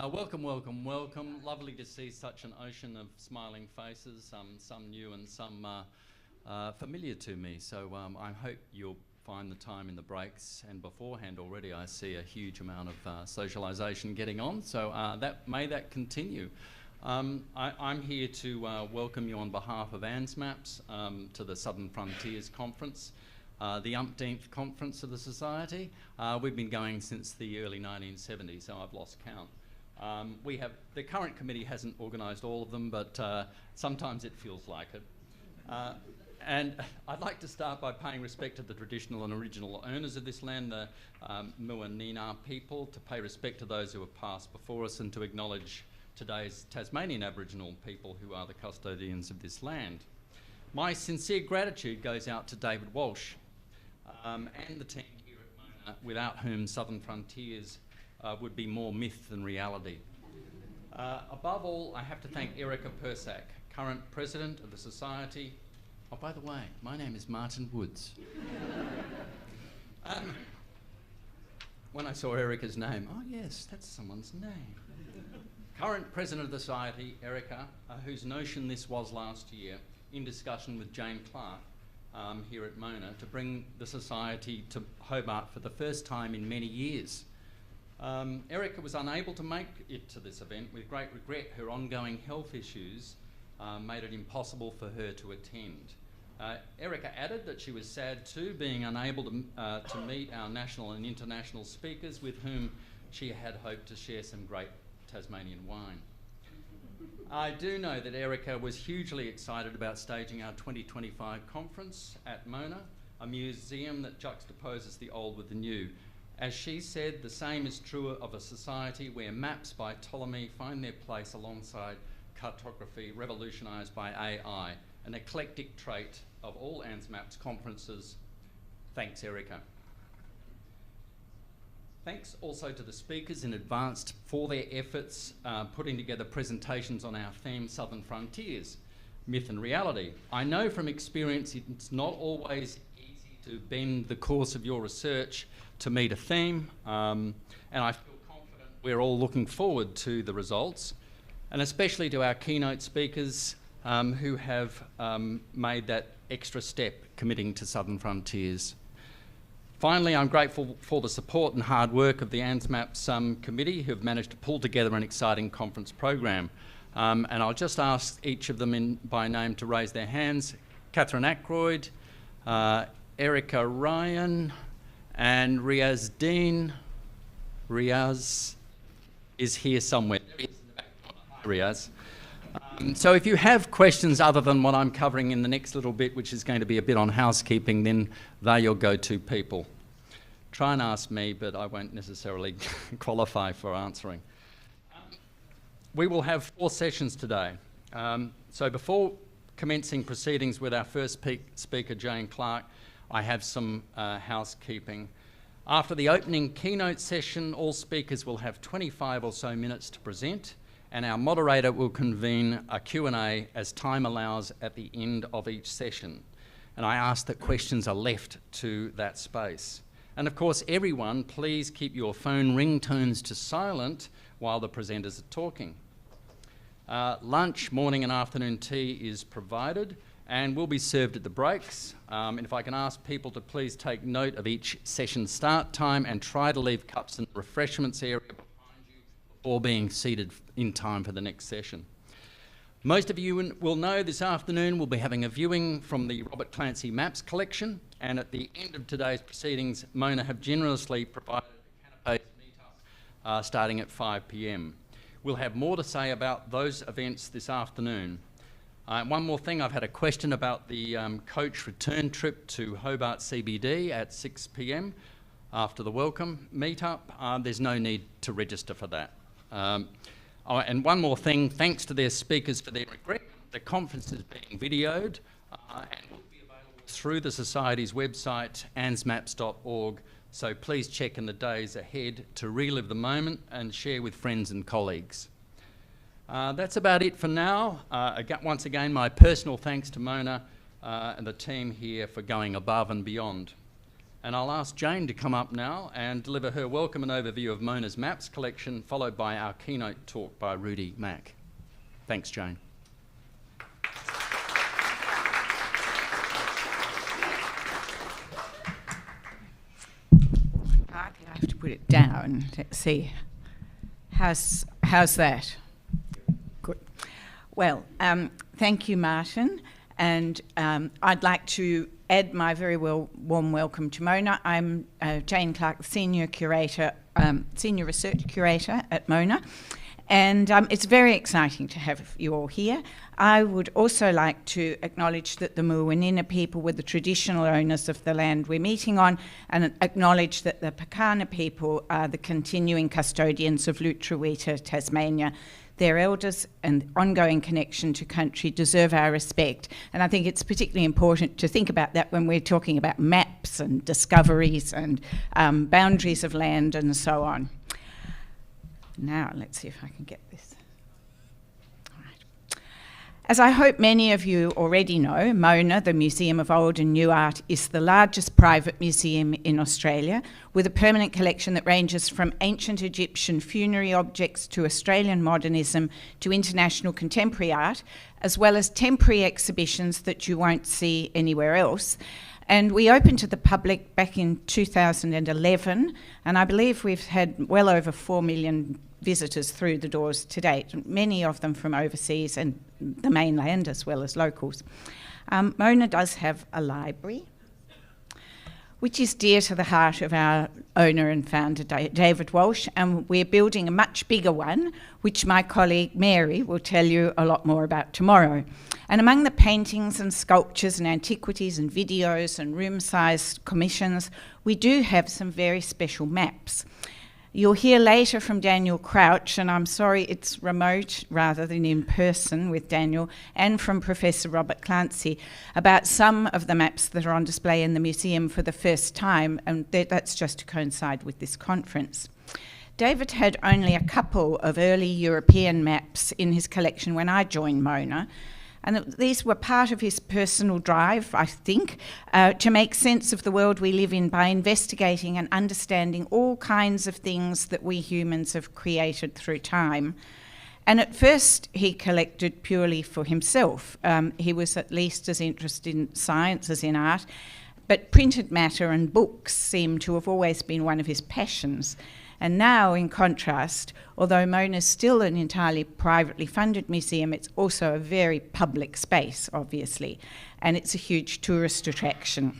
Welcome, welcome, welcome. Lovely to see such an ocean of smiling faces, some new and some familiar to me. So I hope you'll find the time in the breaks, and beforehand already I see a huge amount of socialisation getting on, so may that continue. I'm here to welcome you on behalf of ANZMapS to the Southern Frontiers Conference, the umpteenth conference of the Society. We've been going since the early 1970s, so I've lost count. The current committee hasn't organised all of them, but sometimes it feels like it. And I'd like to start by paying respect to the traditional and original owners of this land, the Muanina people, to pay respect to those who have passed before us, and to acknowledge today's Tasmanian Aboriginal people who are the custodians of this land. My sincere gratitude goes out to David Walsh and the team here at Mona, without whom Southern Frontiers would be more myth than reality. Above all, I have to thank Erica Persack, current president of the Society. Oh, by the way, my name is Martin Woods. When I saw Erica's name, oh yes, that's someone's name. Current president of the Society, Erica, whose notion this was last year, in discussion with Jane Clark here at Mona, to bring the Society to Hobart for the first time in many years. Erica was unable to make it to this event. With great regret, her ongoing health issues made it impossible for her to attend. Erica added that she was sad too, being unable to meet our national and international speakers, with whom she had hoped to share some great Tasmanian wine. I do know that Erica was hugely excited about staging our 2025 conference at Mona, a museum that juxtaposes the old with the new. As she said, the same is true of a society where maps by Ptolemy find their place alongside cartography revolutionised by AI, an eclectic trait of all ANZMapS conferences. Thanks, Erica. Thanks also to the speakers in advance for their efforts putting together presentations on our theme, Southern Frontiers, Myth and Reality. I know from experience it's not always easy to bend the course of your research to meet a theme, and I feel confident we're all looking forward to the results, and especially to our keynote speakers who have made that extra step committing to Southern Frontiers. Finally, I'm grateful for the support and hard work of the ANZMapS committee, who have managed to pull together an exciting conference program. And I'll just ask each of them by name to raise their hands. Catherine Ackroyd, Erica Ryan, and Riaz Dean. Riaz is here somewhere. There he is in the back corner. Hi, Riaz. So if you have questions other than what I'm covering in the next little bit, which is going to be a bit on housekeeping, then they're your go-to people. Try and ask me, but I won't necessarily qualify for answering. We will have 4 sessions today. So before commencing proceedings with our first speaker, Jane Clark, I have some housekeeping. After the opening keynote session, all speakers will have 25 or so minutes to present, and our moderator will convene a Q&A as time allows at the end of each session. And I ask that questions are left to that space. And of course, everyone, please keep your phone ringtones to silent while the presenters are talking. Lunch, morning and afternoon tea is provided and will be served at the breaks. And if I can ask people to please take note of each session start time and try to leave cups in the refreshments area behind you before being seated in time for the next session. Most of you will know this afternoon we'll be having a viewing from the Robert Clancy Maps collection, and at the end of today's proceedings, Mona have generously provided a canapé meetup starting at 5 p.m. We'll have more to say about those events this afternoon. One more thing, I've had a question about the coach return trip to Hobart CBD at 6 p.m. after the welcome meetup. There's no need to register for that. And one more thing, thanks to their speakers for their agreement, the conference is being videoed and will be available through the Society's website, anzmaps.org, so please check in the days ahead to relive the moment and share with friends and colleagues. That's about it for now. Once again, my personal thanks to Mona and the team here for going above and beyond. And I'll ask Jane to come up now and deliver her welcome and overview of Mona's maps collection, followed by our keynote talk by Mack. Thanks, Jane. I have to put it down. Let's see. How's that? Good. Well, thank you, Martin. And I'd like to add my very warm welcome to Mona. I'm Jane Clark, Senior Research Curator at Mona. And it's very exciting to have you all here. I would also like to acknowledge that the Muwinina people were the traditional owners of the land we're meeting on, and acknowledge that the Pakana people are the continuing custodians of Lutruwita, Tasmania. Their elders and ongoing connection to country deserve our respect. And I think it's particularly important to think about that when we're talking about maps and discoveries and boundaries of land and so on. Now, let's see if I can get this. All right. As I hope many of you already know, Mona, the Museum of Old and New Art, is the largest private museum in Australia, with a permanent collection that ranges from ancient Egyptian funerary objects to Australian modernism to international contemporary art, as well as temporary exhibitions that you won't see anywhere else. And we opened to the public back in 2011, and I believe we've had well over 4 million visitors through the doors to date, many of them from overseas and the mainland as well as locals. Mona does have a library, which is dear to the heart of our owner and founder, David Walsh, and we're building a much bigger one, which my colleague Mary will tell you a lot more about tomorrow. And among the paintings and sculptures and antiquities and videos and room-sized commissions, we do have some very special maps. You'll hear later from Daniel Crouch, and I'm sorry it's remote rather than in person with Daniel, and from Professor Robert Clancy about some of the maps that are on display in the museum for the first time, and that's just to coincide with this conference. David had only a couple of early European maps in his collection when I joined Mona, and these were part of his personal drive, I think, to make sense of the world we live in by investigating and understanding all kinds of things that we humans have created through time. And at first, he collected purely for himself. He was at least as interested in science as in art, but printed matter and books seem to have always been one of his passions. And now, in contrast, although Mona is still an entirely privately funded museum, it's also a very public space, obviously, and it's a huge tourist attraction.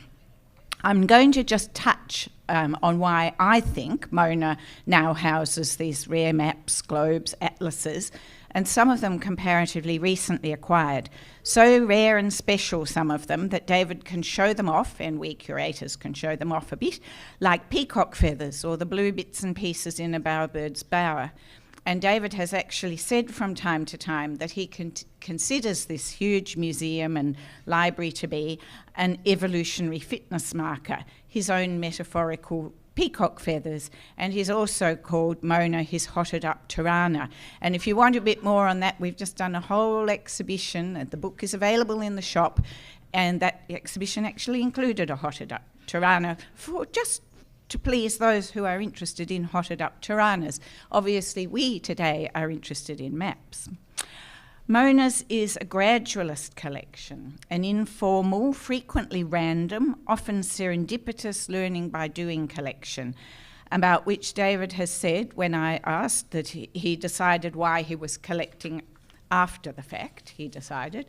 I'm going to just touch on why I think Mona now houses these rare maps, globes, atlases, and some of them comparatively recently acquired. So rare and special, some of them, that David can show them off, and we curators can show them off a bit, like peacock feathers or the blue bits and pieces in a bowerbird's bower. And David has actually said from time to time that he considers this huge museum and library to be an evolutionary fitness marker, his own metaphorical peacock feathers, and he's also called Mona his hotted up Tirana. And if you want a bit more on that, we've just done a whole exhibition, and the book is available in the shop, and that exhibition actually included a hotted up Tirana for just to please those who are interested in hotted up Tiranas. Obviously, we today are interested in maps. Mona's is a gradualist collection, an informal, frequently random, often serendipitous learning by doing collection, about which David has said, when I asked that he decided why he was collecting after the fact, he decided,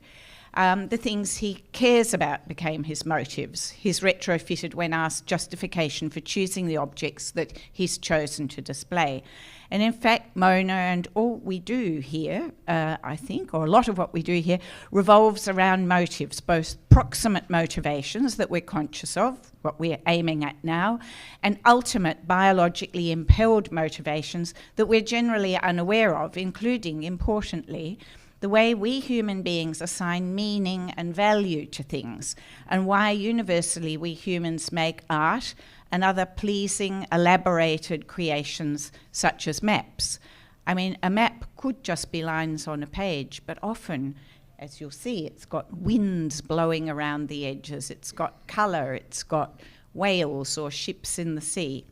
the things he cares about became his motives. He's retrofitted when asked justification for choosing the objects that he's chosen to display. And in fact, Mona and all we do here, I think, or a lot of what we do here, revolves around motives, both proximate motivations that we're conscious of, what we're aiming at now, and ultimate biologically impelled motivations that we're generally unaware of, including, importantly, the way we human beings assign meaning and value to things, and why universally we humans make art and other pleasing, elaborated creations such as maps. I mean, a map could just be lines on a page, but often, as you'll see, it's got winds blowing around the edges, it's got colour, it's got whales or ships in the sea.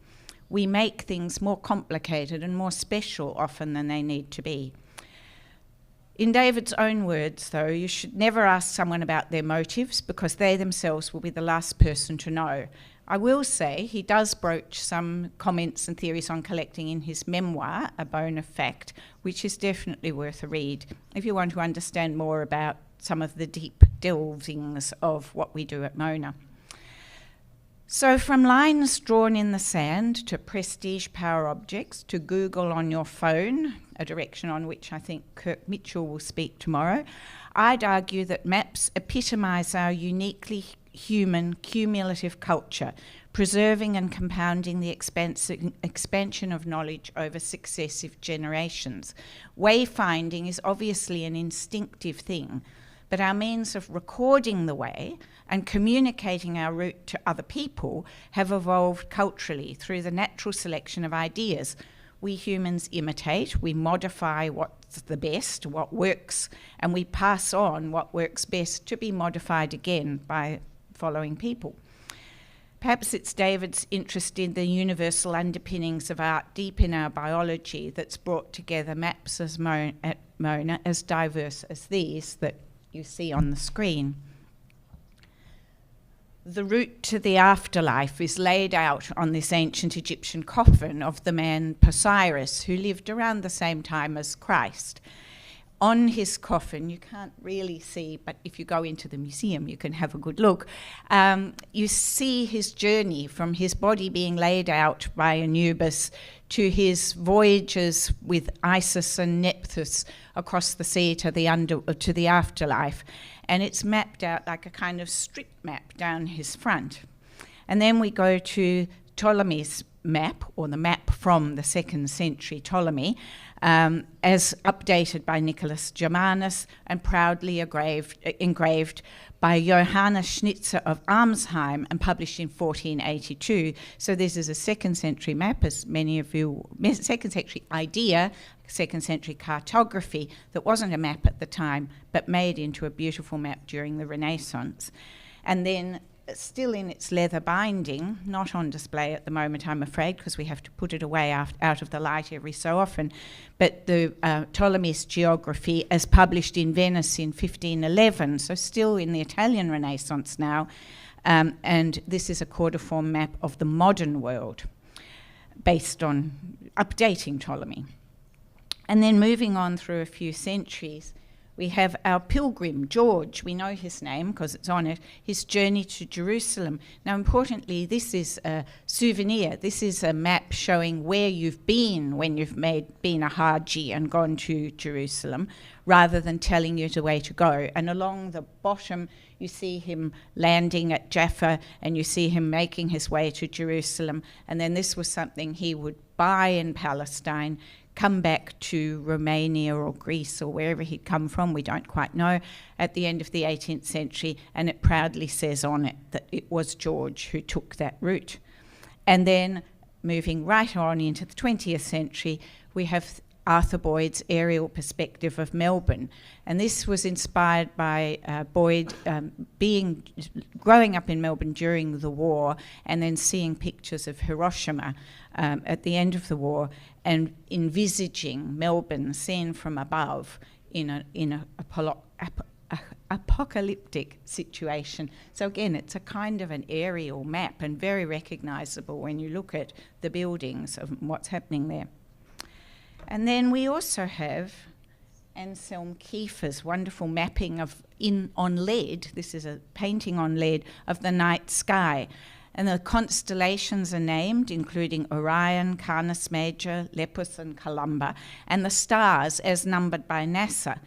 We make things more complicated and more special often than they need to be. In David's own words, though, you should never ask someone about their motives because they themselves will be the last person to know. I will say he does broach some comments and theories on collecting in his memoir, A Bone of Fact, which is definitely worth a read if you want to understand more about some of the deep delvings of what we do at Mona. So from lines drawn in the sand to prestige power objects to Google on your phone, a direction on which I think Kirk Mitchell will speak tomorrow, I'd argue that maps epitomise our uniquely human cumulative culture, preserving and compounding the expansion of knowledge over successive generations. Wayfinding is obviously an instinctive thing, but our means of recording the way and communicating our route to other people have evolved culturally through the natural selection of ideas. We humans imitate, we modify what's the best, what works, and we pass on what works best to be modified again by following people. Perhaps it's David's interest in the universal underpinnings of art deep in our biology that's brought together maps at Mona as diverse as these that you see on the screen. The route to the afterlife is laid out on this ancient Egyptian coffin of the man Osiris, who lived around the same time as Christ. On his coffin, you can't really see, but if you go into the museum, you can have a good look. You see his journey from his body being laid out by Anubis to his voyages with Isis and Nephthys across the sea to the afterlife. And it's mapped out like a kind of strip map down his front. And then we go to Ptolemy's map, or the map from the 2nd century Ptolemy, as updated by Nicholas Germanus and proudly engraved by Johannes Schnitzer of Armsheim and published in 1482. So this is a 2nd century map, as many of you, 2nd century idea, 2nd century cartography, that wasn't a map at the time, but made into a beautiful map during the Renaissance. And then still in its leather binding, not on display at the moment, I'm afraid, because we have to put it away out of the light every so often, but the Ptolemy's Geography as published in Venice in 1511, so still in the Italian Renaissance now, and this is a cuneiform map of the modern world based on updating Ptolemy. And then moving on through a few centuries, we have our pilgrim, George. We know his name because it's on it, his journey to Jerusalem. Now, importantly, this is a souvenir. This is a map showing where you've been when you've been a Haji and gone to Jerusalem, rather than telling you the way to go. And along the bottom, you see him landing at Jaffa, and you see him making his way to Jerusalem. And then this was something he would buy in Palestine, come back to Romania or Greece or wherever he'd come from, we don't quite know, at the end of the 18th century, and it proudly says on it that it was George who took that route. And then moving right on into the 20th century, we have Arthur Boyd's aerial perspective of Melbourne. And this was inspired by Boyd growing up in Melbourne during the war and then seeing pictures of Hiroshima at the end of the war and envisaging Melbourne seen from above in an apocalyptic situation. So again, it's a kind of an aerial map and very recognisable when you look at the buildings of what's happening there. And then we also have Anselm Kiefer's wonderful mapping on lead. This is a painting on lead of the night sky. And the constellations are named, including Orion, Canis Major, Lepus and Columba, and the stars as numbered by NASA.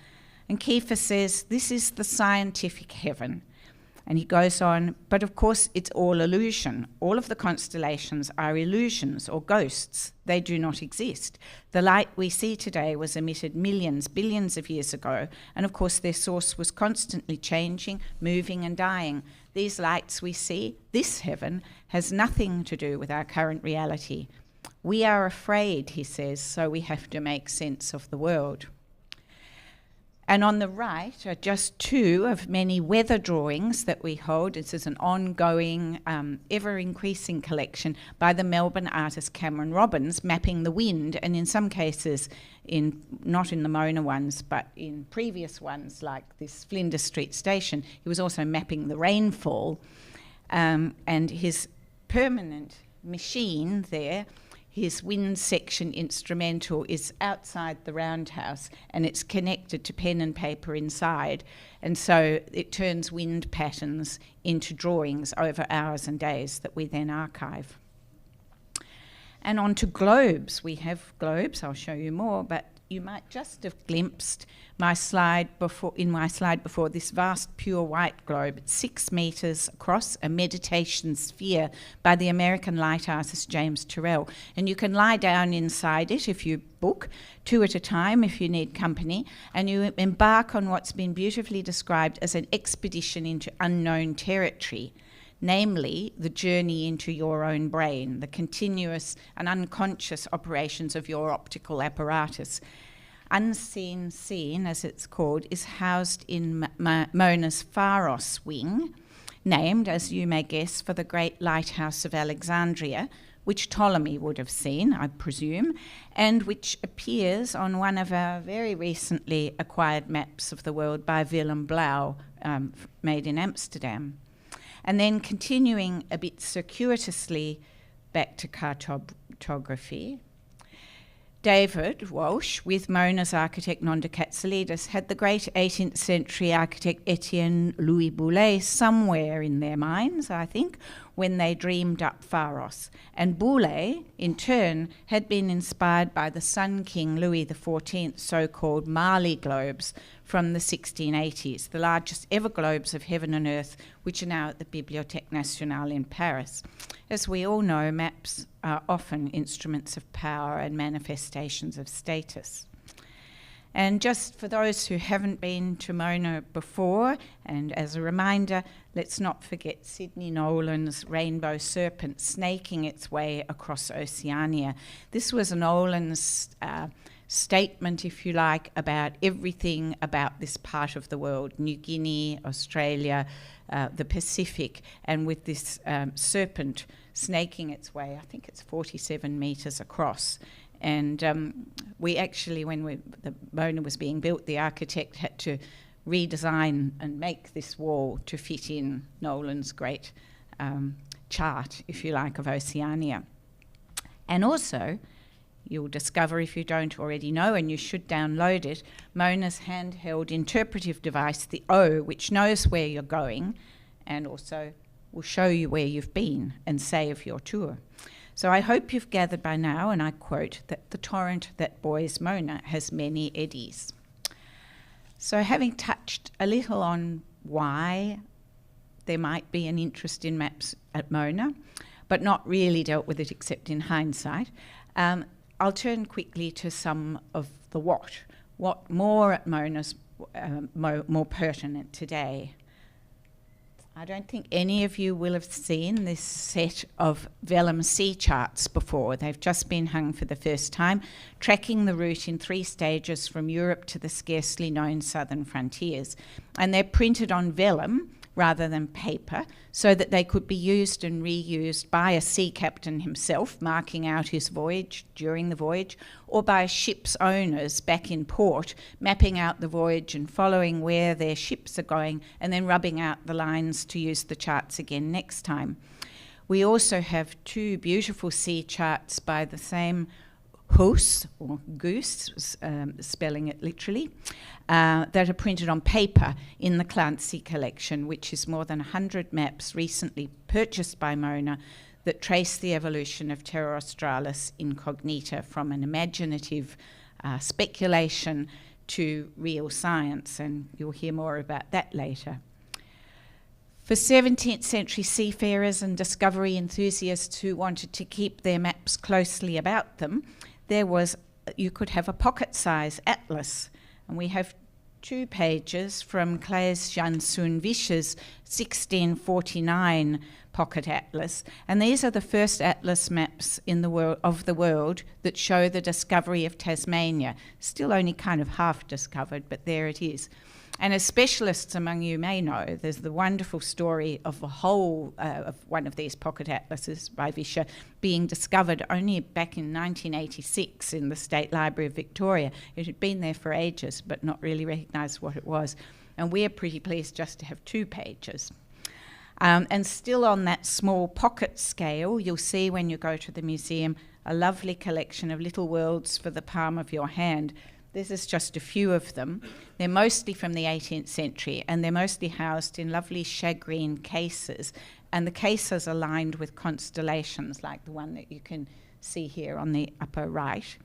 And Kiefer says, this is the scientific heaven. And he goes on, but of course it's all illusion. All of the constellations are illusions or ghosts. They do not exist. The light we see today was emitted millions, billions of years ago, and of course their source was constantly changing, moving and dying. These lights we see, this heaven, has nothing to do with our current reality. We are afraid, he says, so we have to make sense of the world. And on the right are just two of many weather drawings that we hold. This is an ongoing, ever-increasing collection by the Melbourne artist Cameron Robbins, mapping the wind, and in some cases, not in the Mona ones, but in previous ones like this Flinders Street station, he was also mapping the rainfall. And his permanent machine there, his wind section instrumental, is outside the roundhouse, and it's connected to pen and paper inside, and so it turns wind patterns into drawings over hours and days that we then archive. And on to globes. We have globes, I'll show you more, but you might just have glimpsed my slide before, this vast pure white globe. It's 6 metres across, a meditation sphere by the American light artist James Turrell. And you can lie down inside it if you book, 2 at a time if you need company, and you embark on what's been beautifully described as an expedition into unknown territory, namely the journey into your own brain, the continuous and unconscious operations of your optical apparatus. Unseen Scene, as it's called, is housed in Mona's Pharos wing, named, as you may guess, for the great lighthouse of Alexandria, which Ptolemy would have seen, I presume, and which appears on one of our very recently acquired maps of the world by Willem Blauw, made in Amsterdam. And then continuing a bit circuitously back to cartography, David Walsh, with Mona's architect Nonda Katsalidis, had the great 18th century architect Etienne Louis Boullé somewhere in their minds, I think, when they dreamed up Pharos. And Boullé, in turn, had been inspired by the Sun King Louis XIV's so-called Marly globes from the 1680s, the largest ever globes of heaven and earth, which are now at the Bibliothèque Nationale in Paris. As we all know, maps are often instruments of power and manifestations of status. And just for those who haven't been to Mona before, and as a reminder, let's not forget Sidney Nolan's Rainbow Serpent snaking its way across Oceania. This was Nolan's statement, if you like, about everything about this part of the world, New Guinea, Australia, the Pacific, and with this serpent snaking its way, I think it's 47 metres across. And we actually, when the Mona was being built, the architect had to redesign and make this wall to fit in Nolan's great chart, if you like, of Oceania. And also, you'll discover, if you don't already know, and you should download it, Mona's handheld interpretive device, the O, which knows where you're going and also will show you where you've been and save your tour. So I hope you've gathered by now, and I quote, that the torrent that buoys Mona has many eddies. So having touched a little on why there might be an interest in maps at Mona, but not really dealt with it except in hindsight, I'll turn quickly to some of the what more at Mona's more pertinent today. I don't think any of you will have seen this set of vellum sea charts before. They've just been hung for the first time, tracking the route in 3 stages from Europe to the scarcely known southern frontiers. And they're printed on vellum rather than paper, so that they could be used and reused by a sea captain himself, marking out his voyage during the voyage, or by ship's owners back in port, mapping out the voyage and following where their ships are going, and then rubbing out the lines to use the charts again next time. We also have 2 beautiful sea charts by the same Hoos, or Goose, spelling it literally, that are printed on paper in the Clancy collection, which is more than 100 maps recently purchased by Mona that trace the evolution of Terra Australis incognita from an imaginative speculation to real science, and you'll hear more about that later. For 17th century seafarers and discovery enthusiasts who wanted to keep their maps closely about them, you could have a pocket-size atlas, and we have 2 pages from Claes Jansson Visscher's 1649 pocket atlas, and these are the first atlas maps in the world of the world that show the discovery of Tasmania. Still only kind of half discovered, but there it is. And as specialists among you may know, there's the wonderful story of the whole of one of these pocket atlases by Visscher being discovered only back in 1986 in the State Library of Victoria. It had been there for ages, but not really recognised what it was. And we're pretty pleased just to have 2 pages. And still on that small pocket scale, you'll see when you go to the museum a lovely collection of little worlds for the palm of your hand. This is just a few of them. They're mostly from the 18th century, and they're mostly housed in lovely shagreen cases. And the cases are lined with constellations, like the one that you can see here on the upper right.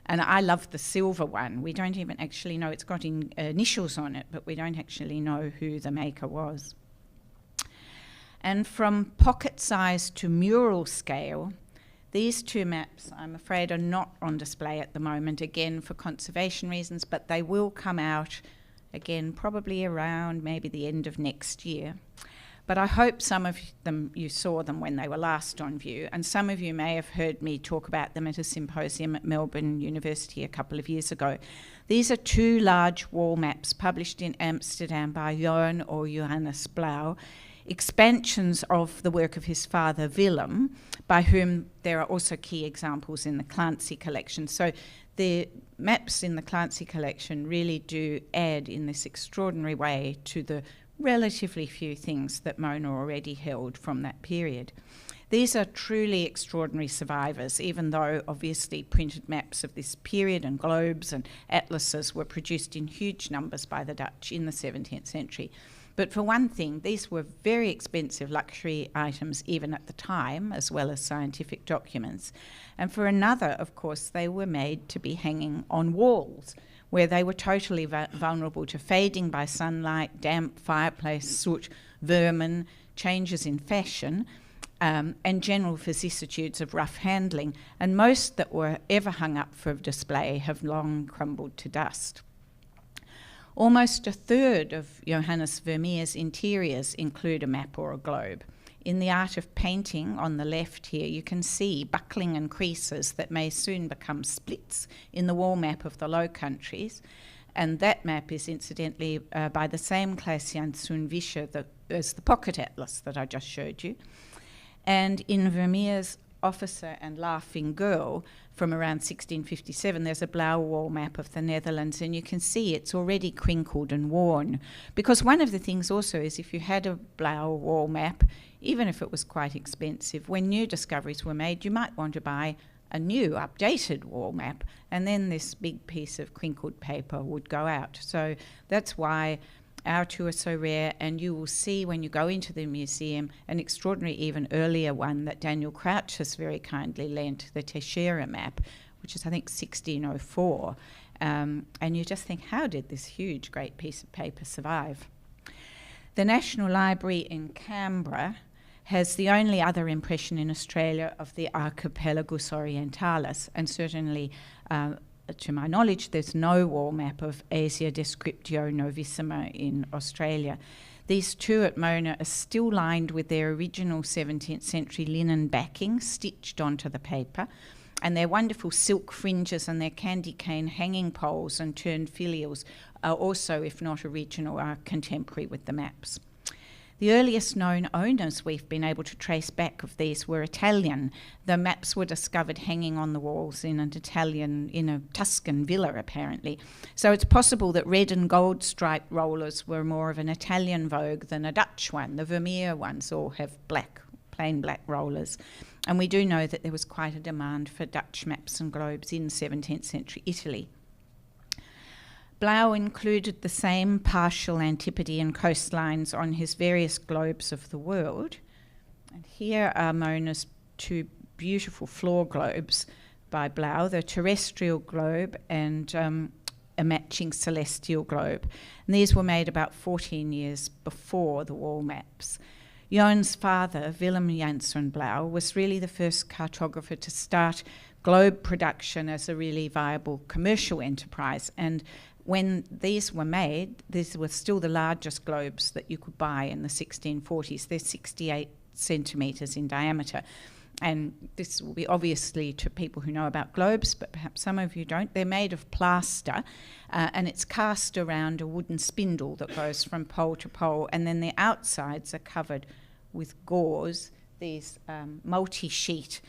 And I love the silver one. We don't even actually know, it's got initials on it, but we don't actually know who the maker was. And from pocket size to mural scale, these 2 maps, I'm afraid, are not on display at the moment, again for conservation reasons, but they will come out again probably around maybe the end of next year. But I hope some of you saw them when they were last on view, and some of you may have heard me talk about them at a symposium at Melbourne University a couple of years ago. These are 2 large wall maps published in Amsterdam by Johan or Johannes Blauw, expansions of the work of his father Willem, by whom there are also key examples in the Clancy collection. So the maps in the Clancy collection really do add in this extraordinary way to the relatively few things that Mona already held from that period. These are truly extraordinary survivors, even though obviously printed maps of this period and globes and atlases were produced in huge numbers by the Dutch in the 17th century. But for one thing, these were very expensive luxury items even at the time, as well as scientific documents. And for another, of course, they were made to be hanging on walls, where they were totally vulnerable to fading by sunlight, damp, fireplace, soot, vermin, changes in fashion, and general vicissitudes of rough handling. And most that were ever hung up for display have long crumbled to dust. Almost a third of Johannes Vermeer's interiors include a map or a globe. In the art of painting on the left here, you can see buckling and creases that may soon become splits in the wall map of the Low Countries. And that map is incidentally by the same Klaas-Janszoon Visscher as the pocket atlas that I just showed you. And in Vermeer's Officer and Laughing Girl from around 1657, there's a Blauw wall map of the Netherlands, and you can see it's already crinkled and worn. Because one of the things also is if you had a Blauw wall map, even if it was quite expensive, when new discoveries were made, you might want to buy a new updated wall map, and then this big piece of crinkled paper would go out. So that's why our 2 are so rare, and you will see when you go into the museum an extraordinary, even earlier one that Daniel Crouch has very kindly lent, the Teixeira map, which is I think 1604. And you just think, how did this huge, great piece of paper survive? The National Library in Canberra has the only other impression in Australia of the Archipelagus Orientalis, and certainly to my knowledge, there's no wall map of Asia Descriptio Novissima in Australia. These 2 at Mona are still lined with their original 17th century linen backing stitched onto the paper, and their wonderful silk fringes and their candy cane hanging poles and turned filials are also, if not original, are contemporary with the maps. The earliest known owners we've been able to trace back of these were Italian. The maps were discovered hanging on the walls in a Tuscan villa, apparently. So it's possible that red and gold striped rollers were more of an Italian vogue than a Dutch one. The Vermeer ones all have plain black rollers. And we do know that there was quite a demand for Dutch maps and globes in 17th century Italy. Blauw included the same partial antipodean coastlines on his various globes of the world. And here are Mona's 2 beautiful floor globes by Blauw, the terrestrial globe and a matching celestial globe. And these were made about 14 years before the wall maps. Johan's father, Willem Janszoon Blauw, was really the first cartographer to start globe production as a really viable commercial enterprise. And when these were made, these were still the largest globes that you could buy in the 1640s. They're 68 centimetres in diameter. And this will be obviously to people who know about globes, but perhaps some of you don't. They're made of plaster, and it's cast around a wooden spindle that goes from pole to pole, and then the outsides are covered with gauze, these multi-sheet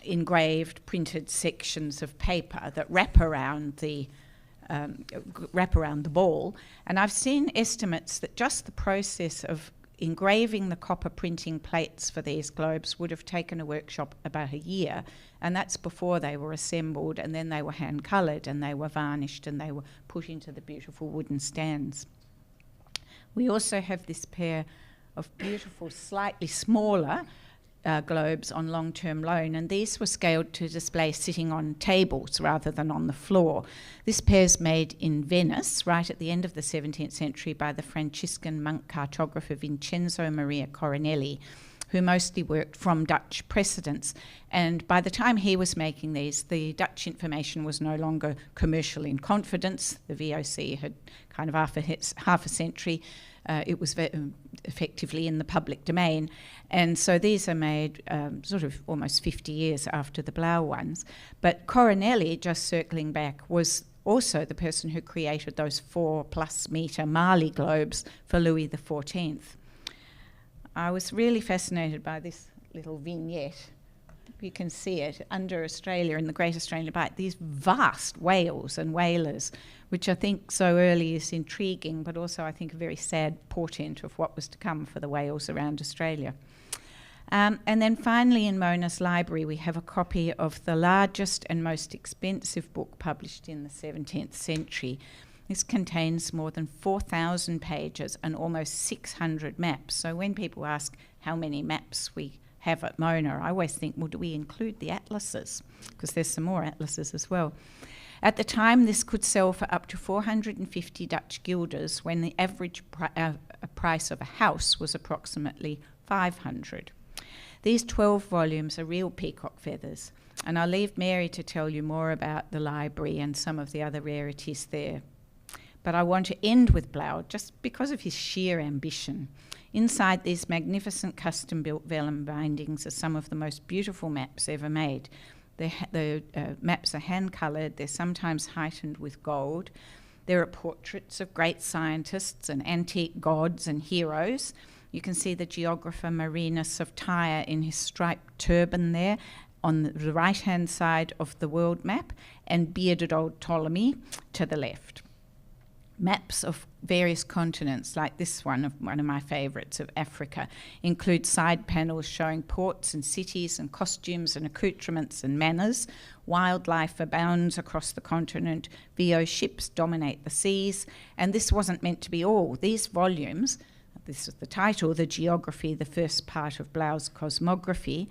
engraved printed sections of paper that wrap around the ball. And I've seen estimates that just the process of engraving the copper printing plates for these globes would have taken a workshop about a year, and that's before they were assembled, and then they were hand coloured and they were varnished and they were put into the beautiful wooden stands. We also have this pair of beautiful, slightly smaller globes on long-term loan, and these were scaled to display sitting on tables rather than on the floor. This pair's made in Venice right at the end of the 17th century by the Franciscan monk cartographer Vincenzo Maria Coronelli, who mostly worked from Dutch precedents. And by the time he was making these, the Dutch information was no longer commercial in confidence. The VOC had kind of half a century. It was effectively in the public domain. And so these are made sort of almost 50 years after the Blaeu ones. But Coronelli, just circling back, was also the person who created those 4+ metre Marley globes for Louis XIV. I was really fascinated by this little vignette. You can see it under Australia in the Great Australian Bight, these vast whales and whalers, which I think so early is intriguing, but also I think a very sad portent of what was to come for the whales around Australia. And then finally in Mona's library we have a copy of the largest and most expensive book published in the 17th century. This contains more than 4,000 pages and almost 600 maps. So when people ask how many maps we have at Mona, I always think, well, do we include the atlases? Because there's some more atlases as well. At the time, this could sell for up to 450 Dutch guilders, when the average price of a house was approximately 500. These 12 volumes are real peacock feathers, and I'll leave Mary to tell you more about the library and some of the other rarities there. But I want to end with Blaeu just because of his sheer ambition. Inside these magnificent custom-built vellum bindings are some of the most beautiful maps ever made. The maps are hand-coloured, they're sometimes heightened with gold. There are portraits of great scientists and antique gods and heroes. You can see the geographer Marinus of Tyre in his striped turban there on the right-hand side of the world map, and bearded old Ptolemy to the left. Maps of various continents, like this one of my favourites of Africa, include side panels showing ports and cities and costumes and accoutrements and manners. Wildlife abounds across the continent. VO ships dominate the seas. And this wasn't meant to be all. These volumes, this is the title, The Geography, the first part of Blaeu's cosmography,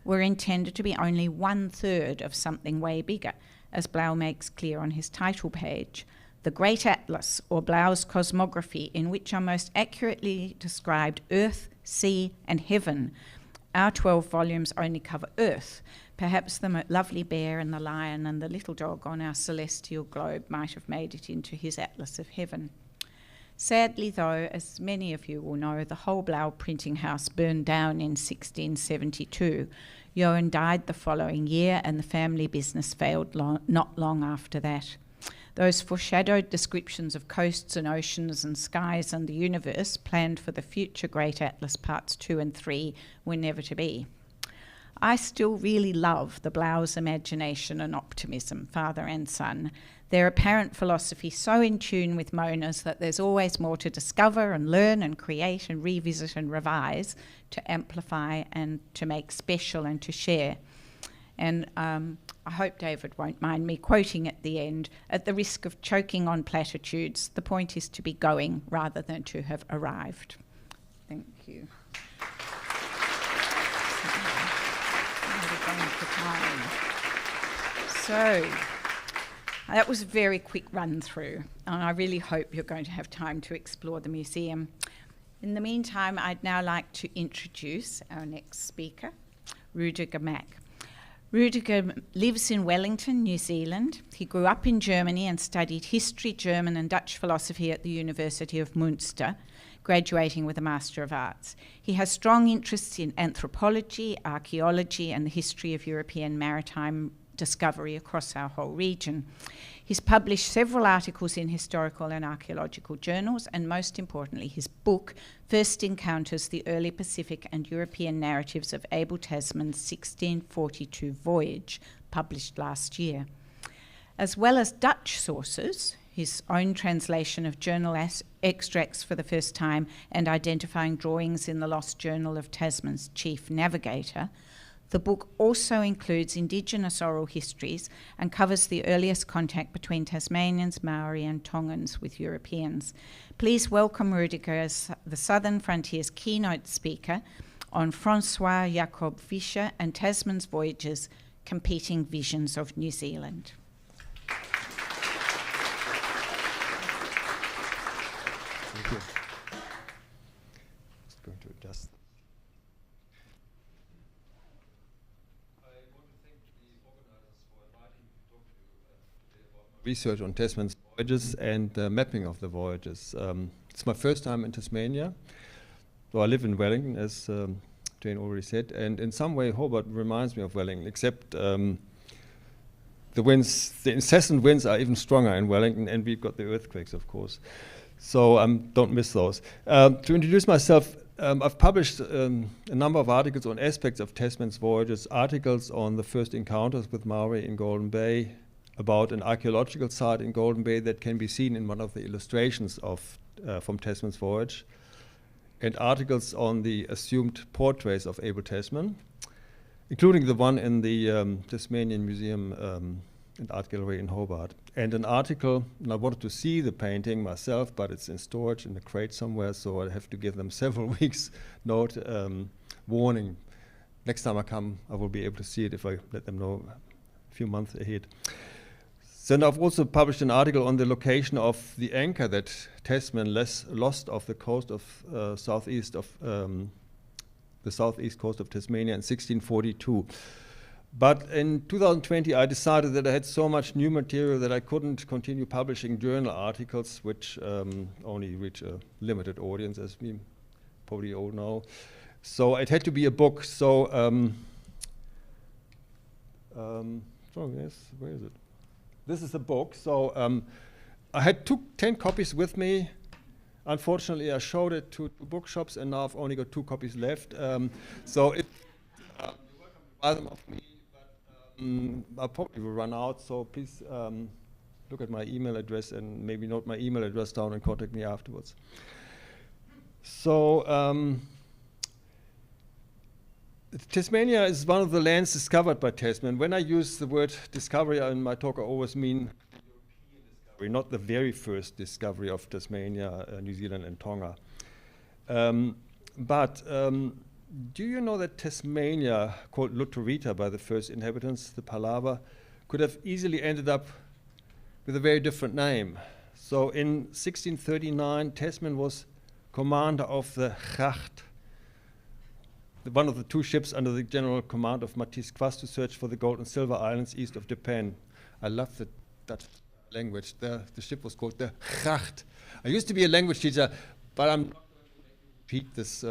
were intended to be only 1/3 of something way bigger, as Blaeu makes clear on his title page. The Great Atlas, or Blaeu's cosmography, in which are most accurately described Earth, Sea, and Heaven. Our 12 volumes only cover Earth. Perhaps the lovely bear and the lion and the little dog on our celestial globe might have made it into his Atlas of Heaven. Sadly, though, as many of you will know, the whole Blaeu printing house burned down in 1672. Johan died the following year, and the family business failed not long after that. Those foreshadowed descriptions of coasts and oceans and skies and the universe planned for the future Great Atlas Parts 2 and 3 were never to be. I still really love the Blaeu's imagination and optimism, father and son. Their apparent philosophy so in tune with Mona's that there's always more to discover and learn and create and revisit and revise, to amplify and to make special and to share. And I hope David won't mind me quoting at the end, at the risk of choking on platitudes, the point is to be going rather than to have arrived. Thank you. So that was a very quick run through, and I really hope you're going to have time to explore the museum. In the meantime, I'd now like to introduce our next speaker, Rüdiger Mack. Rüdiger lives in Wellington, New Zealand. He grew up in Germany and studied history, German and Dutch philosophy at the University of Münster, graduating with a Master of Arts. He has strong interests in anthropology, archaeology and the history of European maritime discovery across our whole region. He's published several articles in historical and archaeological journals, and most importantly, his book first encounters the early Pacific and European narratives of Abel Tasman's 1642 voyage, published last year. As well as Dutch sources, his own translation of journal extracts for the first time and identifying drawings in the lost journal of Tasman's chief navigator, the book also includes Indigenous oral histories and covers the earliest contact between Tasmanians, Maori and Tongans with Europeans. Please welcome Rüdiger as the Southern Frontier's keynote speaker on Francois, Jacobsz, Visscher and Tasman's Voyages, Competing Visions of New Zealand. Thank you. Just going to adjust. Research on Tasman's voyages and mapping of the voyages. It's my first time in Tasmania. So I live in Wellington, as Jane already said, and in some way Hobart reminds me of Wellington, except the incessant winds are even stronger in Wellington, and we've got the earthquakes, of course. So don't miss those. To introduce myself, I've published a number of articles on aspects of Tasman's voyages, articles on the first encounters with Maori in Golden Bay, about an archaeological site in Golden Bay that can be seen in one of the illustrations of from Tasman's voyage, and articles on the assumed portraits of Abel Tasman, including the one in the Tasmanian Museum and Art Gallery in Hobart, and an article, and I wanted to see the painting myself, but it's in storage in a crate somewhere, so I have to give them several weeks note warning. Next time I come, I will be able to see it if I let them know a few months ahead. Then I've also published an article on the location of the anchor that Tasman lost off the coast of the southeast coast of Tasmania in 1642. But in 2020, I decided that I had so much new material that I couldn't continue publishing journal articles, which only reach a limited audience, as we probably all know. So it had to be a book. So, yes, where is it? This is a book. So I had 10 copies with me. Unfortunately, I showed it to bookshops, and now I've only got 2 copies left. So if you're welcome to buy them off me, but I probably will run out. So please look at my email address and maybe note my email address down and contact me afterwards. So Tasmania is one of the lands discovered by Tasman. When I use the word discovery in my talk, I always mean the European discovery, not the very first discovery of Tasmania, New Zealand and Tonga. But do you know that Tasmania, called Luturita by the first inhabitants, the Palawa, could have easily ended up with a very different name? So in 1639, Tasman was commander of the Gracht, one of the 2 ships under the general command of Mack to search for the gold and silver islands east of Japan. I love the Dutch language. The ship was called the Gracht. I used to be a language teacher, but I'm not going to repeat this,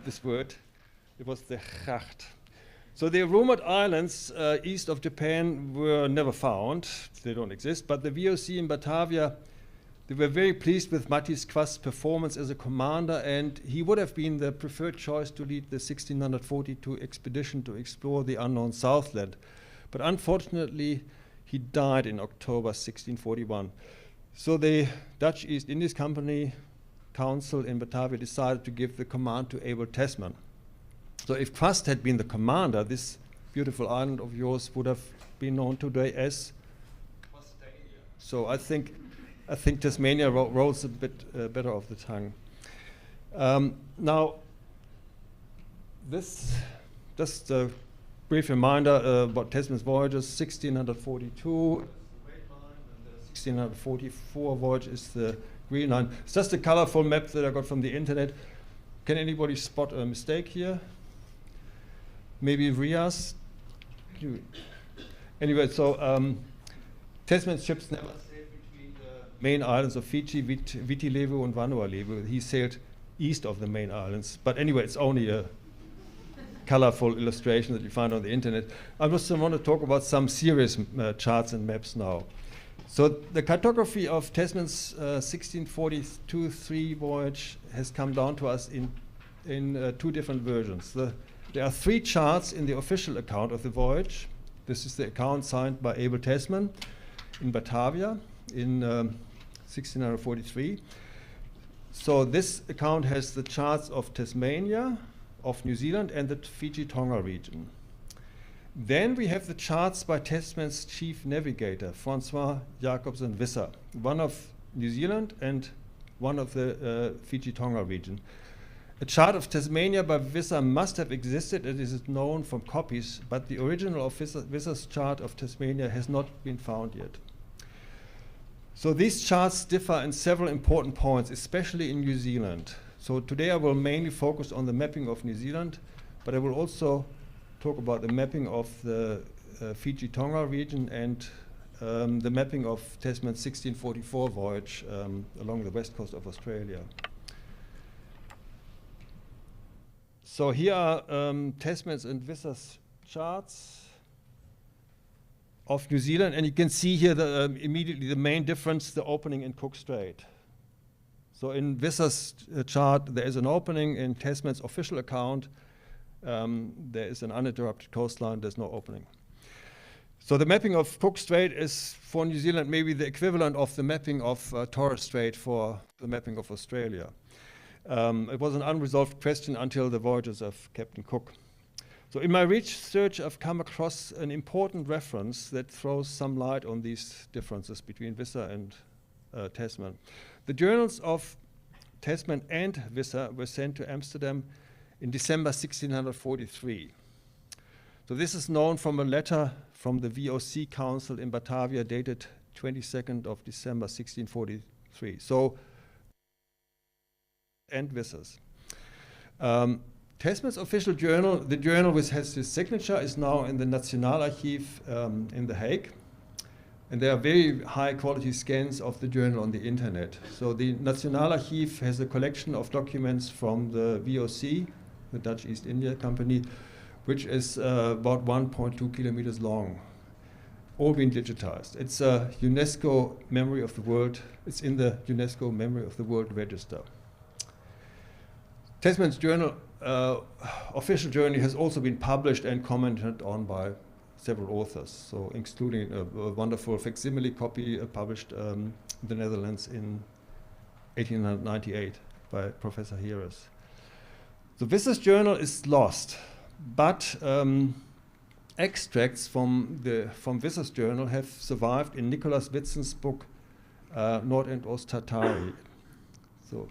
this word. It was the Gracht. So the rumored islands east of Japan were never found. They don't exist. But the VOC in Batavia, they were very pleased with Matthias' performance as a commander, and he would have been the preferred choice to lead the 1642 expedition to explore the unknown Southland. But unfortunately, he died in October 1641. So the Dutch East Indies Company Council in Batavia decided to give the command to Abel Tasman. So if Quast had been the commander, this beautiful island of yours would have been known today as Quastania. So I think Tasmania rolls a bit better off the tongue. Now, this just a brief reminder about Tasman's voyages. 1642, the red line, and the 1644 voyage is the green line. It's just a colorful map that I got from the internet. Can anybody spot a mistake here? Maybe Rias? Anyway, so Tasman's ships never sailed between the main islands of Fiji, Viti Levu and Vanuatu. He sailed east of the main islands. But anyway, it's only a colorful illustration that you find on the internet. I just want to talk about some serious charts and maps now. So the cartography of Tasman's 1642-3 voyage has come down to us in two different versions. There are three charts in the official account of the voyage. This is the account signed by Abel Tasman in Batavia in 1643. So this account has the charts of Tasmania, of New Zealand, and the Fiji-Tonga region. Then we have the charts by Tasman's chief navigator, Francois, Jacobsz, and Visscher, one of New Zealand and one of the Fiji-Tonga region. A chart of Tasmania by Visscher must have existed, it is known from copies, but the original of Visser's chart of Tasmania has not been found yet. So these charts differ in several important points, especially in New Zealand. So today I will mainly focus on the mapping of New Zealand, but I will also talk about the mapping of the Fiji-Tonga region and the mapping of Tasman's 1644 voyage along the west coast of Australia. So here are Tasman's and Visser's charts of New Zealand, and you can see here immediately the main difference, the opening in Cook Strait. So in Visser's chart, there is an opening. In Tasman's official account, there is an uninterrupted coastline, there's no opening. So the mapping of Cook Strait is, for New Zealand, maybe the equivalent of the mapping of Torres Strait for the mapping of Australia. It was an unresolved question until the voyages of Captain Cook. So in my research, I've come across an important reference that throws some light on these differences between Visscher and Tasman. The journals of Tasman and Visscher were sent to Amsterdam in December 1643. So this is known from a letter from the VOC Council in Batavia dated 22nd of December 1643. So, and Visser's. Tasman's official journal, the journal which has his signature, is now in the Nationalarchiv in The Hague. And there are very high quality scans of the journal on the internet. So the Nationalarchiv has a collection of documents from the VOC, the Dutch East India Company, which is about 1.2 kilometers long, all been digitized. It's a UNESCO Memory of the World, it's in the UNESCO Memory of the World Register. Tasman's journal, official journal, has also been published and commented on by several authors, so including a wonderful facsimile copy published in the Netherlands in 1898 by Professor Heres. The Visser's journal is lost, but extracts from Visser's journal have survived in Nicholas Witsen's book Nord- and Ost-Tartari. So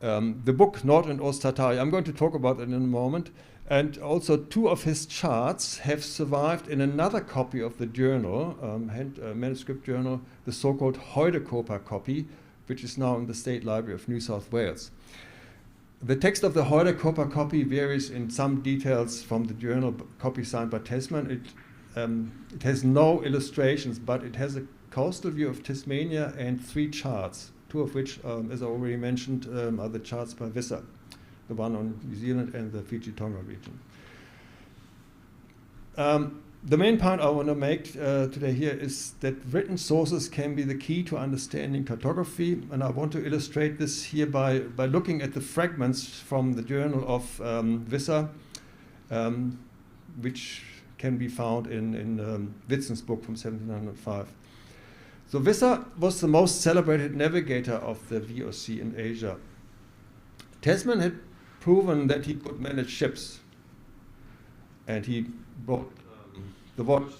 the book Nord- and Ost-Tartari, I'm going to talk about it in a moment. And also two of his charts have survived in another copy of the journal, manuscript journal, the so-called Heudekoper copy, which is now in the State Library of New South Wales. The text of the Heudekoper copy varies in some details from the journal copy signed by Tasman. It has no illustrations, but it has a coastal view of Tasmania and three charts, two of which, as I already mentioned, are the charts by Visscher, the one on New Zealand and the Fiji-Tonga region. The main point I want to make today here is that written sources can be the key to understanding cartography, and I want to illustrate this here by looking at the fragments from the journal of Visscher, which can be found in Witsen's book from 1705. So Visscher was the most celebrated navigator of the VOC in Asia. Tasman had proven that he could manage ships, and he brought the voyage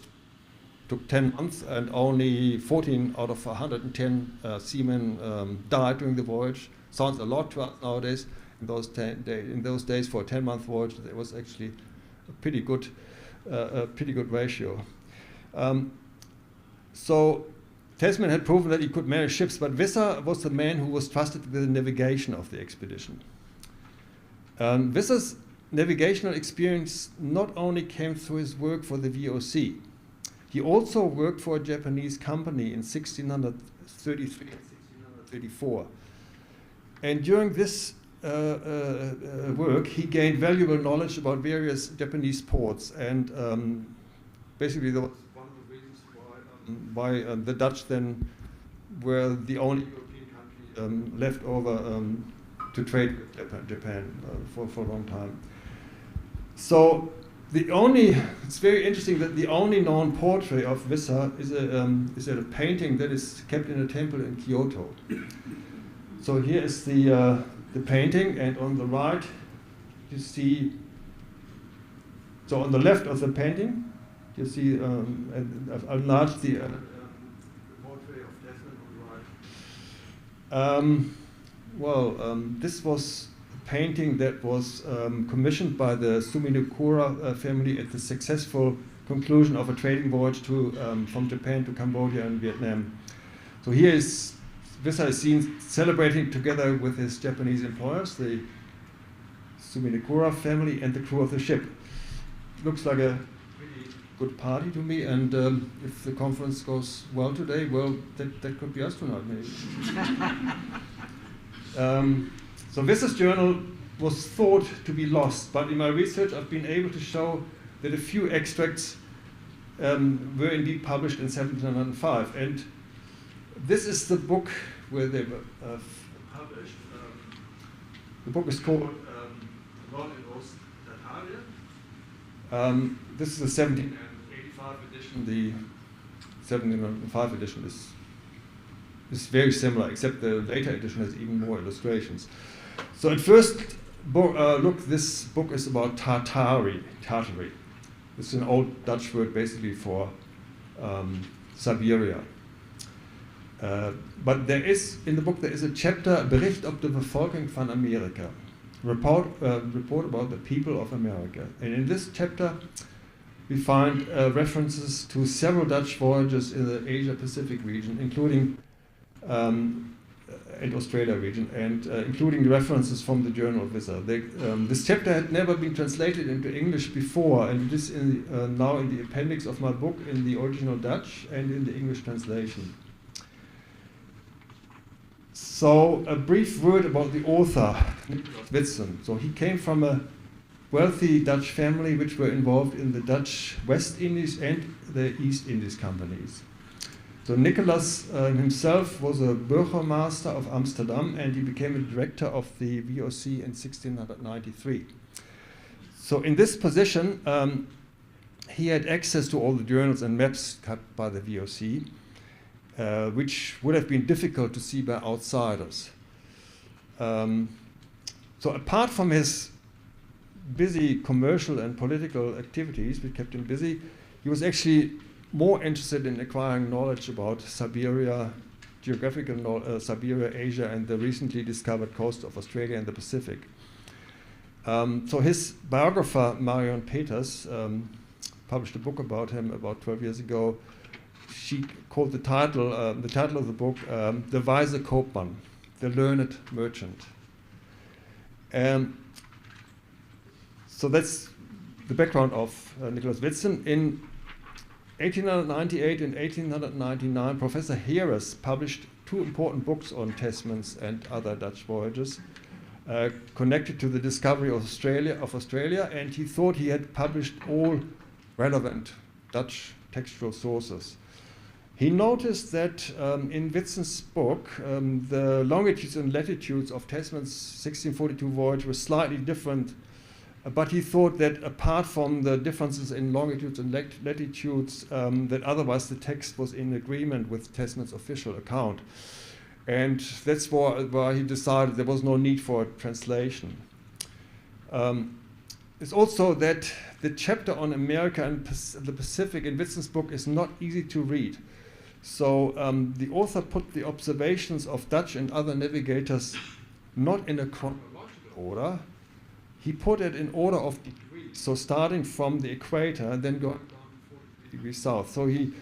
took 10 months, and only 14 out of 110 seamen died during the voyage. Sounds a lot to us nowadays. In those days, for a 10-month voyage, it was actually a pretty good ratio. So Tasman had proven that he could manage ships, but Visscher was the man who was trusted with the navigation of the expedition. Visser's navigational experience not only came through his work for the VOC, he also worked for a Japanese company in 1633 and 1634. And during this work, he gained valuable knowledge about various Japanese ports. And basically, that was one of the reasons why the Dutch then were the only European country left over to trade with Japan for a long time. So it's very interesting that the only known portrait of Visscher is a painting that is kept in a temple in Kyoto. So here is the painting, and on the right you see, so on the left of the painting you see, I've enlarged the portrait of Tasman on the right. This was a painting that was commissioned by the Suminokura family at the successful conclusion of a trading voyage from Japan to Cambodia and Vietnam. So here is Visscher is seen celebrating together with his Japanese employers, the Suminokura family, and the crew of the ship. Looks like a really good party to me, and if the conference goes well today, well, that could be us tonight, maybe. So Visscher's journal was thought to be lost, but in my research I've been able to show that a few extracts were indeed published in 1705. And this is the book where they were published. The book is called Nord- and Ost-Tartaria. This is the 1785 edition. The 1705 edition is very similar, except the later edition has even more illustrations. So at first look, this book is about Tartary. It's an old Dutch word basically for Siberia. But in the book there is a chapter, Bericht op de bevolking van Amerika, report about the people of America. And in this chapter we find references to several Dutch voyages in the Asia-Pacific region, including and Australia region, and including references from the Journal of Visscher. This chapter had never been translated into English before, and it is now in the appendix of my book in the original Dutch and in the English translation. So a brief word about the author, Visscher. So he came from a wealthy Dutch family which were involved in the Dutch West Indies and the East Indies companies. So Nicholas himself was a burgomaster of Amsterdam, and he became a director of the VOC in 1693. So in this position, he had access to all the journals and maps cut by the VOC, which would have been difficult to see by outsiders. So apart from his busy commercial and political activities, which kept him busy, he was actually more interested in acquiring knowledge about Siberia, Siberia, Asia, and the recently discovered coast of Australia and the Pacific. So his biographer, Marion Peters, published a book about him about 12 years ago. She called the title of the book, The Weise Koopman, The Learned Merchant. So that's the background of Nicholas Visscher. In 1898 and 1899, Professor Heres published two important books on Tasman's and other Dutch voyages connected to the discovery of Australia, and he thought he had published all relevant Dutch textual sources. He noticed that in Visscher's book, the longitudes and latitudes of Tasman's 1642 voyage were slightly different, but he thought that apart from the differences in longitudes and latitudes, that otherwise the text was in agreement with Tasman's official account. And that's why he decided there was no need for a translation. It's also that the chapter on America and the Pacific in Visscher's book is not easy to read. So the author put the observations of Dutch and other navigators not in a chronological order. He put it in order of degrees, so starting from the equator and then going down to 40 degrees south. So he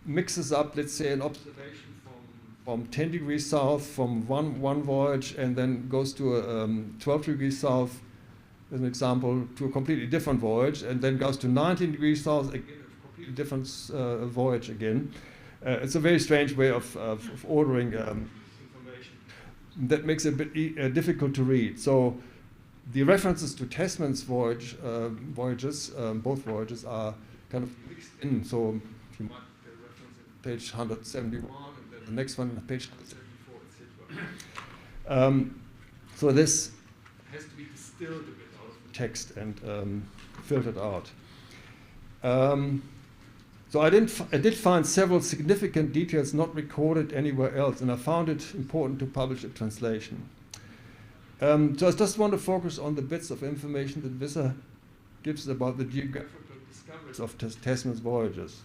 mixes up, let's say, an observation from 10 degrees south from one voyage, and then goes to 12 degrees south as an example, to a completely different voyage, and then goes to 19 degrees south, again, a completely different voyage again. It's a very strange way of ordering information that makes it a bit difficult to read. So the references to Tasman's voyages, both voyages, are kind of mixed in. So you might get a reference at page 171, and then the next one at page 174, etc. So this has to be distilled a bit out of the text and filtered out. So I did find several significant details not recorded anywhere else, and I found it important to publish a translation. So I just want to focus on the bits of information that Visscher gives about the geographical discoveries of Tasman's voyages.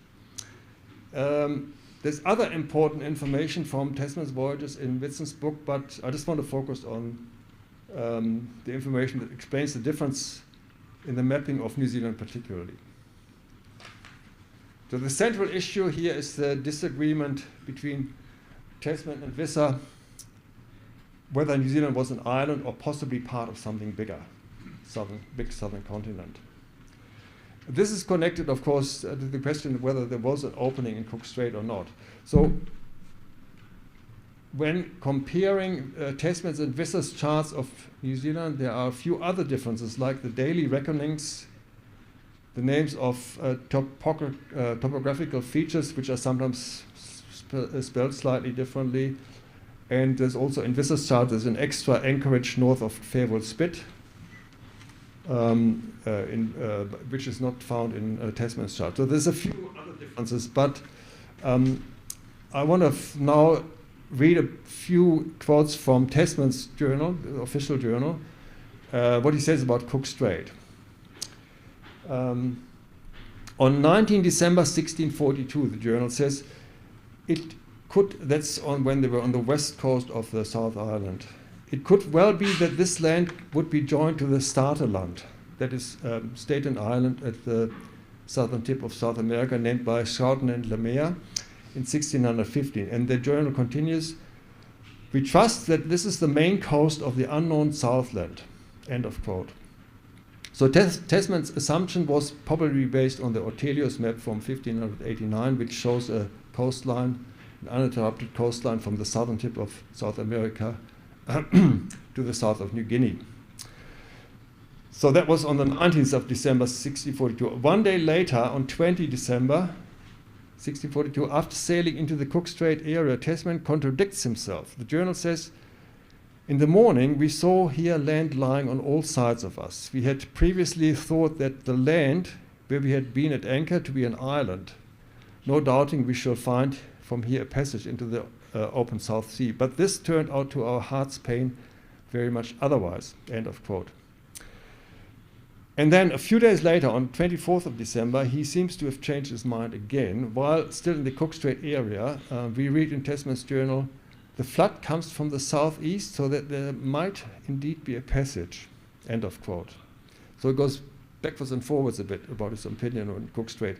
There's other important information from Tasman's voyages in Whitson's book, but I just want to focus on the information that explains the difference in the mapping of New Zealand particularly. So the central issue here is the disagreement between Tasman and Visscher whether New Zealand was an island or possibly part of something bigger, big southern continent. This is connected, of course, to the question of whether there was an opening in Cook Strait or not. So when comparing Tasman's and Visscher's charts of New Zealand, there are a few other differences, like the daily reckonings, the names of topographical features, which are sometimes spelled slightly differently. And there's also, in Visscher's chart, there's an extra anchorage north of Fairwood Spit, which is not found in Tasman's chart. So there's a few other differences, but I want to now read a few quotes from Tasman's journal, the official journal, what he says about Cook Strait. On 19 December 1642, the journal says, that's on when they were on the west coast of the South Island. It could well be that this land would be joined to the Starterland, that is Staten Island at the southern tip of South America, named by Schouten and Lemaire in 1615. And the journal continues, "We trust that this is the main coast of the unknown Southland." End of quote. So Tasman's assumption was probably based on the Ortelius map from 1589, which shows a coastline, an uninterrupted coastline from the southern tip of South America to the south of New Guinea. So that was on the 19th of December 1642. One day later, on 20 December 1642, after sailing into the Cook Strait area, Tasman contradicts himself. The journal says, "In the morning, we saw here land lying on all sides of us. We had previously thought that the land where we had been at anchor to be an island. No doubting we shall find from here a passage into the open South Sea. But this turned out to our heart's pain very much otherwise." End of quote. And then a few days later, on 24th of December, he seems to have changed his mind again. While still in the Cook Strait area, we read in Tasman's journal, "The flood comes from the southeast, so that there might indeed be a passage." End of quote. So it goes backwards and forwards a bit about his opinion on Cook Strait.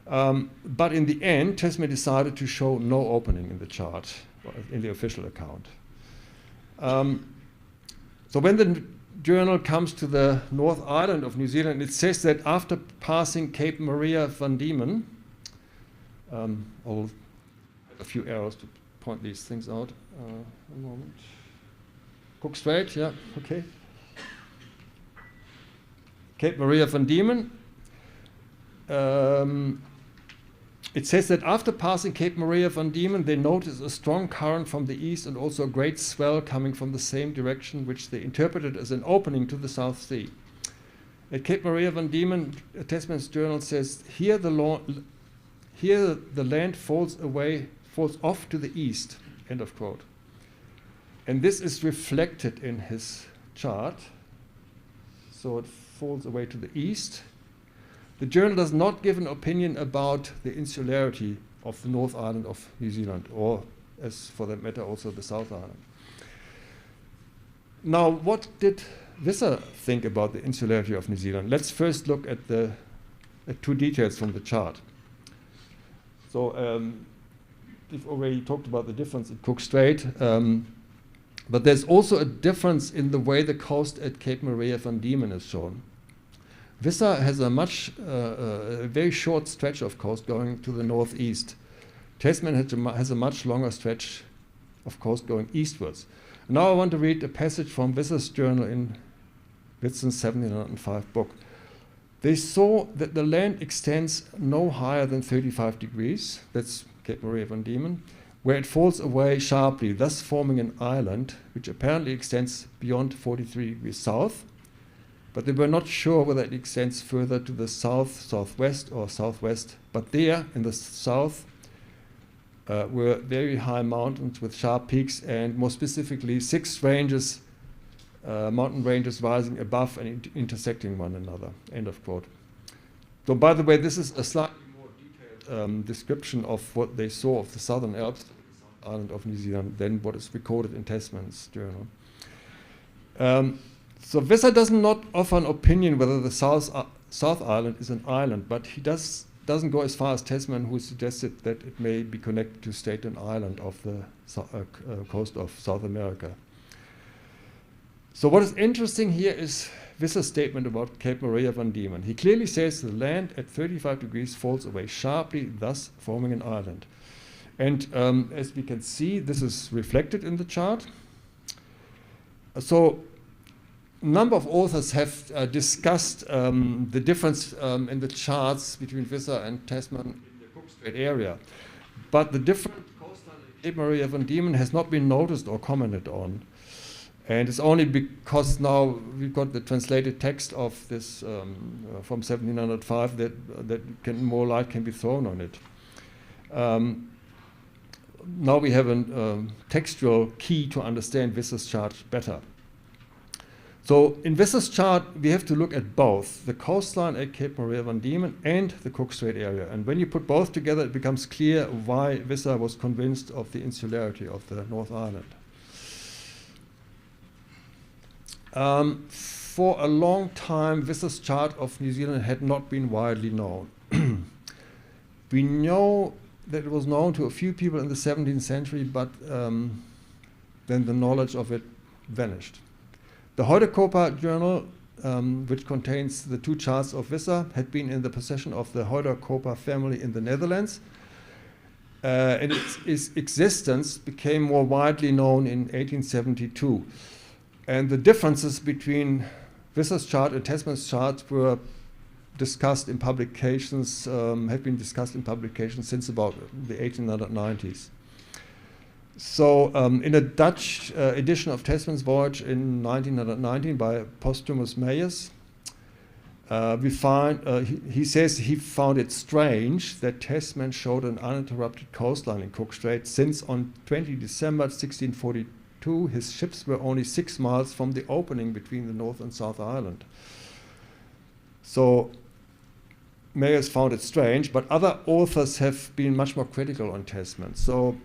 But in the end, Tasman decided to show no opening in the chart, in the official account. So when the journal comes to the North Island of New Zealand, it says that after passing Cape Maria van Diemen, I'll have a few arrows to point these things out. A moment. Cook Strait, yeah, okay. Cape Maria van Diemen. It says that after passing Cape Maria van Diemen, they noticed a strong current from the east and also a great swell coming from the same direction, which they interpreted as an opening to the South Sea. At Cape Maria van Diemen, Tasman's journal says, here the land falls off to the east, end of quote. And this is reflected in his chart. So it falls away to the east. The journal does not give an opinion about the insularity of the North Island of New Zealand, or, as for that matter, also the South Island. Now, what did Visscher think about the insularity of New Zealand? Let's first look at two details from the chart. So we've already talked about the difference in Cook Strait. But there's also a difference in the way the coast at Cape Maria van Diemen is shown. Visscher has a very short stretch of coast going to the northeast. Tasman has a much longer stretch of coast going eastwards. Now I want to read a passage from Visscher's journal in Whitson's 1705 book. They saw that the land extends no higher than 35 degrees, that's Cape Maria van Diemen, where it falls away sharply, thus forming an island which apparently extends beyond 43 degrees south, but they were not sure whether it extends further to the south, southwest, or southwest. But there, in the south, were very high mountains with sharp peaks, and more specifically, 6 ranges, mountain ranges rising above and intersecting one another. End of quote. So, by the way, this is a slightly more detailed description of what they saw of the Southern Alps, the island of New Zealand, than what is recorded in Tasman's journal. So Visscher does not offer an opinion whether the South Island is an island, but he doesn't go as far as Tasman, who suggested that it may be connected to Staten Island of the coast of South America. So what is interesting here is Visscher's statement about Cape Maria van Diemen. He clearly says the land at 35 degrees falls away sharply, thus forming an island. And as we can see, this is reflected in the chart. So a number of authors have discussed the difference in the charts between Visscher and Tasman in the Cook Strait area. But the different coastline of Cape Maria van Diemen has not been noticed or commented on. And it's only because now we've got the translated text of this from 1705 that more light can be thrown on it. Now we have a textual key to understand Visscher's chart better. So in Visscher's chart, we have to look at both the coastline at Cape Maria van Diemen and the Cook Strait area. And when you put both together, it becomes clear why Visscher was convinced of the insularity of the North Island. For a long time, Visscher's chart of New Zealand had not been widely known. We know that it was known to a few people in the 17th century, but then the knowledge of it vanished. The Heuderkoper journal, which contains the 2 charts of Visscher, had been in the possession of the Heuderkoper family in the Netherlands. And its existence became more widely known in 1872. And the differences between Visscher's chart and Tasman's chart were discussed in publications, have been discussed in publications since about the 1890s. So in a Dutch edition of Tasman's Voyage in 1919 by Posthumus Meyers, we find, he says he found it strange that Tasman showed an uninterrupted coastline in Cook Strait, since on 20 December 1642 his ships were only 6 miles from the opening between the North and South Island. So Meyers found it strange, but other authors have been much more critical on Tasman. So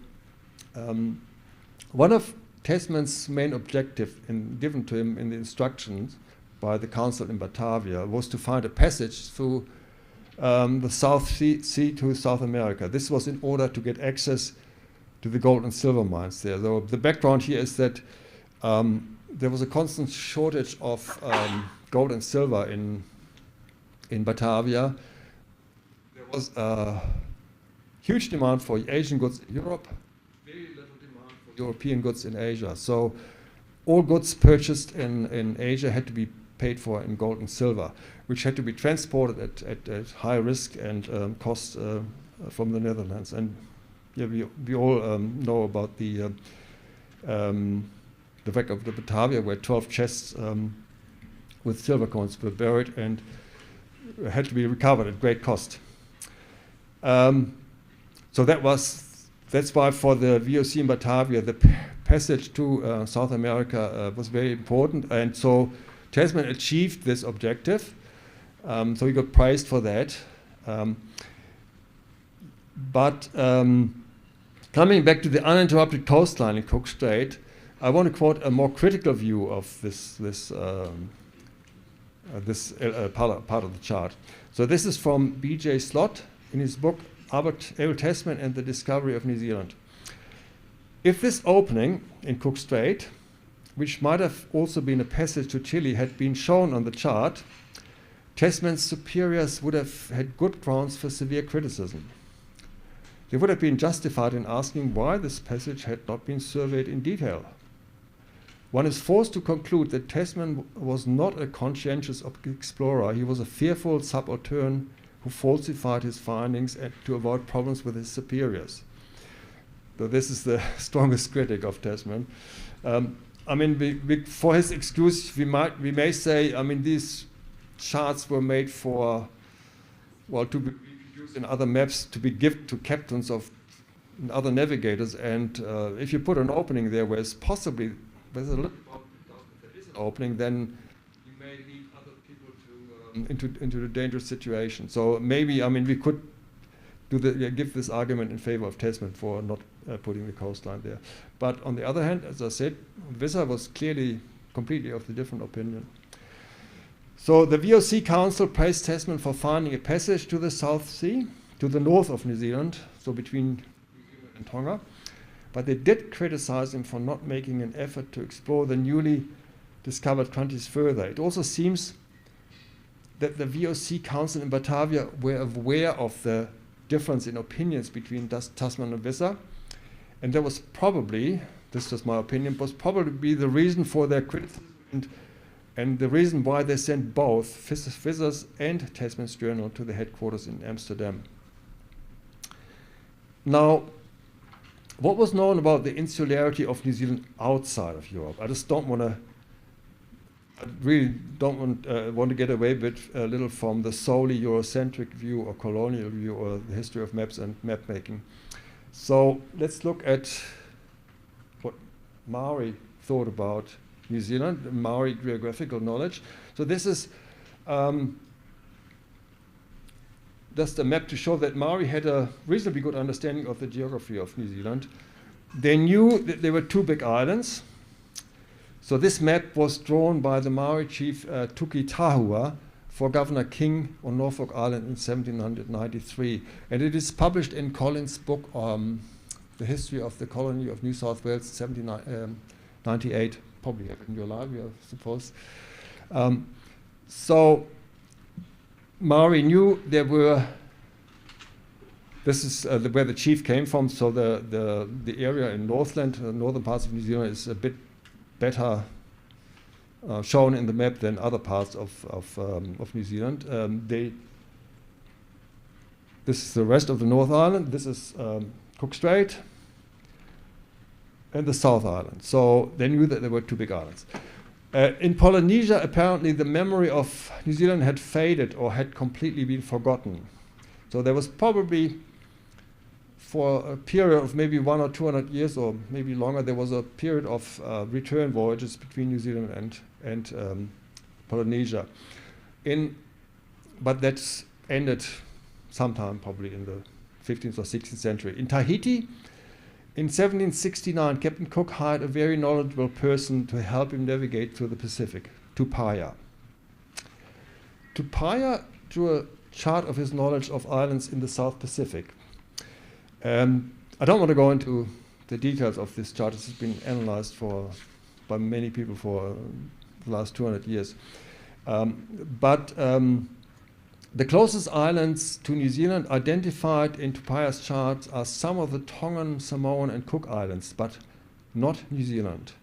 one of Tasman's main objectives given to him in the instructions by the council in Batavia was to find a passage through the South Sea to South America. This was in order to get access to the gold and silver mines there. So the background here is that there was a constant shortage of gold and silver in Batavia. There was a huge demand for Asian goods in Europe, very little demand for European goods in Asia. So all goods purchased in Asia had to be paid for in gold and silver, which had to be transported at high risk and cost from the Netherlands. And yeah, we all know about the wreck of the Batavia, where 12 chests with silver coins were buried and had to be recovered at great cost. So that's why for the VOC in Batavia, the passage to South America was very important, and so Tasman achieved this objective. So he got praised for that. But coming back to the uninterrupted coastline in Cook Strait, I want to quote a more critical view of this part of the chart. So this is from B.J. Slot in his book Abel Tasman and the Discovery of New Zealand. If this opening in Cook Strait which might have also been a passage to Chile, had been shown on the chart, Tasman's superiors would have had good grounds for severe criticism. They would have been justified in asking why this passage had not been surveyed in detail. One is forced to conclude that Tasman was not a conscientious explorer. He was a fearful subaltern who falsified his findings to avoid problems with his superiors. So this is the strongest critic of Tasman. I mean, for his excuse, we may say, I mean, these charts were made for, well, to be used in other maps, to be given to captains of other navigators. And if you put an opening there where there's a little there is an opening, then you may lead other people to into the dangerous situation. So maybe, I mean, we could give this argument in favor of Tasman for not putting the coastline there. But on the other hand, as I said, Visscher was clearly completely of the different opinion. So the VOC Council praised Tasman for finding a passage to the South Sea, to the north of New Zealand, so between New Zealand and Tonga. But they did criticize him for not making an effort to explore the newly discovered countries further. It also seems that the VOC Council in Batavia were aware of the difference in opinions between Tasman and Visscher, and there was probably, this is my opinion, was probably the reason for their criticism and the reason why they sent both Visser's and Tasman's journal to the headquarters in Amsterdam. Now, what was known about the insularity of New Zealand outside of Europe? I just don't want to, I really don't want to get away a little from the solely Eurocentric view or colonial view or the history of maps and map making. So let's look at what Maori thought about New Zealand, Maori geographical knowledge. So this is just a map to show that Maori had a reasonably good understanding of the geography of New Zealand. They knew that there were two big islands. So this map was drawn by the Maori chief Tuki Tahua for Governor King on Norfolk Island in 1793. And it is published in Collins' book, The History of the Colony of New South Wales, 1798. Probably have it in your library, I suppose. So Maori knew there were, this is where the chief came from, so the area in Northland, the northern parts of New Zealand, is a bit better shown in the map than other parts of New Zealand. This is the rest of the North Island, this is Cook Strait, and the South Island. So they knew that there were two big islands. In Polynesia, apparently the memory of New Zealand had faded or had completely been forgotten. So there was probably, for a period of maybe 100 or 200 years or maybe longer, there was a period of return voyages between New Zealand and Polynesia. But that's ended sometime probably in the 15th or 16th century. In Tahiti, in 1769, Captain Cook hired a very knowledgeable person to help him navigate through the Pacific, Tupaia. Tupaia drew a chart of his knowledge of islands in the South Pacific. I don't want to go into the details of this chart. This has been analyzed by many people for the last 200 years. The closest islands to New Zealand identified in Tupaia's charts are some of the Tongan, Samoan, and Cook Islands, but not New Zealand.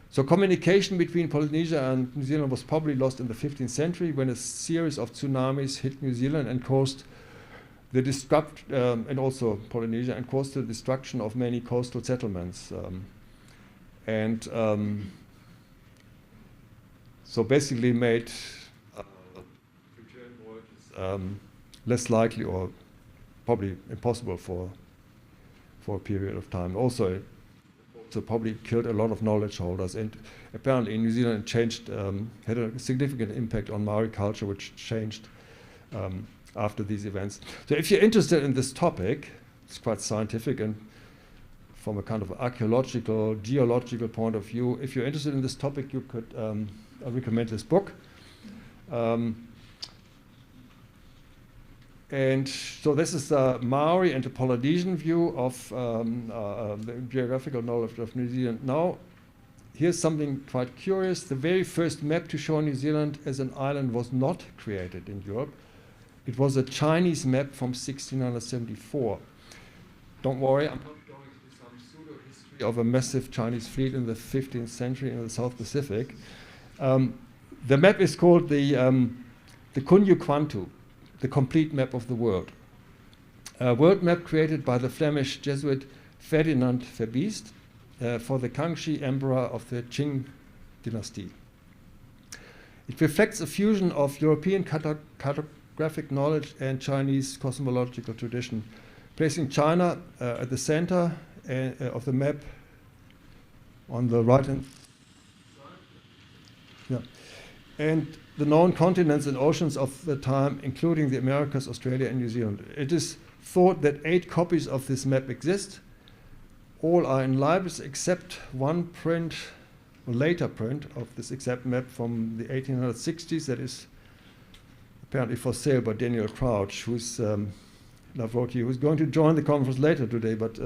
So communication between Polynesia and New Zealand was probably lost in the 15th century when a series of tsunamis hit New Zealand and caused the and also Polynesia, and caused the destruction of many coastal settlements. So basically made less likely or probably impossible for a period of time. Also probably killed a lot of knowledge holders, and apparently in New Zealand it changed, had a significant impact on Maori culture, which changed after these events. So if you're interested in this topic, it's quite scientific, and from a kind of archaeological, geological point of view, if you're interested in this topic, you could, I recommend this book. And so this is the Maori and the Polynesian view of the geographical knowledge of New Zealand. Now, here's something quite curious. The very first map to show New Zealand as an island was not created in Europe. It was a Chinese map from 1674. Don't worry, I'm not going into some pseudo-history of a massive Chinese fleet in the 15th century in the South Pacific. The map is called the Kunyu Kwantu, the complete map of the world. A world map created by the Flemish Jesuit Ferdinand Verbiest for the Kangxi Emperor of the Qing dynasty. It reflects a fusion of European cartographic knowledge and Chinese cosmological tradition, placing China at the center of the map on the right-hand side. Yeah. And the known continents and oceans of the time, including the Americas, Australia, and New Zealand. It is thought that 8 copies of this map exist. All are in libraries except one print, a later print of this exact map from the 1860s that is apparently for sale by Daniel Crouch, who's who's going to join the conference later today, but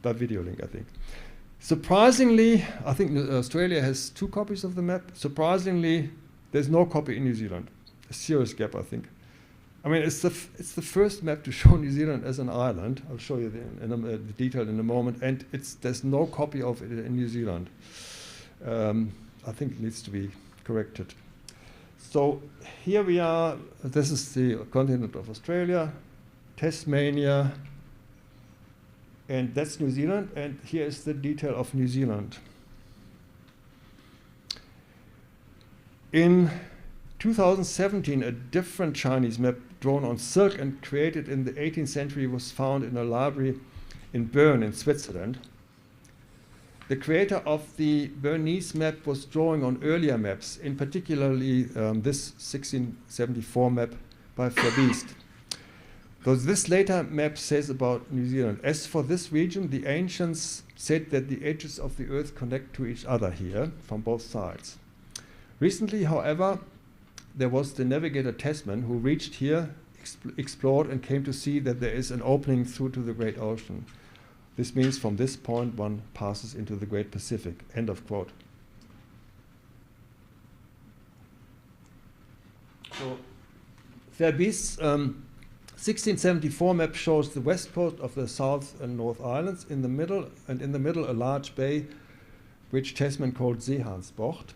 by video link, I think. Surprisingly, I think Australia has 2 copies of the map. Surprisingly, there's no copy in New Zealand. A serious gap, I think. I mean, it's the first map to show New Zealand as an island. I'll show you the detail in a moment. And there's no copy of it in New Zealand. I think it needs to be corrected. So here we are. This is the continent of Australia, Tasmania, and that's New Zealand. And here is the detail of New Zealand. In 2017, a different Chinese map drawn on silk and created in the 18th century was found in a library in Bern in Switzerland. The creator of the Bernese map was drawing on earlier maps, in particularly this 1674 map by Verbiest. Though this later map says about New Zealand. As for this region, the ancients said that the edges of the earth connect to each other here from both sides. Recently, however, there was the navigator Tasman who reached here, explored, and came to see that there is an opening through to the Great Ocean. This means from this point one passes into the Great Pacific. End of quote. So Verbiest's 1674 map shows the west coast of the South and North Islands. In the middle, a large bay, which Tasman called Seehansbucht,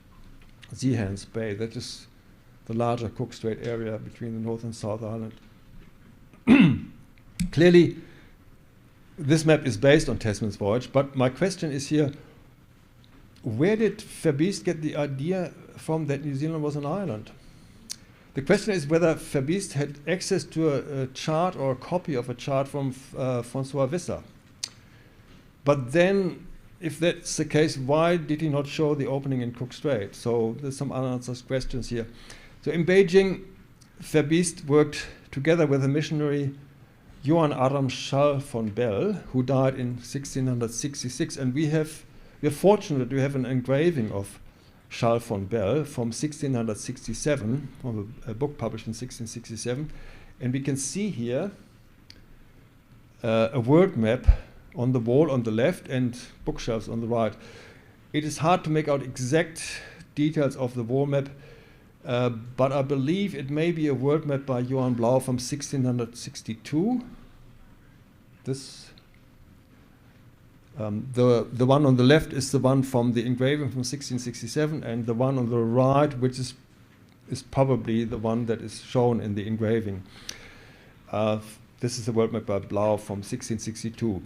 Seehans Bay. That is the larger Cook Strait area between the North and South Island. Clearly, this map is based on Tasman's voyage, but my question is here, where did Verbiest get the idea from that New Zealand was an island? The question is whether Verbiest had access to a chart or a copy of a chart from Francois Visscher. But then, if that's the case, why did he not show the opening in Cook Strait? So there's some unanswered questions here. So in Beijing, Verbiest worked together with a missionary, Johann Adam Schall von Bell, who died in 1666, and we're fortunate to have an engraving of Schall von Bell from 1667, from a book published in 1667, and we can see here a world map on the wall on the left and bookshelves on the right. It is hard to make out exact details of the wall map, but I believe it may be a world map by Johann Blau from 1662. This, the one on the left is the one from the engraving from 1667, and the one on the right, which is probably the one that is shown in the engraving. This is the world map by Blau from 1662.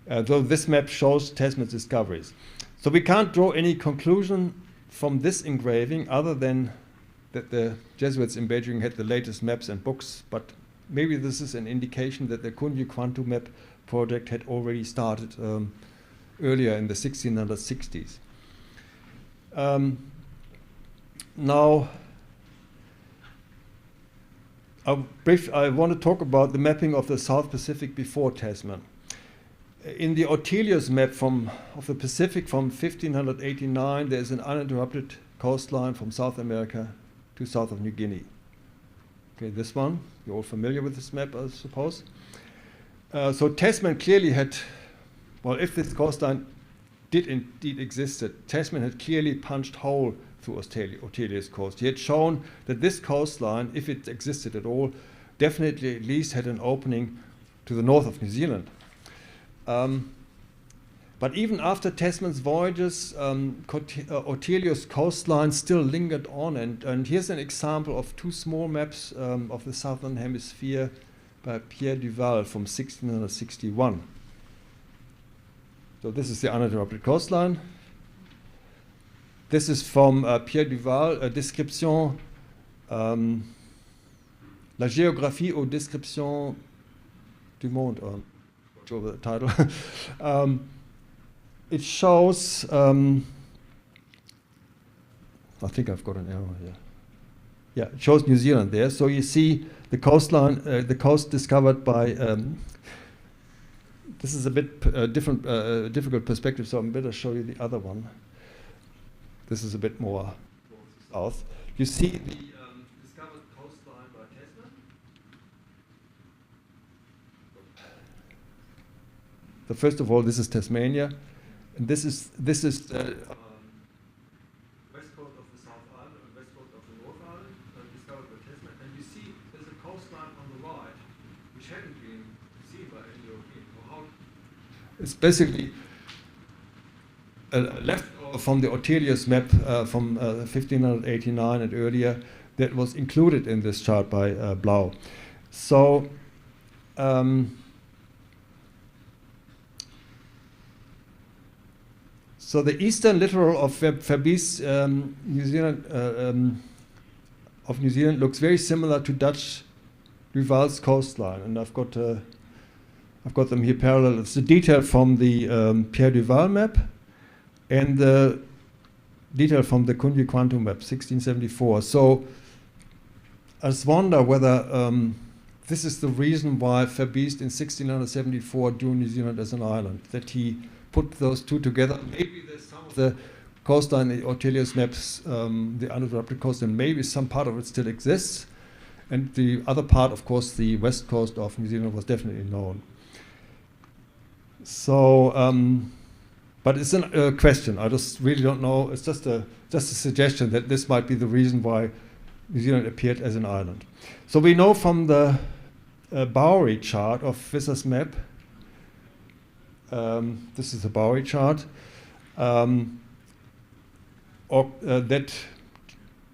Though this map shows Tasman's discoveries. So we can't draw any conclusion from this engraving other than that the Jesuits in Beijing had the latest maps and books, but maybe this is an indication that the Kunyu Kwantu map project had already started earlier in the 1660s. Now, I want to talk about the mapping of the South Pacific before Tasman. In the Ortelius map of the Pacific from 1589, there is an uninterrupted coastline from South America to south of New Guinea. Okay, this one, you're all familiar with this map, I suppose. So Tasman clearly had, well, if this coastline did indeed existed. Tasman had clearly punched hole through Australia's coast. He had shown that this coastline, if it existed at all, definitely at least had an opening to the north of New Zealand. But even after Tasman's voyages, Australia's coastline still lingered on, and here's an example of two small maps of the Southern Hemisphere by Pierre Duval from 1661. So this is the uninterrupted coastline. This is from Pierre Duval, a description, La géographie aux descriptions du monde, not sure the title. It shows, I think I've got an arrow here. Yeah, it shows New Zealand there. So you see the coastline, the coast discovered by, this is a bit difficult perspective, so I'm better show you the other one. This is a bit more south. You see the discovered coastline by Tasman. So first of all, this is Tasmania, and this is the west coast of the South Island and west coast of the North Island, discovered by Tasman. And you see there's a coastline on the right, which hadn't been seen by any European. It's basically left from the Australia's map from 1589 and earlier that was included in this chart by Blau. So so the eastern littoral of Fabi's New Zealand looks very similar to Dutch Duval's coastline, and I've got them here parallel. It's the detail from the Pierre Duval map and the detail from the Cunha Quantum map, 1674. So I just wonder whether this is the reason why Fabi's in 1674 drew New Zealand as an island, that he put those two together. Maybe there's some of the coastline in Australia's maps, the uninterrupted coast, and maybe some part of it still exists. And the other part, of course, the west coast of New Zealand was definitely known. So, but it's a question. I just really don't know. It's just a suggestion that this might be the reason why New Zealand appeared as an island. So we know from the Bowery chart of Visser's map. This is a Bowery chart. That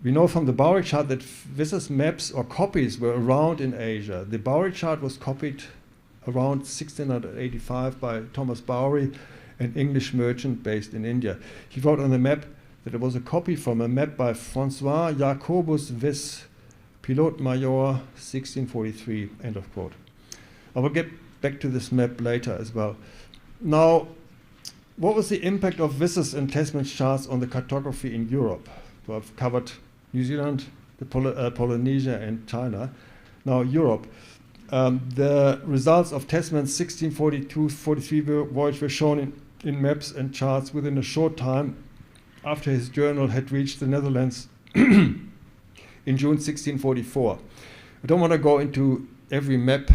we know from the Bowery chart that Visser's maps or copies were around in Asia. The Bowery chart was copied around 1685 by Thomas Bowery, an English merchant based in India. He wrote on the map that it was a copy from a map by Francois Jacobsz Visscher, Pilote Major, 1643, end of quote. I will get back to this map later as well. Now, what was the impact of Visser's and Tasman's charts on the cartography in Europe? So I've covered New Zealand, the Polynesia, and China. Now, Europe. The results of Tasman's 1642-43 voyage were shown in maps and charts within a short time after his journal had reached the Netherlands in June 1644. I don't want to go into every map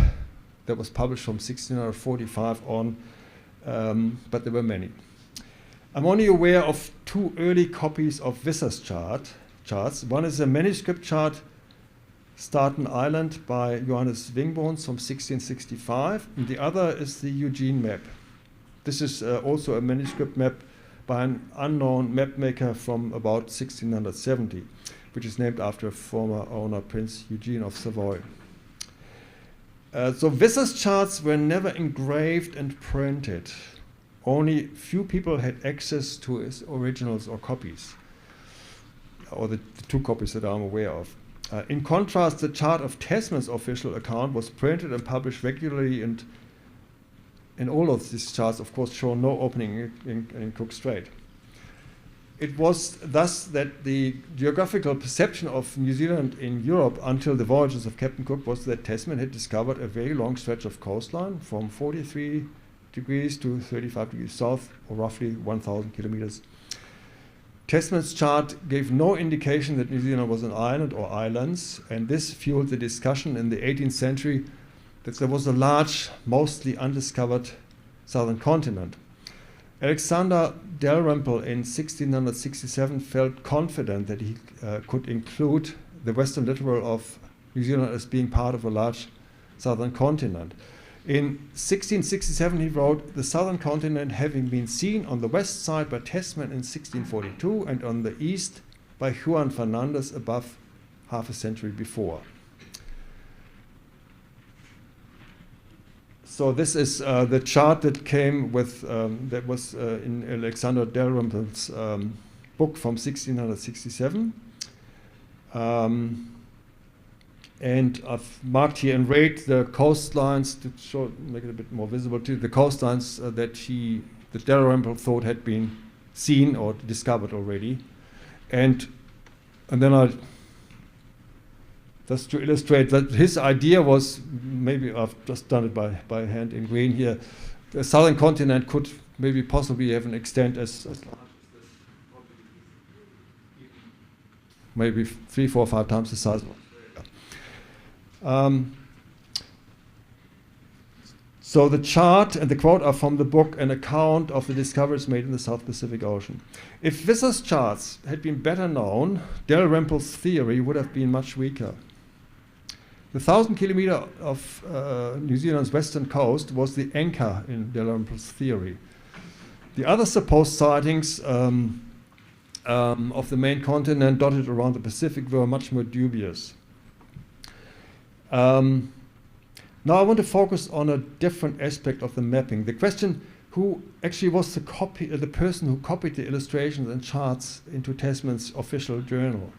that was published from 1645 on, but there were many. I'm only aware of two early copies of Visser's charts. One is a manuscript chart, Staten Island by Johannes Wingborns from 1665, and the other is the Eugene map. This is also a manuscript map by an unknown map maker from about 1670, which is named after a former owner, Prince Eugene of Savoy. So Visser's charts were never engraved and printed. Only few people had access to his originals or copies, or the two copies that I'm aware of. In contrast, the chart of Tasman's official account was printed and published regularly, and all of these charts, of course, show no opening in Cook Strait. It was thus that the geographical perception of New Zealand in Europe until the voyages of Captain Cook was that Tasman had discovered a very long stretch of coastline from 43 degrees to 35 degrees south, or roughly 1,000 kilometers. Tasman's chart gave no indication that New Zealand was an island or islands, and this fueled the discussion in the 18th century that there was a large, mostly undiscovered southern continent. Alexander Dalrymple in 1667 felt confident that he could include the western littoral of New Zealand as being part of a large southern continent. In 1667 he wrote, "The southern continent having been seen on the west side by Tasman in 1642 and on the east by Juan Fernandez above half a century before." So this is the chart that came with, that was in Alexander Dalrymple's book from 1667. And I've marked here in red the coastlines to show, make it a bit more visible too, the coastlines that Dalrymple thought had been seen or discovered already. And then just to illustrate that his idea was, maybe I've just done it by hand in green here, the southern continent could maybe possibly have an extent as large as this, maybe 3, 4, 5 times the size of Australia. So the chart and the quote are from the book, An Account of the Discoveries Made in the South Pacific Ocean. If Visser's charts had been better known, Dalrymple's theory would have been much weaker. The 1,000 kilometer of New Zealand's western coast was the anchor in Dalrymple's theory. The other supposed sightings of the main continent dotted around the Pacific were much more dubious. Now I want to focus on a different aspect of the mapping. The question, who actually was the person who copied the illustrations and charts into Tasman's official journal.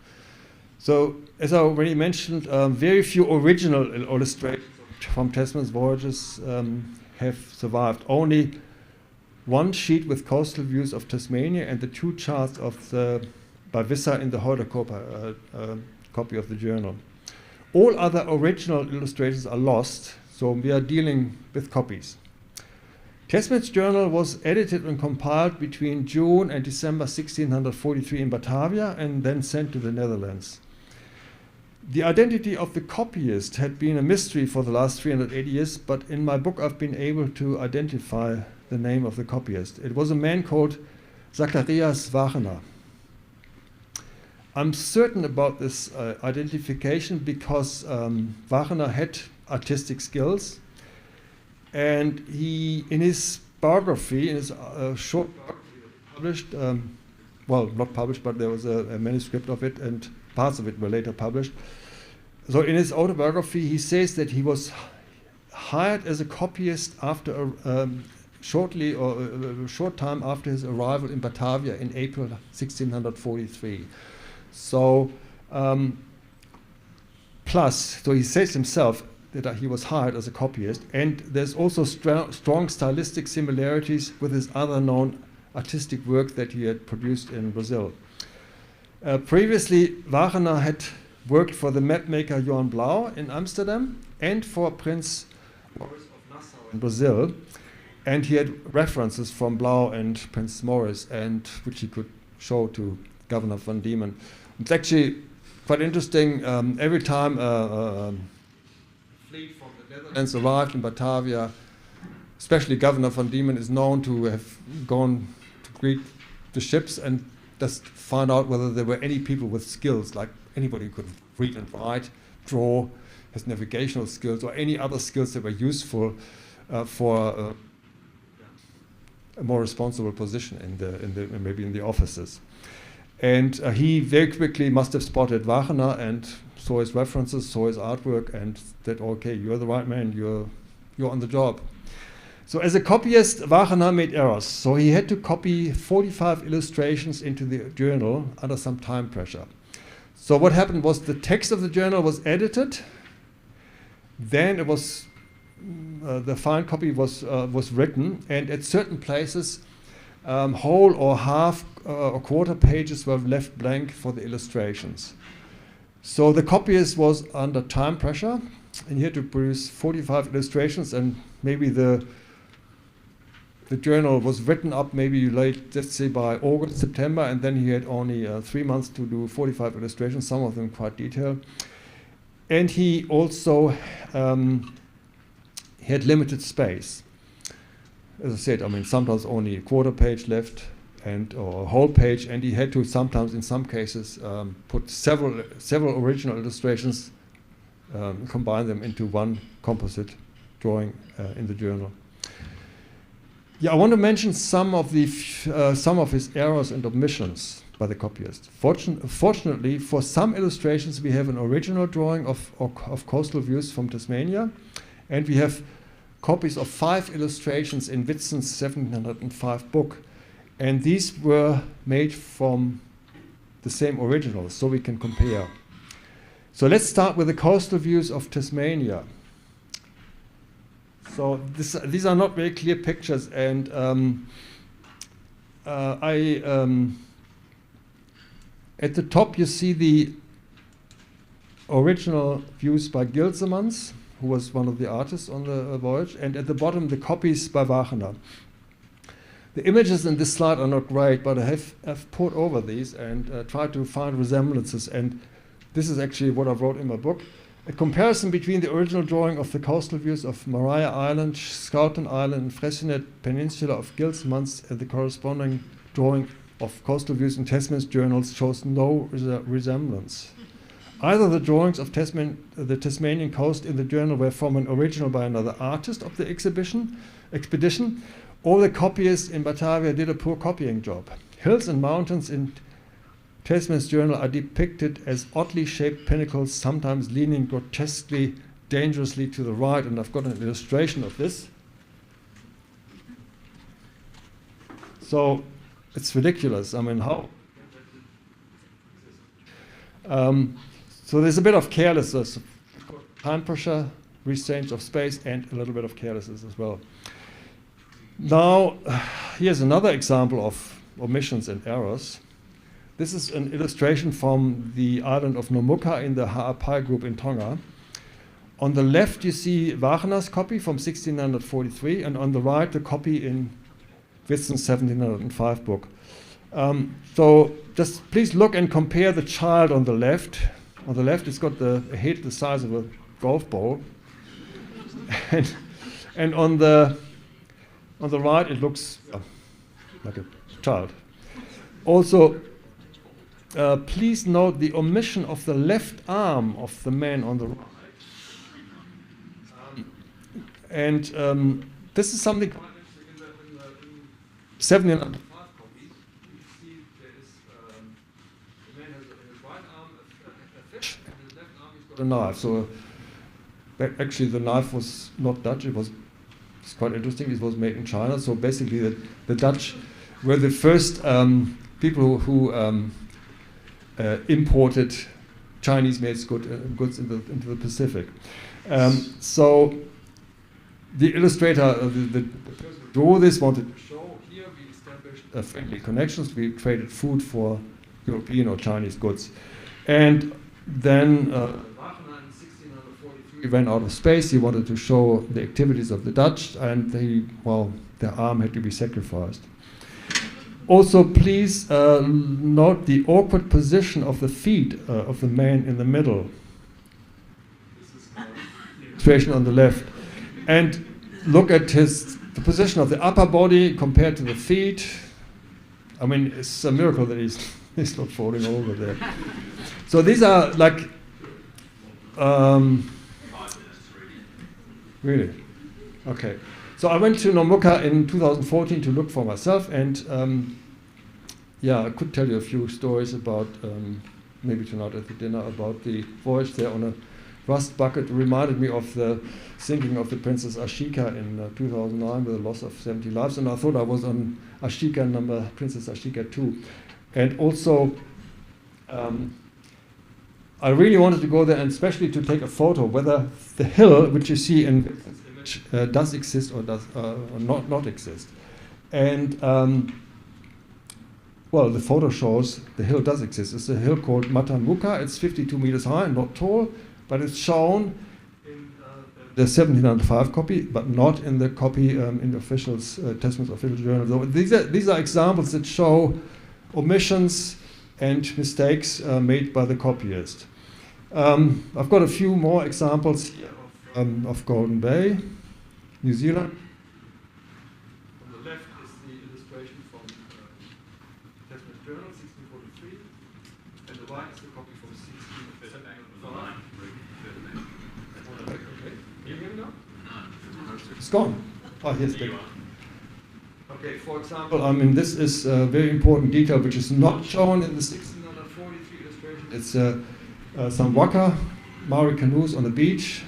So, as I already mentioned, very few original illustrations from Tasman's Voyages have survived. Only one sheet with coastal views of Tasmania and the 2 charts by Visscher in the Holder copy of the journal. All other original illustrations are lost, so we are dealing with copies. Tasman's journal was edited and compiled between June and December 1643 in Batavia and then sent to the Netherlands. The identity of the copyist had been a mystery for the last 380 years, but in my book I've been able to identify the name of the copyist. It was a man called Zacharias Wagner. I'm certain about this identification because Wagner had artistic skills, and he, in his biography, in his short biography published, well, not published, but there was a manuscript of it, and parts of it were later published. So in his autobiography, he says that he was hired as a copyist after a short time after his arrival in Batavia in April 1643. So, so he says himself that he was hired as a copyist, and there's also strong stylistic similarities with his other known artistic work that he had produced in Brazil. Previously, Wagner had worked for the mapmaker Johann Blau in Amsterdam and for Prince Maurice of Nassau in Brazil, and he had references from Blau and Prince Maurice, and which he could show to Governor van Diemen. It's actually quite interesting. Every time a fleet from the Netherlands arrived in Batavia, especially Governor van Diemen is known to have gone to greet the ships and just find out whether there were any people with skills, like anybody who could read and write, draw, has navigational skills, or any other skills that were useful for a more responsible position maybe in the offices. And he very quickly must have spotted Wagner and saw his references, saw his artwork, and said, okay, you're the right man, you're on the job. So as a copyist, Wagner made errors. So he had to copy 45 illustrations into the journal under some time pressure. So what happened was the text of the journal was edited, then it was the fine copy was written, and at certain places whole or half or quarter pages were left blank for the illustrations. So the copyist was under time pressure, and he had to produce 45 illustrations, and maybe the journal was written up maybe late, let's say by August, September, and then he had only 3 months to do 45 illustrations, some of them quite detailed. And he also had limited space. as I said, I mean, sometimes only a quarter page left or a whole page, and he had to sometimes, in some cases, put several original illustrations, combine them into one composite drawing in the journal. Yeah, I want to mention some of his errors and omissions by the copyist. Fortunately, for some illustrations, we have an original drawing of coastal views from Tasmania, and we have copies of 5 illustrations in Whitson's 1705 book, and these were made from the same originals, so we can compare. So let's start with the coastal views of Tasmania. So these are not very clear pictures, and at the top you see the original views by Gilsemans, who was one of the artists on the voyage, and at the bottom the copies by Wagner. The images in this slide are not great, but I have poured over these and tried to find resemblances, and this is actually what I wrote in my book. A comparison between the original drawing of the coastal views of Maria Island, Schouten Island, and Freycinet Peninsula of Gilsemans and the corresponding drawing of coastal views in Tasman's journals shows no resemblance. Either the drawings of the Tasmanian coast in the journal were from an original by another artist of the expedition, or the copyist in Batavia did a poor copying job. Hills and mountains in Tasman's journal are depicted as oddly shaped pinnacles, sometimes leaning grotesquely, dangerously to the right, and I've got an illustration of this. So it's ridiculous. I mean, how? So there's a bit of carelessness, time pressure, restraint of space, and a little bit of carelessness as well. Now, here's another example of omissions and errors. This is an illustration from the island of Nomuka in the Ha'apai group in Tonga. On the left, you see Wagner's copy from 1643, and on the right, the copy in Whitson's 1705 book. So just please look and compare the child on the left. On the left, it's got a head the size of a golf ball. and on the right, it looks like a child. Also, please note the omission of the left arm of the man on the right. This is something in the 1705 copies. You see there is the man has in his right arm a fish, and in his left arm he's got a knife. So actually the knife was not Dutch. It's quite interesting. It was made in China. So basically the Dutch were the first people who imported Chinese-made goods into the Pacific. So the illustrator, the person who drew this, wanted to show here we established friendly connections. We traded food for European or Chinese goods. And then Wagner in 1643 ran out of space. He wanted to show the activities of the Dutch, and their arm had to be sacrificed. Also, please note the awkward position of the feet of the man in the middle. This is the illustration on the left. And look at the position of the upper body compared to the feet. I mean, it's a miracle that he's not falling over there. So these are like... really? Okay. So I went to Nomuka in 2014 to look for myself, and I could tell you a few stories about, maybe tonight at the dinner, about the voyage there on a rust bucket. It reminded me of the sinking of the Princess Ashika in 2009 with a loss of 70 lives, and I thought I was on Princess Ashika 2. And also, I really wanted to go there, and especially to take a photo whether the hill, which you see in this image, does exist or does not exist. And the photo shows the hill does exist. It's a hill called Matamuka. It's 52 meters high, not tall, but it's shown in the 1705 copy, but not in the copy in the Tasman's official journal. So these are examples that show omissions and mistakes made by the copyist. I've got a few more examples here of Golden Bay, New Zealand. It's gone. Oh, here's the one. Okay, for example, I mean, this is a very important detail which is not shown in the 1643 illustration. It's some waka, Maori canoes on the beach.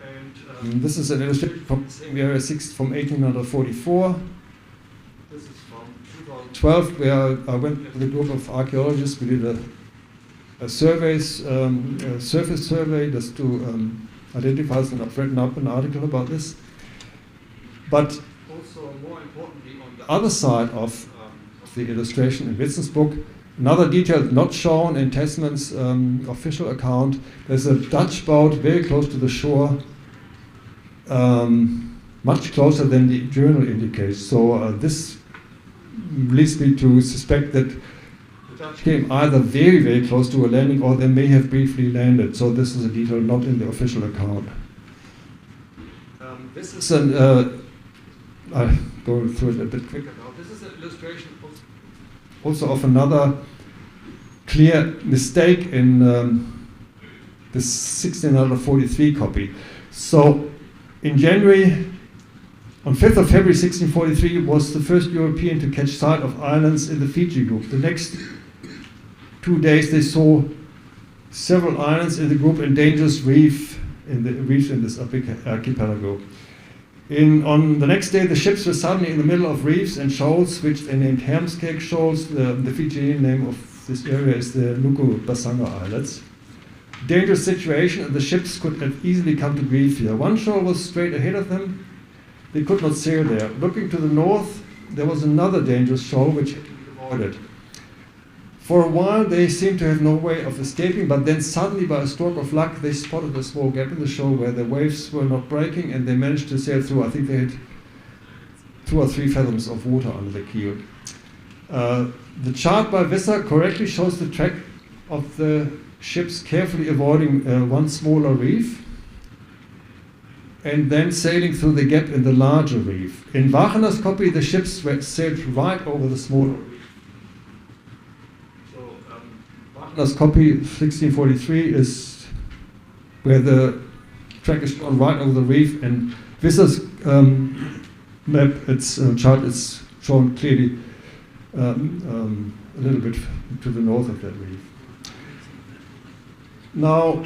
And this is an illustration from the same area, from 1844. This is from 2012, where I went with a group of archaeologists. We did a surface survey just to identify, and I've written up an article about this. But also, more importantly, on the other side of the illustration in Witsen's book, another detail not shown in Tasman's official account, there's a Dutch boat very close to the shore, much closer than the journal indicates. So this leads me to suspect that the Dutch came either very, very close to a landing, or they may have briefly landed. So this is a detail not in the official account. This is an I'll go through it a bit quicker now. This is an illustration also of another clear mistake in the 1643 copy. So in January, on 5th of February 1643, was the first European to catch sight of islands in the Fiji group. The next 2 days they saw several islands in the group and dangerous reefs in this archipelago. On the next day, the ships were suddenly in the middle of reefs and shoals, which they named Hermscake Shoals. The Fijian name of this area is the Nuku Basanga Islets. Dangerous situation, and the ships could have easily come to grief here. One shoal was straight ahead of them. They could not sail there. Looking to the north, there was another dangerous shoal which had to be avoided. For a while, they seemed to have no way of escaping, but then suddenly, by a stroke of luck, they spotted a small gap in the shoal where the waves were not breaking, and they managed to sail through. I think they had 2 or 3 fathoms of water under the keel. The chart by Visscher correctly shows the track of the ships carefully avoiding one smaller reef and then sailing through the gap in the larger reef. In Wagener's copy, the ships sailed right over the smaller reef. Wagener's copy, 1643, is where the track is gone right over the reef, and Visser's map, its chart is shown clearly a little bit to the north of that reef. Now,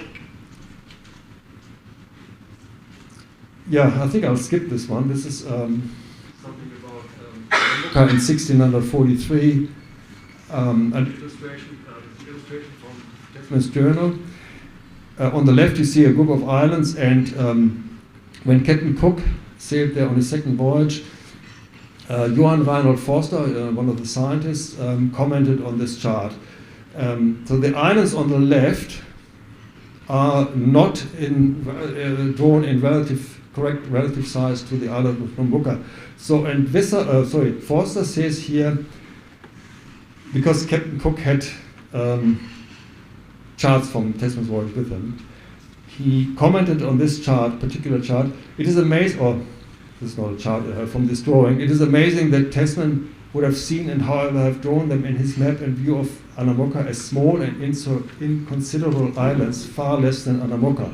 yeah, I think I'll skip this one. This is something about in 1643, an illustration from Tasman's journal. On the left, you see a group of islands, and when Captain Cook sailed there on his second voyage, Johann Reinhold Forster, one of the scientists, commented on this chart. So the islands on the left are not drawn in correct relative size to the island of Nambucca. So, and Forster says here, because Captain Cook had charts from Tasman's voyage with him, he commented on this chart, particular chart. It is amazing, or this is not a chart from this drawing, it is amazing that Tasman would have seen and however have drawn them in his map in view of Anamoka as small and inconsiderable islands, far less than Anamoka.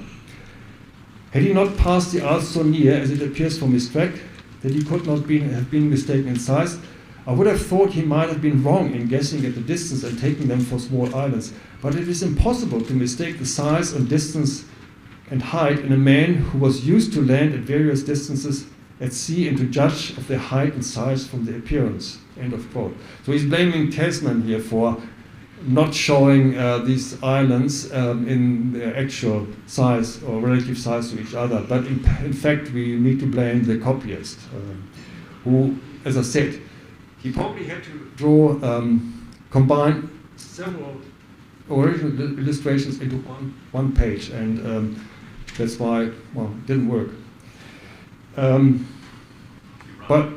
Had he not passed the Isles so near, as it appears from his track, that he could not have been mistaken in size, I would have thought he might have been wrong in guessing at the distance and taking them for small islands. But it is impossible to mistake the size and distance and height in a man who was used to land at various distances at sea and to judge of their height and size from the appearance. End of quote. So he's blaming Tasman here for not showing these islands in their actual size or relative size to each other. But in fact, we need to blame the copyist, who, as I said, he probably had to draw, combine several original illustrations into one page, and that's why, well, it didn't work. But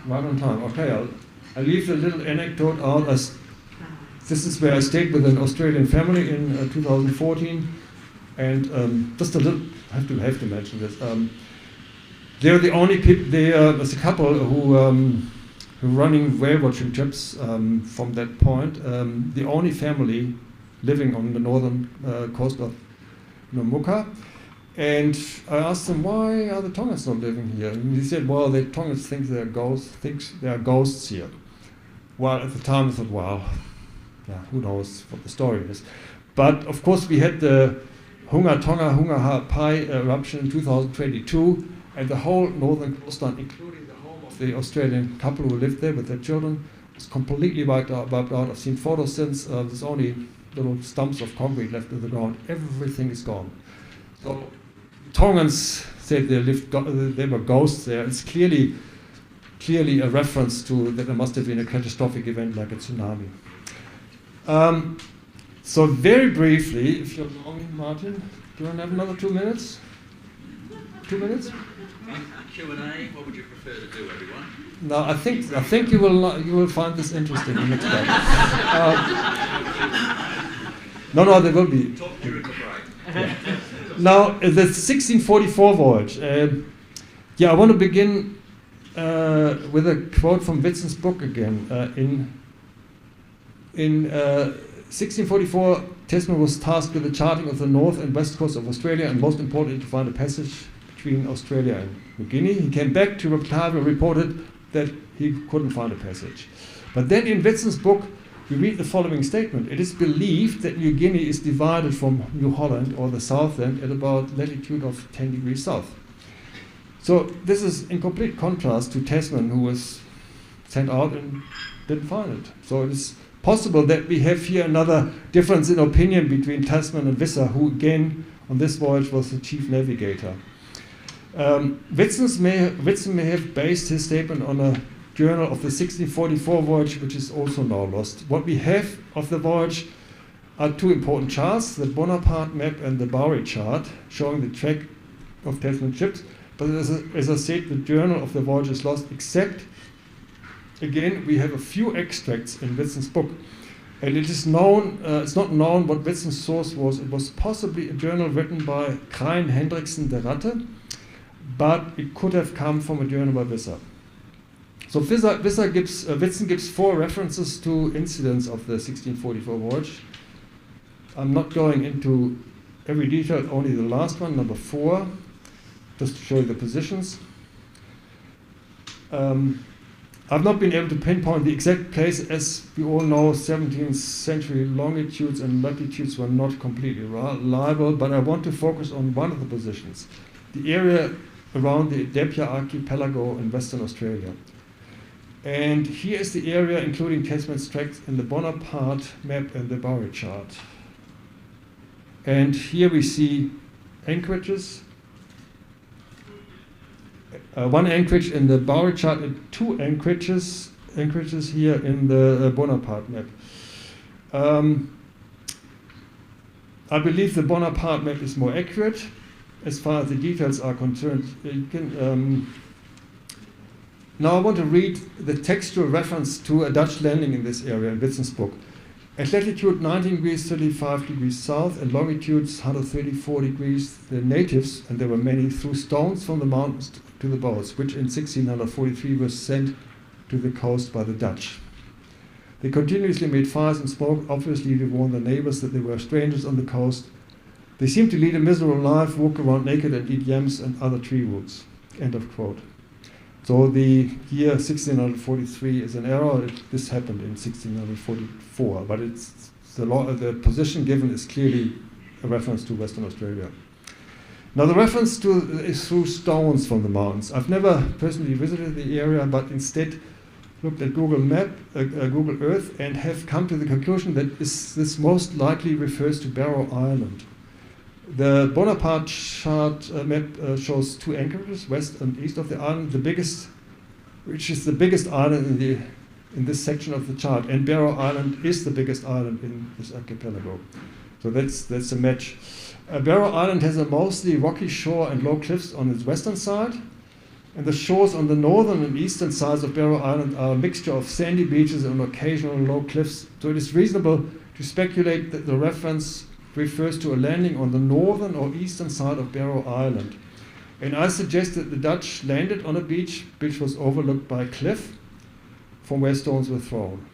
right on time. Okay, I'll leave the little anecdote out. As this is where I stayed with an Australian family in 2014, and just a little. I have to mention this. They're the only people. There's a couple who are running whale watching trips from that point. The only family living on the northern coast of Nambucca. And I asked them, why are the Tongans not living here? And he said, well, the Tongans think there are ghosts here. Well, at the time I thought, well, yeah, who knows what the story is. But of course we had the Hunga Tonga Hunga Pai eruption in 2022, and the whole northern coastline, including the home of the Australian couple who lived there with their children, was completely wiped out. I've seen photos since. There's only little stumps of concrete left in the ground. Everything is gone. So Tongans said they were ghosts there. It's clearly a reference to that there must have been a catastrophic event like a tsunami. So very briefly, if you're longing, Martin, do you want to have another 2 minutes? 2 minutes? Q&A, what would you prefer to do, everyone? No, I think you will find this interesting the next time. No, there will be. Talk during the break. Now, the 1644 voyage. I want to begin with a quote from Witsen's book again. In 1644, Tasman was tasked with the charting of the north and west coast of Australia, and most importantly, to find a passage between Australia and New Guinea. He came back to Batavia and reported that he couldn't find a passage. But then in Witsen's book, we read the following statement. It is believed that New Guinea is divided from New Holland or the Southland at about latitude of 10 degrees south. So this is in complete contrast to Tasman, who was sent out and didn't find it. So it is possible that we have here another difference in opinion between Tasman and Visscher, who again on this voyage was the chief navigator. Witsen may have based his statement on a journal of the 1644 voyage, which is also now lost. What we have of the voyage are two important charts, the Bonaparte map and the Bowery chart, showing the track of Tasman ships. But as I said, the journal of the voyage is lost, except, again, we have a few extracts in Witsen's book. And it is known, it's not known what Witsen's source was. It was possibly a journal written by Krijn Hendriksen de Ratte, but it could have come from a journal by Visscher. So Witsen gives 4 references to incidents of the 1644 voyage. I'm not going into every detail, only the last one, number 4, just to show you the positions. I've not been able to pinpoint the exact place. As we all know, 17th century longitudes and latitudes were not completely reliable, but I want to focus on one of the positions, the area around the Debja archipelago in Western Australia. And here is the area including Tasman's tracks in the Bonaparte map and the Bowery chart. And here we see anchorages. One anchorage in the Bowery chart and 2 anchorages here in the Bonaparte map. I believe the Bonaparte map is more accurate as far as the details are concerned. Now I want to read the textual reference to a Dutch landing in this area in Witsen's book. At latitude 19 degrees 35 degrees south and longitudes 134 degrees, the natives, and there were many, threw stones from the mountains to the boats, which in 1643 were sent to the coast by the Dutch. They continuously made fires and smoke, obviously to warn their neighbors that there were strangers on the coast. They seemed to lead a miserable life, walk around naked and eat yams and other tree roots. End of quote. So the year 1643 is an error. This happened in 1644, but the position given is clearly a reference to Western Australia. Now the reference is through stones from the mountains. I've never personally visited the area, but instead looked at Google Earth, and have come to the conclusion that this most likely refers to Barrow Island. The Bonaparte chart map shows 2 anchorages, west and east of the island, which is the biggest island in this section of the chart, and Barrow Island is the biggest island in this archipelago. So that's a match. Barrow Island has a mostly rocky shore and low cliffs on its western side, and the shores on the northern and eastern sides of Barrow Island are a mixture of sandy beaches and occasional low cliffs. So it is reasonable to speculate that the reference refers to a landing on the northern or eastern side of Barrow Island. And I suggest that the Dutch landed on a beach which was overlooked by a cliff from where stones were thrown.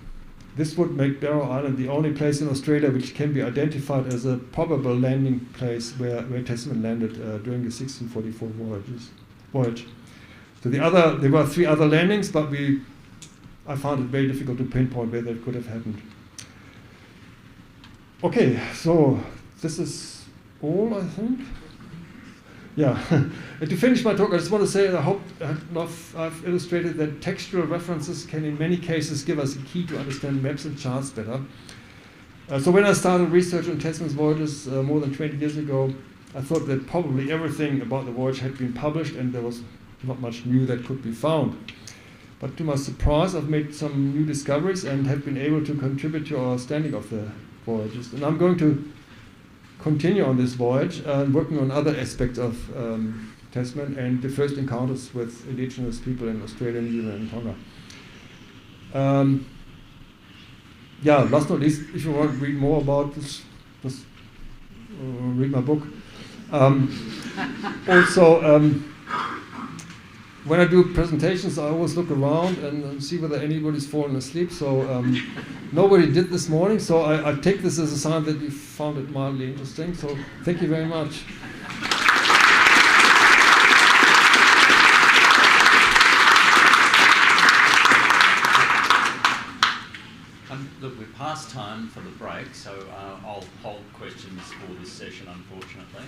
this would make Barrow Island the only place in Australia which can be identified as a probable landing place where Tasman landed during the 1644 voyage. So there were 3 other landings, but I found it very difficult to pinpoint where that could have happened. Okay, so this is all, I think. Yeah, and to finish my talk, I just want to say I hope I've illustrated that textual references can in many cases give us a key to understand maps and charts better. So when I started research on Tasman's voyages more than 20 years ago, I thought that probably everything about the voyage had been published and there was not much new that could be found. But to my surprise, I've made some new discoveries and have been able to contribute to our understanding of the voyages. And I'm going to continue on this voyage, working on other aspects of Tasman and the first encounters with indigenous people in Australia, New Zealand, and Tonga. Yeah, last but not least, if you want to read more about this, just read my book. Also, when I do presentations, I always look around and see whether anybody's fallen asleep. So nobody did this morning. So I take this as a sign that you found it mildly interesting. So thank you very much. Look, we're past time for the break, so I'll hold questions for this session, unfortunately.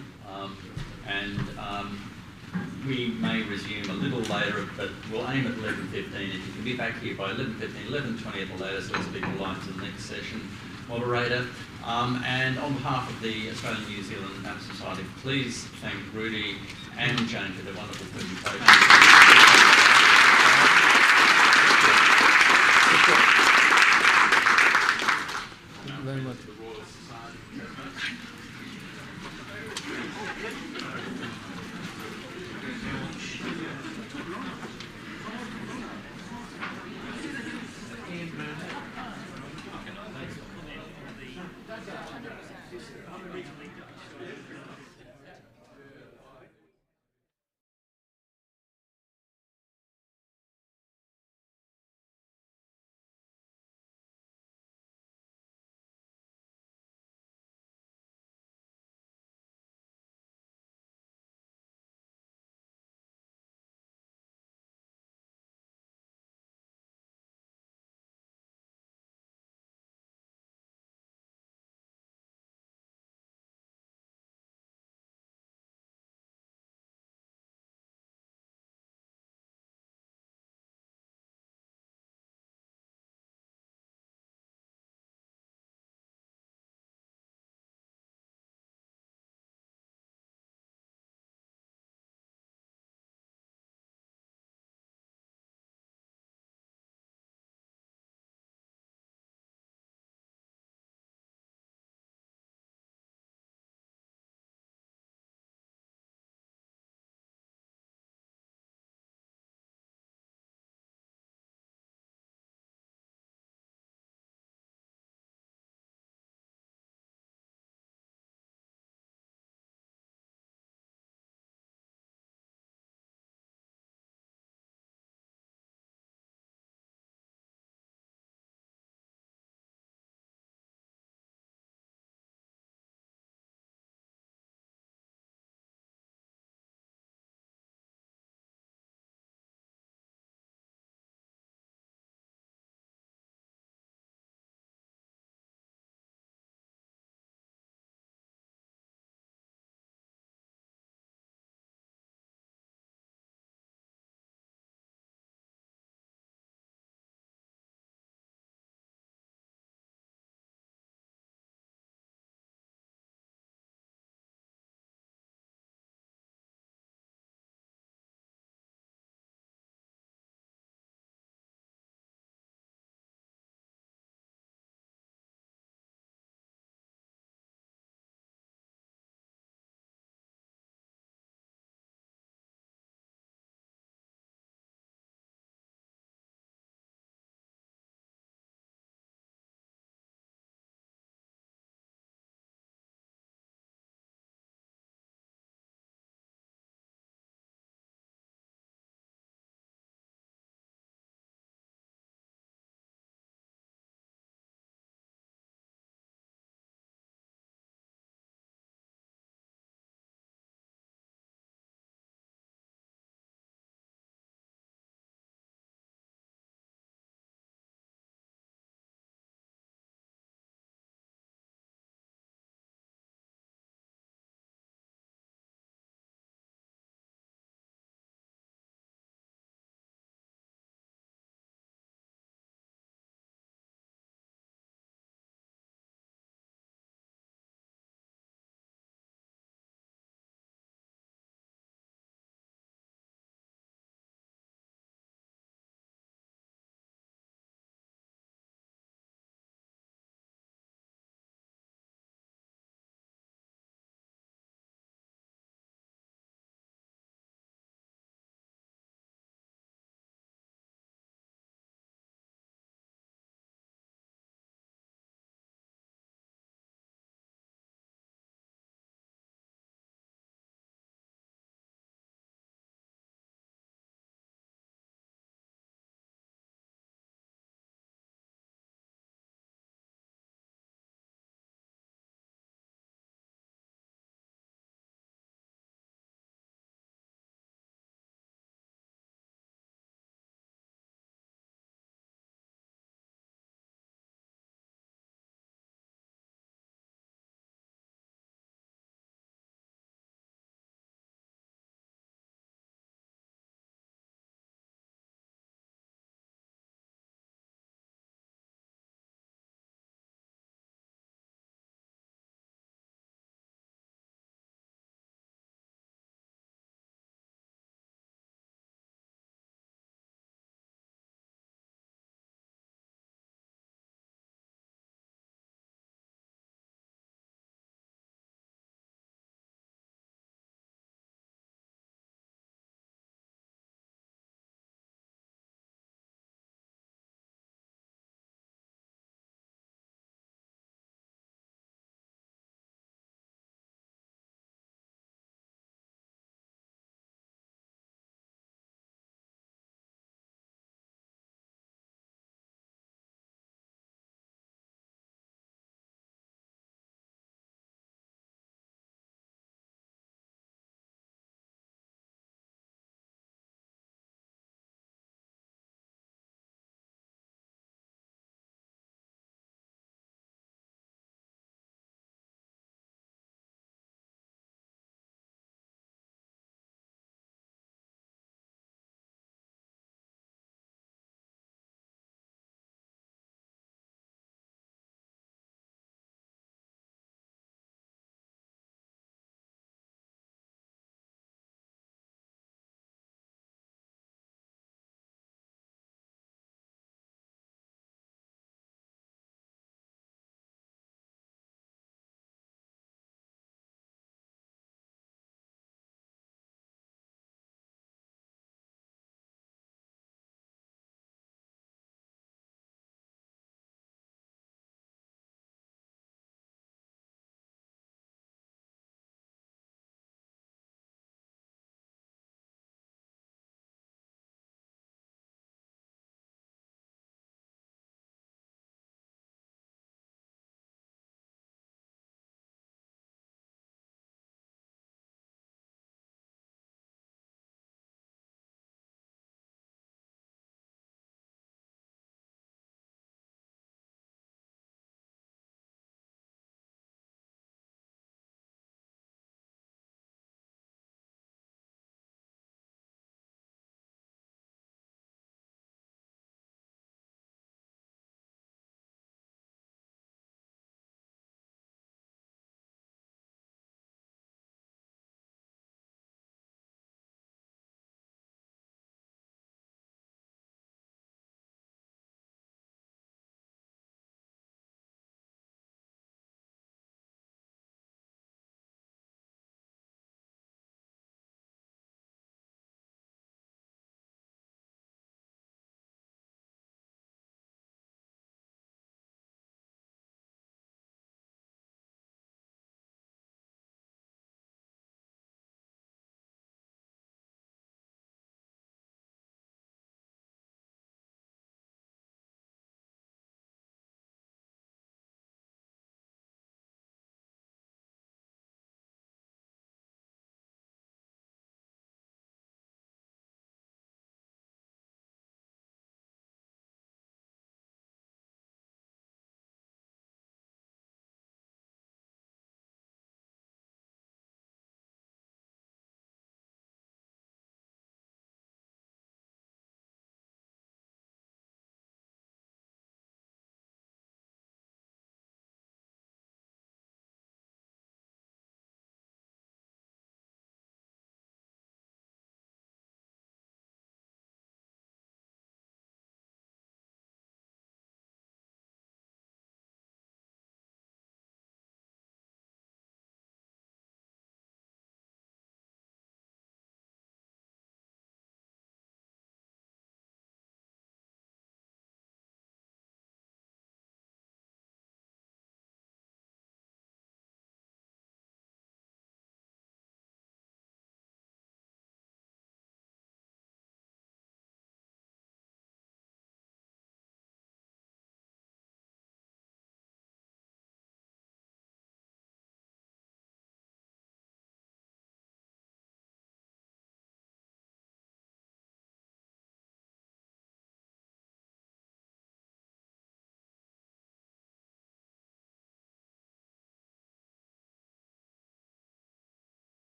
We may resume a little later, but we'll aim at 11:15. If you can be back here by 11:15, 11:20 at the latest, let's be polite to the next session moderator. And on behalf of the Australian New Zealand Map Society, please thank Rudi and Jane for their wonderful presentation. Thank you very much.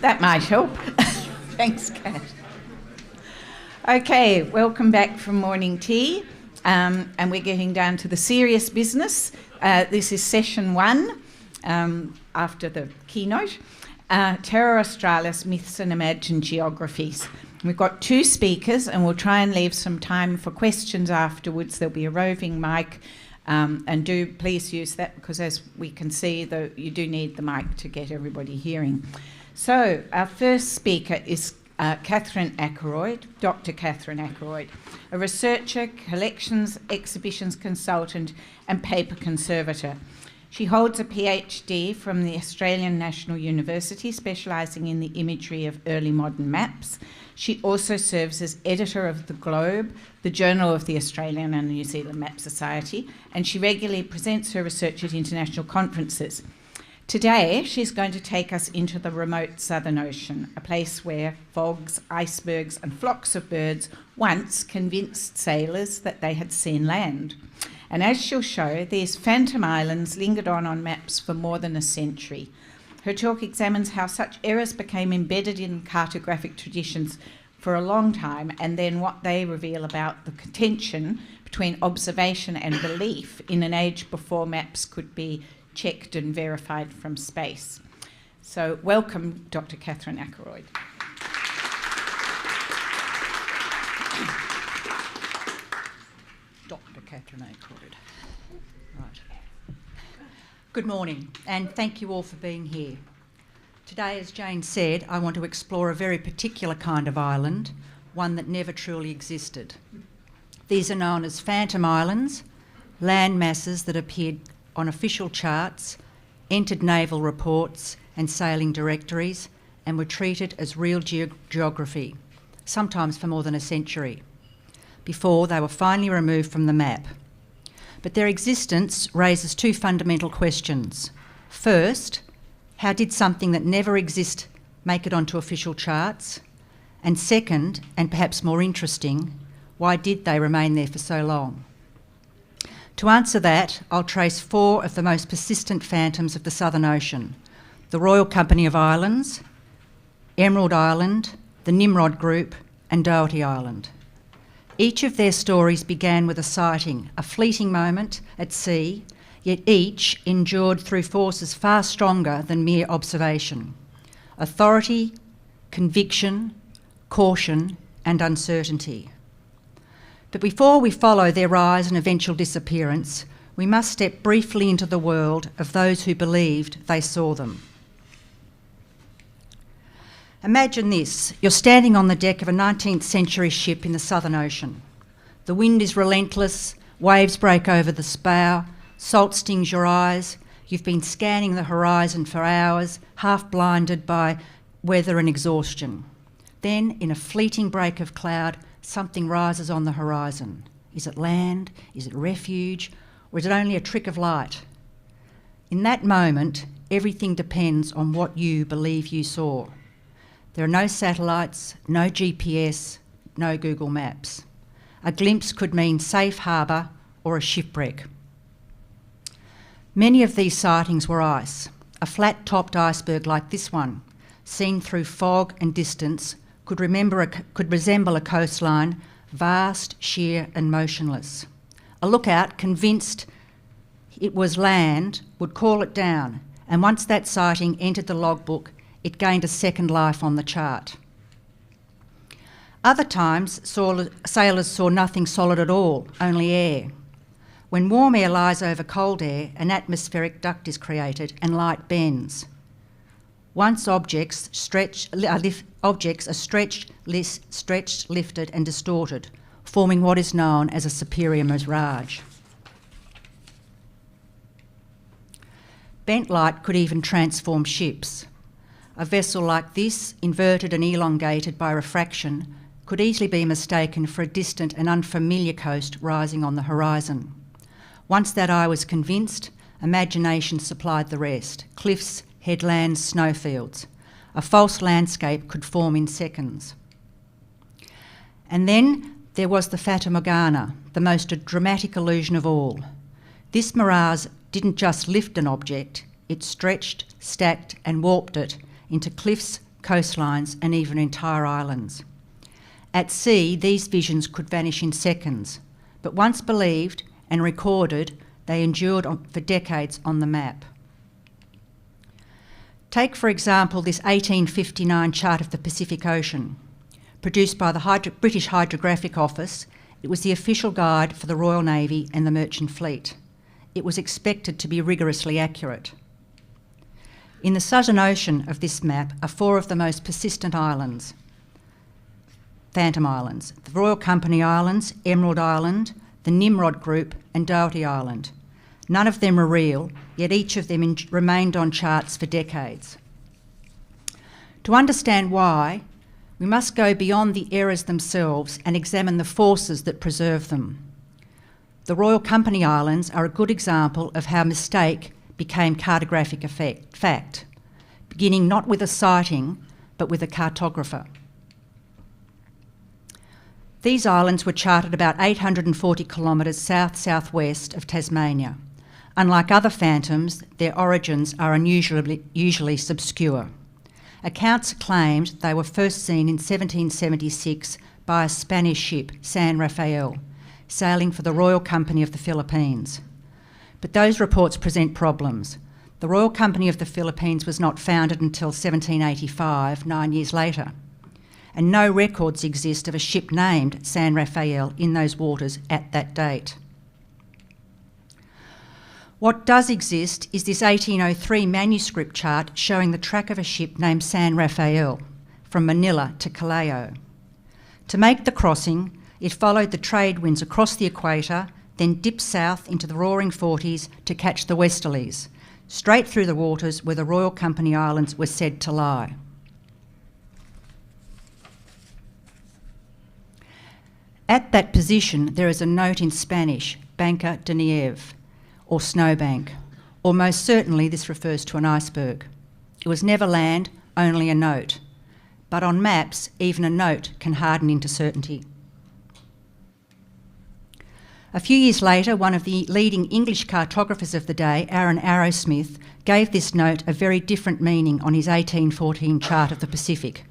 That might help. Thanks, Kat. Okay, welcome back from morning tea, and we're getting down to the serious business. This is session 1 after the keynote. Terra, Australis, Myths and Imagined Geographies. We've got 2 speakers, and we'll try and leave some time for questions afterwards. There'll be a roving mic, and do please use that, because as we can see, you do need the mic to get everybody hearing. So our first speaker is Catherine Ackroyd, Dr. Catherine Ackroyd, a researcher, collections, exhibitions consultant and paper conservator. She holds a PhD from the Australian National University, specialising in the imagery of early modern maps. She also serves as editor of The Globe, the journal of the Australian and New Zealand Map Society, and she regularly presents her research at international conferences. Today, she's going to take us into the remote Southern Ocean, a place where fogs, icebergs and flocks of birds once convinced sailors that they had seen land. And as she'll show, these phantom islands lingered on maps for more than a century. Her talk examines how such errors became embedded in cartographic traditions for a long time, and then what they reveal about the contention between observation and belief in an age before maps could be checked and verified from space. So welcome, Dr. Catherine Ackroyd. Dr. Catherine Ackroyd. Right. Good morning, and thank you all for being here. Today, as Jane said, I want to explore a very particular kind of island, one that never truly existed. These are known as phantom islands, land masses that appeared on official charts, entered naval reports and sailing directories, and were treated as real geography, sometimes for more than a century, before they were finally removed from the map. But their existence raises 2 fundamental questions. First, how did something that never existed make it onto official charts? And second, and perhaps more interesting, why did they remain there for so long? To answer that, I'll trace 4 of the most persistent phantoms of the Southern Ocean: the Royal Company of Islands, Emerald Island, the Nimrod Group, and Doherty Island. Each of their stories began with a sighting, a fleeting moment at sea, yet each endured through forces far stronger than mere observation: authority, conviction, caution, and uncertainty. But before we follow their rise and eventual disappearance, we must step briefly into the world of those who believed they saw them. Imagine this: you're standing on the deck of a 19th century ship in the Southern Ocean. The wind is relentless, waves break over the bow, salt stings your eyes, you've been scanning the horizon for hours, half blinded by weather and exhaustion. Then, in a fleeting break of cloud, something rises on the horizon. Is it land? Is it refuge? Or is it only a trick of light? In that moment, everything depends on what you believe you saw. There are no satellites, no GPS, no Google Maps. A glimpse could mean safe harbour or a shipwreck. Many of these sightings were ice. A flat-topped iceberg like this one, seen through fog and distance, could resemble a coastline, vast, sheer and motionless. A lookout, convinced it was land, would call it down, and once that sighting entered the logbook, it gained a second life on the chart. Other times, sailors saw nothing solid at all, only air. When warm air lies over cold air, an atmospheric duct is created and light bends. Once objects are stretched, lifted and distorted, forming what is known as a superior mirage. Bent light could even transform ships. A vessel like this, inverted and elongated by refraction, could easily be mistaken for a distant and unfamiliar coast rising on the horizon. Once that eye was convinced, imagination supplied the rest. Cliffs, headlands, snowfields. A false landscape could form in seconds. And then there was the Fata Morgana, the most dramatic illusion of all. This mirage didn't just lift an object, it stretched, stacked and warped it into cliffs, coastlines and even entire islands. At sea, these visions could vanish in seconds, but once believed and recorded, they endured for decades on the map. Take, for example, this 1859 chart of the Pacific Ocean. Produced by the British Hydrographic Office, it was the official guide for the Royal Navy and the Merchant Fleet. It was expected to be rigorously accurate. In the Southern Ocean of this map are 4 of the most persistent islands, Phantom Islands: the Royal Company Islands, Emerald Island, the Nimrod Group and Doughty Island. None of them are real, yet each of them remained on charts for decades. To understand why, we must go beyond the errors themselves and examine the forces that preserve them. The Royal Company Islands are a good example of how mistake became cartographic fact, beginning not with a sighting, but with a cartographer. These islands were charted about 840 kilometres south-southwest of Tasmania. Unlike other phantoms, their origins are usually obscure. Accounts claimed they were first seen in 1776 by a Spanish ship, San Rafael, sailing for the Royal Company of the Philippines. But those reports present problems. The Royal Company of the Philippines was not founded until 1785, 9 years later, and no records exist of a ship named San Rafael in those waters at that date. What does exist is this 1803 manuscript chart showing the track of a ship named San Rafael from Manila to Callao. To make the crossing, it followed the trade winds across the equator, then dipped south into the roaring 40s to catch the westerlies, straight through the waters where the Royal Company Islands were said to lie. At that position, there is a note in Spanish, Banca de Nieve, or snowbank, or most certainly this refers to an iceberg. It was never land, only a note. But on maps, even a note can harden into certainty. A few years later, one of the leading English cartographers of the day, Aaron Arrowsmith, gave this note a very different meaning on his 1814 chart of the Pacific.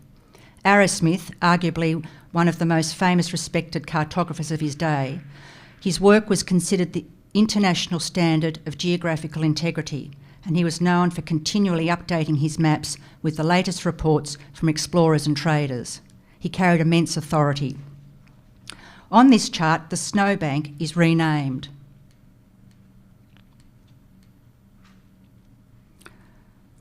Arrowsmith, arguably one of the most famous respected cartographers of his day, his work was considered the international standard of geographical integrity, and he was known for continually updating his maps with the latest reports from explorers and traders. He carried immense authority. On this chart, the snowbank is renamed.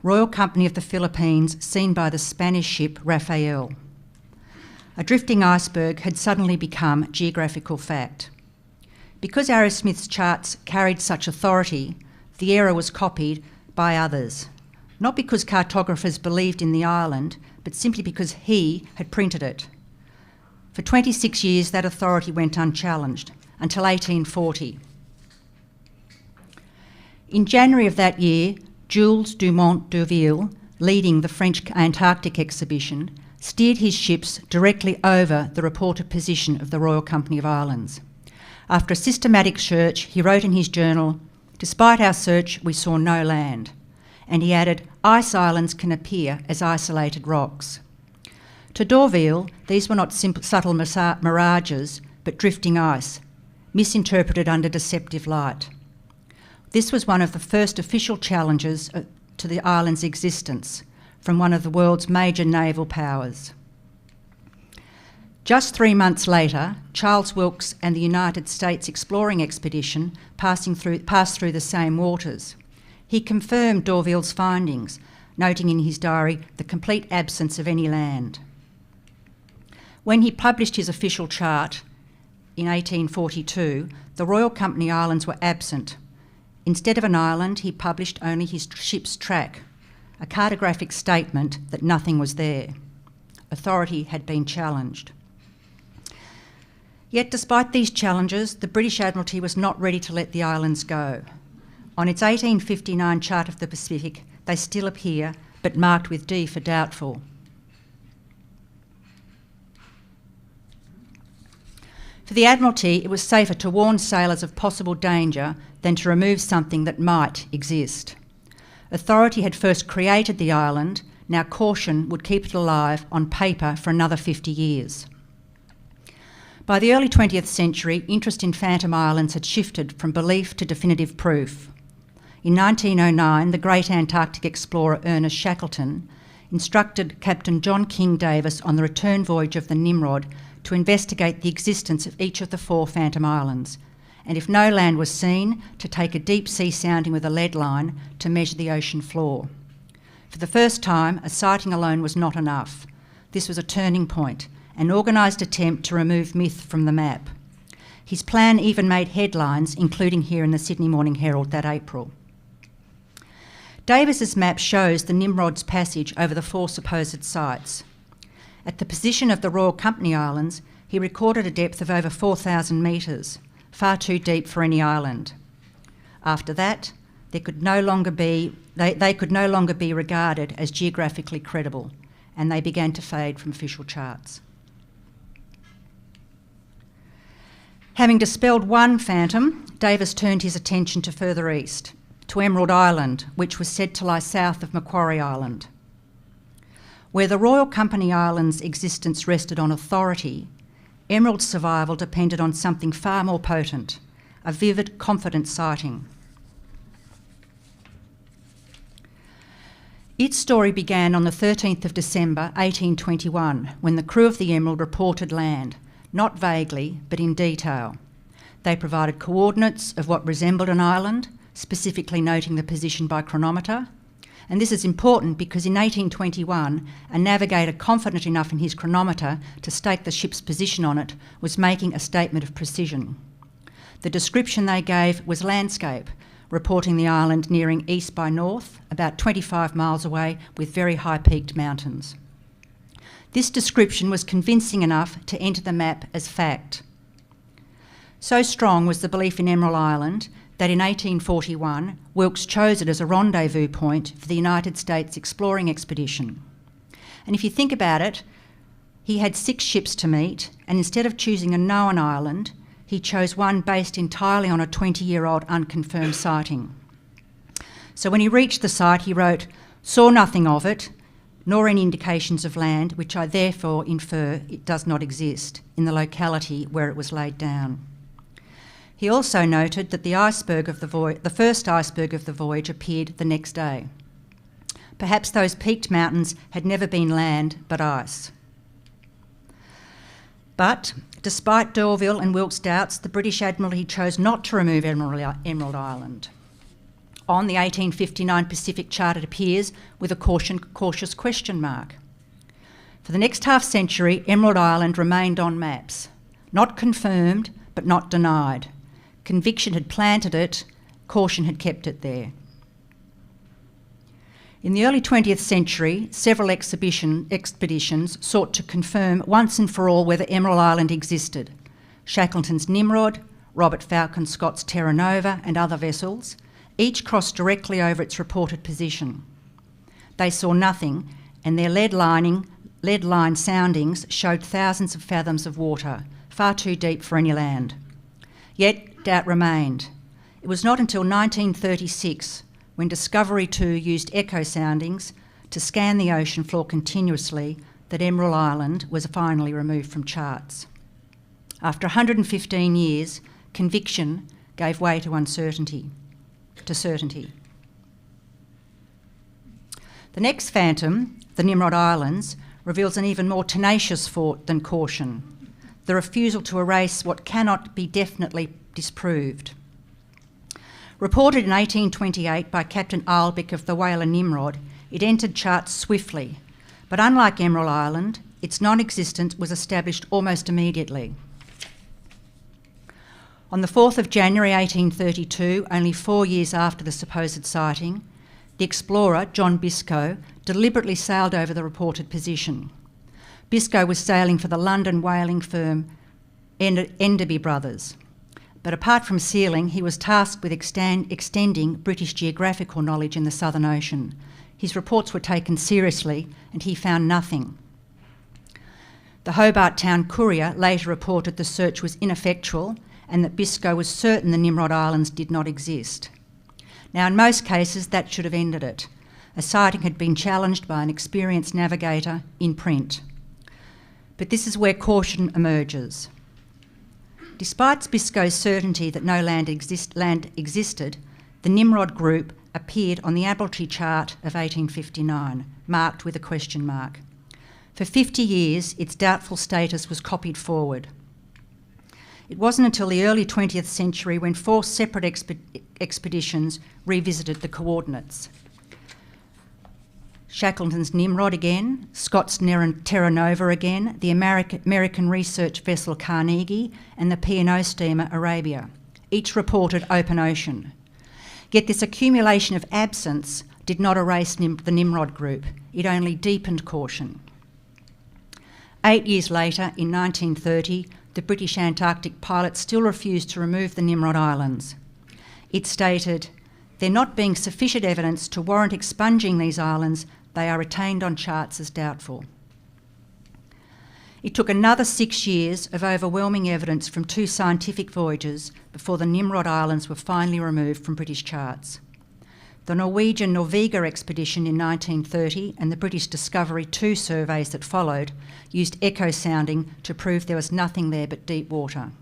Royal Company of the Philippines, seen by the Spanish ship Rafael. A drifting iceberg had suddenly become geographical fact. Because Arrowsmith's charts carried such authority, the error was copied by others, not because cartographers believed in the island, but simply because he had printed it. For 26 years, that authority went unchallenged, until 1840. In January of that year, Jules Dumont d'Urville, leading the French Antarctic expedition, steered his ships directly over the reported position of the Royal Company of Islands. After a systematic search, he wrote in his journal, "Despite our search, we saw no land." And he added, "Ice islands can appear as isolated rocks." To d'Urville, these were not simple, subtle mirages, but drifting ice, misinterpreted under deceptive light. This was one of the first official challenges to the island's existence from one of the world's major naval powers. Just 3 months later, Charles Wilkes and the United States exploring expedition passed through the same waters. He confirmed d'Urville's findings, noting in his diary the complete absence of any land. When he published his official chart in 1842, the Royal Company Islands were absent. Instead of an island, he published only his ship's track, a cartographic statement that nothing was there. Authority had been challenged. Yet despite these challenges, the British Admiralty was not ready to let the islands go. On its 1859 Chart of the Pacific, they still appear, but marked with D for doubtful. For the Admiralty, it was safer to warn sailors of possible danger than to remove something that might exist. Authority had first created the island, now caution would keep it alive on paper for another 50 years. By the early 20th century, interest in Phantom Islands had shifted from belief to definitive proof. In 1909, the great Antarctic explorer Ernest Shackleton instructed Captain John King Davis on the return voyage of the Nimrod to investigate the existence of each of the 4 Phantom Islands, and if no land was seen, to take a deep sea sounding with a lead line to measure the ocean floor. For the first time, a sighting alone was not enough. This was a turning point, an organised attempt to remove myth from the map. His plan even made headlines, including here in the Sydney Morning Herald that April. Davis's map shows the Nimrod's passage over the 4 supposed sites. At the position of the Royal Company Islands, he recorded a depth of over 4,000 metres, far too deep for any island. After that, they could no longer be regarded as geographically credible, and they began to fade from official charts. Having dispelled one phantom, Davis turned his attention to further east, to Emerald Island, which was said to lie south of Macquarie Island. Where the Royal Company Islands' existence rested on authority, Emerald's survival depended on something far more potent, a vivid, confident sighting. Its story began on the 13th of December 1821, when the crew of the Emerald reported land, not vaguely, but in detail. They provided coordinates of what resembled an island, specifically noting the position by chronometer. And this is important because in 1821, a navigator confident enough in his chronometer to stake the ship's position on it was making a statement of precision. The description they gave was landscape, reporting the island nearing east by north, about 25 miles away, with very high-peaked mountains. This description was convincing enough to enter the map as fact. So strong was the belief in Emerald Island that in 1841, Wilkes chose it as a rendezvous point for the United States exploring expedition. And if you think about it, he had 6 ships to meet, and instead of choosing a known island, he chose one based entirely on a 20-year-old unconfirmed sighting. So when he reached the site, he wrote, "Saw nothing of it, nor any indications of land, which I therefore infer it does not exist in the locality where it was laid down." He also noted that the first iceberg of the voyage appeared the next day. Perhaps those peaked mountains had never been land but ice. But despite d'Urville and Wilkes' doubts, the British Admiralty chose not to remove Emerald Island. On the 1859 Pacific Chart it appears with a cautious question mark. For the next half-century, Emerald Island remained on maps, not confirmed but not denied. Conviction had planted it, caution had kept it there. In the early 20th century, several expeditions sought to confirm once and for all whether Emerald Island existed. Shackleton's Nimrod, Robert Falcon Scott's Terra Nova and other vessels, Each crossed directly over its reported position. They saw nothing, and their lead line soundings showed thousands of fathoms of water, far too deep for any land. Yet doubt remained. It was not until 1936, when Discovery 2 used echo soundings to scan the ocean floor continuously, that Emerald Island was finally removed from charts. After 115 years, conviction gave way to certainty. The next phantom, the Nimrod Islands, reveals an even more tenacious thought than caution, the refusal to erase what cannot be definitely disproved. Reported in 1828 by Captain Eilbeck of the whaler Nimrod, it entered charts swiftly, but unlike Emerald Island, its non-existence was established almost immediately. On the 4th of January 1832, only 4 years after the supposed sighting, the explorer, John Biscoe, deliberately sailed over the reported position. Biscoe was sailing for the London whaling firm Enderby Brothers. But apart from sealing, he was tasked with extending British geographical knowledge in the Southern Ocean. His reports were taken seriously, and he found nothing. The Hobart Town Courier later reported the search was ineffectual and that Biscoe was certain the Nimrod Islands did not exist. Now, in most cases, that should have ended it. A sighting had been challenged by an experienced navigator in print. But this is where caution emerges. Despite Biscoe's certainty that no land existed, the Nimrod group appeared on the Admiralty chart of 1859, marked with a question mark. For 50 years, its doubtful status was copied forward. It wasn't until the early 20th century when 4 separate expeditions revisited the coordinates. Shackleton's Nimrod again, Scott's Terra Nova again, the American research vessel Carnegie, and the P&O steamer Arabia. Each reported open ocean. Yet this accumulation of absence did not erase the Nimrod group. It only deepened caution. 8 years later, in 1930, the British Antarctic pilot still refused to remove the Nimrod Islands. It stated, "There not being sufficient evidence to warrant expunging these islands, they are retained on charts as doubtful." It took another 6 years of overwhelming evidence from 2 scientific voyages before the Nimrod Islands were finally removed from British charts. The Norwegian Norviga expedition in 1930 and the British Discovery 2 surveys that followed used echo sounding to prove there was nothing there but deep water.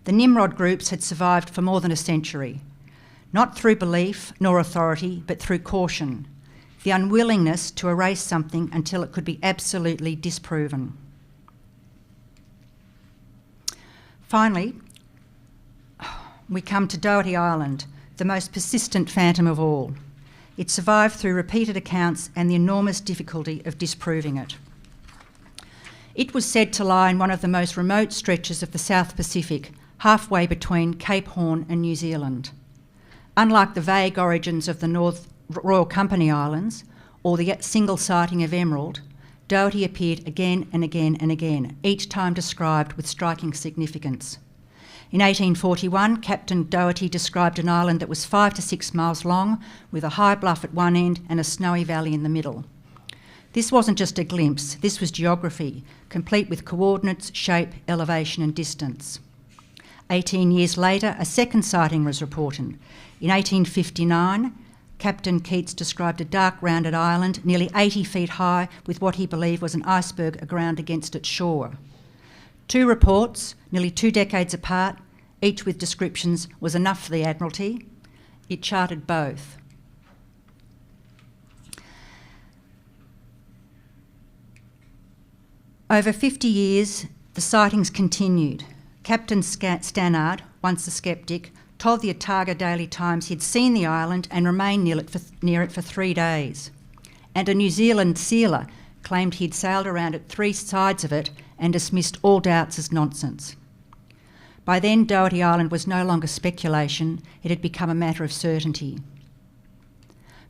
The Nimrod groups had survived for more than a century, not through belief nor authority, but through caution, the unwillingness to erase something until it could be absolutely disproven. Finally, we come to Doherty Island, the most persistent phantom of all. It survived through repeated accounts and the enormous difficulty of disproving it. It was said to lie in one of the most remote stretches of the South Pacific, halfway between Cape Horn and New Zealand. Unlike the vague origins of the North Royal Company Islands or the single sighting of Emerald, Doherty appeared again and again and again, each time described with striking significance. In 1841, Captain Doherty described an island that was 5 to 6 miles long, with a high bluff at one end and a snowy valley in the middle. This wasn't just a glimpse, this was geography, complete with coordinates, shape, elevation and distance. 18 years later, a second sighting was reported. In 1859, Captain Keats described a dark rounded island nearly 80 feet high with what he believed was an iceberg aground against its shore. 2 reports, nearly 2 decades apart, each with descriptions, was enough for the Admiralty. It charted both. Over 50 years, the sightings continued. Captain Stannard, once a sceptic, told the Otago Daily Times he'd seen the island and remained near it for 3 days. And a New Zealand sealer claimed he'd sailed around at 3 sides of it and dismissed all doubts as nonsense. By then, Doherty Island was no longer speculation, it had become a matter of certainty.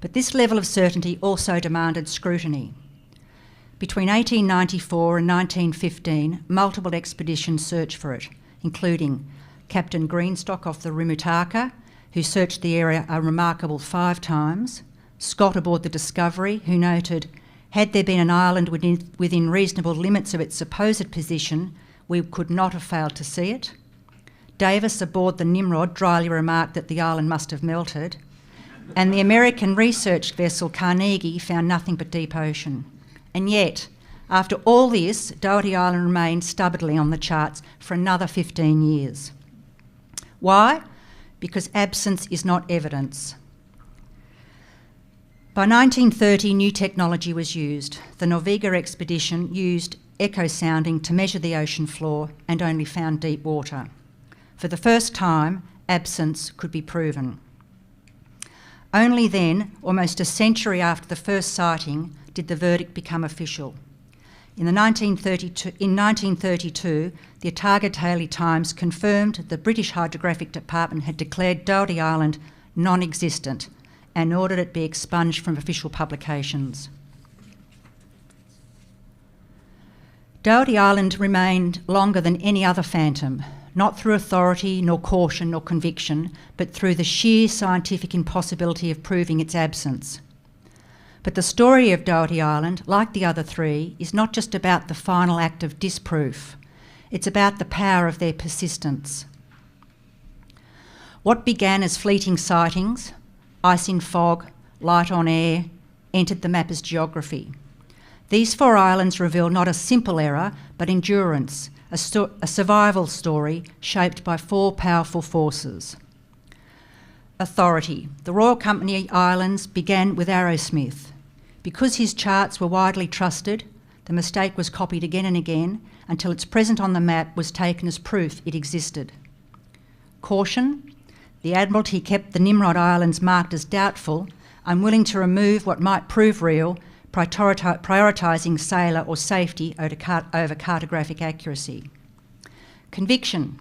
But this level of certainty also demanded scrutiny. Between 1894 and 1915, multiple expeditions searched for it, including Captain Greenstock off the Rimutaka, who searched the area a remarkable 5 times, Scott aboard the Discovery, who noted, had there been an island within reasonable limits of its supposed position, we could not have failed to see it. Davis aboard the Nimrod dryly remarked that the island must have melted, and the American research vessel Carnegie found nothing but deep ocean. And yet, after all this, Doherty Island remained stubbornly on the charts for another 15 years. Why? Because absence is not evidence. By 1930, new technology was used. The Norvega expedition used echo sounding to measure the ocean floor and only found deep water. For the first time, absence could be proven. Only then, almost a century after the first sighting, did the verdict become official. In 1932, the Otago Daily Times confirmed the British Hydrographic Department had declared Doherty Island non-existent and ordered it be expunged from official publications. Doherty Island remained longer than any other phantom, not through authority, nor caution, nor conviction, but through the sheer scientific impossibility of proving its absence. But the story of Doherty Island, like the other 3, is not just about the final act of disproof. It's about the power of their persistence. What began as fleeting sightings, ice in fog, light on air, entered the map as geography. These 4 islands reveal not a simple error, but endurance, a survival story shaped by 4 powerful forces. Authority. The Royal Company Islands began with Arrowsmith. Because his charts were widely trusted, the mistake was copied again and again until its presence on the map was taken as proof it existed. Caution. The Admiralty kept the Nimrod Islands marked as doubtful, unwilling to remove what might prove real, prioritising sailor or safety over cartographic accuracy. Conviction.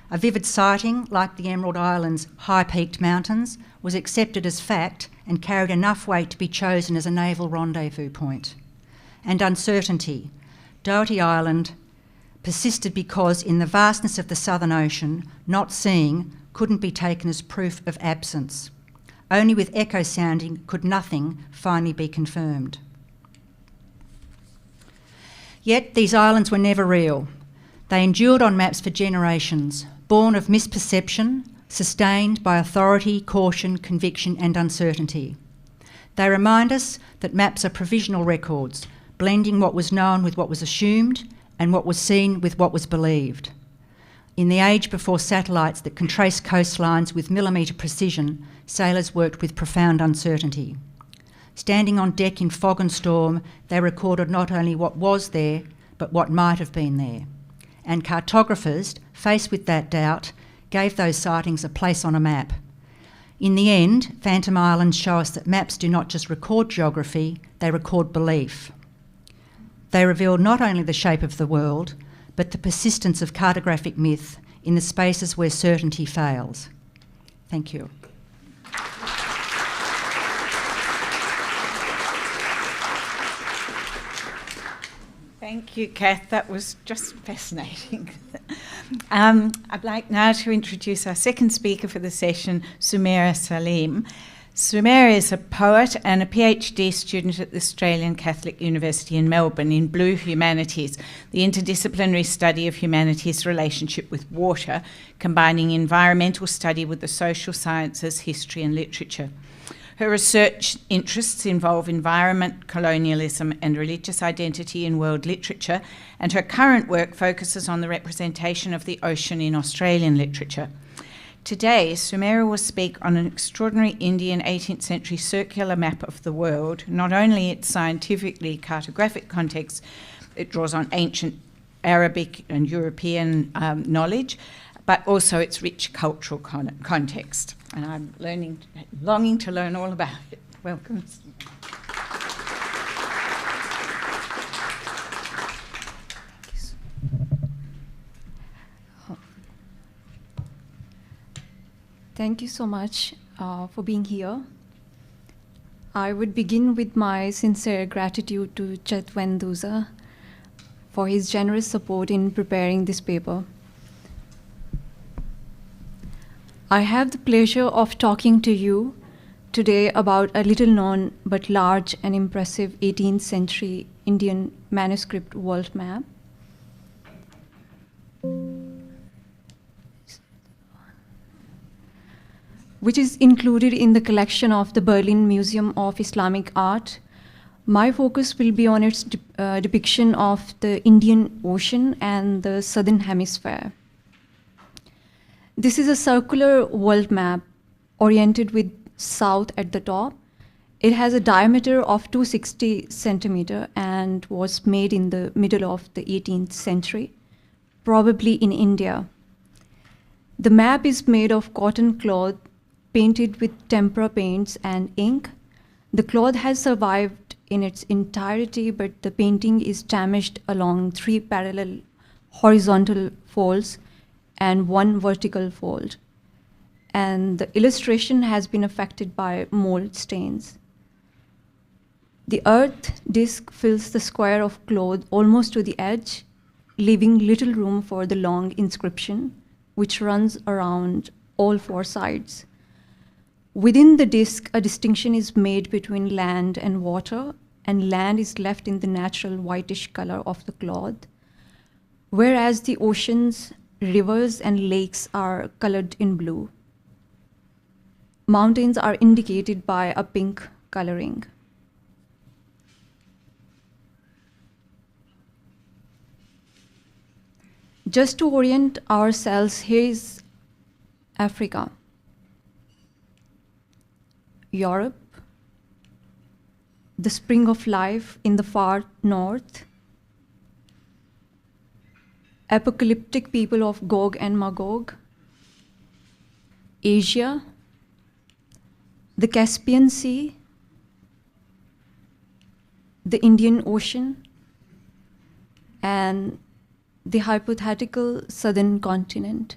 A vivid sighting, like the Emerald Islands' high-peaked mountains, was accepted as fact and carried enough weight to be chosen as a naval rendezvous point. And uncertainty. Doherty Island persisted because, in the vastness of the Southern Ocean, not seeing couldn't be taken as proof of absence. Only with echo sounding could nothing finally be confirmed. Yet these islands were never real. They endured on maps for generations, born of misperception, sustained by authority, caution, conviction and uncertainty. They remind us that maps are provisional records, blending what was known with what was assumed and what was seen with what was believed. In the age before satellites that can trace coastlines with millimetre precision, sailors worked with profound uncertainty. Standing on deck in fog and storm, they recorded not only what was there, but what might have been there. And cartographers, faced with that doubt, gave those sightings a place on a map. In the end, Phantom Islands show us that maps do not just record geography, they record belief. They reveal not only the shape of the world, but the persistence of cartographic myth in the spaces where certainty fails. Thank you. Thank you, Kath. That was just fascinating. I'd like now to introduce our second speaker for the session, Sumaira Salim. Sumaira is a poet and a PhD student at the Australian Catholic University in Melbourne in Blue Humanities, the interdisciplinary study of humanities' relationship with water, combining environmental study with the social sciences, history and literature. Her research interests involve environment, colonialism and religious identity in world literature, and her current work focuses on the representation of the ocean in Australian literature. Today, Sumaira will speak on an extraordinary Indian 18th century circular map of the world, not only its scientifically cartographic context, it draws on ancient Arabic and European knowledge, but also its rich cultural context. And I'm longing to learn all about it. Welcome. Thank you so much for being here. I would begin with my sincere gratitude to Chetwenduza for his generous support in preparing this paper. I have the pleasure of talking to you today about a little known but large and impressive 18th century Indian manuscript world map. Which is included in the collection of the Berlin Museum of Islamic Art. My focus will be on its depiction of the Indian Ocean and the Southern Hemisphere. This is a circular world map oriented with south at the top. It has a diameter of 260 centimeter and was made in the middle of the 18th century, probably in India. The map is made of cotton cloth painted with tempera paints and ink. The cloth has survived in its entirety, but the painting is damaged along 3 parallel horizontal folds and 1 vertical fold. And the illustration has been affected by mold stains. The earth disk fills the square of cloth almost to the edge, leaving little room for the long inscription, which runs around all 4 sides. Within the disk, a distinction is made between land and water, and land is left in the natural whitish color of the cloth, whereas the oceans, rivers, and lakes are colored in blue. Mountains are indicated by a pink coloring. Just to orient ourselves, here is Africa, Europe, the spring of life in the far north, apocalyptic people of Gog and Magog, Asia, the Caspian Sea, the Indian Ocean, and the hypothetical southern continent.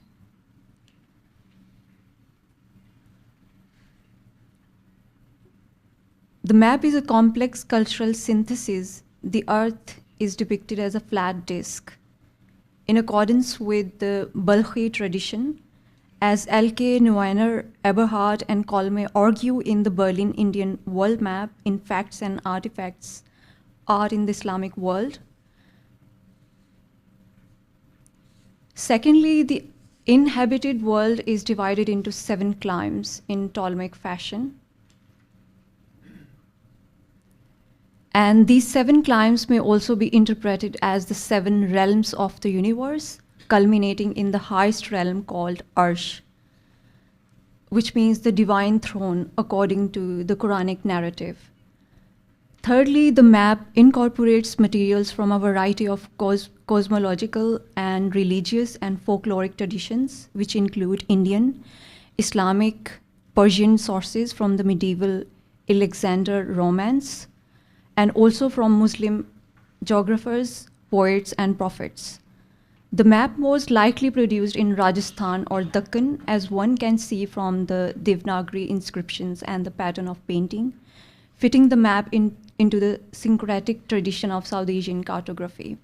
The map is a complex cultural synthesis. The Earth is depicted as a flat disk. In accordance with the Balkhi tradition, as Elke, Neuner, Eberhard, and Kolme argue in the Berlin Indian World Map in Facts and Artifacts, Art in the Islamic World. Secondly, the inhabited world is divided into 7 climes in Ptolemaic fashion. And these 7 climes may also be interpreted as the 7 realms of the universe, culminating in the highest realm called Arsh, which means the divine throne according to the Quranic narrative. Thirdly, the map incorporates materials from a variety of cosmological and religious and folkloric traditions, which include Indian, Islamic, Persian sources from the medieval Alexander Romance, and also from Muslim geographers, poets, and prophets. The map was likely produced in Rajasthan or Deccan, as one can see from the Devanagari inscriptions and the pattern of painting, fitting the map into the syncretic tradition of South Asian cartography.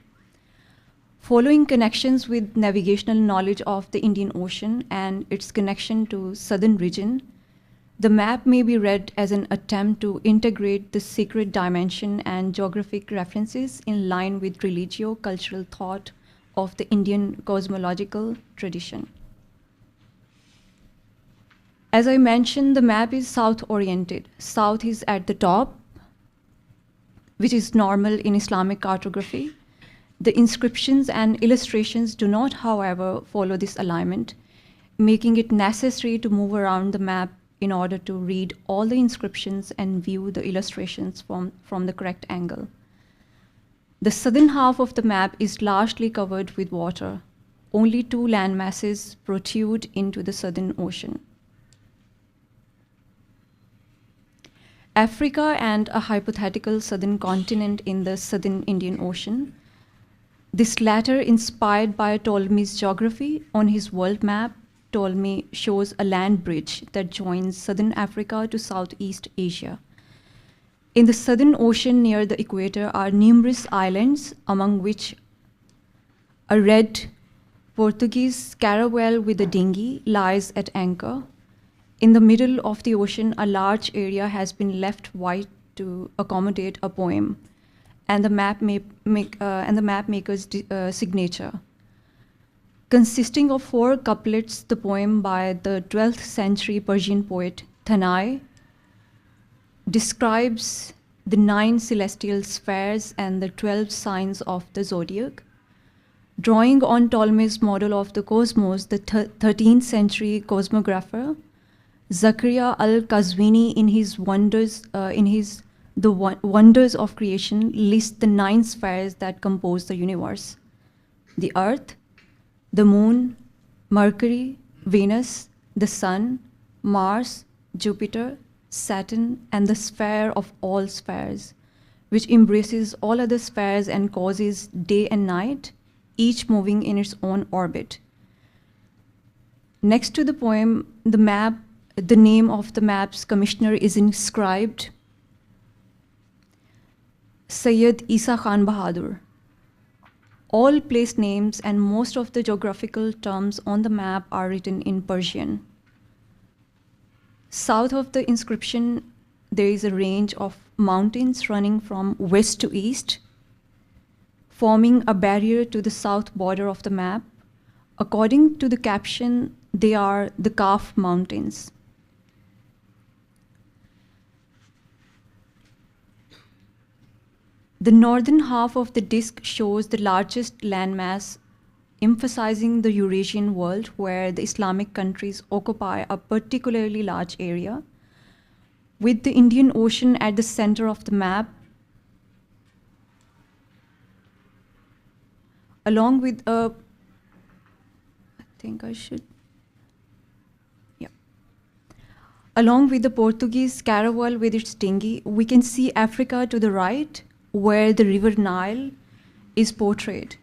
Following connections with navigational knowledge of the Indian Ocean and its connection to southern region, the map may be read as an attempt to integrate the sacred dimension and geographic references in line with religio-cultural thought of the Indian cosmological tradition. As I mentioned, the map is south-oriented. South is at the top, which is normal in Islamic cartography. The inscriptions and illustrations do not, however, follow this alignment, making it necessary to move around the map in order to read all the inscriptions and view the illustrations from the correct angle. The southern half of the map is largely covered with water. Only 2 land masses protrude into the Southern Ocean. Africa and a hypothetical southern continent in the southern Indian Ocean. This latter inspired by Ptolemy's geography. On his world map, Ptolemy shows a land bridge that joins southern Africa to Southeast Asia. In the Southern Ocean near the equator are numerous islands, among which a red Portuguese caravel with a dinghy lies at anchor. In the middle of the ocean, a large area has been left wide to accommodate a poem, and the map maker's signature. Consisting of 4 couplets, the poem by the 12th century Persian poet Thanai describes the 9 celestial spheres and the 12 signs of the zodiac. Drawing on Ptolemy's model of the cosmos, the 13th century cosmographer Zakaria al-Qazwini, in his Wonders of Creation, lists the 9 spheres that compose the universe: the Earth, the Moon, Mercury, Venus, the Sun, Mars, Jupiter, Saturn, and the sphere of all spheres, which embraces all other spheres and causes day and night, each moving in its own orbit. Next to the poem, the name of the map's commissioner is inscribed Sayyid Isa Khan Bahadur. All place names and most of the geographical terms on the map are written in Persian. South of the inscription, there is a range of mountains running from west to east, forming a barrier to the south border of the map. According to the caption, they are the Kaf Mountains. The northern half of the disk shows the largest landmass, emphasizing the Eurasian world, where the Islamic countries occupy a particularly large area. With the Indian Ocean at the center of the map, along with the Portuguese caravel with its dinghy, we can see Africa to the right, where the river Nile is portrayed.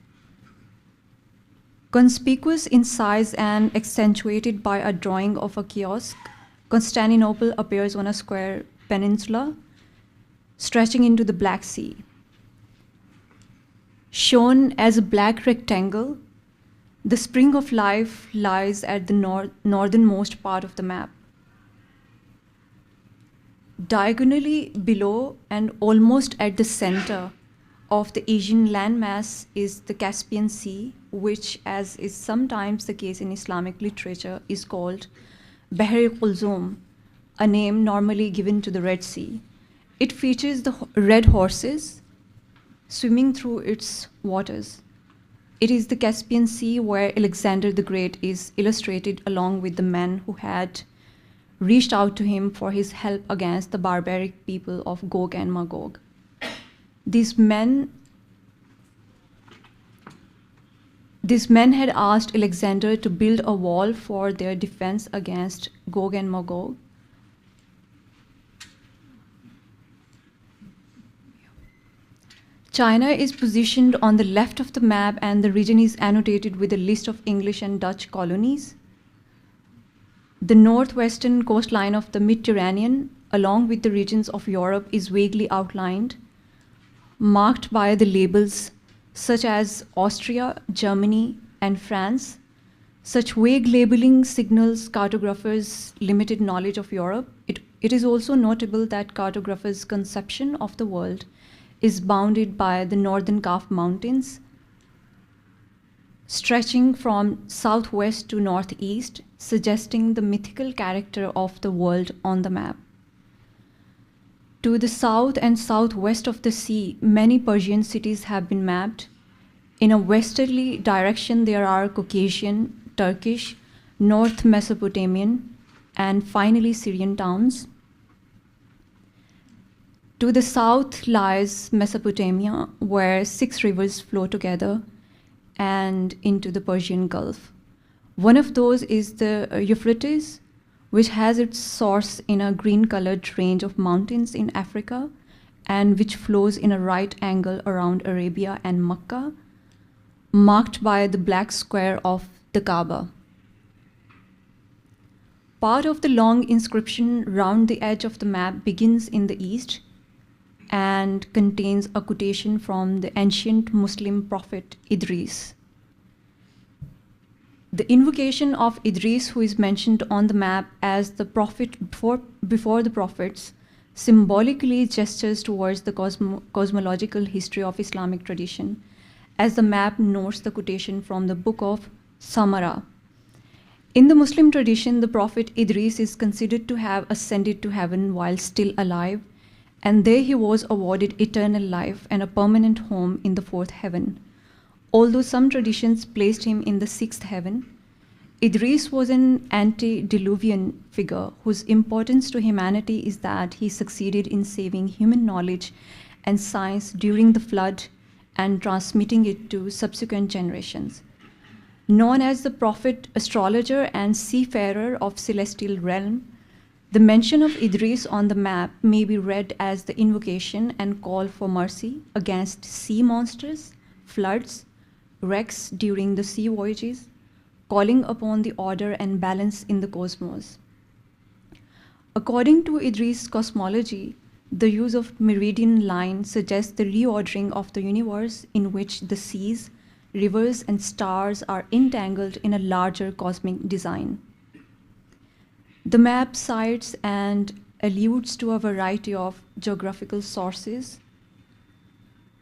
Conspicuous in size and accentuated by a drawing of a kiosk, Constantinople appears on a square peninsula stretching into the Black Sea. Shown as a black rectangle, the spring of life lies at the northernmost part of the map. Diagonally below and almost at the center of the Asian landmass is the Caspian Sea, which, as is sometimes the case in Islamic literature, is called Bahr-e-Kulzum, a name normally given to the Red Sea. It features the red horses swimming through its waters. It is the Caspian Sea where Alexander the Great is illustrated along with the men who had reached out to him for his help against the barbaric people of Gog and Magog. These men had asked Alexander to build a wall for their defense against Gog and Magog. China is positioned on the left of the map, and the region is annotated with a list of English and Dutch colonies. The northwestern coastline of the Mediterranean, along with the regions of Europe, is vaguely outlined, marked by the labels such as Austria, Germany, and France. Such vague labeling signals cartographers' limited knowledge of Europe. It is also notable that cartographers' conception of the world is bounded by the northern Kaf Mountains, stretching from southwest to northeast, suggesting the mythical character of the world on the map. To the south and southwest of the sea, many Persian cities have been mapped. In a westerly direction, there are Caucasian, Turkish, North Mesopotamian, and finally Syrian towns. To the south lies Mesopotamia, where 6 rivers flow together and into the Persian Gulf. One of those is the Euphrates, which has its source in a green-colored range of mountains in Africa and which flows in a right angle around Arabia and Mecca, marked by the black square of the Kaaba. Part of the long inscription round the edge of the map begins in the east and contains a quotation from the ancient Muslim prophet Idris. The invocation of Idris, who is mentioned on the map as the prophet before the prophets, symbolically gestures towards the cosmological history of Islamic tradition, as the map notes the quotation from the book of Samara. In the Muslim tradition, the prophet Idris is considered to have ascended to heaven while still alive, and there he was awarded eternal life and a permanent home in the fourth heaven. Although some traditions placed him in the sixth heaven, Idris was an antediluvian figure whose importance to humanity is that he succeeded in saving human knowledge and science during the flood and transmitting it to subsequent generations. Known as the prophet, astrologer, and seafarer of celestial realm, the mention of Idris on the map may be read as the invocation and call for mercy against sea monsters, floods, wrecks during the sea voyages, calling upon the order and balance in the cosmos. According to Idris' cosmology, the use of meridian line suggests the reordering of the universe in which the seas, rivers, and stars are entangled in a larger cosmic design. The map cites and alludes to a variety of geographical sources.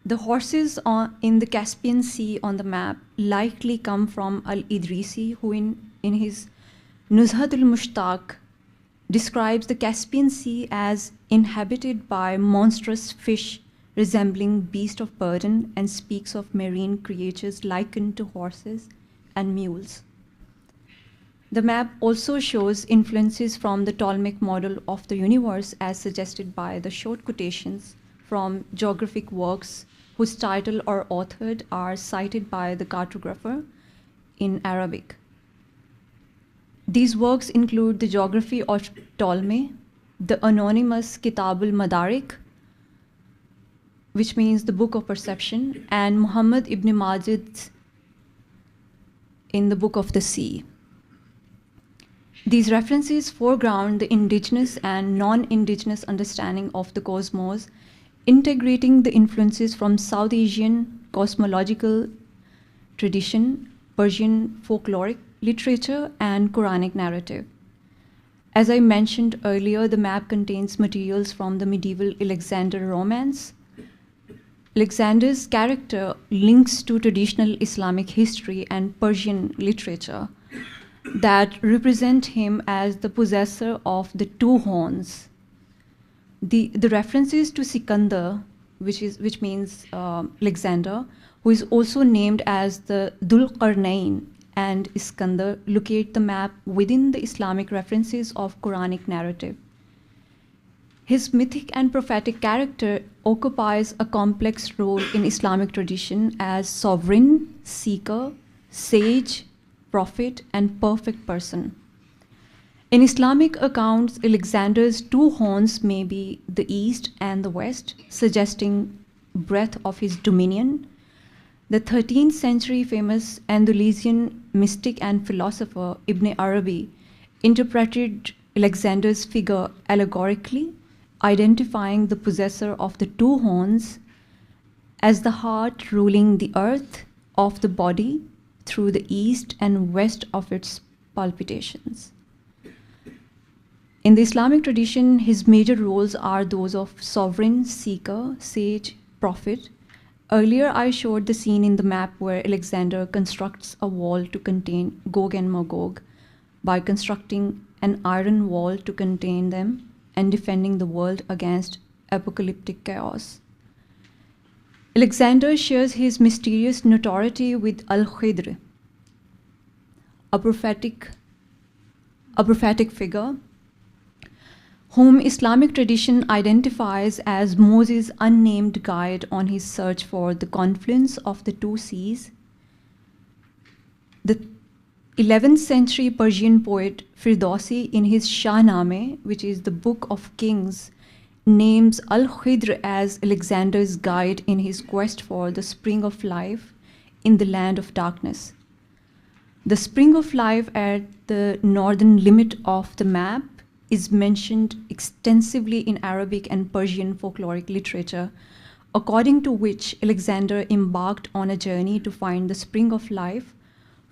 The horses in the Caspian Sea on the map likely come from Al-Idrisi, who in his Nuzhatul Mushtaq describes the Caspian Sea as inhabited by monstrous fish resembling beasts of burden and speaks of marine creatures likened to horses and mules. The map also shows influences from the Ptolemaic model of the universe as suggested by the short quotations from geographic works whose title or authored are cited by the cartographer in Arabic. These works include the Geography of Ptolemy, the anonymous Kitab al-Madarik, which means the Book of Perception, and Muhammad ibn Majid in the Book of the Sea. These references foreground the indigenous and non-indigenous understanding of the cosmos, integrating the influences from South Asian cosmological tradition, Persian folkloric literature, and Quranic narrative. As I mentioned earlier, the map contains materials from the medieval Alexander romance. Alexander's character links to traditional Islamic history and Persian literature that represent him as the possessor of the two horns. The references to Sikandar, which means Alexander, who is also named as the Dhul Qarnayn, and Iskandar locate the map within the Islamic references of Quranic narrative. His mythic and prophetic character occupies a complex role in Islamic tradition as sovereign, seeker, sage, prophet, and perfect person. In Islamic accounts, Alexander's two horns may be the east and the west, suggesting breadth of his dominion. The 13th century famous Andalusian mystic and philosopher Ibn Arabi interpreted Alexander's figure allegorically, identifying the possessor of the two horns as the heart ruling the earth of the body through the east and west of its palpitations. In the Islamic tradition, his major roles are those of sovereign, seeker, sage, prophet. Earlier, I showed the scene in the map where Alexander constructs a wall to contain Gog and Magog by constructing an iron wall to contain them and defending the world against apocalyptic chaos. Alexander shares his mysterious notoriety with Al-Khidr, a prophetic figure whom Islamic tradition identifies as Moses' unnamed guide on his search for the confluence of the two seas. The 11th century Persian poet Firdausi, in his Shahnameh, which is the Book of Kings, names Al-Khidr as Alexander's guide in his quest for the spring of life in the land of darkness. The spring of life at the northern limit of the map is mentioned extensively in Arabic and Persian folkloric literature, according to which Alexander embarked on a journey to find the spring of life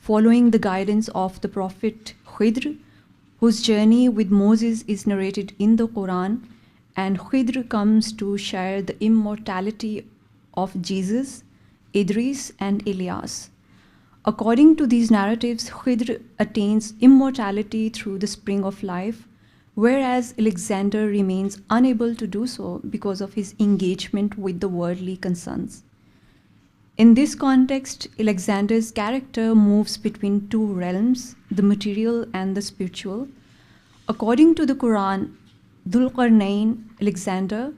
following the guidance of the Prophet Khidr, whose journey with Moses is narrated in the Quran, and Khidr comes to share the immortality of Jesus, Idris, and Ilyas. According to these narratives, Khidr attains immortality through the spring of life, whereas Alexander remains unable to do so because of his engagement with the worldly concerns. In this context, Alexander's character moves between two realms, the material and the spiritual. According to the Quran, Dhul-Qarnayn, Alexander,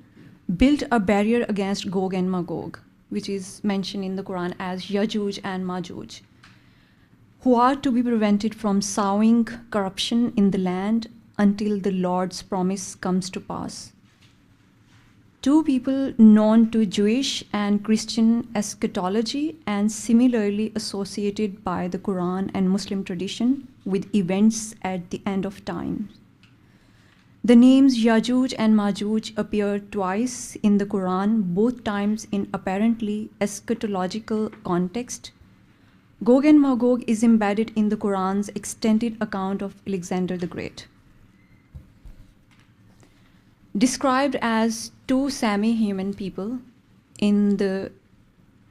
built a barrier against Gog and Magog, which is mentioned in the Quran as Yajuj and Majuj, who are to be prevented from sowing corruption in the land until the Lord's promise comes to pass. Two people known to Jewish and Christian eschatology and similarly associated by the Quran and Muslim tradition with events at the end of time. The names Yajuj and Majuj appear twice in the Quran, both times in apparently eschatological context. Gog and Magog is embedded in the Quran's extended account of Alexander the Great. Described as two semi-human people in the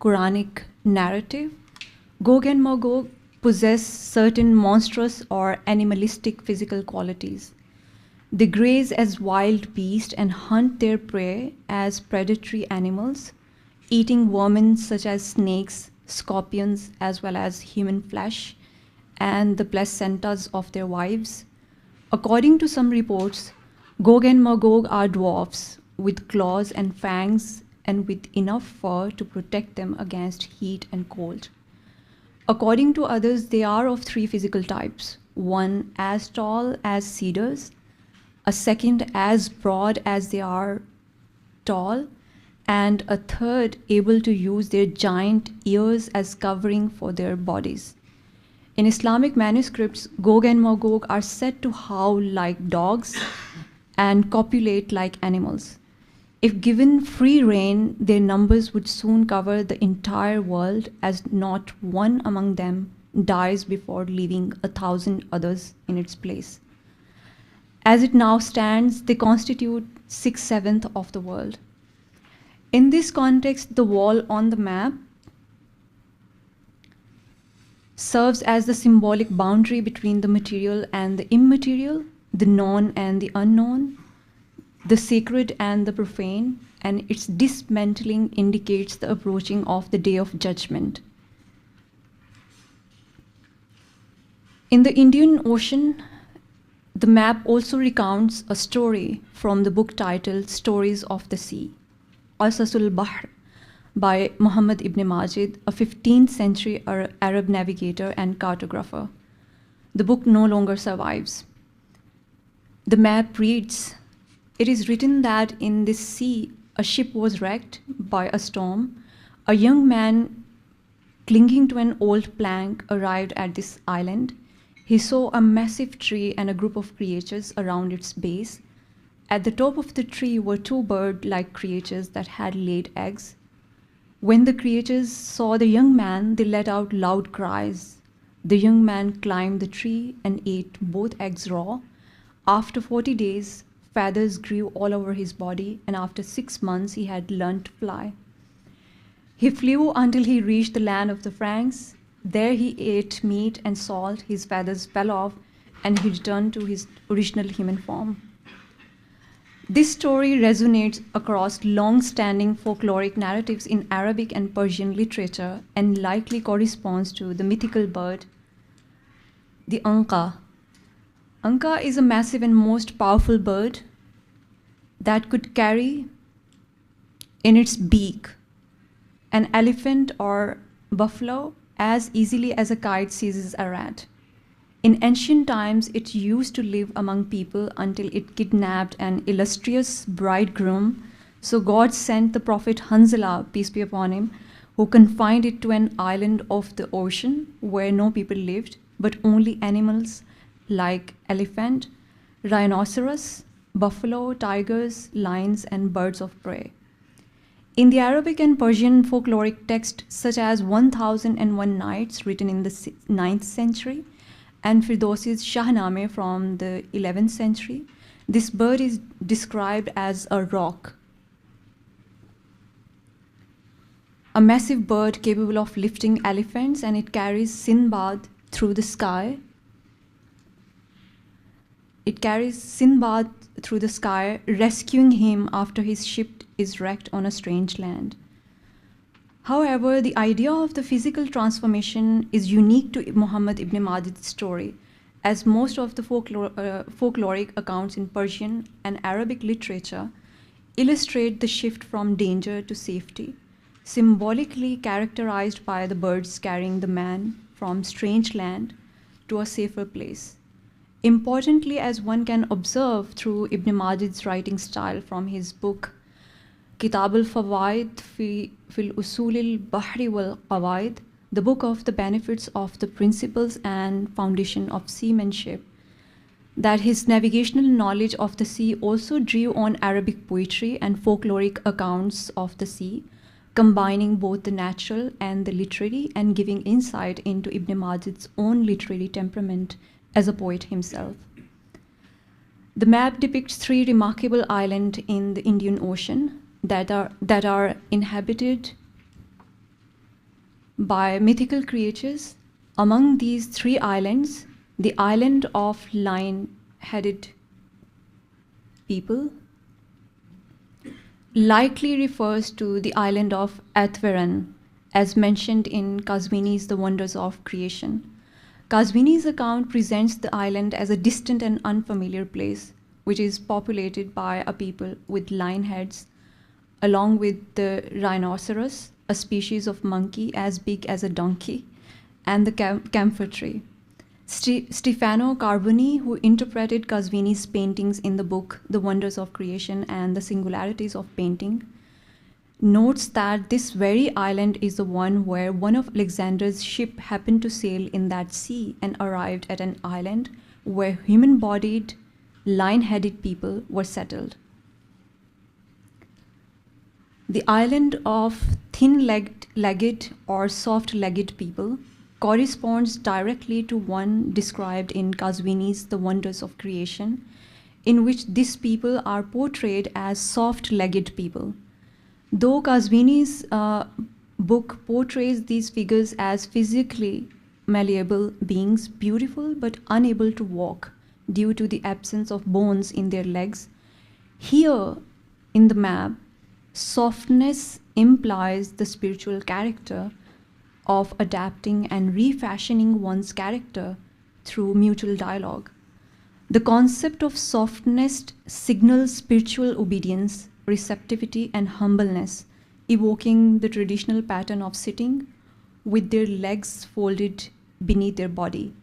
Quranic narrative, Gog and Magog possess certain monstrous or animalistic physical qualities. They graze as wild beasts and hunt their prey as predatory animals, eating vermin such as snakes, scorpions, as well as human flesh, and the placentas of their wives. According to some reports, Gog and Magog are dwarfs with claws and fangs and with enough fur to protect them against heat and cold. According to others, they are of three physical types: one as tall as cedars, a second as broad as they are tall, and a third able to use their giant ears as covering for their bodies. In Islamic manuscripts, Gog and Magog are said to howl like dogs and copulate like animals. If given free rein, their numbers would soon cover the entire world, as not one among them dies before leaving 1,000 others in its place. As it now stands, they constitute 6/7 of the world. In this context, the wall on the map serves as the symbolic boundary between the material and the immaterial, the known and the unknown, the sacred and the profane, and its dismantling indicates the approaching of the day of judgment. In the Indian Ocean, the map also recounts a story from the book titled Stories of the Sea, Qasasul Bahr, by Muhammad ibn Majid, a 15th century Arab navigator and cartographer. The book no longer survives. The map reads, "It is written that in this sea a ship was wrecked by a storm. A young man clinging to an old plank arrived at this island. He saw a massive tree and a group of creatures around its base. At the top of the tree were two bird-like creatures that had laid eggs. When the creatures saw the young man, they let out loud cries. The young man climbed the tree and ate both eggs raw. After 40 days, feathers grew all over his body, and after 6 months, he had learned to fly. He flew until he reached the land of the Franks. There he ate meat and salt, his feathers fell off, and he returned to his original human form." This story resonates across long-standing folkloric narratives in Arabic and Persian literature and likely corresponds to the mythical bird, the anka. Anka is a massive and most powerful bird that could carry in its beak an elephant or buffalo as easily as a kite seizes a rat. In ancient times, it used to live among people until it kidnapped an illustrious bridegroom. So God sent the prophet Hanzala, peace be upon him, who confined it to an island of the ocean where no people lived, but only animals like elephant, rhinoceros, buffalo, tigers, lions, and birds of prey. In the Arabic and Persian folkloric texts, such as 1001 Nights, written in the 9th century, and Firdausi's Shahnameh from the 11th century, this bird is described as a roc, a massive bird capable of lifting elephants, and it carries Sinbad through the sky. It carries Sinbad through the sky, rescuing him after his ship is wrecked on a strange land. However, the idea of the physical transformation is unique to Muhammad ibn Majid's story, as most of the folkloric accounts in Persian and Arabic literature illustrate the shift from danger to safety, symbolically characterized by the birds carrying the man from strange land to a safer place. Importantly, as one can observe through Ibn Majid's writing style from his book Kitab al-Fawaid fil Usul al-Bahri wal-Qawaid, the book of the benefits of the principles and foundation of seamanship, that his navigational knowledge of the sea also drew on Arabic poetry and folkloric accounts of the sea, combining both the natural and the literary and giving insight into Ibn Majid's own literary temperament as a poet himself. The map depicts 3 remarkable islands in the Indian Ocean that are inhabited by mythical creatures. Among these 3 islands, the island of lion-headed people likely refers to the island of Athvaran, as mentioned in Qazwini's The Wonders of Creation. Qazwini's account presents the island as a distant and unfamiliar place, which is populated by a people with lion heads, along with the rhinoceros, a species of monkey as big as a donkey, and the camphor tree. Stefano Carboni, who interpreted Qazwini's paintings in the book The Wonders of Creation and the Singularities of Painting, notes that this very island is the one where one of Alexander's ship happened to sail in that sea and arrived at an island where human-bodied, lion-headed people were settled. The island of thin-legged or soft-legged people corresponds directly to one described in Qazwini's The Wonders of Creation, in which these people are portrayed as soft-legged people. Though Qazwini's book portrays these figures as physically malleable beings, beautiful but unable to walk due to the absence of bones in their legs, here in the map, softness implies the spiritual character of adapting and refashioning one's character through mutual dialogue. The concept of softness signals spiritual obedience, receptivity, and humbleness, evoking the traditional pattern of sitting with their legs folded beneath their body.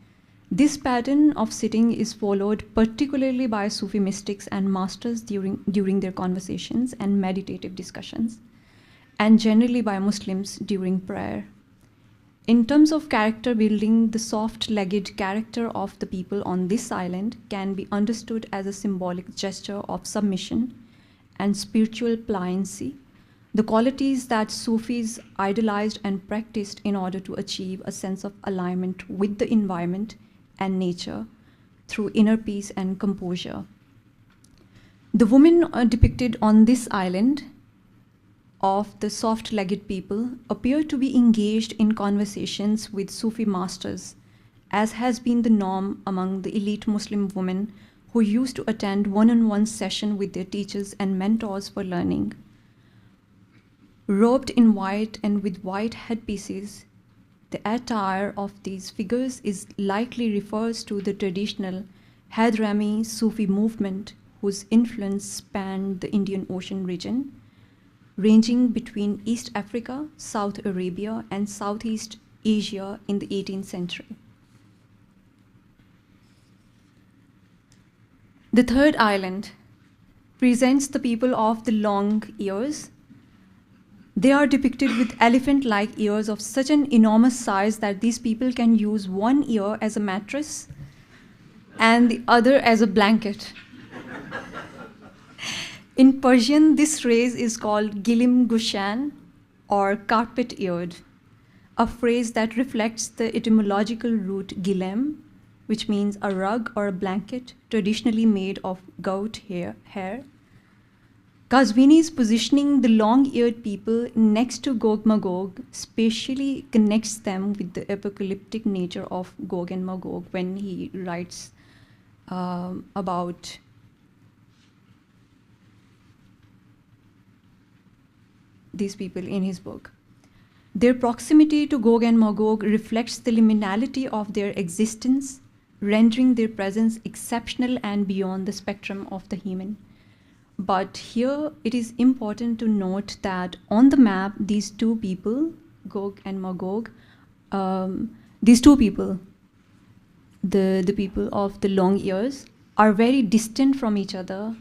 This pattern of sitting is followed particularly by Sufi mystics and masters during their conversations and meditative discussions, and generally by Muslims during prayer. In terms of character building, the soft-legged character of the people on this island can be understood as a symbolic gesture of submission and spiritual pliancy, the qualities that Sufis idolized and practiced in order to achieve a sense of alignment with the environment and nature through inner peace and composure. The women depicted on this island of the soft-legged people appear to be engaged in conversations with Sufi masters, as has been the norm among the elite Muslim women who used to attend one-on-one session with their teachers and mentors for learning. Robed in white and with white headpieces, the attire of these figures likely refers to the traditional Hadrami Sufi movement, whose influence spanned the Indian Ocean region, ranging between East Africa, South Arabia, and Southeast Asia in the 18th century. The third island presents the people of the long ears. They are depicted with elephant-like ears of such an enormous size that these people can use one ear as a mattress and the other as a blanket. In Persian, this race is called gilim gushan, or carpet-eared, a phrase that reflects the etymological root gilem, which means a rug or a blanket traditionally made of goat hair. Qazvini's positioning the long-eared people next to Gog Magog spatially connects them with the apocalyptic nature of Gog and Magog when he writes about these people in his book. Their proximity to Gog and Magog reflects the liminality of their existence, rendering their presence exceptional and beyond the spectrum of the human. But here it is important to note that on the map, these two people, Gog and Magog, these two people, the people of the long ears, are very distant from each other,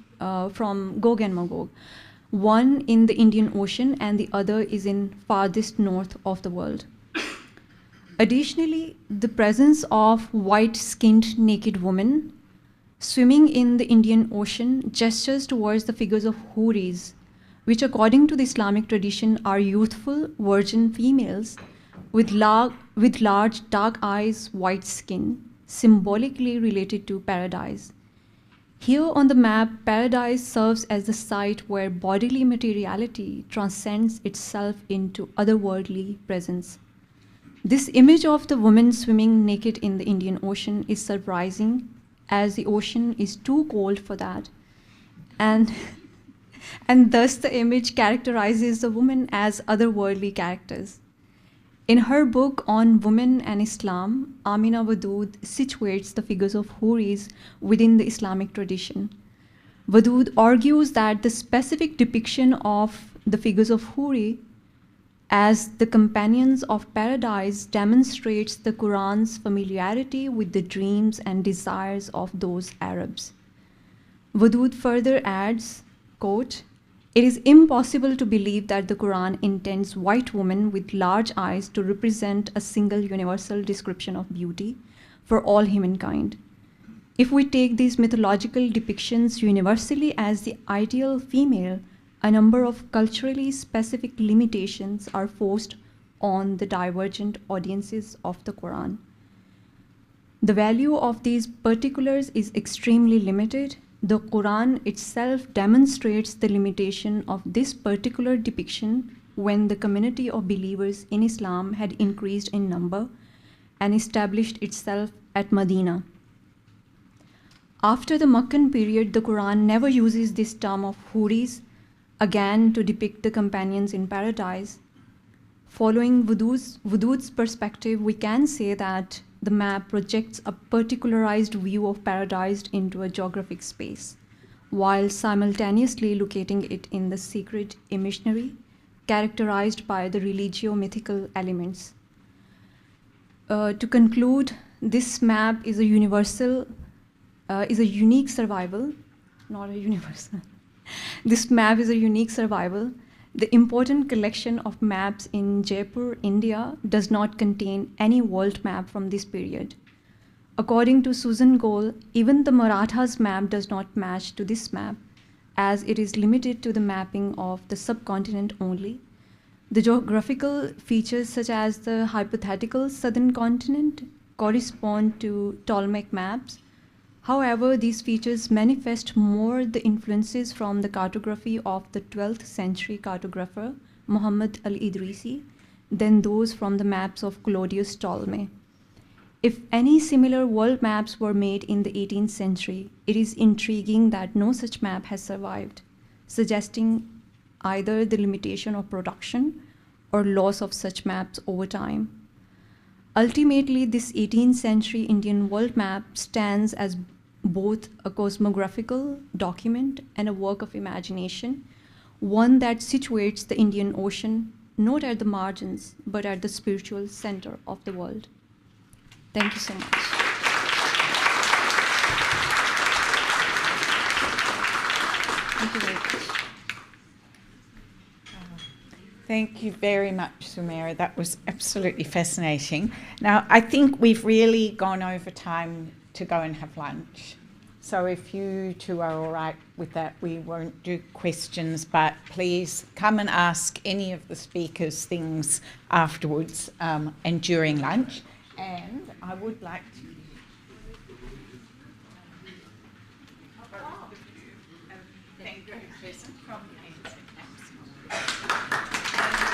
from Gog and Magog. One in the Indian Ocean and the other is in farthest north of the world. Additionally, the presence of white-skinned naked women swimming in the Indian Ocean gestures towards the figures of houris, which according to the Islamic tradition are youthful virgin females with large dark eyes, white skin, symbolically related to paradise. Here on the map, paradise serves as the site where bodily materiality transcends itself into otherworldly presence. This image of the woman swimming naked in the Indian Ocean is surprising, as the ocean is too cold for that. And thus the image characterizes the woman as otherworldly characters. In her book on women and Islam, Amina Wadood situates the figures of houris within the Islamic tradition. Wadood argues that the specific depiction of the figures of houri as the companions of paradise demonstrates the Quran's familiarity with the dreams and desires of those Arabs. Wadood further adds, quote, "It is impossible to believe that the Quran intends white women with large eyes to represent a single universal description of beauty for all humankind. If we take these mythological depictions universally as the ideal female, a number of culturally specific limitations are forced on the divergent audiences of the Quran. The value of these particulars is extremely limited. The Quran itself demonstrates the limitation of this particular depiction when the community of believers in Islam had increased in number and established itself at Medina. After the Meccan period, the Quran never uses this term of houris again to depict the companions in paradise. Following Wadood's perspective, we can say that the map projects a particularized view of paradise into a geographic space, while simultaneously locating it in the sacred imaginary, characterized by the religio-mythical elements. To conclude, this map is a unique survival, not a universal. This map is a unique survival. The important collection of maps in Jaipur, India, does not contain any world map from this period. According to Susan Goel, even the Marathas map does not match to this map, as it is limited to the mapping of the subcontinent only. The geographical features, such as the hypothetical southern continent, correspond to Ptolemaic maps. However, these features manifest more the influences from the cartography of the 12th century cartographer Muhammad al-Idrisi than those from the maps of Claudius Ptolemy. If any similar world maps were made in the 18th century, it is intriguing that no such map has survived, suggesting either the limitation of production or loss of such maps over time. Ultimately, this 18th century Indian world map stands as both a cosmographical document and a work of imagination, one that situates the Indian Ocean not at the margins, but at the spiritual center of the world. Thank you so much. Thank you very much. Thank you very much, Sumaira. That was absolutely fascinating. Now, I think we've really gone over time to go and have lunch. So if you two are all right with that, we won't do questions, but please come and ask any of the speakers things afterwards and during lunch. And I would like to... Thank you, present from ANZMapS.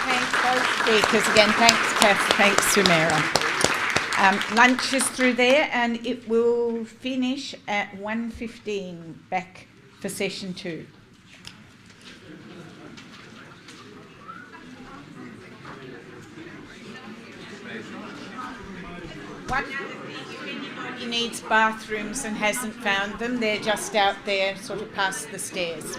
Thanks both speakers again. Thanks, Kath. Thanks, Sumera. Lunch is through there and it will finish at 1:15 back for session 2. One other thing, if anybody needs bathrooms and hasn't found them, they're just out there sort of past the stairs.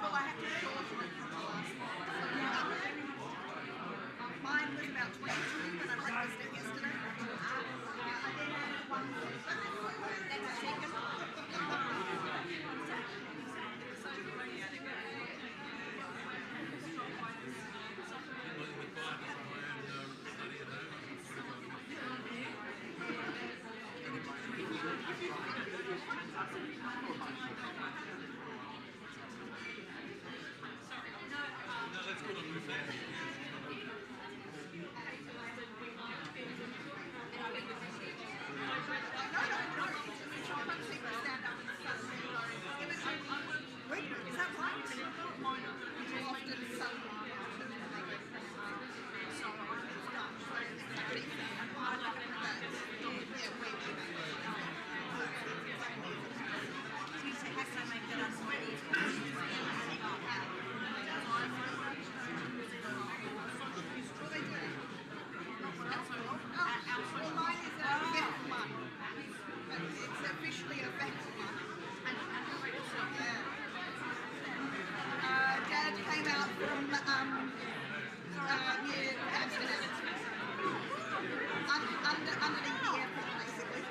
Well, I have to shorten it from the last one. Mine was about 22 when I practiced it yesterday. I then added one more. Then a second. Is that right? It's officially a vector one. Dad came out from near Amsterdam. Underneath the airport, basically.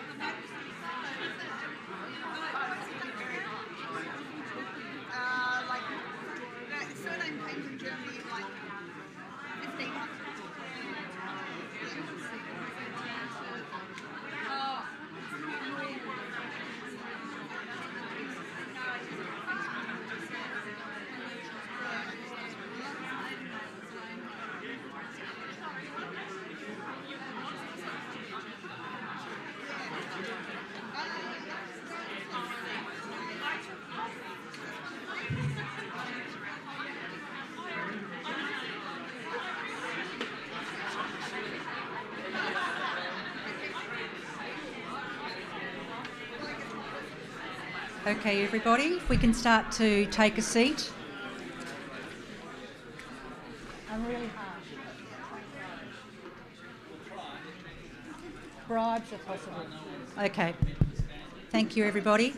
Like, the surname came from Germany in like 1500. Okay, everybody, if we can start to take a seat. I'm really harsh. Bribes are possible. Okay. Thank you, everybody.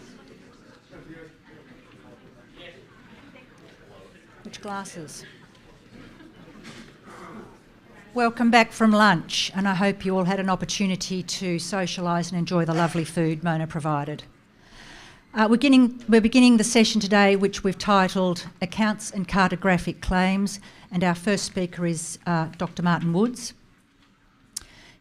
Which glasses? Welcome back from lunch, and I hope you all had an opportunity to socialise and enjoy the lovely food Mona provided. We're beginning the session today, which we've titled Accounts and Cartographic Claims, and our first speaker is Dr. Martin Woods.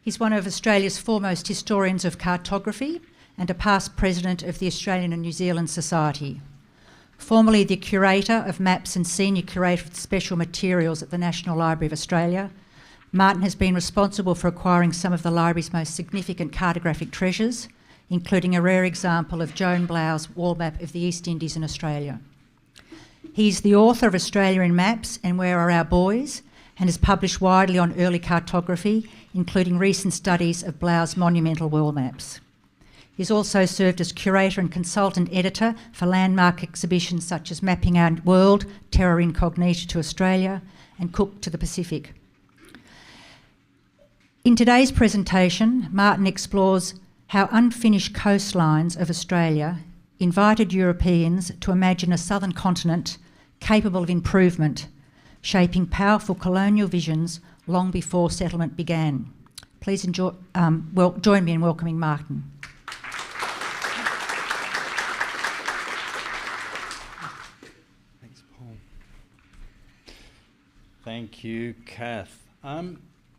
He's one of Australia's foremost historians of cartography and a past president of the Australian and New Zealand Society. Formerly the curator of maps and senior curator of special materials at the National Library of Australia, Martin has been responsible for acquiring some of the library's most significant cartographic treasures, including a rare example of Joan Blau's wall map of the East Indies in Australia. He's the author of Australia in Maps and Where Are Our Boys, and has published widely on early cartography, including recent studies of Blau's monumental wall maps. He's also served as curator and consultant editor for landmark exhibitions such as Mapping Our World, Terra Incognita to Australia, and Cook to the Pacific. In today's presentation, Martin explores how unfinished coastlines of Australia invited Europeans to imagine a southern continent capable of improvement, shaping powerful colonial visions long before settlement began. Please join me in welcoming Martin. Thanks, Paul. Thank you, Kath.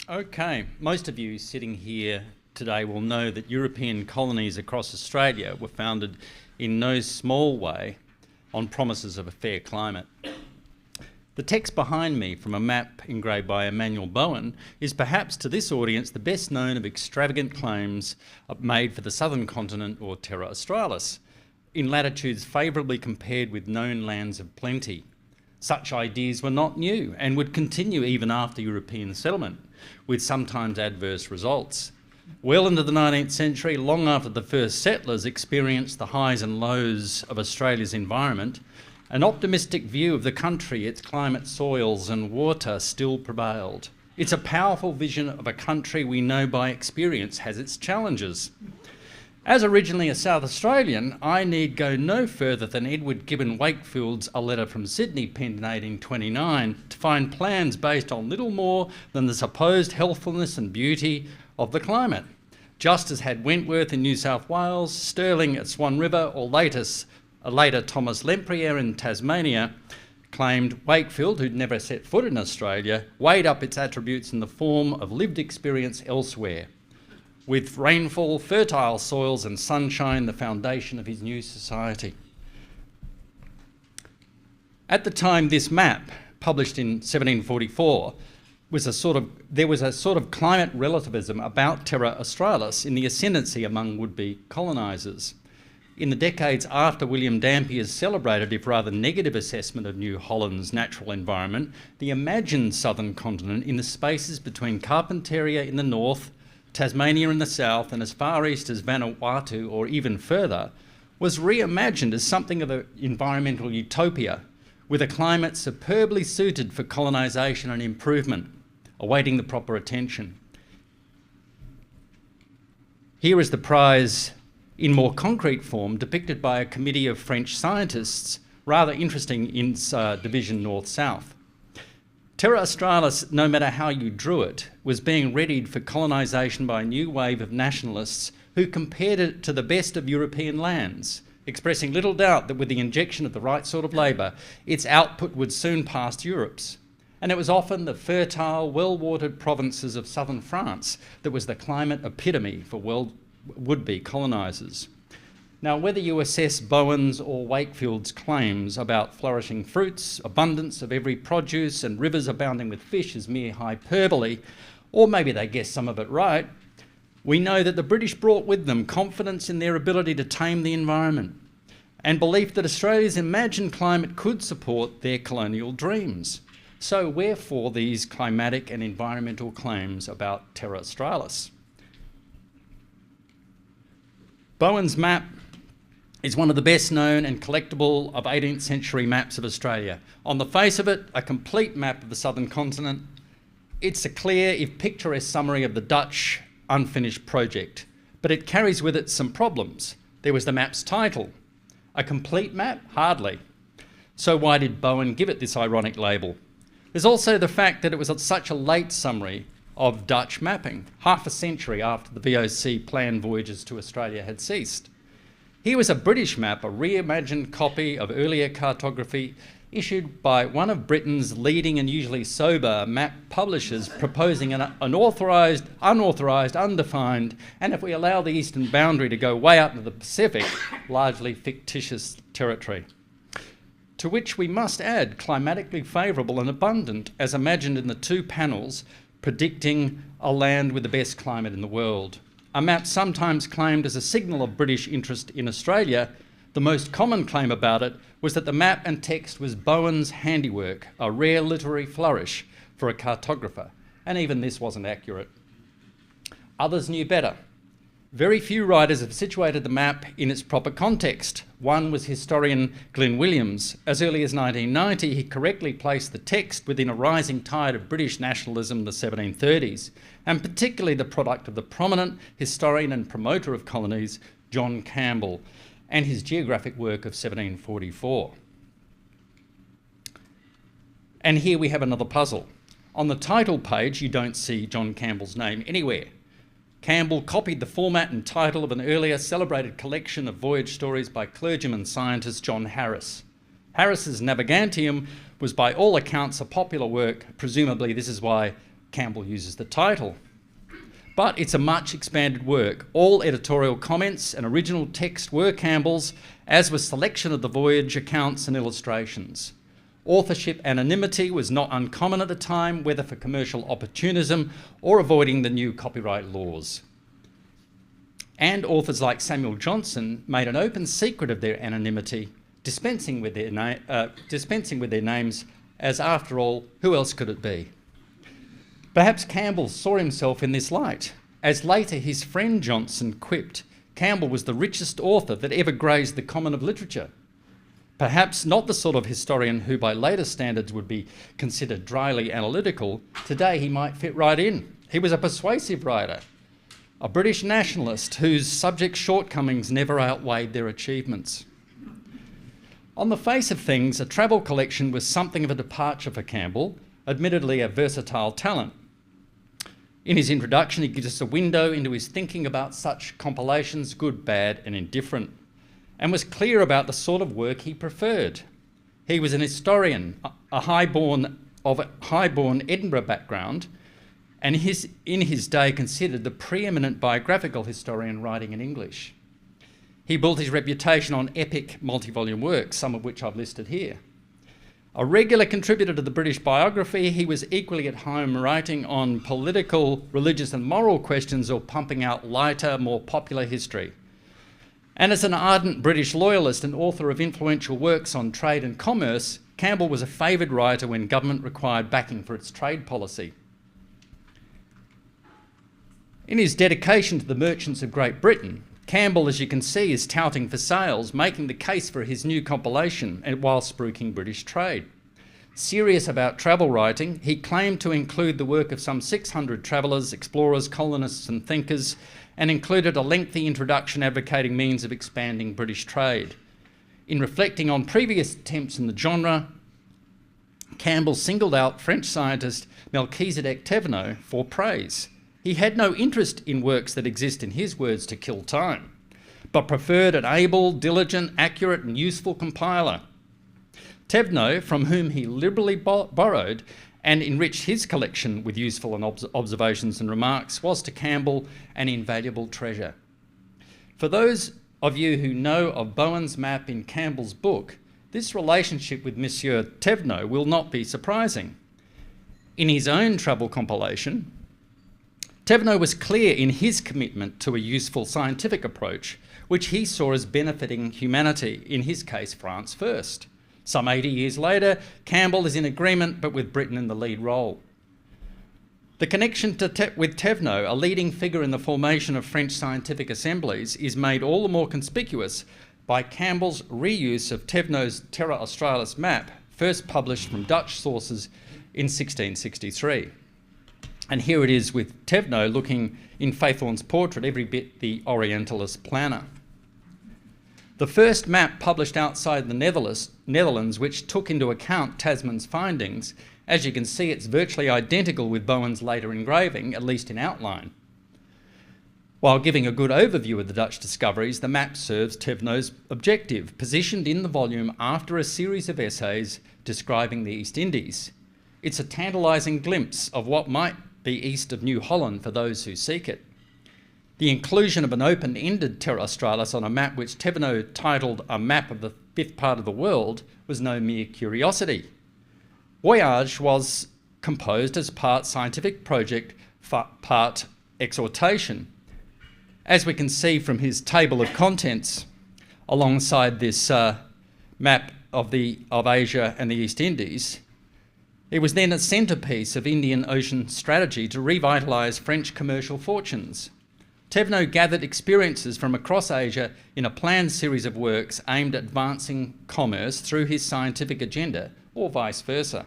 Okay, most of you sitting here today will know that European colonies across Australia were founded in no small way on promises of a fair climate. The text behind me from a map engraved by Emmanuel Bowen is perhaps to this audience the best known of extravagant claims made for the southern continent or Terra Australis, in latitudes favourably compared with known lands of plenty. Such ideas were not new and would continue even after European settlement, with sometimes adverse results. Well into the 19th century, long after the first settlers experienced the highs and lows of Australia's environment, an optimistic view of the country, its climate, soils and water still prevailed. It's a powerful vision of a country we know by experience has its challenges. As originally a South Australian, I need go no further than Edward Gibbon Wakefield's A Letter from Sydney, penned in 1829, to find plans based on little more than the supposed healthfulness and beauty of the climate, just as had Wentworth in New South Wales, Stirling at Swan River, or later Thomas Lempriere in Tasmania, claimed Wakefield, who'd never set foot in Australia, weighed up its attributes in the form of lived experience elsewhere, with rainfall, fertile soils and sunshine the foundation of his new society. At the time, this map, published in 1744, there was a sort of climate relativism about Terra Australis in the ascendancy among would-be colonisers. In the decades after William Dampier's celebrated, if rather negative, assessment of New Holland's natural environment, the imagined southern continent in the spaces between Carpentaria in the north, Tasmania in the south, and as far east as Vanuatu or even further, was reimagined as something of an environmental utopia, with a climate superbly suited for colonisation and improvement, awaiting the proper attention. Here is the prize in more concrete form, depicted by a committee of French scientists, rather interesting in its division north-south. Terra Australis, no matter how you drew it, was being readied for colonisation by a new wave of nationalists who compared it to the best of European lands, expressing little doubt that with the injection of the right sort of labour, its output would soon pass Europe's. And it was often the fertile, well-watered provinces of southern France that was the climate epitome for would-be colonisers. Now, whether you assess Bowen's or Wakefield's claims about flourishing fruits, abundance of every produce and rivers abounding with fish as mere hyperbole, or maybe they guessed some of it right, we know that the British brought with them confidence in their ability to tame the environment and belief that Australia's imagined climate could support their colonial dreams. So wherefore these climatic and environmental claims about Terra Australis? Bowen's map is one of the best known and collectible of 18th century maps of Australia. On the face of it, a complete map of the southern continent. It's a clear, if picturesque, summary of the Dutch unfinished project, but it carries with it some problems. There was the map's title. A complete map? Hardly. So why did Bowen give it this ironic label? There's also the fact that it was such a late summary of Dutch mapping, half a century after the VOC planned voyages to Australia had ceased. Here was a British map, a reimagined copy of earlier cartography issued by one of Britain's leading and usually sober map publishers, proposing an unauthorised, undefined, and if we allow the eastern boundary to go way out into the Pacific, largely fictitious territory. To which we must add climatically favourable and abundant, as imagined in the two panels, predicting a land with the best climate in the world. A map sometimes claimed as a signal of British interest in Australia. The most common claim about it was that the map and text was Bowen's handiwork, a rare literary flourish for a cartographer, and even this wasn't accurate. Others knew better. Very few writers have situated the map in its proper context. One was historian Glyn Williams. As early as 1990, he correctly placed the text within a rising tide of British nationalism in the 1730s, and particularly the product of the prominent historian and promoter of colonies, John Campbell, and his geographic work of 1744. And here we have another puzzle. On the title page, you don't see John Campbell's name anywhere. Campbell copied the format and title of an earlier celebrated collection of voyage stories by clergyman scientist John Harris. Harris's Navigantium was by all accounts a popular work. Presumably this is why Campbell uses the title. But it's a much expanded work. All editorial comments and original text were Campbell's, as was selection of the voyage accounts and illustrations. Authorship anonymity was not uncommon at the time, whether for commercial opportunism or avoiding the new copyright laws. And authors like Samuel Johnson made an open secret of their anonymity, dispensing with their names, as after all, who else could it be? Perhaps Campbell saw himself in this light. As later his friend Johnson quipped, Campbell was the richest author that ever grazed the common of literature. Perhaps not the sort of historian who by later standards would be considered dryly analytical. Today he might fit right in. He was a persuasive writer. a British nationalist whose subject shortcomings never outweighed their achievements. On the face of things, a travel collection was something of a departure for Campbell, admittedly a versatile talent. In his introduction, he gives us a window into his thinking about such compilations, good, bad, and indifferent, and was clear about the sort of work he preferred. He was an historian, of a highborn Edinburgh background, and in his day considered the preeminent biographical historian writing in English. He built his reputation on epic multi-volume works, some of which I've listed here. A regular contributor to the British biography, he was equally at home writing on political, religious and moral questions or pumping out lighter, more popular history. And as an ardent British loyalist and author of influential works on trade and commerce, Campbell was a favoured writer when government required backing for its trade policy. In his dedication to the merchants of Great Britain, Campbell, as you can see, is touting for sales, making the case for his new compilation while spruiking British trade. Serious about travel writing, he claimed to include the work of some 600 travellers, explorers, colonists and thinkers, and included a lengthy introduction advocating means of expanding British trade. In reflecting on previous attempts in the genre, Campbell singled out French scientist Melchizedek Thévenot for praise. He had no interest in works that exist, in his words, to kill time, but preferred an able, diligent, accurate and useful compiler. Thévenot, from whom he liberally borrowed and enriched his collection with useful and observations and remarks, was to Campbell an invaluable treasure. For those of you who know of Bowen's map in Campbell's book, this relationship with Monsieur Thévenot will not be surprising. In his own travel compilation, Thévenot was clear in his commitment to a useful scientific approach, which he saw as benefiting humanity, in his case France first. Some 80 years later, Campbell is in agreement, but with Britain in the lead role. The connection with Thévenot, a leading figure in the formation of French scientific assemblies, is made all the more conspicuous by Campbell's reuse of Thévenot's Terra Australis map, first published from Dutch sources in 1663. And here it is with Thévenot looking in Faithorn's portrait every bit the Orientalist planner. The first map published outside the Netherlands, which took into account Tasman's findings, as you can see, it's virtually identical with Bowen's later engraving, at least in outline. While giving a good overview of the Dutch discoveries, the map serves Thévenot's objective, positioned in the volume after a series of essays describing the East Indies. It's a tantalising glimpse of what might be east of New Holland for those who seek it. The inclusion of an open-ended Terra Australis on a map which Thévenot titled A Map of the Fifth Part of the World was no mere curiosity. Voyages was composed as part scientific project, part exhortation. As we can see from his table of contents alongside this map of Asia and the East Indies, it was then a centrepiece of Indian Ocean strategy to revitalise French commercial fortunes. Thévenot gathered experiences from across Asia in a planned series of works aimed at advancing commerce through his scientific agenda, or vice versa.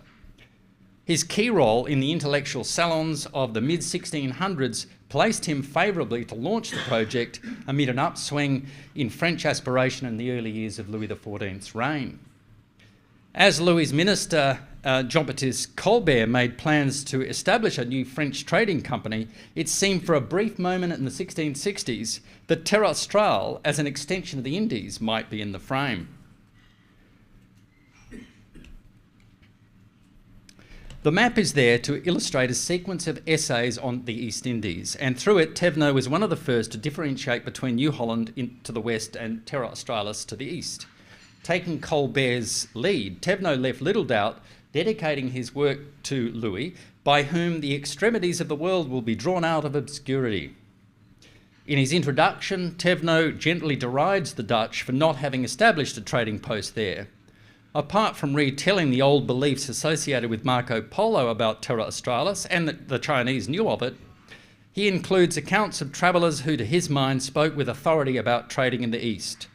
His key role in the intellectual salons of the mid-1600s placed him favourably to launch the project amid an upswing in French aspiration in the early years of Louis XIV's reign. As Louis's minister, Jean-Baptiste Colbert, made plans to establish a new French trading company, it seemed for a brief moment in the 1660s that Terra Australis, as an extension of the Indies, might be in the frame. The map is there to illustrate a sequence of essays on the East Indies, and through it, Thévenot was one of the first to differentiate between New Holland to the west and Terra Australis to the east. Taking Colbert's lead, Thévenot left little doubt, dedicating his work to Louis, by whom the extremities of the world will be drawn out of obscurity. In his introduction, Thévenot gently derides the Dutch for not having established a trading post there. Apart from retelling the old beliefs associated with Marco Polo about Terra Australis, and that the Chinese knew of it, he includes accounts of travellers who, to his mind, spoke with authority about trading in the East.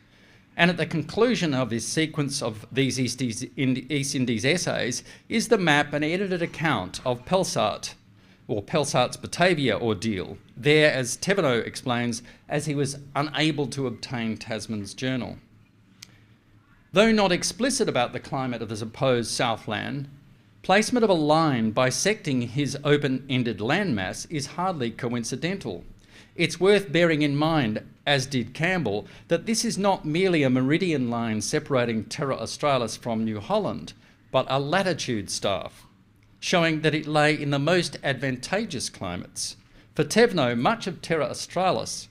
And at the conclusion of his sequence of these East Indies essays is the map and edited account of Pelsart, or Pelsart's Batavia ordeal, there, as Thevenot explains, as he was unable to obtain Tasman's journal. Though not explicit about the climate of the supposed Southland, placement of a line bisecting his open-ended landmass is hardly coincidental. It's worth bearing in mind, as did Campbell, that this is not merely a meridian line separating Terra Australis from New Holland, but a latitude staff, showing that it lay in the most advantageous climates. For Thevenot, much of Terra Australis,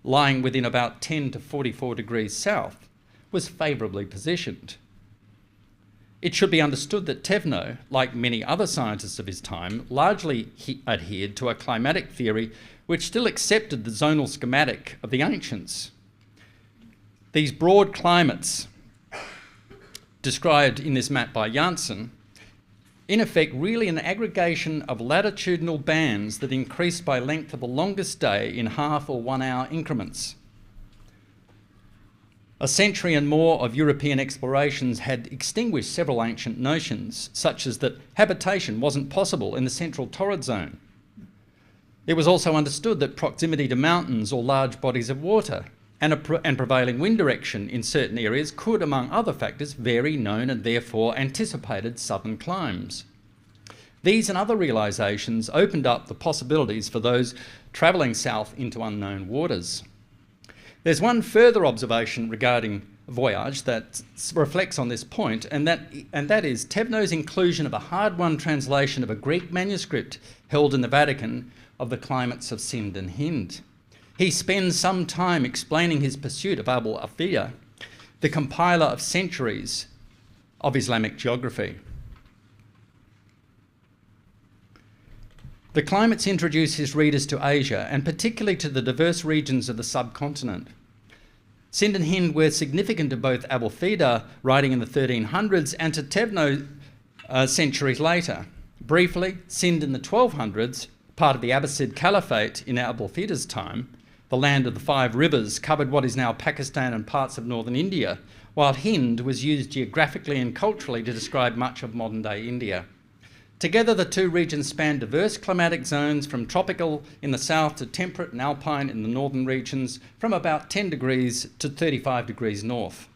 lying within about 10 to 44 degrees south, was favourably positioned. It should be understood that Thevenot, like many other scientists of his time, largely adhered to a climatic theory which still accepted the zonal schematic of the ancients. These broad climates, described in this map by Janssen, in effect really an aggregation of latitudinal bands that increased by length of the longest day in half or 1 hour increments. A century and more of European explorations had extinguished several ancient notions, such as that habitation wasn't possible in the central torrid zone. It was also understood that proximity to mountains or large bodies of water and prevailing wind direction in certain areas could, among other factors, vary known and therefore anticipated southern climes. These and other realisations opened up the possibilities for those travelling south into unknown waters. There's one further observation regarding Voyage that reflects on this point, and that is Thevenot's inclusion of a hard-won translation of a Greek manuscript held in the Vatican of the climates of Sind and Hind. He spends some time explaining his pursuit of Abul Afida, the compiler of centuries of Islamic geography. The climates introduce his readers to Asia, and particularly to the diverse regions of the subcontinent. Sind and Hind were significant to both Abul Afida, writing in the 1300s, and to Thevenot centuries later. Briefly, Sind in the 1200s, part of the Abbasid Caliphate in Abul Afida's time, the land of the 5 rivers, covered what is now Pakistan and parts of northern India, while Hind was used geographically and culturally to describe much of modern-day India. Together, the two regions span diverse climatic zones from tropical in the south to temperate and alpine in the northern regions, from about 10 degrees to 35 degrees north.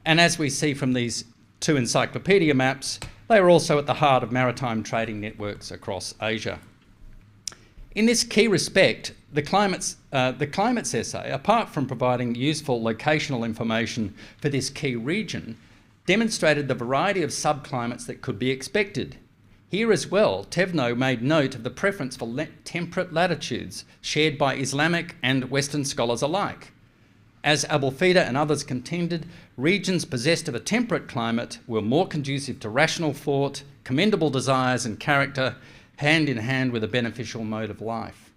And as we see from these two encyclopedia maps, they are also at the heart of maritime trading networks across Asia. In this key respect, the climates essay, apart from providing useful locational information for this key region, demonstrated the variety of subclimates that could be expected. Here as well, Thevenot made note of the preference for temperate latitudes shared by Islamic and Western scholars alike. As Abul Afida and others contended, regions possessed of a temperate climate were more conducive to rational thought, commendable desires and character, hand in hand with a beneficial mode of life.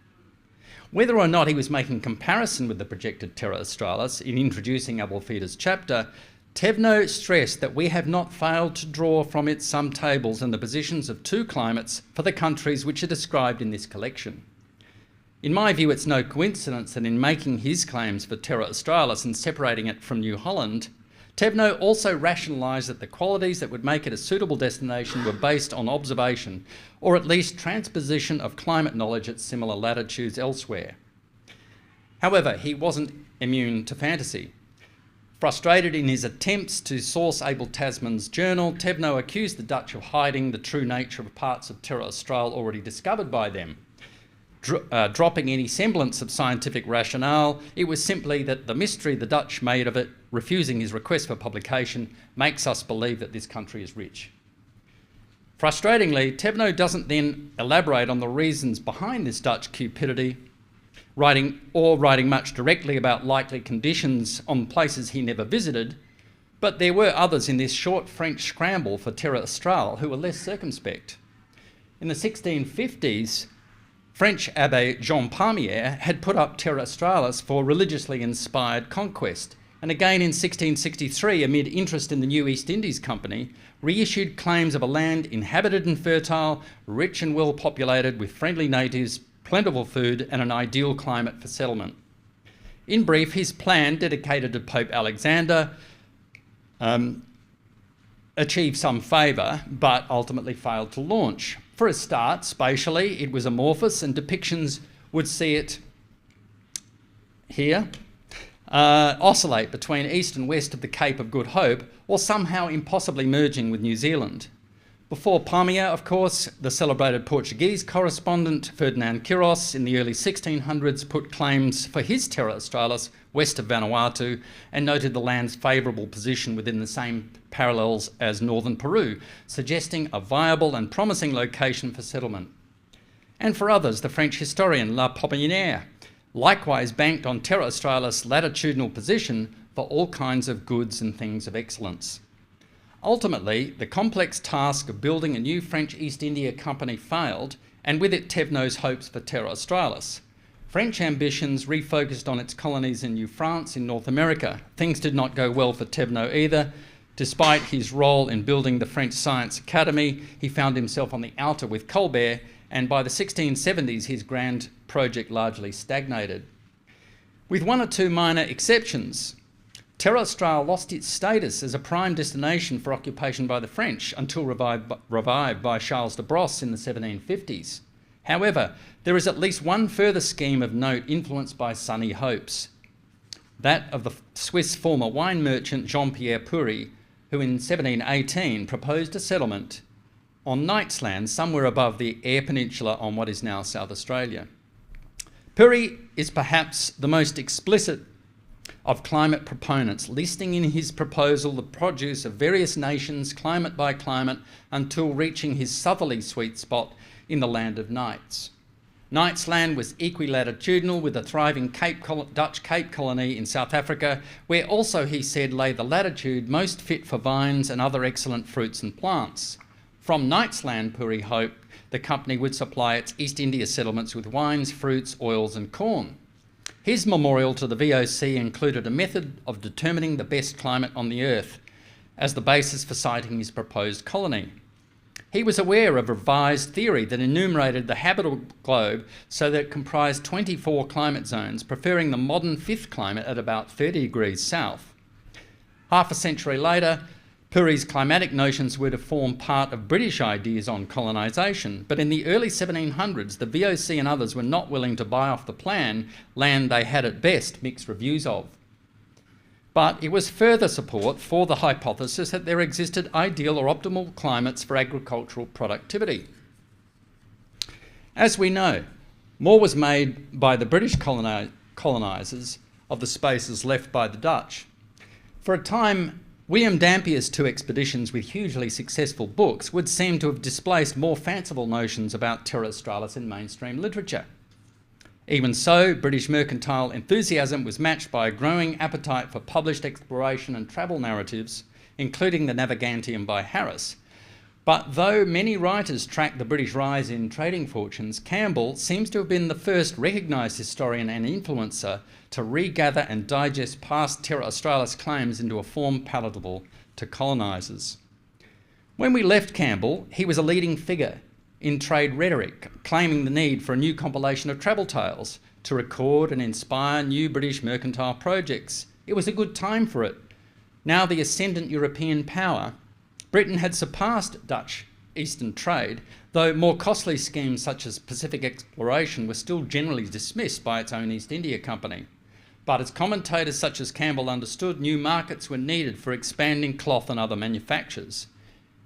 Whether or not he was making comparison with the projected Terra Australis in introducing Abul Afida's chapter, Thevenot stressed that we have not failed to draw from it some tables and the positions of two climates for the countries which are described in this collection. In my view, it's no coincidence that in making his claims for Terra Australis and separating it from New Holland, Thevenot also rationalised that the qualities that would make it a suitable destination were based on observation, or at least transposition of climate knowledge at similar latitudes elsewhere. However, he wasn't immune to fantasy. Frustrated in his attempts to source Abel Tasman's journal, Thevenot accused the Dutch of hiding the true nature of parts of Terra Australis already discovered by them. Dropping any semblance of scientific rationale, it was simply that the mystery the Dutch made of it, refusing his request for publication, makes us believe that this country is rich. Frustratingly, Thevenot doesn't then elaborate on the reasons behind this Dutch cupidity, writing much directly about likely conditions on places he never visited, but there were others in this short French scramble for Terra Australis who were less circumspect. In the 1650s, French Abbé Jean Palmier had put up Terra Australis for religiously inspired conquest, and again in 1663, amid interest in the new East Indies Company, reissued claims of a land inhabited and fertile, rich and well populated with friendly natives, plentiful food and an ideal climate for settlement. In brief, his plan, dedicated to Pope Alexander, achieved some favour, but ultimately failed to launch. For a start, spatially, it was amorphous, and depictions would see it here oscillate between east and west of the Cape of Good Hope, or somehow impossibly merging with New Zealand. Before Palmier, of course, the celebrated Portuguese correspondent Ferdinand Quiros in the early 1600s put claims for his Terra Australis west of Vanuatu and noted the land's favourable position within the same parallels as northern Peru, suggesting a viable and promising location for settlement. And for others, the French historian La Popinière likewise banked on Terra Australis' latitudinal position for all kinds of goods and things of excellence. Ultimately, the complex task of building a new French East India Company failed, and with it Thévenot's hopes for Terra Australis. French ambitions refocused on its colonies in New France in North America. Things did not go well for Thévenot either. Despite his role in building the French Science Academy, he found himself on the outer with Colbert, and by the 1670s his grand project largely stagnated. With one or two minor exceptions, Terra Australis lost its status as a prime destination for occupation by the French until revived by Charles de Brosse in the 1750s. However, there is at least one further scheme of note influenced by sunny hopes, that of the Swiss former wine merchant Jean-Pierre Pury, who in 1718 proposed a settlement on Knight's Land somewhere above the Eyre Peninsula on what is now South Australia. Pury is perhaps the most explicit of climate proponents, listing in his proposal the produce of various nations, climate by climate, until reaching his southerly sweet spot in the land of Knights. Knights Land was equilatitudinal with a thriving Dutch Cape colony in South Africa, where also, he said, lay the latitude most fit for vines and other excellent fruits and plants. From Knights Land, Pury hoped, the company would supply its East India settlements with wines, fruits, oils and corn. His memorial to the VOC included a method of determining the best climate on the earth as the basis for siting his proposed colony. He was aware of a revised theory that enumerated the habitable globe so that it comprised 24 climate zones, preferring the modern fifth climate at about 30 degrees south. Half a century later, Pury's climatic notions were to form part of British ideas on colonisation, but in the early 1700s, the VOC and others were not willing to buy off the plan, land they had at best mixed reviews of. But it was further support for the hypothesis that there existed ideal or optimal climates for agricultural productivity. As we know, more was made by the British colonisers of the spaces left by the Dutch. For a time, William Dampier's two expeditions with hugely successful books would seem to have displaced more fanciful notions about Terra Australis in mainstream literature. Even so, British mercantile enthusiasm was matched by a growing appetite for published exploration and travel narratives, including the Navigantium by Harris. But though many writers tracked the British rise in trading fortunes, Campbell seems to have been the first recognised historian and influencer to regather and digest past Terra Australis claims into a form palatable to colonisers. When we left Campbell, he was a leading figure in trade rhetoric, claiming the need for a new compilation of travel tales to record and inspire new British mercantile projects. It was a good time for it. Now the ascendant European power, Britain had surpassed Dutch eastern trade, though more costly schemes such as Pacific exploration were still generally dismissed by its own East India Company. But as commentators such as Campbell understood, new markets were needed for expanding cloth and other manufactures.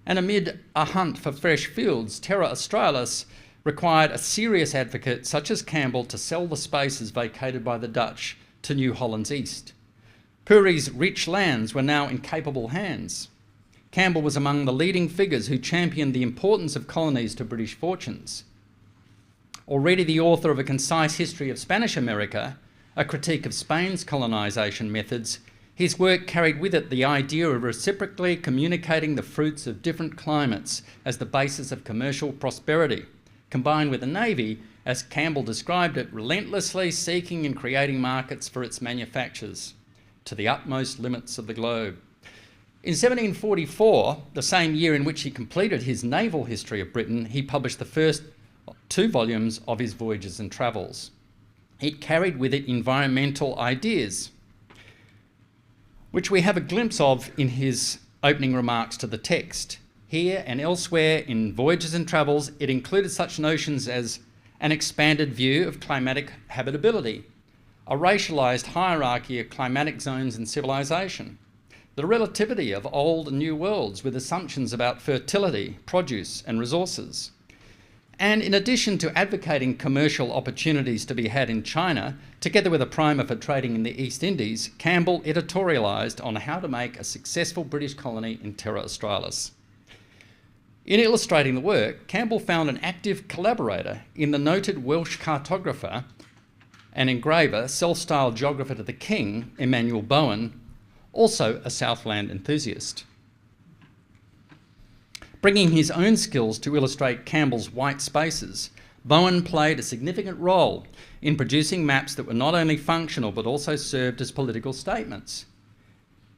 And amid a hunt for fresh fields, Terra Australis required a serious advocate such as Campbell to sell the spaces vacated by the Dutch to New Holland's east. Pury's rich lands were now in capable hands. Campbell was among the leading figures who championed the importance of colonies to British fortunes. Already the author of A Concise History of Spanish America, a critique of Spain's colonisation methods, his work carried with it the idea of reciprocally communicating the fruits of different climates as the basis of commercial prosperity, combined with a navy, as Campbell described it, relentlessly seeking and creating markets for its manufactures to the utmost limits of the globe. In 1744, the same year in which he completed his naval history of Britain, he published the first 2 volumes of his Voyages and Travels. It carried with it environmental ideas, which we have a glimpse of in his opening remarks to the text. Here and elsewhere in Voyages and Travels, it included such notions as an expanded view of climatic habitability, a racialised hierarchy of climatic zones and civilisation, the relativity of old and new worlds with assumptions about fertility, produce and resources. And in addition to advocating commercial opportunities to be had in China, together with a primer for trading in the East Indies, Campbell editorialised on how to make a successful British colony in Terra Australis. In illustrating the work, Campbell found an active collaborator in the noted Welsh cartographer and engraver, self-styled geographer to the King, Emmanuel Bowen, also a Southland enthusiast. Bringing his own skills to illustrate Campbell's white spaces, Bowen played a significant role in producing maps that were not only functional but also served as political statements.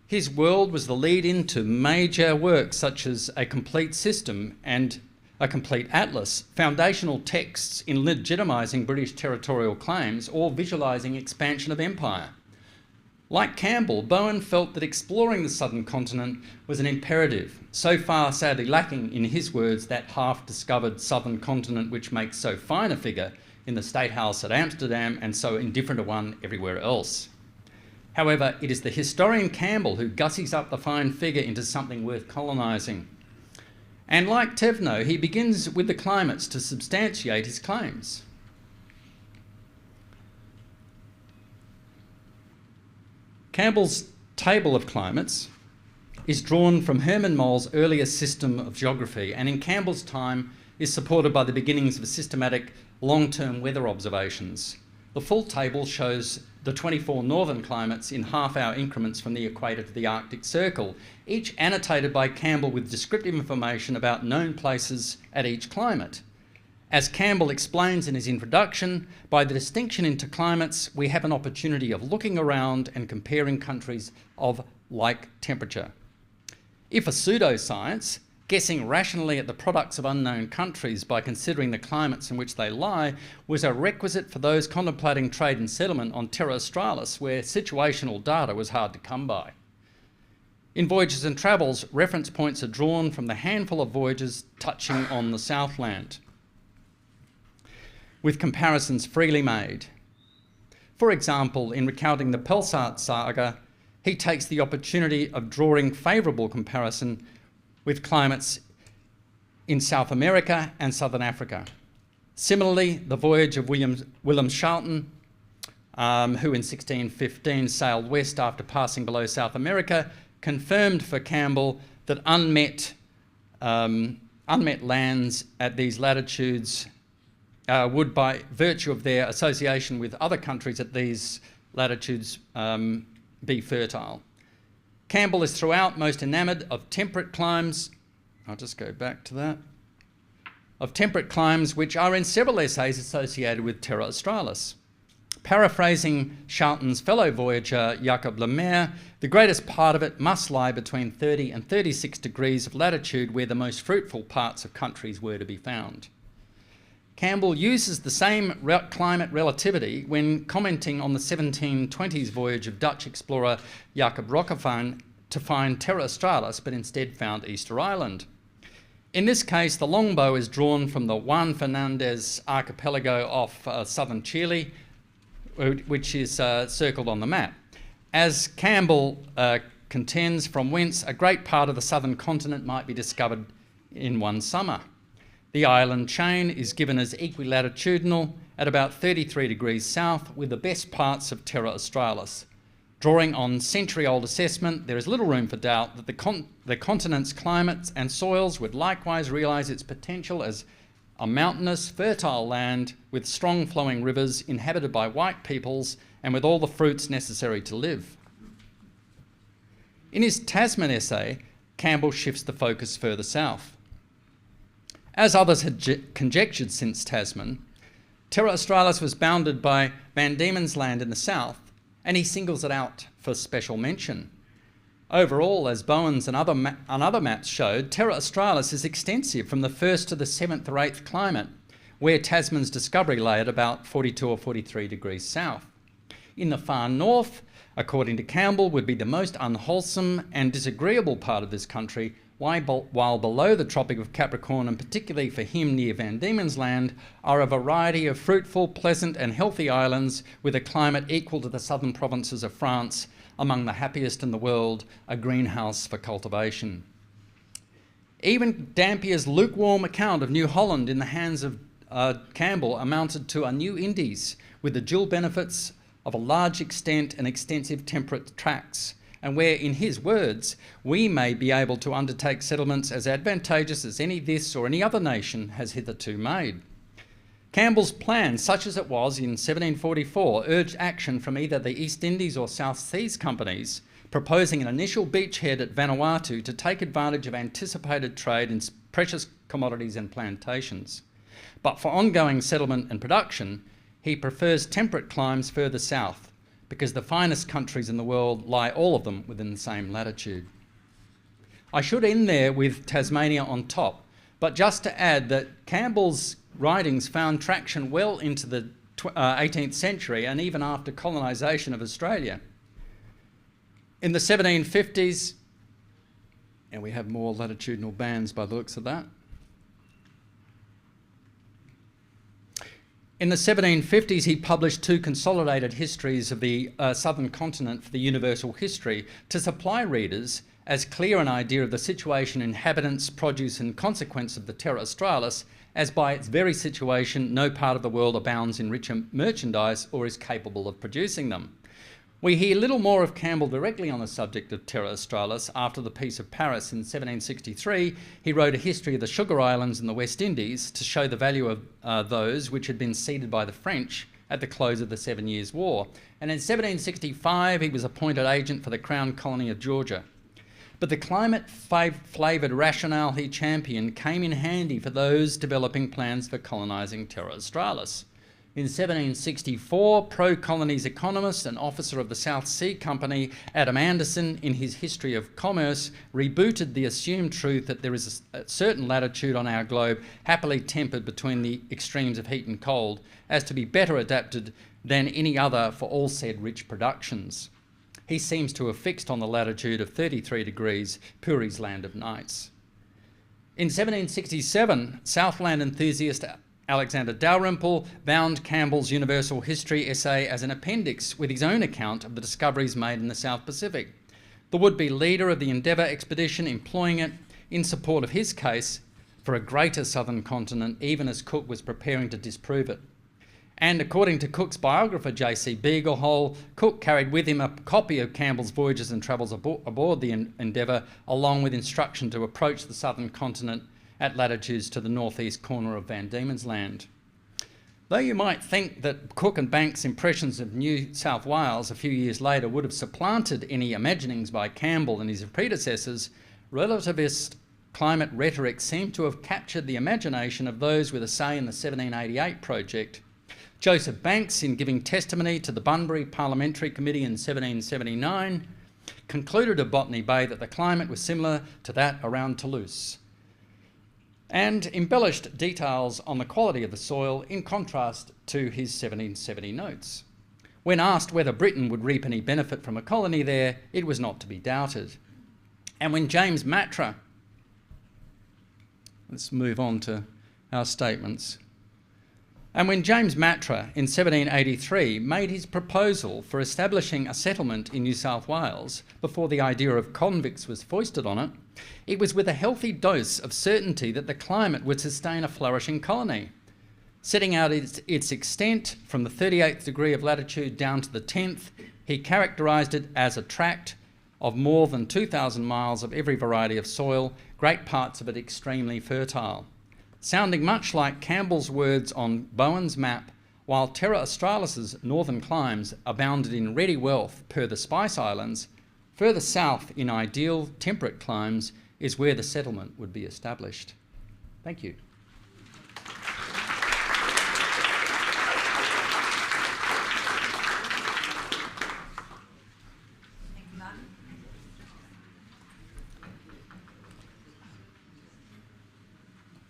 His world was the lead into major works such as A Complete System and A Complete Atlas, foundational texts in legitimising British territorial claims or visualising expansion of empire. Like Campbell, Bowen felt that exploring the southern continent was an imperative, so far sadly lacking, in his words, that half-discovered southern continent which makes so fine a figure in the State House at Amsterdam and so indifferent a one everywhere else. However, it is the historian Campbell who gussies up the fine figure into something worth colonising. And like Tevno, he begins with the climates to substantiate his claims. Campbell's table of climates is drawn from Herman Moll's earlier system of geography, and in Campbell's time is supported by the beginnings of systematic long-term weather observations. The full table shows the 24 northern climates in half-hour increments from the equator to the Arctic Circle, each annotated by Campbell with descriptive information about known places at each climate. As Campbell explains in his introduction, by the distinction into climates, we have an opportunity of looking around and comparing countries of like temperature. If a pseudoscience, guessing rationally at the products of unknown countries by considering the climates in which they lie, was a requisite for those contemplating trade and settlement on Terra Australis, where situational data was hard to come by. In Voyages and Travels, reference points are drawn from the handful of voyages touching on the Southland, with comparisons freely made. For example, in recounting the Pelsart saga, he takes the opportunity of drawing favourable comparison with climates in South America and Southern Africa. Similarly, the voyage of Willem Schouten, who in 1615 sailed west after passing below South America, confirmed for Campbell that unmet lands at these latitudes would, by virtue of their association with other countries at these latitudes, be fertile. Campbell is throughout most enamoured of temperate climes. I'll just go back to that. Of temperate climes which are in several essays associated with Terra Australis. Paraphrasing Schouten's fellow voyager Jacob Lemaire, the greatest part of it must lie between 30 and 36 degrees of latitude, where the most fruitful parts of countries were to be found. Campbell uses the same climate relativity when commenting on the 1720s voyage of Dutch explorer Jacob Roggeveen to find Terra Australis, but instead found Easter Island. In this case, the longbow is drawn from the Juan Fernandez archipelago off southern Chile, which is circled on the map. As Campbell contends, from whence a great part of the southern continent might be discovered in one summer. The island chain is given as equilatitudinal at about 33 degrees south, with the best parts of Terra Australis. Drawing on century-old assessment, there is little room for doubt that the continent's climates and soils would likewise realise its potential as a mountainous, fertile land with strong flowing rivers, inhabited by white peoples and with all the fruits necessary to live. In his Tasman essay, Campbell shifts the focus further south. As others had conjectured since Tasman, Terra Australis was bounded by Van Diemen's Land in the south, and he singles it out for special mention. Overall, as Bowen's and other maps showed, Terra Australis is extensive from the 1st to the 7th or 8th climate, where Tasman's discovery lay at about 42 or 43 degrees south. In the far north, according to Campbell, would be the most unwholesome and disagreeable part of this country, while below the Tropic of Capricorn, and particularly for him near Van Diemen's Land, are a variety of fruitful, pleasant and healthy islands with a climate equal to the southern provinces of France, among the happiest in the world, a greenhouse for cultivation. Even Dampier's lukewarm account of New Holland in the hands of Campbell amounted to a new Indies with the dual benefits of a large extent and extensive temperate tracts, and where, in his words, we may be able to undertake settlements as advantageous as any this or any other nation has hitherto made. Campbell's plan, such as it was in 1744, urged action from either the East Indies or South Seas companies, proposing an initial beachhead at Vanuatu to take advantage of anticipated trade in precious commodities and plantations. But for ongoing settlement and production, he prefers temperate climes further south, because the finest countries in the world lie all of them within the same latitude. I should end there with Tasmania on top, but just to add that Campbell's writings found traction well into the 18th century and even after colonisation of Australia. In the 1750s, and we have more latitudinal bands by the looks of that. In the 1750s, he published 2 consolidated histories of the southern continent for the Universal History to supply readers as clear an idea of the situation, inhabitants, produce and consequence of the Terra Australis, as by its very situation no part of the world abounds in richer merchandise or is capable of producing them. We hear little more of Campbell directly on the subject of Terra Australis. After the Peace of Paris in 1763, he wrote a history of the Sugar Islands in the West Indies to show the value of those which had been ceded by the French at the close of the 7 Years' War. And in 1765, he was appointed agent for the Crown Colony of Georgia. But the climate-flavoured rationale he championed came in handy for those developing plans for colonising Terra Australis. In 1764, pro-colonies economist and officer of the South Sea Company, Adam Anderson, in his History of Commerce, rebooted the assumed truth that there is a certain latitude on our globe happily tempered between the extremes of heat and cold, as to be better adapted than any other for all said rich productions. He seems to have fixed on the latitude of 33 degrees, Puri's land of nights. In 1767, Southland enthusiast Alexander Dalrymple bound Campbell's Universal History essay as an appendix with his own account of the discoveries made in the South Pacific, the would-be leader of the Endeavour expedition employing it in support of his case for a greater southern continent, even as Cook was preparing to disprove it. And according to Cook's biographer J.C. Beaglehole, Cook carried with him a copy of Campbell's Voyages and Travels aboard the Endeavour, along with instruction to approach the southern continent at latitudes to the northeast corner of Van Diemen's Land. Though you might think that Cook and Banks' impressions of New South Wales a few years later would have supplanted any imaginings by Campbell and his predecessors, relativist climate rhetoric seemed to have captured the imagination of those with a say in the 1788 project. Joseph Banks, in giving testimony to the Bunbury Parliamentary Committee in 1779, concluded of Botany Bay that the climate was similar to that around Toulouse, and embellished details on the quality of the soil in contrast to his 1770 notes. When asked whether Britain would reap any benefit from a colony there, it was not to be doubted. And when James Matra, let's move on to our statements. And when James Matra in 1783 made his proposal for establishing a settlement in New South Wales before the idea of convicts was foisted on it, it was with a healthy dose of certainty that the climate would sustain a flourishing colony. Setting out its extent from the 38th degree of latitude down to the 10th, he characterised it as a tract of more than 2,000 miles of every variety of soil, great parts of it extremely fertile. Sounding much like Campbell's words on Bowen's map, while Terra Australis's northern climes abounded in ready wealth per the Spice Islands, further south in ideal temperate climes is where the settlement would be established. Thank you.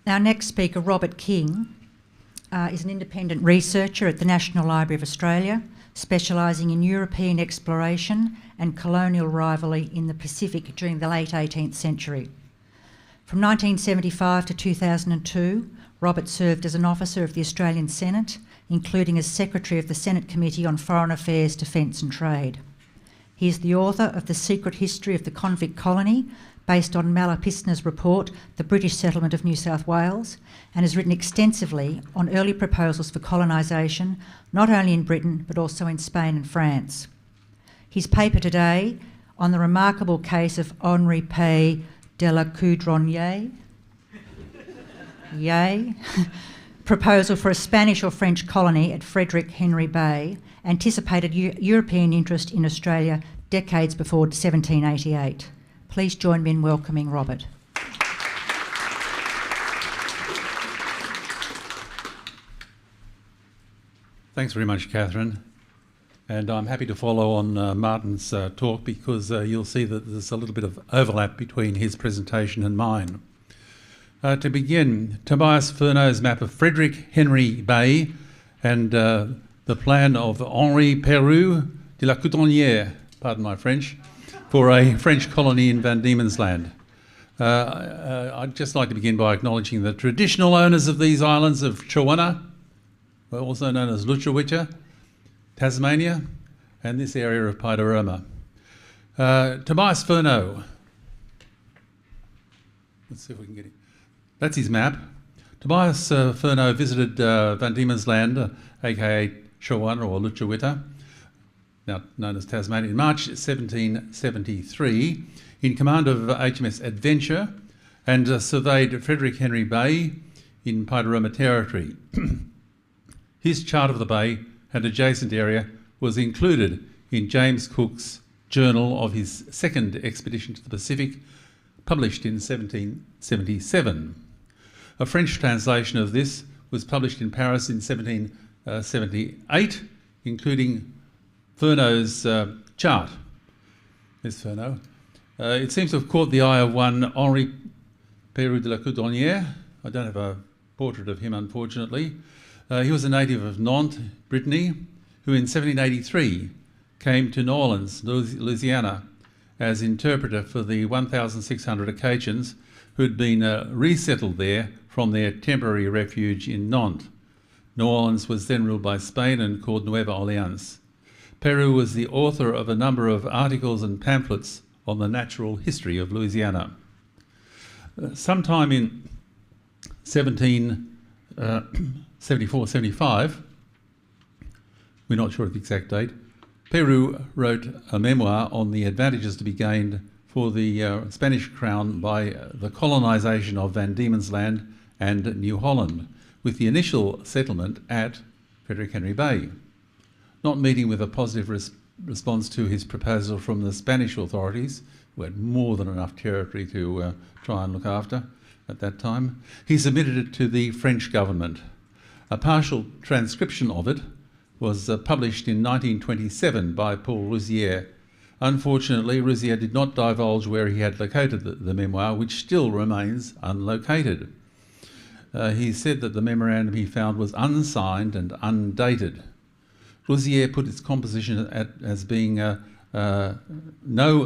Our next speaker, Robert King, is an independent researcher at the National Library of Australia, specialising in European exploration and colonial rivalry in the Pacific during the late 18th century. From 1975 to 2002, Robert served as an officer of the Australian Senate, including as Secretary of the Senate Committee on Foreign Affairs, Defence and Trade. He is the author of The Secret History of the Convict Colony, based on Malapisna's report, The British Settlement of New South Wales, and has written extensively on early proposals for colonisation, not only in Britain but also in Spain and France. His paper today on the remarkable case of Henri Pay de la Coudronnier, proposal for a Spanish or French colony at Frederick Henry Bay, anticipated European interest in Australia decades before 1788. Please join me in welcoming Robert. Thanks very much, Catherine. And I'm happy to follow on Martin's talk because you'll see that there's a little bit of overlap between his presentation and mine. To begin, Tobias Furneaux's map of Frederick Henry Bay and the plan of Henri Pérou de la Coudronnière, pardon my French, for a French colony in Van Diemen's Land. I'd just like to begin by acknowledging the traditional owners of these islands of Chawana, also known as Lutruwita, Tasmania, and this area of Panorama. Tobias Furneaux. Let's see if we can get it. That's his map. Tobias Furneaux visited Van Diemen's Land, aka Chawana or Lutruwita, now known as Tasmania, in March 1773 in command of HMS Adventure and surveyed Frederick Henry Bay in Panorama territory. His chart of the bay and adjacent area was included in James Cook's journal of his second expedition to the Pacific, published in 1777. A French translation of this was published in Paris in 1778, including Furneaux's chart. There's Furneaux. It seems to have caught the eye of one Henri Pérou de la Coudronnière. I don't have a portrait of him, unfortunately. He was a native of Nantes, Brittany, who in 1783 came to New Orleans, Louisiana, as interpreter for the 1,600 Acacians who had been resettled there from their temporary refuge in Nantes. New Orleans was then ruled by Spain and called Nueva Orleans. Pérou was the author of a number of articles and pamphlets on the natural history of Louisiana. Sometime in 1774-75, we're not sure of the exact date, Pérou wrote a memoir on the advantages to be gained for the Spanish crown by the colonisation of Van Diemen's Land and New Holland, with the initial settlement at Frederick Henry Bay. Not meeting with a positive response to his proposal from the Spanish authorities, who had more than enough territory to try and look after at that time, he submitted it to the French government. A partial transcription of it was published in 1927 by Paul Rüdiger. Unfortunately, Rüdiger did not divulge where he had located the memoir, which still remains unlocated. He said that the memorandum he found was unsigned and undated. Rüdiger put its composition as being no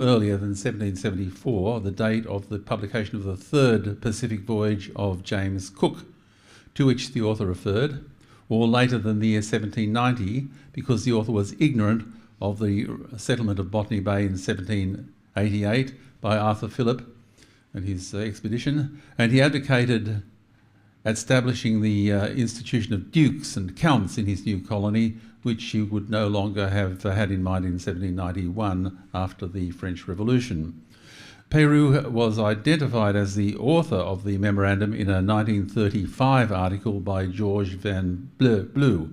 earlier than 1774, the date of the publication of the third Pacific voyage of James Cook, to which the author referred, or later than the year 1790, because the author was ignorant of the settlement of Botany Bay in 1788 by Arthur Phillip and his expedition, and he advocated establishing the institution of dukes and counts in his new colony, which he would no longer have had in mind in 1791 after the French Revolution. Pérou was identified as the author of the memorandum in a 1935 article by Georges Van Bleu.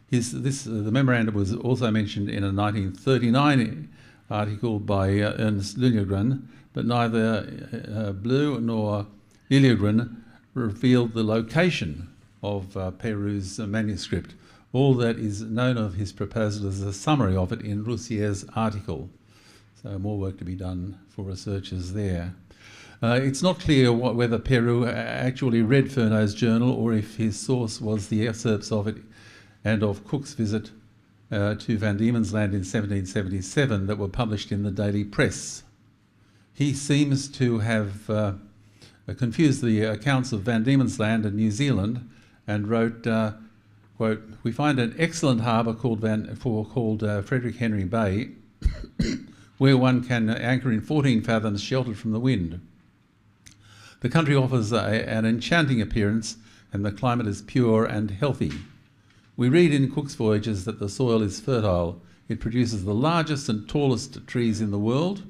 The memorandum was also mentioned in a 1939 article by Ernst Lilligren, but neither Bleu nor Lilligren revealed the location of Pérou's manuscript. All that is known of his proposal is a summary of it in Rüdiger's article. So more work to be done for researchers there. It's not clear whether Pérou actually read Furneaux's journal or if his source was the excerpts of it and of Cook's visit to Van Diemen's Land in 1777 that were published in the daily press. He seems to have confused the accounts of Van Diemen's Land and New Zealand and wrote, quote, "We find an excellent harbour called Frederick Henry Bay where one can anchor in 14 fathoms sheltered from the wind. The country offers an enchanting appearance and the climate is pure and healthy. We read in Cook's Voyages that the soil is fertile. It produces the largest and tallest trees in the world,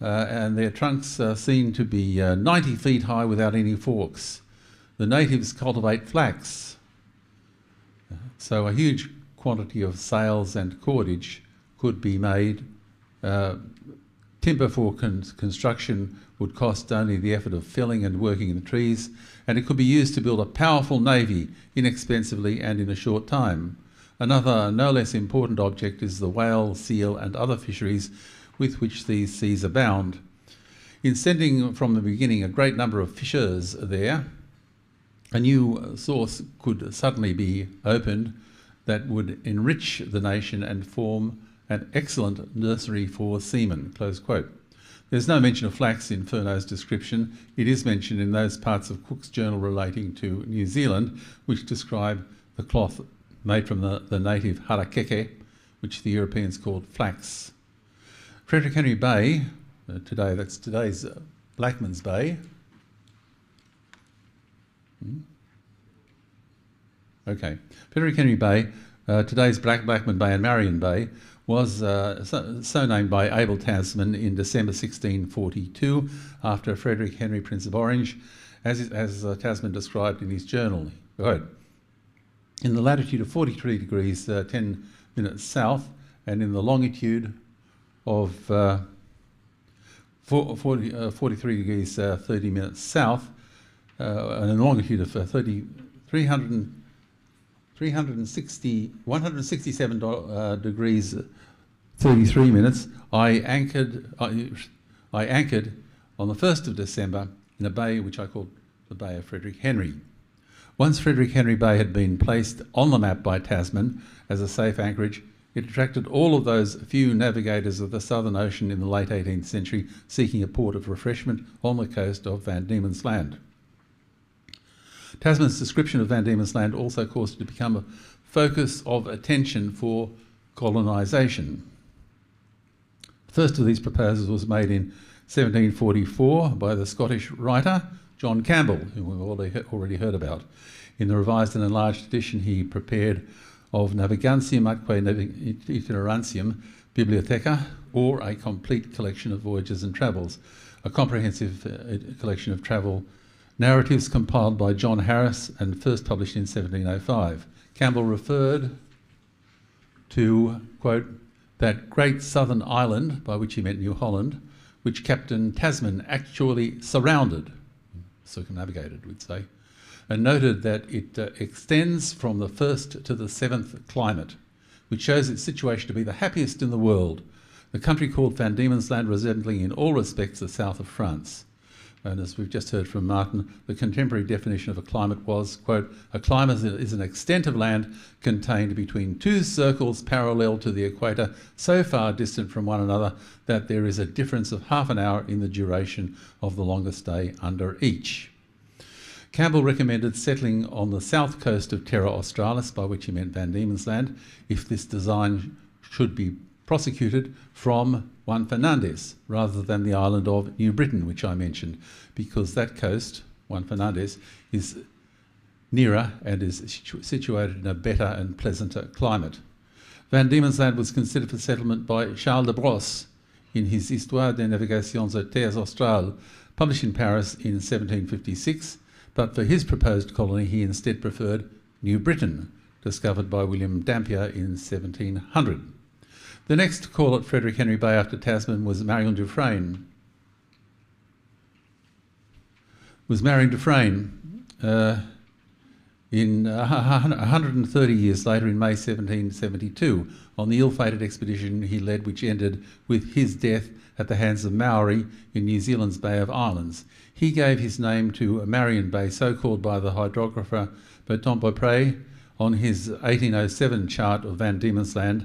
and their trunks are seen to be 90 feet high without any forks. The natives cultivate flax, so a huge quantity of sails and cordage could be made. Timber for construction would cost only the effort of felling and working in the trees, and it could be used to build a powerful navy inexpensively and in a short time. Another no less important object is the whale, seal and other fisheries with which these seas abound. In sending from the beginning a great number of fishers there, a new source could suddenly be opened that would enrich the nation and form an excellent nursery for seamen," close quote. There's no mention of flax in Furneaux's description. It is mentioned in those parts of Cook's journal relating to New Zealand, which describe the cloth made from the native harakeke, which the Europeans called flax. Frederick Henry Bay, that's today's Blackman's Bay. Okay, Frederick Henry Bay, today's Blackman Bay and Marion Bay, was so named by Abel Tasman in December 1642 after Frederick Henry, Prince of Orange, as Tasman described in his journal. Right. In the latitude of 43 degrees 10 minutes south and in the longitude of 43 degrees 30 minutes south and in the longitude of 167 degrees 33 minutes, I anchored on the 1st of December in a bay which I called the Bay of Frederick Henry. Once Frederick Henry Bay had been placed on the map by Tasman as a safe anchorage, it attracted all of those few navigators of the Southern Ocean in the late 18th century seeking a port of refreshment on the coast of Van Diemen's Land. Tasman's description of Van Diemen's Land also caused it to become a focus of attention for colonisation. The first of these proposals was made in 1744 by the Scottish writer John Campbell, who we've already heard about. In the revised and enlarged edition he prepared of Navigantium atque Itinerantium Bibliotheca, or a complete collection of voyages and travels, a comprehensive collection of travel narratives compiled by John Harris and first published in 1705. Campbell referred to, quote, "that great southern island," by which he meant New Holland, "which Captain Tasman actually surrounded," circumnavigated, we'd say, and noted that it extends from the 1st to the 7th climate, which shows its situation to be the happiest in the world, the country called Van Diemen's Land resembling in all respects the south of France. And as we've just heard from Martin, the contemporary definition of a climate was, quote, "a climate is an extent of land contained between two circles parallel to the equator, so far distant from one another that there is a difference of half an hour in the duration of the longest day under each." Campbell recommended settling on the south coast of Terra Australis, by which he meant Van Diemen's Land, if this design should be prosecuted from Juan Fernandez rather than the island of New Britain, which I mentioned, because that coast, Juan Fernandez, is nearer and is situated in a better and pleasanter climate. Van Diemen's Land was considered for settlement by Charles de Brosse in his Histoire des navigations aux terres australes, published in Paris in 1756, but for his proposed colony he instead preferred New Britain, discovered by William Dampier in 1700. The next call at Frederick Henry Bay after Tasman was Marion Dufresne. In 130 years later, in May 1772, on the ill-fated expedition he led, which ended with his death at the hands of Maori in New Zealand's Bay of Islands. He gave his name to Marion Bay, so called by the hydrographer Bertrand Beaupré on his 1807 chart of Van Diemen's Land,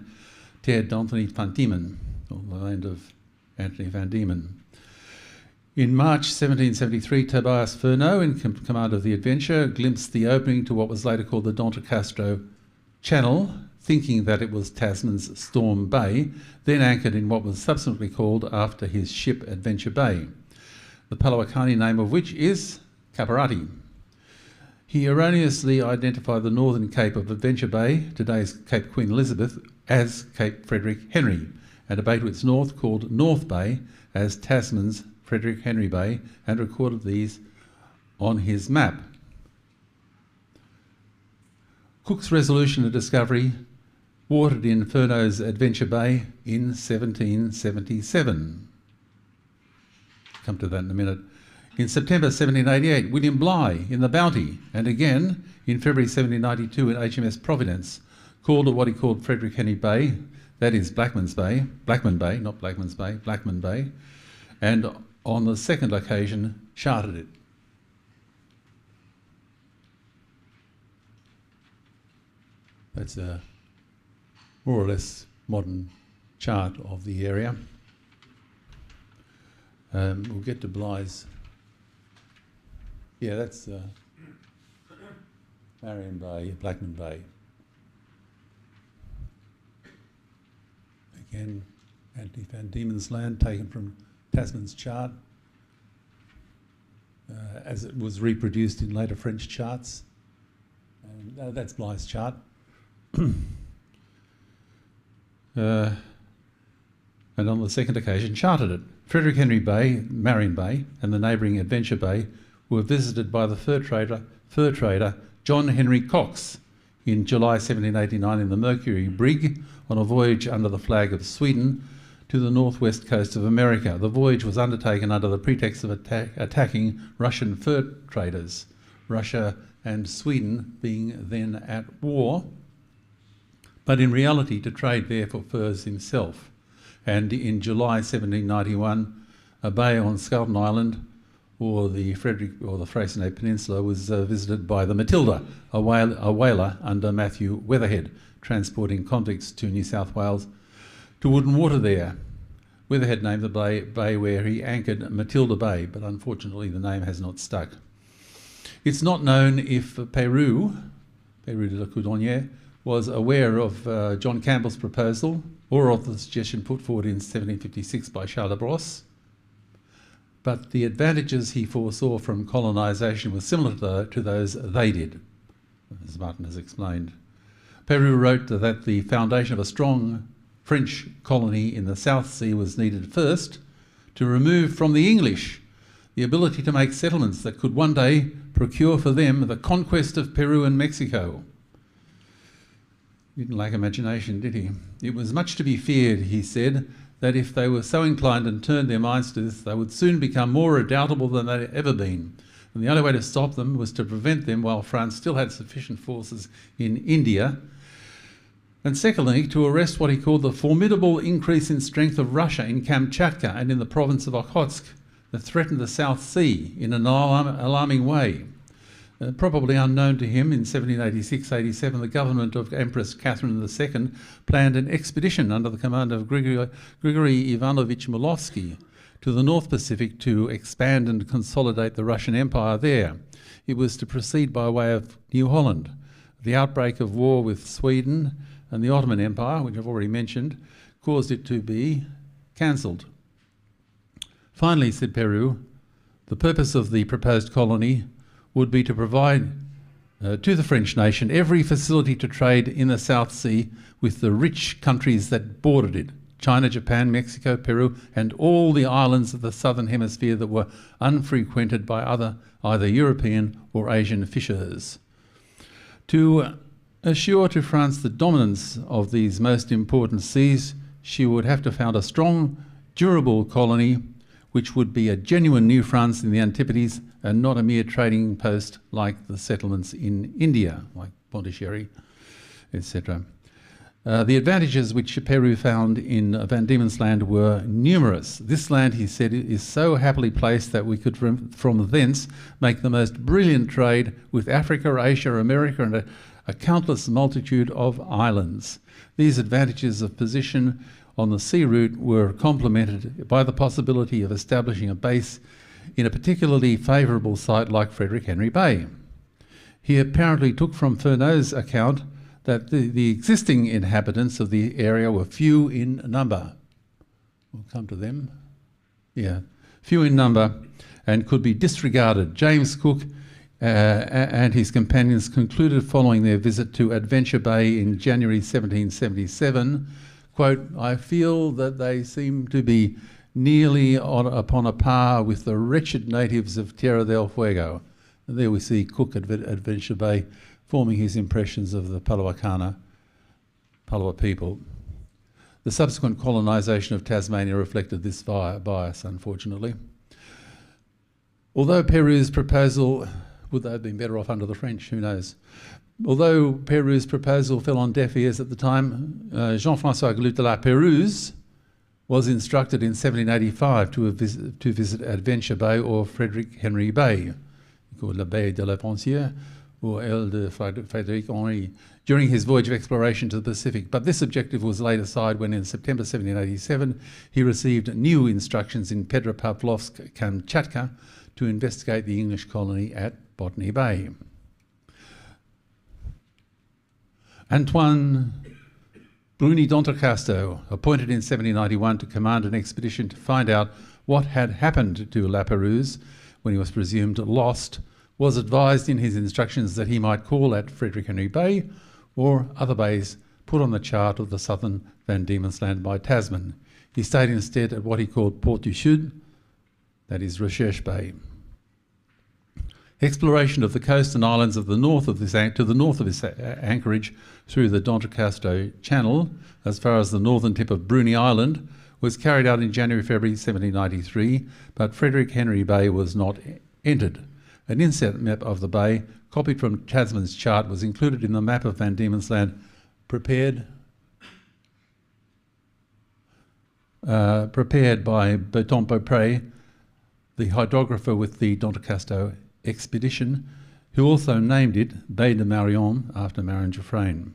Terre d'Anthony Van Diemen, or the land of Anthony Van Diemen. In March 1773, Tobias Furneaux, in command of the Adventure, glimpsed the opening to what was later called the D'Entrecasteaux Channel, thinking that it was Tasman's Storm Bay, then anchored in what was subsequently called after his ship Adventure Bay, the Palawakani name of which is Kaparati. He erroneously identified the northern cape of Adventure Bay, today's Cape Queen Elizabeth, as Cape Frederick Henry, and a bay to its north called North Bay as Tasman's Frederick Henry Bay, and recorded these on his map. Cook's resolution of discovery watered in Furneaux's Adventure Bay in 1777. Come to that in a minute. In September 1788, William Bligh in the Bounty, and again in February 1792 in HMS Providence, called at what he called Frederick Henry Bay, that is Blackman Bay, not Blackman's Bay, Blackman Bay, and on the second occasion charted it. That's a more or less modern chart of the area. We'll get to Bligh's. Yeah, that's Marion Bay, Blackman Bay. Again, Anthony Van Diemen's Land taken from Tasman's chart as it was reproduced in later French charts. And that's Bligh's chart. And on the second occasion charted it. Frederick Henry Bay, Marion Bay, and the neighbouring Adventure Bay were visited by the fur trader John Henry Cox in July 1789 in the Mercury brig on a voyage under the flag of Sweden to the northwest coast of America. The voyage was undertaken under the pretext of attacking Russian fur traders, Russia and Sweden being then at war, but in reality to trade there for furs himself. And in July 1791, a bay on Skelton Island, or the Freycinet Peninsula, was visited by the Matilda, a whaler under Matthew Weatherhead, transporting convicts to New South Wales to wood and water there. Weatherhead named the bay where he anchored Matilda Bay, but unfortunately the name has not stuck. It's not known if Peru de la Coudonnière, was aware of John Campbell's proposal or of the suggestion put forward in 1756 by Charles de Brosse, but the advantages he foresaw from colonisation were similar to those they did, as Martin has explained. Peru wrote that the foundation of a strong French colony in the South Sea was needed first to remove from the English the ability to make settlements that could one day procure for them the conquest of Peru and Mexico. He didn't lack imagination, did he? It was much to be feared, he said, that if they were so inclined and turned their minds to this, they would soon become more redoubtable than they'd ever been. And the only way to stop them was to prevent them while France still had sufficient forces in India. And secondly, to arrest what he called the formidable increase in strength of Russia in Kamchatka and in the province of Okhotsk that threatened the South Sea in an alarming way. Probably unknown to him, in 1786-87, the government of Empress Catherine II planned an expedition under the command of Grigory Ivanovich Milovsky to the North Pacific to expand and consolidate the Russian Empire there. It was to proceed by way of New Holland. The outbreak of war with Sweden and the Ottoman Empire, which I've already mentioned, caused it to be cancelled. Finally, said Peru, the purpose of the proposed colony would be to provide to the French nation every facility to trade in the South Sea with the rich countries that bordered it, China, Japan, Mexico, Peru, and all the islands of the Southern Hemisphere that were unfrequented by either European or Asian fishers. To assure to France the dominance of these most important seas, she would have to found a strong, durable colony which would be a genuine New France in the Antipodes and not a mere trading post like the settlements in India, like Pondicherry, etc. The advantages which Peru found in Van Diemen's Land were numerous. This land, he said, is so happily placed that we could from thence make the most brilliant trade with Africa, Asia, America, and a countless multitude of islands. These advantages of position on the sea route were complemented by the possibility of establishing a base in a particularly favourable site like Frederick Henry Bay. He apparently took from Fernot's account that the existing inhabitants of the area were few in number. We'll come to them. Yeah, few in number and could be disregarded. James Cook and his companions concluded following their visit to Adventure Bay in January 1777, quote, "I feel that they seem to be nearly upon a par with the wretched natives of Terra del Fuego." And there we see Cook at Adventure Bay forming his impressions of the Palawa people. The subsequent colonisation of Tasmania reflected this bias, unfortunately. Although Peru's proposal, would they have been better off under the French? Who knows? Although Peru's proposal fell on deaf ears at the time, Jean-Francois Galut de la Pérouse was instructed in 1785 to visit Adventure Bay or Frederick Henry Bay, called La Baie de la Pensière, or Île de Frédéric Henry, during his voyage of exploration to the Pacific. But this objective was laid aside when in September 1787 he received new instructions in Petropavlovsk, Kamchatka, to investigate the English colony at Botany Bay. Antoine Bruni d'Entrecasteaux, appointed in 1791 to command an expedition to find out what had happened to La Pérouse when he was presumed lost, was advised in his instructions that he might call at Frederick Henry Bay or other bays put on the chart of the southern Van Diemen's Land by Tasman. He stayed instead at what he called Port du Sud, that is Recherche Bay. Exploration of the coast and islands of the north of this to the north of this anchorage through the D'Entrecasteaux Channel, as far as the northern tip of Bruny Island, was carried out in January-February 1793, but Frederick Henry Bay was not entered. An inset map of the bay, copied from Tasman's chart, was included in the map of Van Diemen's Land prepared by Bertrand Beaupré, the hydrographer with the D'Entrecasteaux expedition, who also named it Baie de Marion after Marion Geoffrain.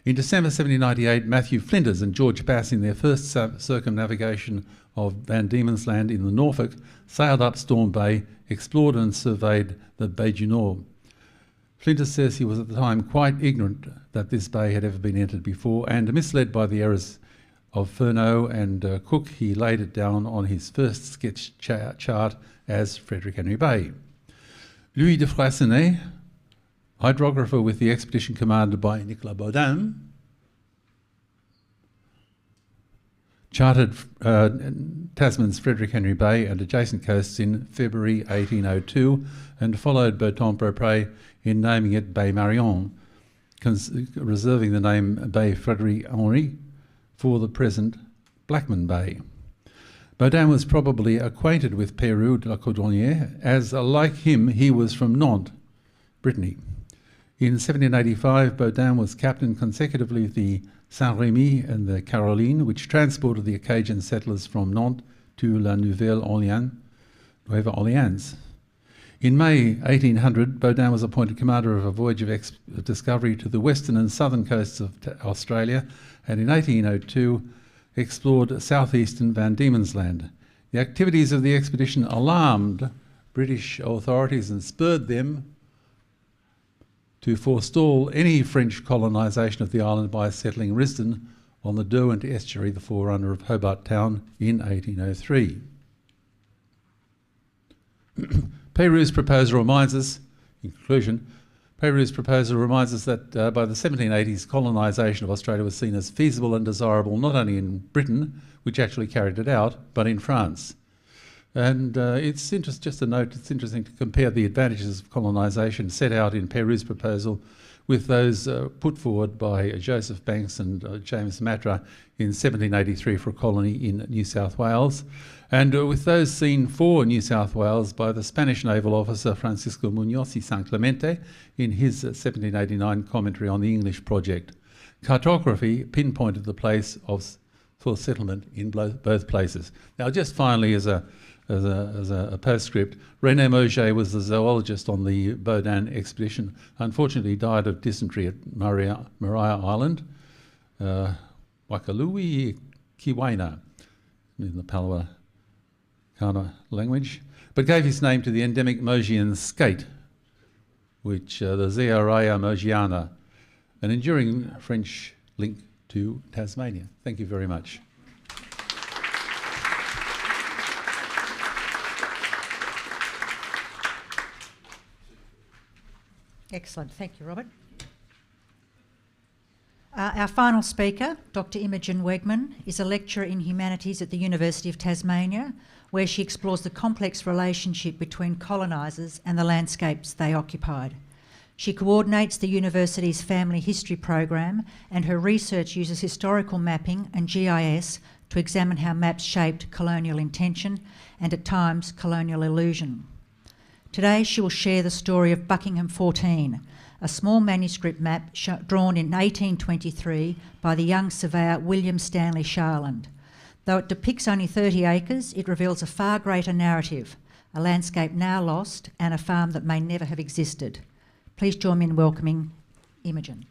In December 1798, Matthew Flinders and George Bass, in their first circumnavigation of Van Diemen's Land in the Norfolk, sailed up Storm Bay, explored and surveyed the Baie du Nord. Flinders says he was at the time quite ignorant that this bay had ever been entered before, and misled by the errors of Fernot and Cook, he laid it down on his first sketch chart as Frederick Henry Bay. Louis de Freycinet, hydrographer with the expedition commanded by Nicolas Baudin, charted Tasman's Frederick Henry Bay and adjacent coasts in February 1802 and followed Bertrand Beaupré in naming it Baie Marion, reserving the name Baie Frédéric Henry for the present Blackman Bay. Baudin was probably acquainted with Peru de la Cordonnière, as, like him, he was from Nantes, Brittany. In 1785, Baudin was captain consecutively of the Saint-Rémy and the Caroline, which transported the Acadian settlers from Nantes to La Nueva Orleans. In May 1800, Baudin was appointed commander of a voyage of discovery to the western and southern coasts of Australia, and in 1802 explored southeastern Van Diemen's Land. The activities of the expedition alarmed British authorities and spurred them to forestall any French colonisation of the island by settling Risdon on the Derwent estuary, the forerunner of Hobart Town, in 1803. Peru's proposal reminds us, in conclusion, that by the 1780s, colonisation of Australia was seen as feasible and desirable not only in Britain, which actually carried it out, but in France. And it's just a note, it's interesting to compare the advantages of colonisation set out in Peru's proposal with those put forward by Joseph Banks and James Matra in 1783 for a colony in New South Wales, and with those seen for New South Wales by the Spanish naval officer Francisco Muñoz y San Clemente in his 1789 commentary on the English project. Cartography pinpointed the place for settlement in both places. Now, just finally, as a postscript, René Mauger was the zoologist on the Baudin expedition. Unfortunately, he died of dysentery at Maria Island, Wakalui Kiwaina, in the Palawa kind of language, but gave his name to the endemic Mosgian skate, which the Zearea Mosgiana, an enduring French link to Tasmania. Thank you very much. Excellent. Thank you, Robert. Our final speaker, Dr. Imogen Wegman, is a lecturer in humanities at the University of Tasmania, where she explores the complex relationship between colonisers and the landscapes they occupied. She coordinates the university's family history program, and her research uses historical mapping and GIS to examine how maps shaped colonial intention and, at times, colonial illusion. Today she will share the story of Buckingham 14, a small manuscript map drawn in 1823 by the young surveyor William Stanley Sharland. Though it depicts only 30 acres, it reveals a far greater narrative, a landscape now lost and a farm that may never have existed. Please join me in welcoming Imogen.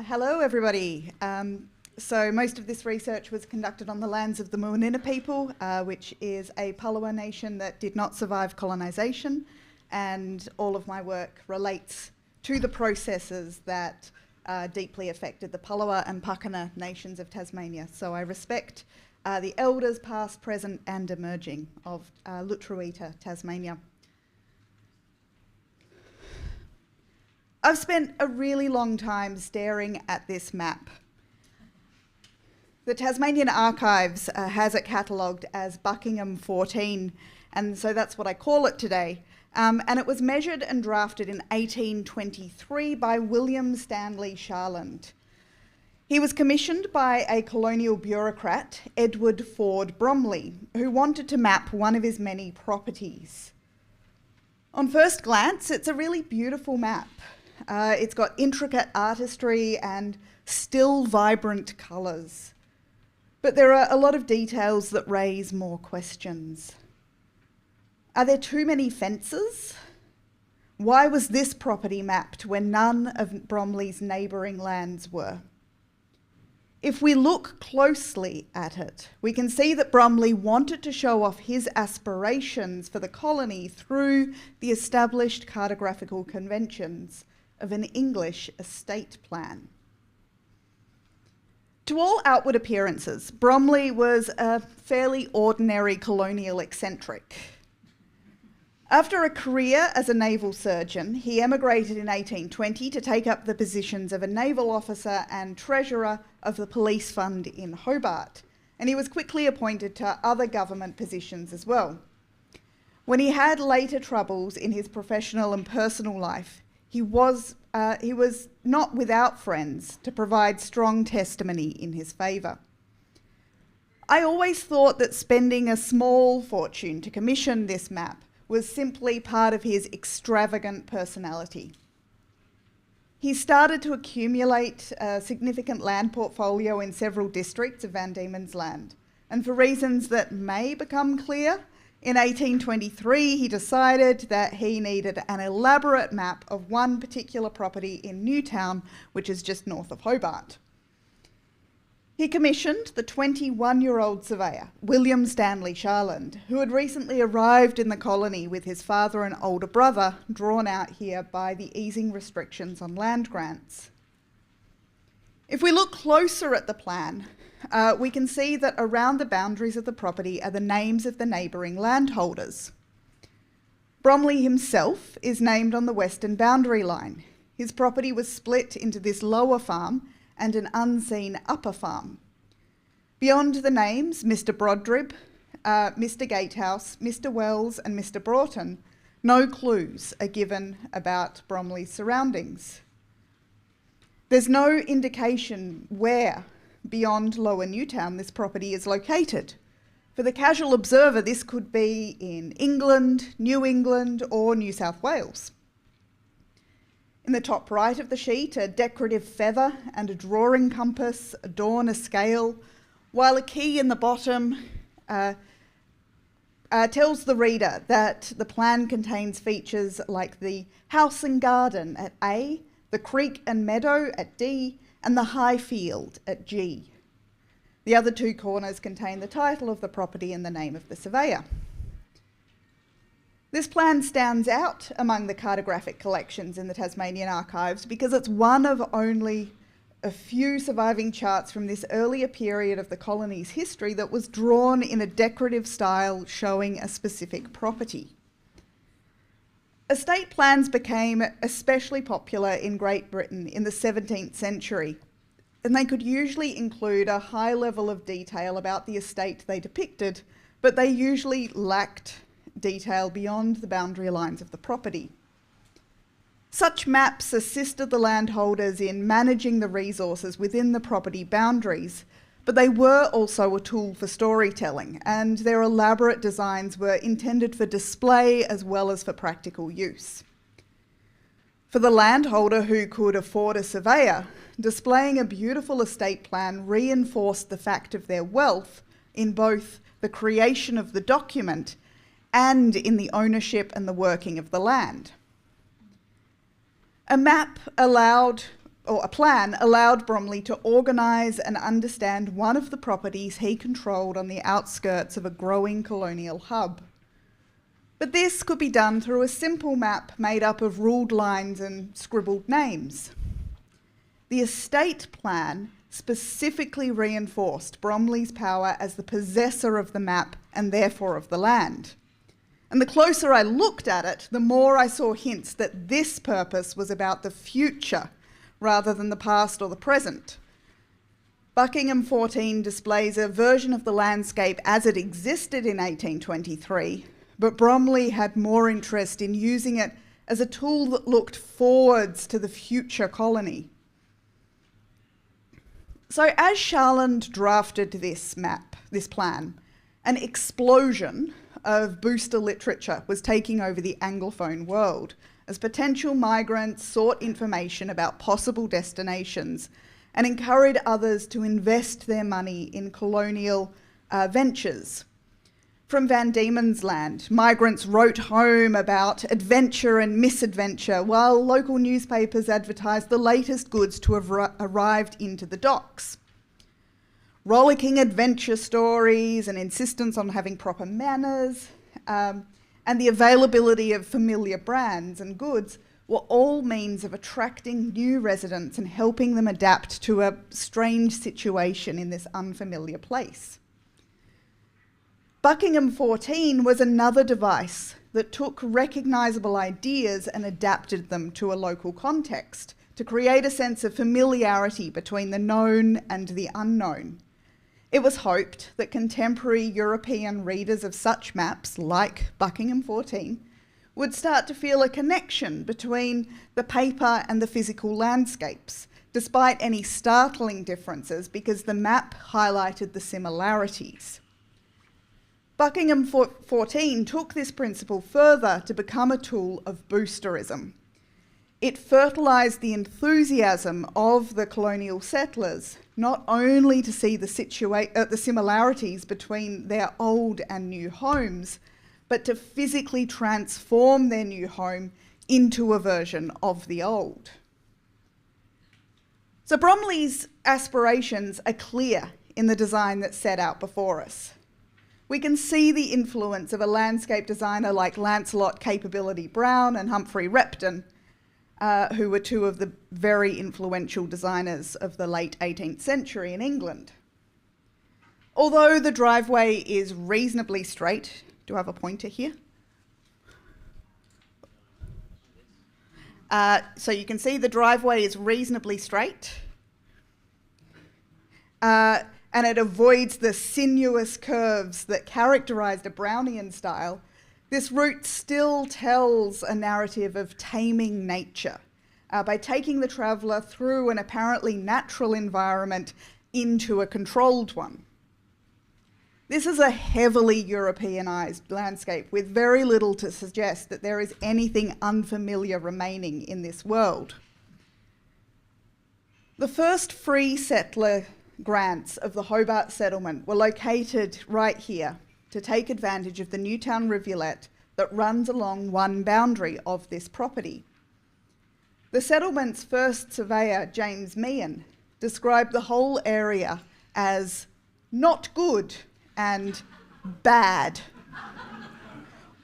Hello, everybody. So most of this research was conducted on the lands of the Muwinina people, which is a Palawa nation that did not survive colonisation, and all of my work relates to the processes that deeply affected the Palawa and Pakana nations of Tasmania. So I respect the elders past, present and emerging of Lutruwita, Tasmania. I've spent a really long time staring at this map. The Tasmanian Archives has it catalogued as Buckingham 14, and so that's what I call it today. And it was measured and drafted in 1823 by William Stanley Sharland. He was commissioned by a colonial bureaucrat, Edward Ford Bromley, who wanted to map one of his many properties. On first glance, it's a really beautiful map. It's got intricate artistry and still vibrant colours. But there are a lot of details that raise more questions. Are there too many fences? Why was this property mapped when none of Bromley's neighbouring lands were? If we look closely at it, we can see that Bromley wanted to show off his aspirations for the colony through the established cartographical conventions of an English estate plan. To all outward appearances, Bromley was a fairly ordinary colonial eccentric. After a career as a naval surgeon, he emigrated in 1820 to take up the positions of a naval officer and treasurer of the police fund in Hobart, and he was quickly appointed to other government positions as well. When he had later troubles in his professional and personal life, he was not without friends to provide strong testimony in his favour. I always thought that spending a small fortune to commission this map was simply part of his extravagant personality. He started to accumulate a significant land portfolio in several districts of Van Diemen's Land, and for reasons that may become clear, in 1823, he decided that he needed an elaborate map of one particular property in Newtown, which is just north of Hobart. He commissioned the 21-year-old surveyor, William Stanley Sharland, who had recently arrived in the colony with his father and older brother, drawn out here by the easing restrictions on land grants. If we look closer at the plan, we can see that around the boundaries of the property are the names of the neighbouring landholders. Bromley himself is named on the western boundary line. His property was split into this lower farm and an unseen upper farm. Beyond the names, Mr. Brodrib, Mr. Gatehouse, Mr. Wells and Mr. Broughton, no clues are given about Bromley's surroundings. There's no indication where beyond Lower Newtown this property is located. For the casual observer, this could be in England, New England or New South Wales. In the top right of the sheet, a decorative feather and a drawing compass adorn a scale, while a key in the bottom tells the reader that the plan contains features like the house and garden at A, the creek and meadow at D, and the high field at G. The other two corners contain the title of the property and the name of the surveyor. This plan stands out among the cartographic collections in the Tasmanian archives because it's one of only a few surviving charts from this earlier period of the colony's history that was drawn in a decorative style showing a specific property. Estate plans became especially popular in Great Britain in the 17th century, and they could usually include a high level of detail about the estate they depicted, but they usually lacked detail beyond the boundary lines of the property. Such maps assisted the landholders in managing the resources within the property boundaries, but they were also a tool for storytelling, and their elaborate designs were intended for display as well as for practical use. For the landholder who could afford a surveyor, displaying a beautiful estate plan reinforced the fact of their wealth in both the creation of the document and in the ownership and the working of the land. A plan allowed Bromley to organise and understand one of the properties he controlled on the outskirts of a growing colonial hub. But this could be done through a simple map made up of ruled lines and scribbled names. The estate plan specifically reinforced Bromley's power as the possessor of the map and therefore of the land. And the closer I looked at it, the more I saw hints that this purpose was about the future rather than the past or the present. Buckingham 14 displays a version of the landscape as it existed in 1823, but Bromley had more interest in using it as a tool that looked forwards to the future colony. So as Charland drafted this plan, an explosion of booster literature was taking over the Anglophone world as potential migrants sought information about possible destinations and encouraged others to invest their money in colonial ventures. From Van Diemen's Land, migrants wrote home about adventure and misadventure, while local newspapers advertised the latest goods to have arrived into the docks. Rollicking adventure stories and insistence on having proper manners and the availability of familiar brands and goods were all means of attracting new residents and helping them adapt to a strange situation in this unfamiliar place. Buckingham 14 was another device that took recognisable ideas and adapted them to a local context to create a sense of familiarity between the known and the unknown. It was hoped that contemporary European readers of such maps, like Buckingham 14, would start to feel a connection between the paper and the physical landscapes, despite any startling differences, because the map highlighted the similarities. Buckingham 14 took this principle further to become a tool of boosterism. It fertilised the enthusiasm of the colonial settlers, not only to see the similarities between their old and new homes, but to physically transform their new home into a version of the old. So Bromley's aspirations are clear in the design that's set out before us. We can see the influence of a landscape designer like Lancelot Capability Brown and Humphrey Repton, who were two of the very influential designers of the late 18th century in England. Although the driveway is reasonably straight, do I have a pointer here? So you can see the driveway is reasonably straight, and it avoids the sinuous curves that characterised a Brownian style. This route still tells a narrative of taming nature by taking the traveller through an apparently natural environment into a controlled one. This is a heavily Europeanised landscape with very little to suggest that there is anything unfamiliar remaining in this world. The first free settler grants of the Hobart settlement were located right here to take advantage of the Newtown rivulet that runs along one boundary of this property. The settlement's first surveyor, James Meehan, described the whole area as not good and bad,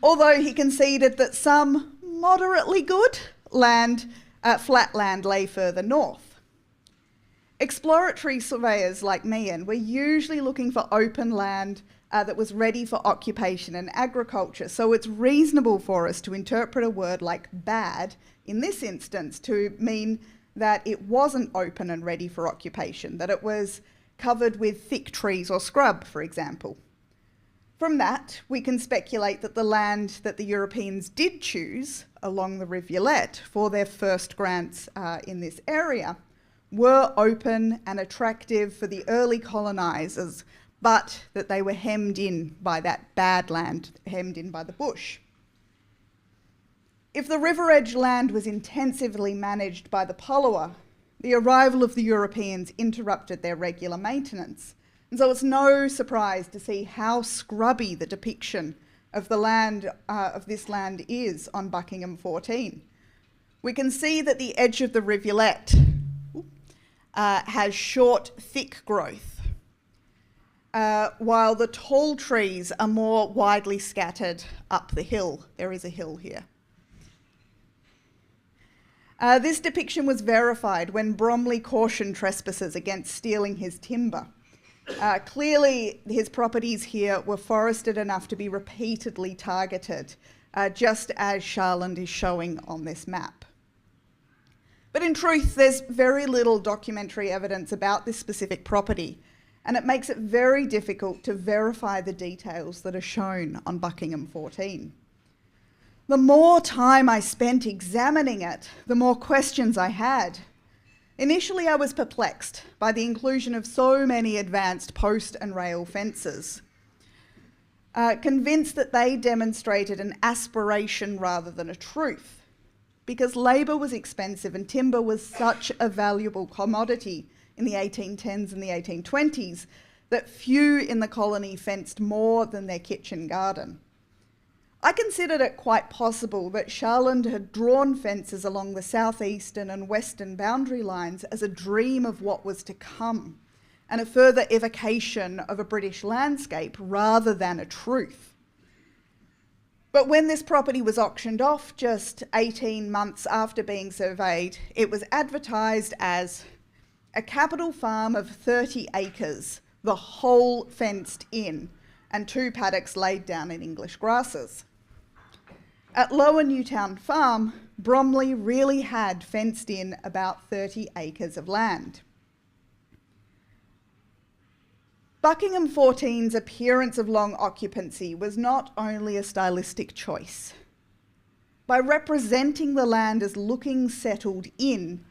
although he conceded that some moderately good flat land lay further north. Exploratory surveyors like Meehan were usually looking for open land that was ready for occupation and agriculture, so it's reasonable for us to interpret a word like bad in this instance to mean that it wasn't open and ready for occupation, that it was covered with thick trees or scrub, for example. From that, we can speculate that the land that the Europeans did choose along the rivulet for their first grants in this area were open and attractive for the early colonisers, but that they were hemmed in by that bad land, hemmed in by the bush. If the river edge land was intensively managed by the Palawa, the arrival of the Europeans interrupted their regular maintenance. And so it's no surprise to see how scrubby the depiction of the land of this land is on Buckingham 14. We can see that the edge of the rivulet has short, thick growth, while the tall trees are more widely scattered up the hill. There is a hill here. This depiction was verified when Bromley cautioned trespassers against stealing his timber. Clearly, his properties here were forested enough to be repeatedly targeted, just as Shaaland is showing on this map. But in truth, there's very little documentary evidence about this specific property, and it makes it very difficult to verify the details that are shown on Buckingham 14. The more time I spent examining it, the more questions I had. Initially, I was perplexed by the inclusion of so many advanced post and rail fences, convinced that they demonstrated an aspiration rather than a truth, because labour was expensive and timber was such a valuable commodity in the 1810s and the 1820s that few in the colony fenced more than their kitchen garden. I considered it quite possible that Shaaland had drawn fences along the southeastern and western boundary lines as a dream of what was to come, and a further evocation of a British landscape rather than a truth. But when this property was auctioned off just 18 months after being surveyed, it was advertised as a capital farm of 30 acres, the whole fenced in, and 2 paddocks laid down in English grasses. At Lower Newtown Farm, Bromley really had fenced in about 30 acres of land. Buckingham 14's appearance of long occupancy was not only a stylistic choice. By representing the land as looking settled in,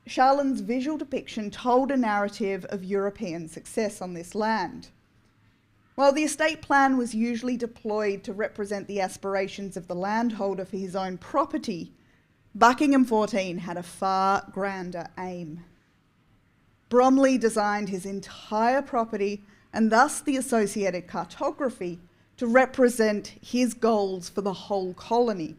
Shaaland's visual depiction told a narrative of European success on this land. While the estate plan was usually deployed to represent the aspirations of the landholder for his own property, Buckingham 14 had a far grander aim. Bromley designed his entire property, and thus the associated cartography, to represent his goals for the whole colony.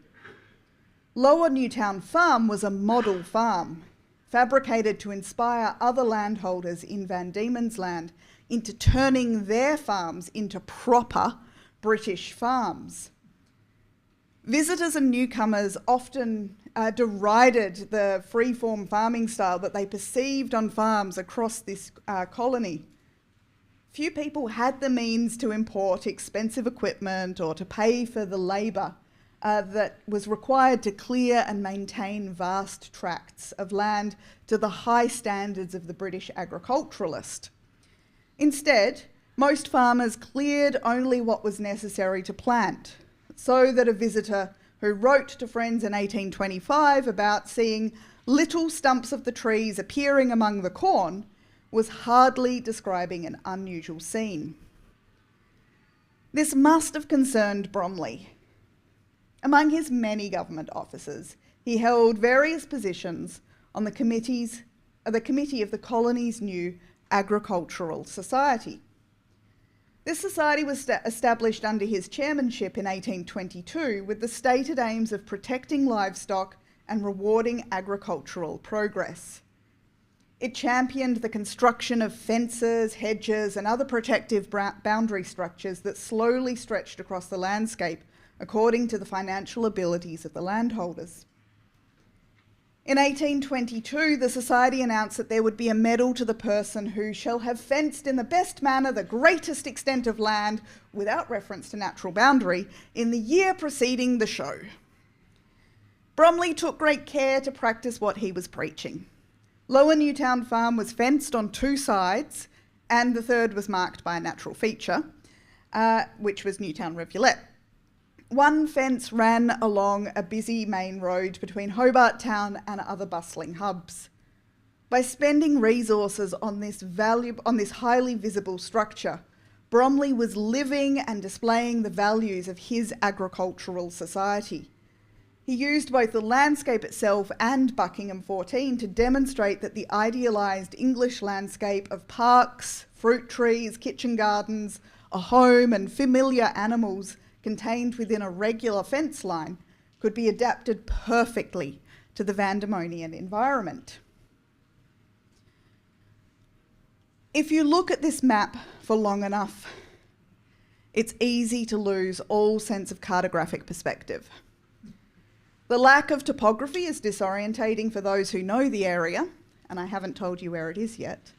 Lower Newtown Farm was a model farm, fabricated to inspire other landholders in Van Diemen's Land into turning their farms into proper British farms. Visitors and newcomers often derided the free-form farming style that they perceived on farms across this colony. Few people had the means to import expensive equipment or to pay for the labour that was required to clear and maintain vast tracts of land to the high standards of the British agriculturalist. Instead, most farmers cleared only what was necessary to plant, so that a visitor who wrote to friends in 1825 about seeing little stumps of the trees appearing among the corn was hardly describing an unusual scene. This must have concerned Bromley. Among his many government offices, he held various positions on the committee of the colony's new Agricultural Society. This society was established under his chairmanship in 1822 with the stated aims of protecting livestock and rewarding agricultural progress. It championed the construction of fences, hedges, and other protective boundary structures that slowly stretched across the landscape according to the financial abilities of the landholders. In 1822, the Society announced that there would be a medal to the person who shall have fenced in the best manner the greatest extent of land, without reference to natural boundary, in the year preceding the show. Bromley took great care to practice what he was preaching. Lower Newtown Farm was fenced on 2 sides, and the third was marked by a natural feature, which was Newtown Rivulet. One fence ran along a busy main road between Hobart Town and other bustling hubs. By spending resources on this highly visible structure, Bromley was living and displaying the values of his agricultural society. He used both the landscape itself and Buckingham 14 to demonstrate that the idealised English landscape of parks, fruit trees, kitchen gardens, a home and familiar animals contained within a regular fence line could be adapted perfectly to the Vandemonian environment. If you look at this map for long enough, it's easy to lose all sense of cartographic perspective. The lack of topography is disorientating for those who know the area, and I haven't told you where it is yet.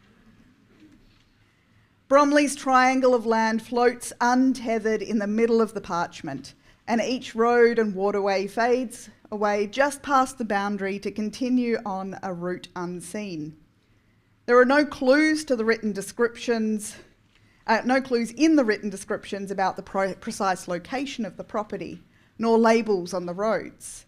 Bromley's triangle of land floats untethered in the middle of the parchment, and each road and waterway fades away just past the boundary to continue on a route unseen. There are no clues to the written descriptions, no clues in the written descriptions about the precise location of the property, nor labels on the roads.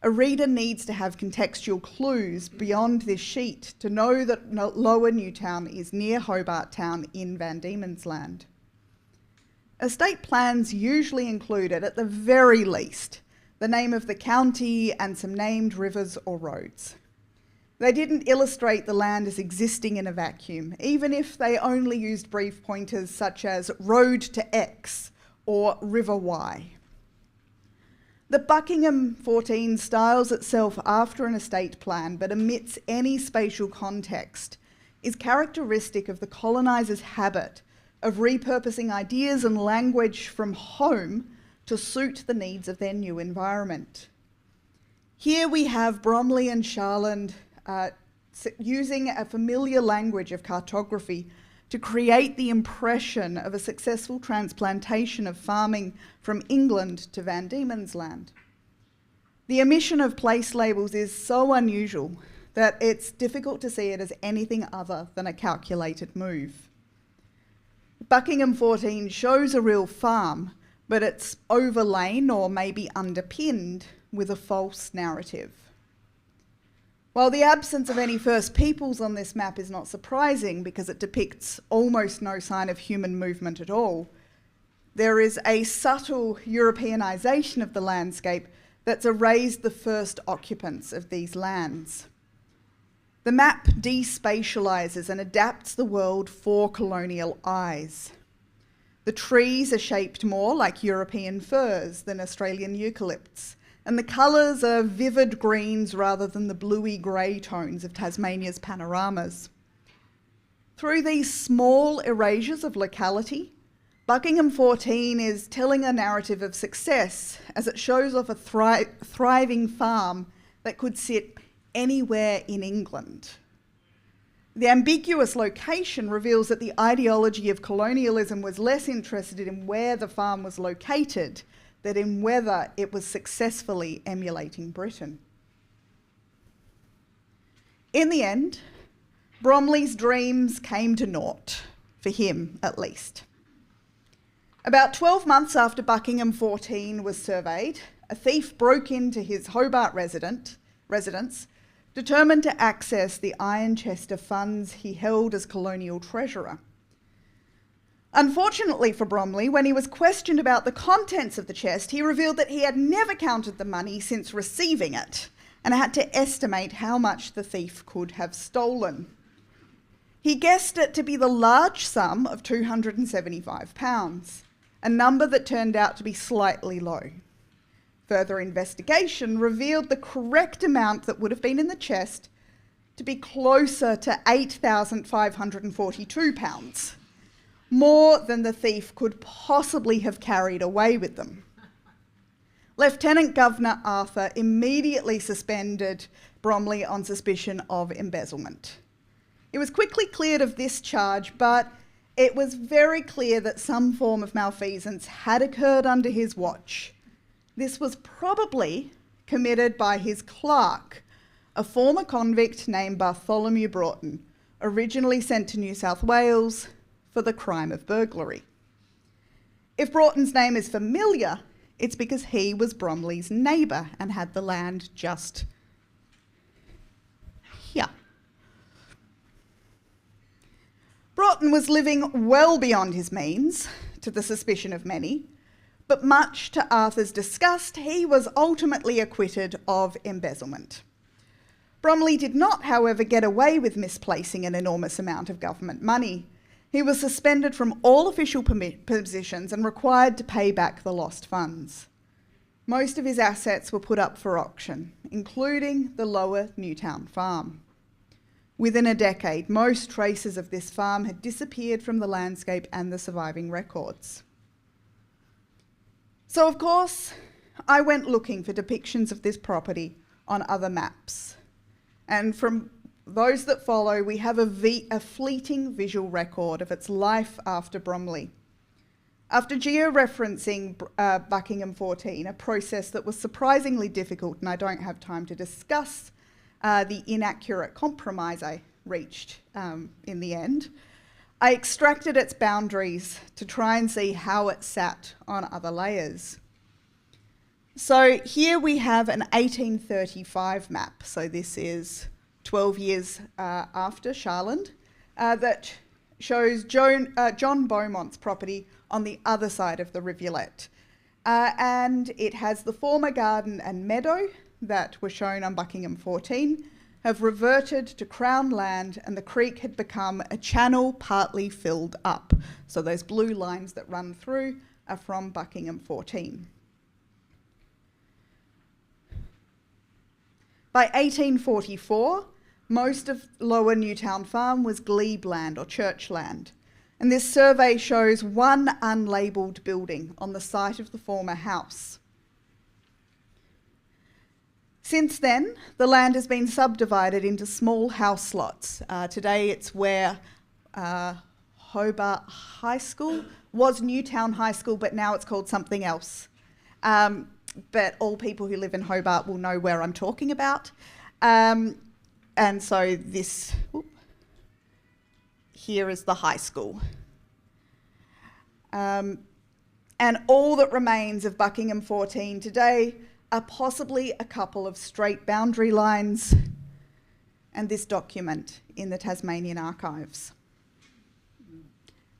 A reader needs to have contextual clues beyond this sheet to know that Lower Newtown is near Hobart Town in Van Diemen's Land. Estate plans usually included, at the very least, the name of the county and some named rivers or roads. They didn't illustrate the land as existing in a vacuum, even if they only used brief pointers such as road to X or river Y. The Buckingham 14 styles itself after an estate plan but omits any spatial context is characteristic of the colonisers' habit of repurposing ideas and language from home to suit the needs of their new environment. Here we have Bromley and Charland using a familiar language of cartography to create the impression of a successful transplantation of farming from England to Van Diemen's Land. The omission of place labels is so unusual that it's difficult to see it as anything other than a calculated move. Buckingham 14 shows a real farm, but it's overlain or maybe underpinned with a false narrative. While the absence of any First Peoples on this map is not surprising because it depicts almost no sign of human movement at all, there is a subtle Europeanisation of the landscape that's erased the first occupants of these lands. The map despatialises and adapts the world for colonial eyes. The trees are shaped more like European firs than Australian eucalypts, and the colours are vivid greens rather than the bluey grey tones of Tasmania's panoramas. Through these small erasures of locality, Buckingham 14 is telling a narrative of success as it shows off a thriving farm that could sit anywhere in England. The ambiguous location reveals that the ideology of colonialism was less interested in where the farm was located than in whether it was successfully emulating Britain. In the end, Bromley's dreams came to naught, for him at least. About 12 months after Buckingham 14 was surveyed, a thief broke into his Hobart residence, determined to access the iron chest of funds he held as colonial treasurer. Unfortunately for Bromley, when he was questioned about the contents of the chest, he revealed that he had never counted the money since receiving it and had to estimate how much the thief could have stolen. He guessed it to be the large sum of £275, a number that turned out to be slightly low. Further investigation revealed the correct amount that would have been in the chest to be closer to £8,542, more than the thief could possibly have carried away with them. Lieutenant Governor Arthur immediately suspended Bromley on suspicion of embezzlement. He was quickly cleared of this charge, but it was very clear that some form of malfeasance had occurred under his watch. This was probably committed by his clerk, a former convict named Bartholomew Broughton, originally sent to New South Wales for the crime of burglary. If Broughton's name is familiar, it's because he was Bromley's neighbour and had the land just here. Broughton was living well beyond his means, to the suspicion of many, but much to Arthur's disgust, he was ultimately acquitted of embezzlement. Bromley did not, however, get away with misplacing an enormous amount of government money. He was suspended from all official positions and required to pay back the lost funds. Most of his assets were put up for auction, including the Lower Newtown farm. Within a decade, most traces of this farm had disappeared from the landscape and the surviving records. So, of course, I went looking for depictions of this property on other maps. And from those that follow, we have a fleeting visual record of its life after Bromley. After georeferencing Buckingham 14, a process that was surprisingly difficult, and I don't have time to discuss the inaccurate compromise I reached in the end, I extracted its boundaries to try and see how it sat on other layers. So here we have an 1835 map, so this is 12 years after Charland, that shows John Beaumont's property on the other side of the rivulet. And it has the former garden and meadow that were shown on Buckingham 14, have reverted to Crown land, and the creek had become a channel partly filled up. So those blue lines that run through are from Buckingham 14. By 1844, most of Lower Newtown Farm was glebe land or church land, and this survey shows one unlabelled building on the site of the former house. Since then, the land has been subdivided into small house lots. Today it's where Hobart High School was Newtown High School, but now it's called something else. But all people who live in Hobart will know where I'm talking about. And so this, here is the high school. And all that remains of Buckingham 14 today are possibly a couple of straight boundary lines and this document in the Tasmanian archives.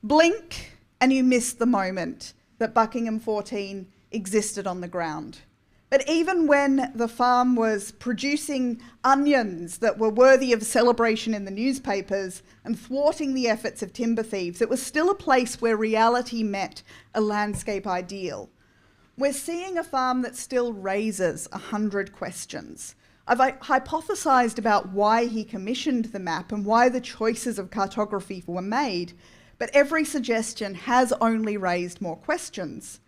Blink and you miss the moment that Buckingham 14 existed on the ground. But even when the farm was producing onions that were worthy of celebration in the newspapers and thwarting the efforts of timber thieves, it was still a place where reality met a landscape ideal. We're seeing a farm that still raises 100 questions. I've hypothesised about why he commissioned the map and why the choices of cartography were made, but every suggestion has only raised more questions.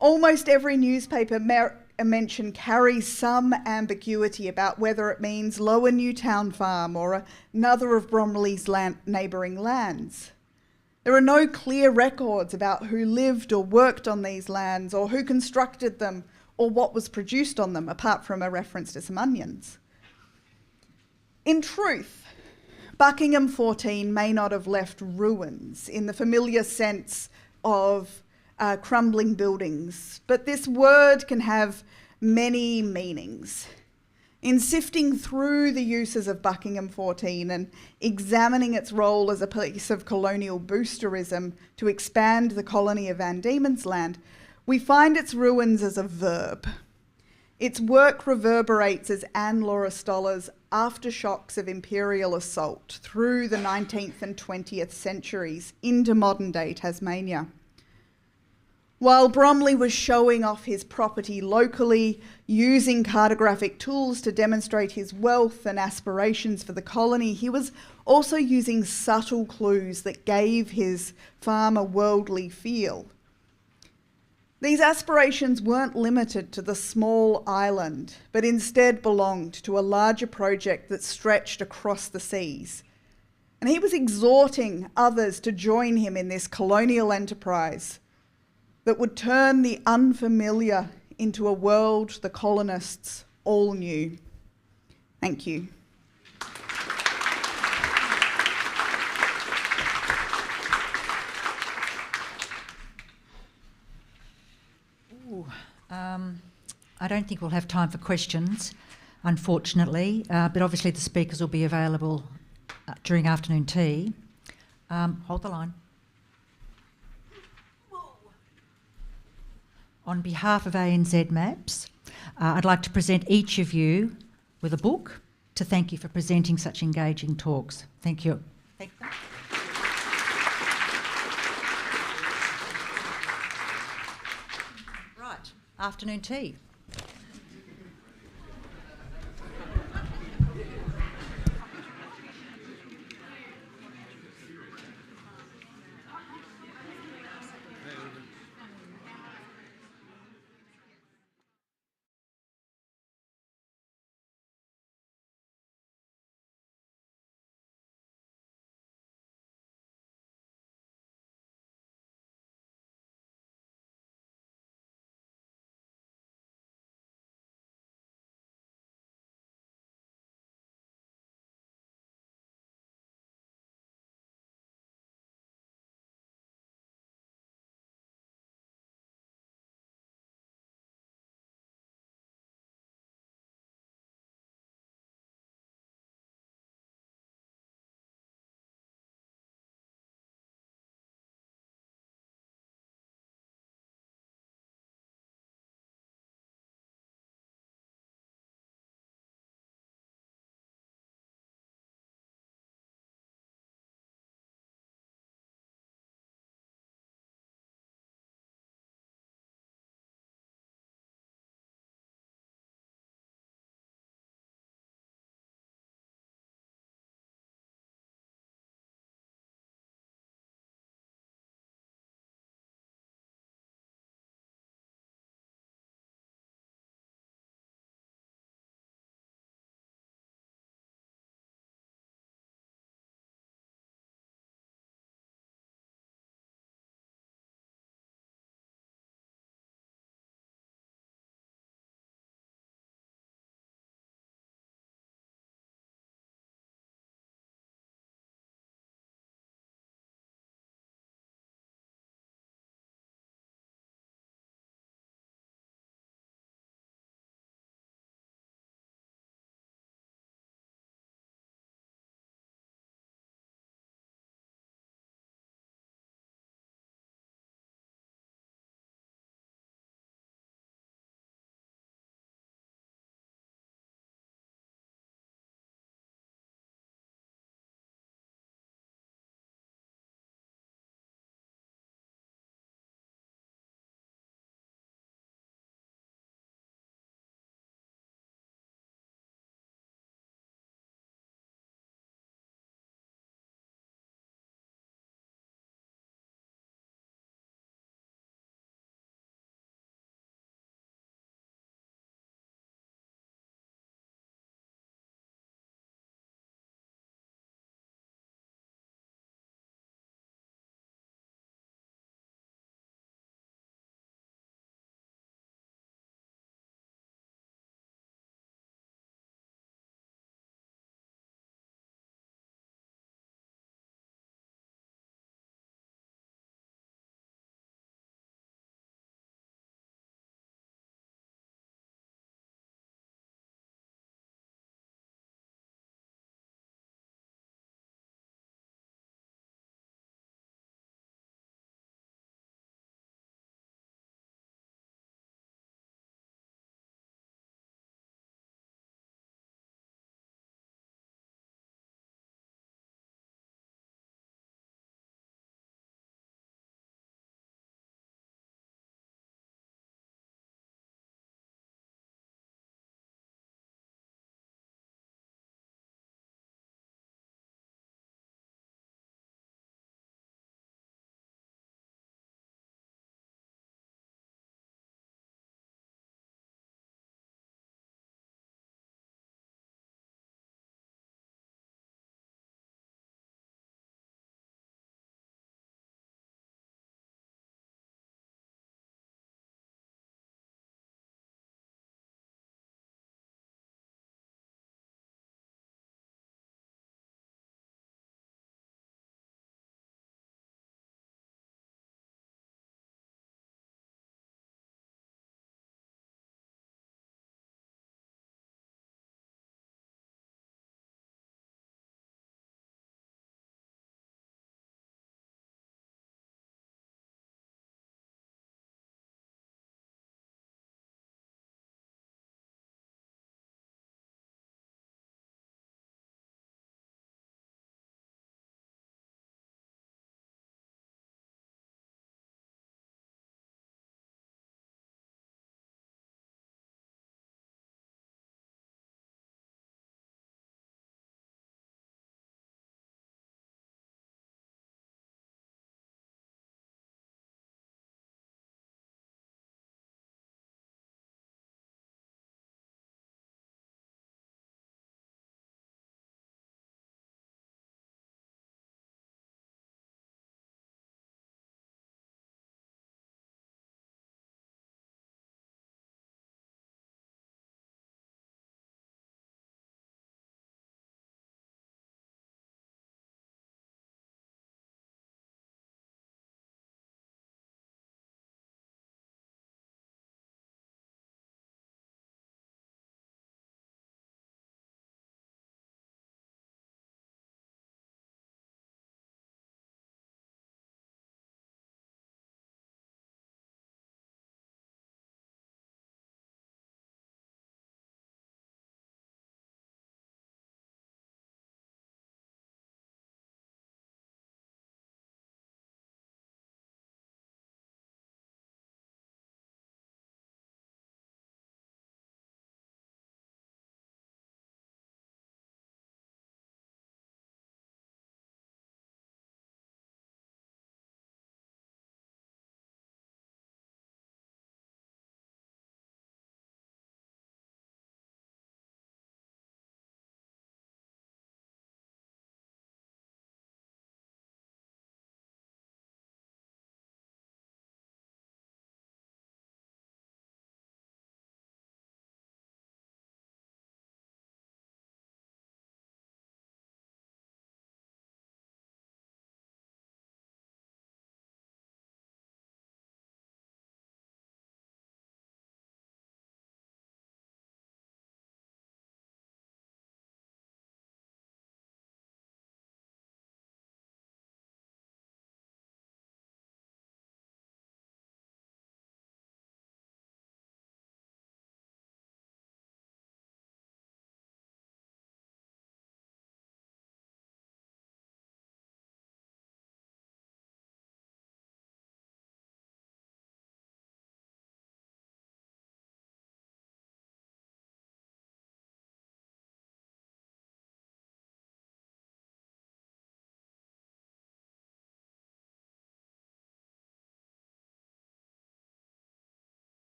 Almost every newspaper mention carries some ambiguity about whether it means Lower Newtown Farm or another of Bromley's neighbouring lands. There are no clear records about who lived or worked on these lands or who constructed them or what was produced on them, apart from a reference to some onions. In truth, Buckingham 14 may not have left ruins in the familiar sense of crumbling buildings, but this word can have many meanings. In sifting through the uses of Buckingham 14 and examining its role as a piece of colonial boosterism to expand the colony of Van Diemen's Land, we find its ruins as a verb. Its work reverberates as Anne Laura Stoller's aftershocks of imperial assault through the 19th and 20th centuries into modern-day Tasmania. While Bromley was showing off his property locally, using cartographic tools to demonstrate his wealth and aspirations for the colony, he was also using subtle clues that gave his farm a worldly feel. These aspirations weren't limited to the small island, but instead belonged to a larger project that stretched across the seas. And he was exhorting others to join him in this colonial enterprise that would turn the unfamiliar into a world the colonists all knew. Thank you. I don't think we'll have time for questions, unfortunately, but obviously the speakers will be available during afternoon tea. Hold the line. On behalf of ANZMapS, I'd like to present each of you with a book to thank you for presenting such engaging talks. Thank you. Thank you. Right, afternoon tea.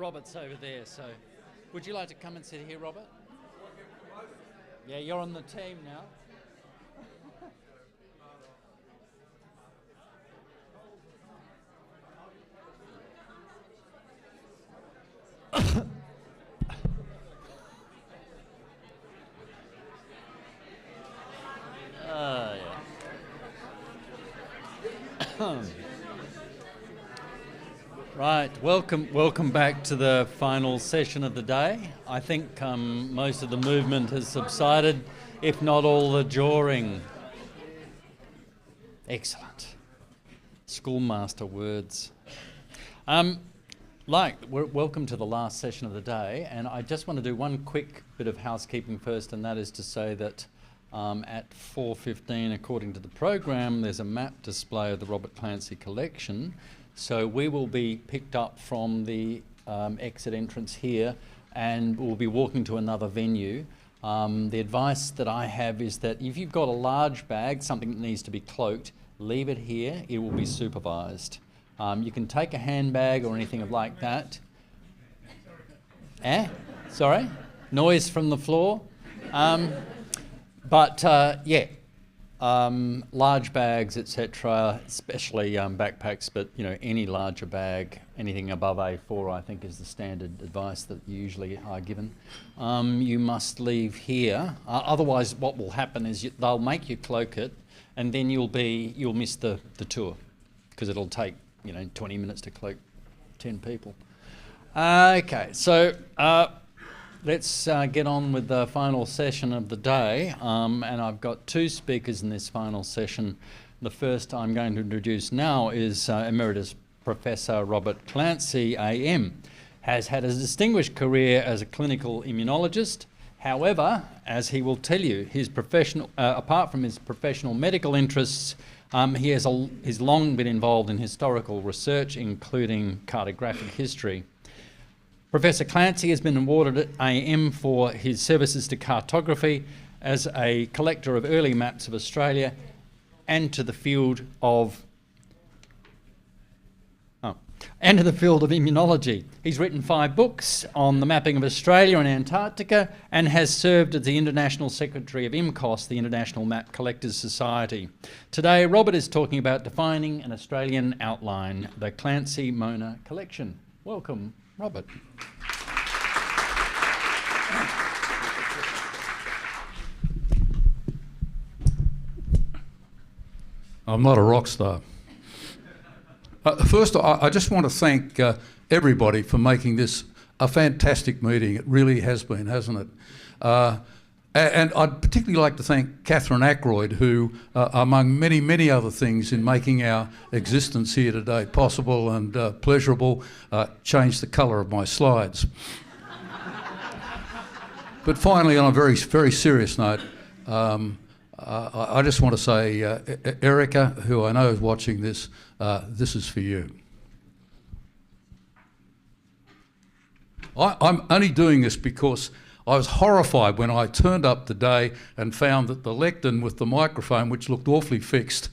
Robert's over there, so would you like to come and sit here, Robert? Yeah, you're on the team now. Right, welcome back to the final session of the day. I think most of the movement has subsided, if not all the jawing. Excellent. Schoolmaster words. Welcome to the last session of the day, and I just want to do one quick bit of housekeeping first, and that is to say that at 4:15, according to the program, there's a map display of the Robert Clancy collection. So we will be picked up from the exit entrance here, and we'll be walking to another venue. The advice that I have is that if you've got a large bag, something that needs to be cloaked, leave it here. It will be supervised. You can take a handbag or anything like that. Sorry? Noise from the floor? Large bags, etc., especially backpacks, but any larger bag, anything above A4, I think, is the standard advice that usually are given. You must leave here. Otherwise, what will happen is they'll make you cloak it, and then you'll miss the tour, because it'll take 20 minutes to cloak 10 people. Okay, so. Let's get on with the final session of the day, and I've got two speakers in this final session. The first I'm going to introduce now is Emeritus Professor Robert Clancy, AM. Has had a distinguished career as a clinical immunologist. However, as he will tell you, his professional, apart from his professional medical interests, he's long been involved in historical research, including cartographic history. Professor Clancy has been awarded at AM for his services to cartography as a collector of early maps of Australia and to the field of immunology. He's written 5 books on the mapping of Australia and Antarctica and has served as the International Secretary of IMCOS, the International Map Collectors Society. Today, Robert is talking about defining an Australian outline, the Clancy-Mona collection. Welcome, Robert. I'm not a rock star. First, I just want to thank everybody for making this a fantastic meeting. It really has been, hasn't it? And I'd particularly like to thank Catherine Ackroyd, who, among many, many other things in making our existence here today possible and pleasurable, changed the colour of my slides. But finally, on a very, very serious note, I just want to say, Erica, who I know is watching this, this is for you. I'm only doing this because I was horrified when I turned up today and found that the lectern with the microphone, which looked awfully fixed,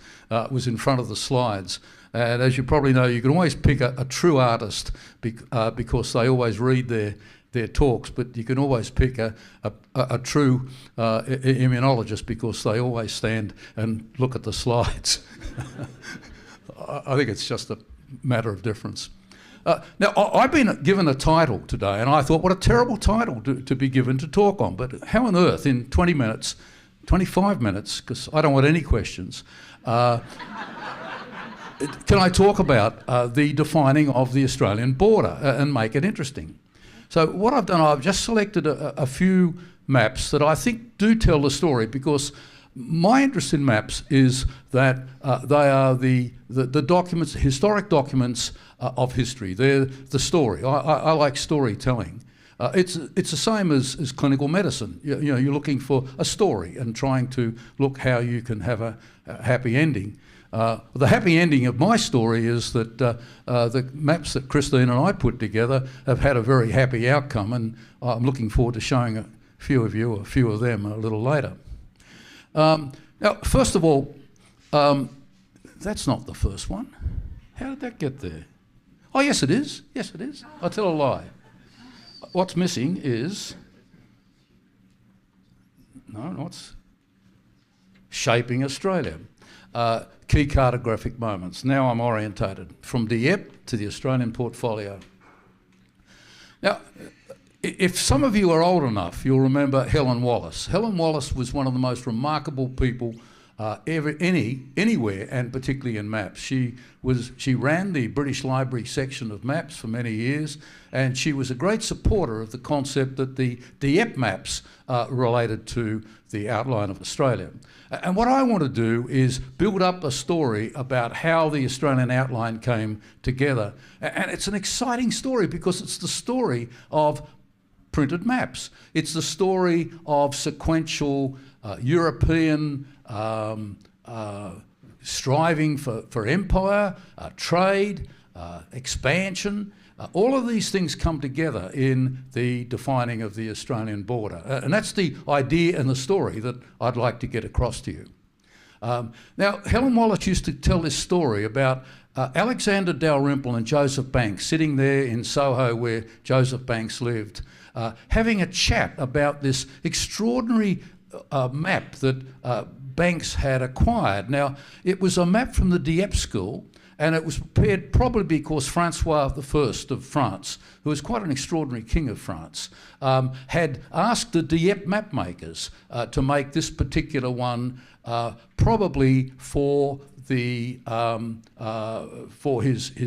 was in front of the slides. And as you probably know, you can always pick a true artist because they always read their talks, but you can always pick a true immunologist because they always stand and look at the slides. I think it's just a matter of difference. Now, I've been given a title today, and I thought, what a terrible title to be given to talk on. But how on earth, in 20 minutes, 25 minutes, because I don't want any questions, can I talk about the defining of the Australian border and make it interesting? So what I've done, I've just selected a few maps that I think do tell the story, because my interest in maps is that they are the documents, historic documents of history. They're the story. I like storytelling. It's the same as clinical medicine. You know, you're looking for a story and trying to look how you can have a happy ending. The happy ending of my story is that the maps that Christine and I put together have had a very happy outcome, and I'm looking forward to showing a few of you, a few of them a little later. Now, first of all, that's not the first one. How did that get there? Oh, yes, it is. Yes, it is. I'll tell a lie. what's missing is, what's shaping Australia. Key cartographic moments. Now I'm orientated from Dieppe to the Australian portfolio. Now, if some of you are old enough, you'll remember Helen Wallace. Helen Wallace was one of the most remarkable people anywhere, and particularly in maps. She ran the British Library section of maps for many years, and she was a great supporter of the concept that the Dieppe maps related to the outline of Australia. And what I want to do is build up a story about how the Australian outline came together. And it's an exciting story because it's the story of printed maps. It's the story of sequential European striving for empire, trade, expansion. All of these things come together in the defining of the Australian border. And that's the idea and the story that I'd like to get across to you. Now, Helen Wallace used to tell this story about Alexander Dalrymple and Joseph Banks sitting there in Soho where Joseph Banks lived, having a chat about this extraordinary map that Banks had acquired. Now, it was a map from the Dieppe school, and it was prepared probably because Francois I of France, who was quite an extraordinary king of France, had asked the Dieppe map makers to make this particular one probably for his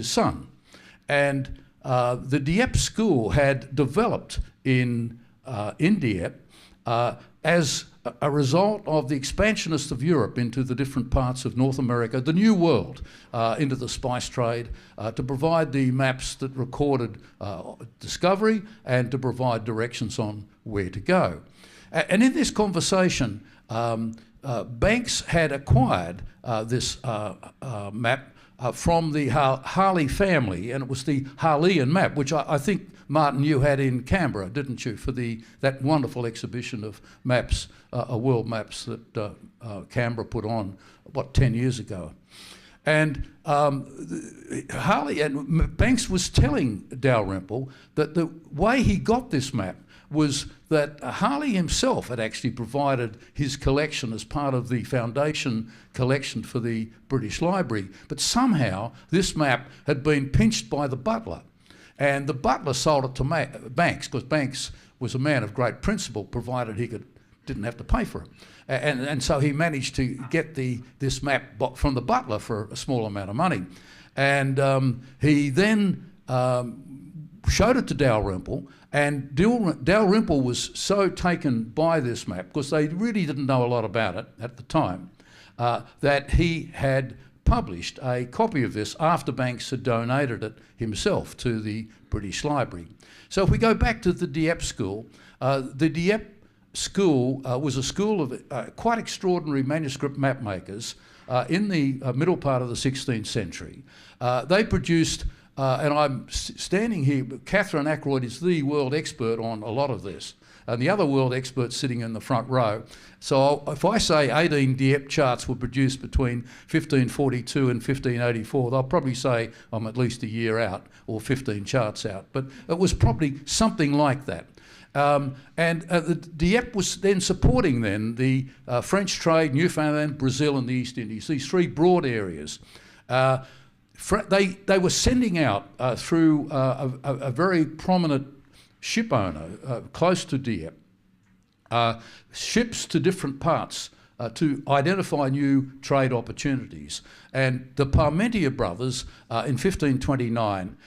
son. And the Dieppe school had developed in Dieppe as a result of the expansionists of Europe into the different parts of North America, the New World, into the spice trade, to provide the maps that recorded discovery and to provide directions on where to go. And in this conversation, Banks had acquired this map from the Harley family, and it was the Harleian map, which I think, Martin, you had in Canberra, didn't you, for that wonderful exhibition of maps, world maps that Canberra put on, 10 years ago. And Harley and Banks was telling Dalrymple that the way he got this map was that Harley himself had actually provided his collection as part of the foundation collection for the British Library, but somehow this map had been pinched by the butler. And the butler sold it to Banks, because Banks was a man of great principle, provided he didn't have to pay for it. And so he managed to get this map from the butler for a small amount of money. And he then showed it to Dalrymple, and Dalrymple was so taken by this map, because they really didn't know a lot about it at the time, that he had published a copy of this after Banks had donated it himself to the British Library. So if we go back to the Dieppe school, the Dieppe school was a school of quite extraordinary manuscript map makers in the middle part of the 16th century. They produced, and I'm standing here, Catherine Ackroyd is the world expert on a lot of this, and the other world experts sitting in the front row. So if I say 18 Dieppe charts were produced between 1542 and 1584, they'll probably say I'm at least a year out or 15 charts out, but it was probably something like that. The Dieppe was then supporting the French trade, Newfoundland, Brazil and the East Indies, these three broad areas. They were sending out through a very prominent ship owner close to Dieppe, ships to different parts to identify new trade opportunities. And the Parmentier brothers in 1529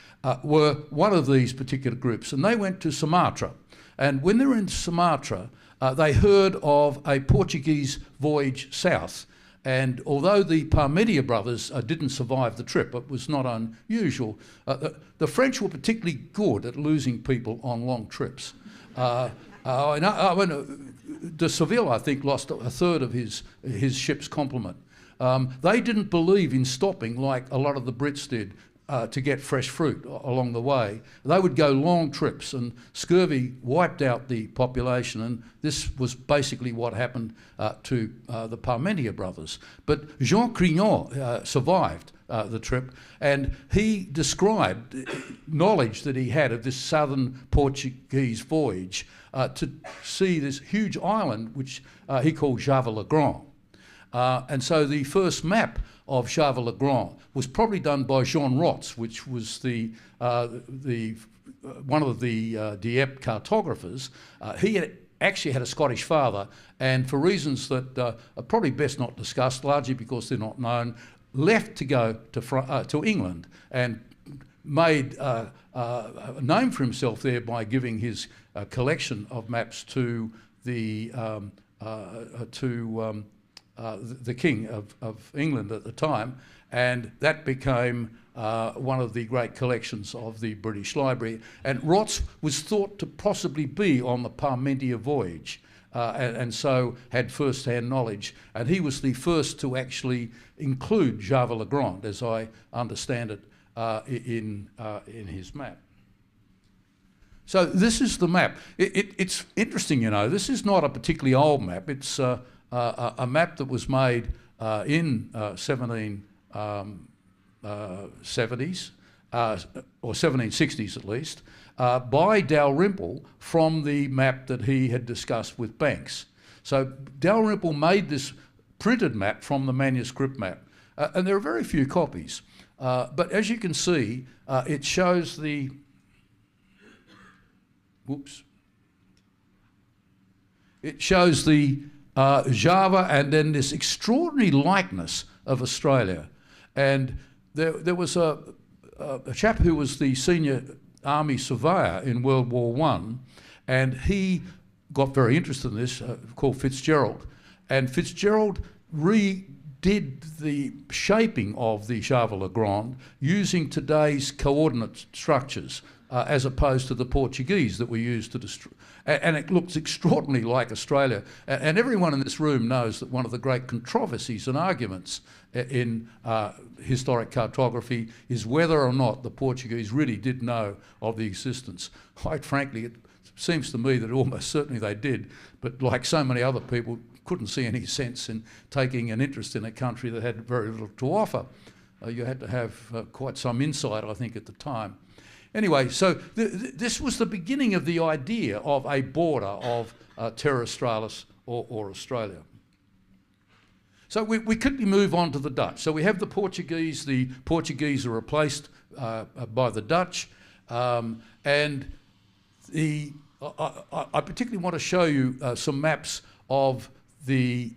were one of these particular groups, and they went to Sumatra. And when they were in Sumatra, they heard of a Portuguese voyage south. And although the Parmentier brothers didn't survive the trip, it was not unusual. The French were particularly good at losing people on long trips. De Seville, I think, lost a third of his ship's complement. They didn't believe in stopping like a lot of the Brits did to get fresh fruit along the way. They would go long trips, and scurvy wiped out the population, and this was basically what happened to the Parmentier brothers. But Jean Crignon survived the trip, and he described knowledge that he had of this southern Portuguese voyage to see this huge island which he called Java-le-Grand. And so the first map of Java-le-Grand was probably done by Jean Rots, which was one of the Dieppe cartographers. He actually had a Scottish father, and for reasons that are probably best not discussed, largely because they're not known, left to go to England and made a name for himself there by giving his collection of maps to the King of England at the time, and that became one of the great collections of the British Library. And Rots was thought to possibly be on the Parmentia voyage, and so had first-hand knowledge. And he was the first to actually include Java-le-Grand, as I understand it, in his map. So this is the map. It's interesting, you know. This is not a particularly old map. It's a map that was made in 1770s, or 1760s at least, by Dalrymple from the map that he had discussed with Banks. So Dalrymple made this printed map from the manuscript map, and there are very few copies. But as you can see, it shows the... Whoops. It shows the Java and then this extraordinary likeness of Australia. And there was a chap who was the senior army surveyor in World War I, and he got very interested in this, called Fitzgerald. And Fitzgerald redid the shaping of the Java-le-Grand using today's coordinate structures, as opposed to the Portuguese that we used to destroy. And it looks extraordinarily like Australia. And everyone in this room knows that one of the great controversies and arguments in historic cartography is whether or not the Portuguese really did know of the existence. Quite frankly, it seems to me that almost certainly they did, but like so many other people, couldn't see any sense in taking an interest in a country that had very little to offer. You had to have quite some insight, I think, at the time. Anyway, so this was the beginning of the idea of a border of Terra Australis or Australia. So we quickly move on to the Dutch. So we have the Portuguese. The Portuguese are replaced by the Dutch. And I particularly want to show you some maps of the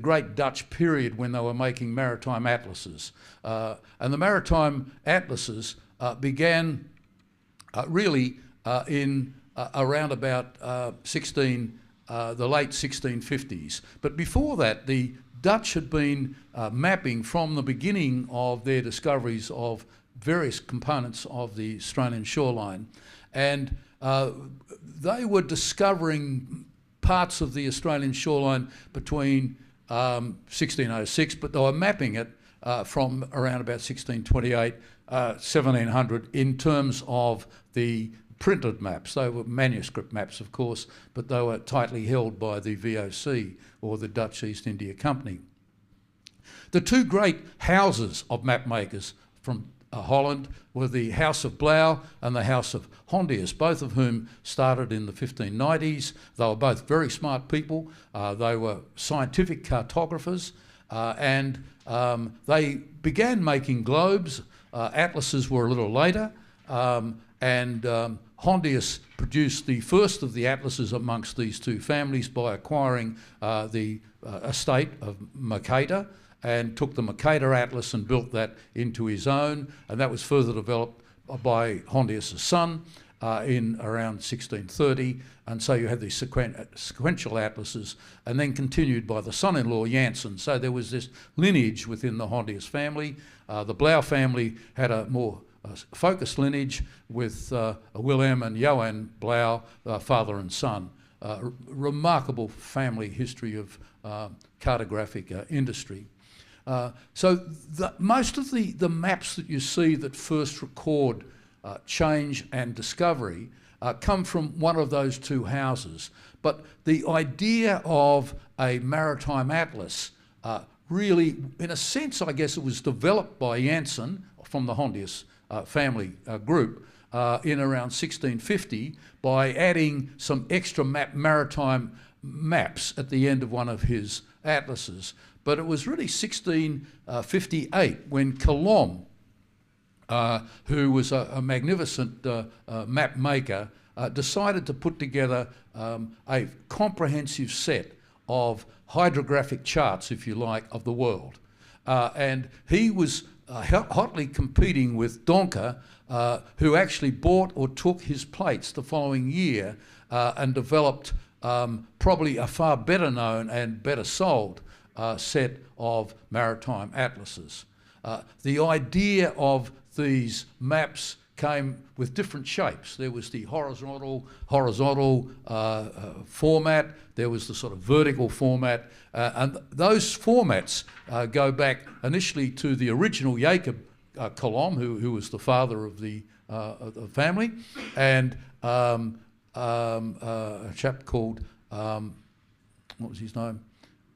great Dutch period when they were making maritime atlases. And the maritime atlases began really in around about the late 1650s. But before that, the Dutch had been mapping from the beginning of their discoveries of various components of the Australian shoreline. And they were discovering parts of the Australian shoreline between 1606, but they were mapping it from around about 1628, 1700 in terms of the printed maps. They were manuscript maps, of course, but they were tightly held by the VOC, or the Dutch East India Company. The two great houses of map makers from Holland were the House of Blauw and the House of Hondius, both of whom started in the 1590s. They were both very smart people. They were scientific cartographers, and they began making globes. Atlases were a little later, and Hondius produced the first of the atlases amongst these two families by acquiring the estate of Mercator, and took the Mercator Atlas and built that into his own, and that was further developed by Hondius' son in around 1630, and so you had these sequential atlases, and then continued by the son-in-law Janssen. So there was this lineage within the Hondius family. The Blauw family had a more focused lineage with Willem and Johan Blauw, father and son. Remarkable family history of cartographic industry. So most of the maps that you see that first record change and discovery come from one of those two houses. But the idea of a maritime atlas really, in a sense, I guess it was developed by Janssen from the Hondius family group in around 1650 by adding some extra maritime maps at the end of one of his atlases. But it was really 1658 when Colomb, who was a magnificent map maker, decided to put together a comprehensive set of hydrographic charts, if you like, of the world. And he was hotly competing with Donker, who actually bought or took his plates the following year and developed probably a far better known and better sold set of maritime atlases. The idea of these maps came with different shapes. There was the horizontal format, there was the sort of vertical format, and those formats go back initially to the original Jacob Colomb, who was the father of the family, and a chap called, what was his name?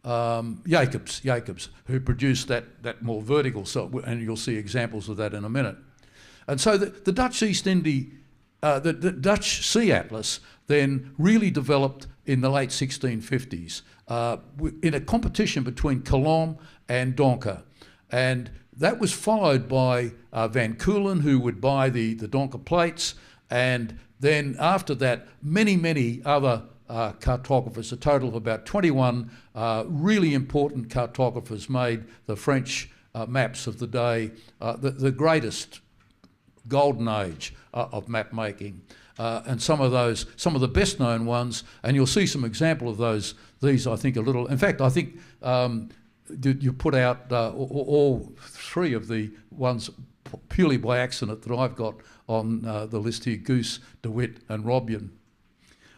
Jacobsz, who produced that more vertical, and you'll see examples of that in a minute. And so the Dutch East India, the Dutch Sea Atlas then really developed in the late 1650s in a competition between Colomb and Donker. And that was followed by Van Keulen, who would buy the Donker plates, and then after that, many other cartographers, a total of about 21 really important cartographers made the French maps of the day the greatest golden age of map making. And some of the best known ones, and you'll see some example of these I think a little, in fact I think you put out all three of the ones purely by accident that I've got on the list here: Goose, De Witt and Robbion.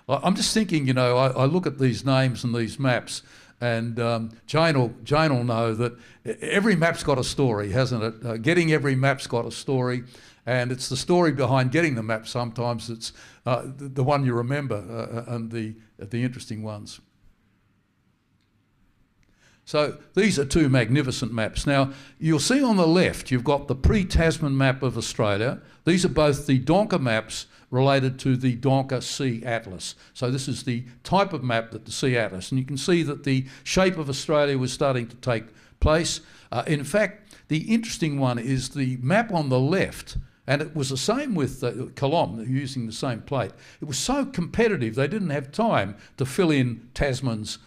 I'm just thinking, you know, I look at these names and these maps, and Jane will know that every map's got a story, hasn't it? Getting every map's got a story, and it's the story behind getting the map sometimes that's the one you remember and the interesting ones. So these are two magnificent maps. Now, you'll see on the left, you've got the pre-Tasman map of Australia. These are both the Donker maps related to the Donker Sea Atlas. So this is the type of map that the Sea Atlas, and you can see that the shape of Australia was starting to take place. In fact, the interesting one is the map on the left, and it was the same with Colomb, using the same plate. It was so competitive, they didn't have time to fill in Tasman's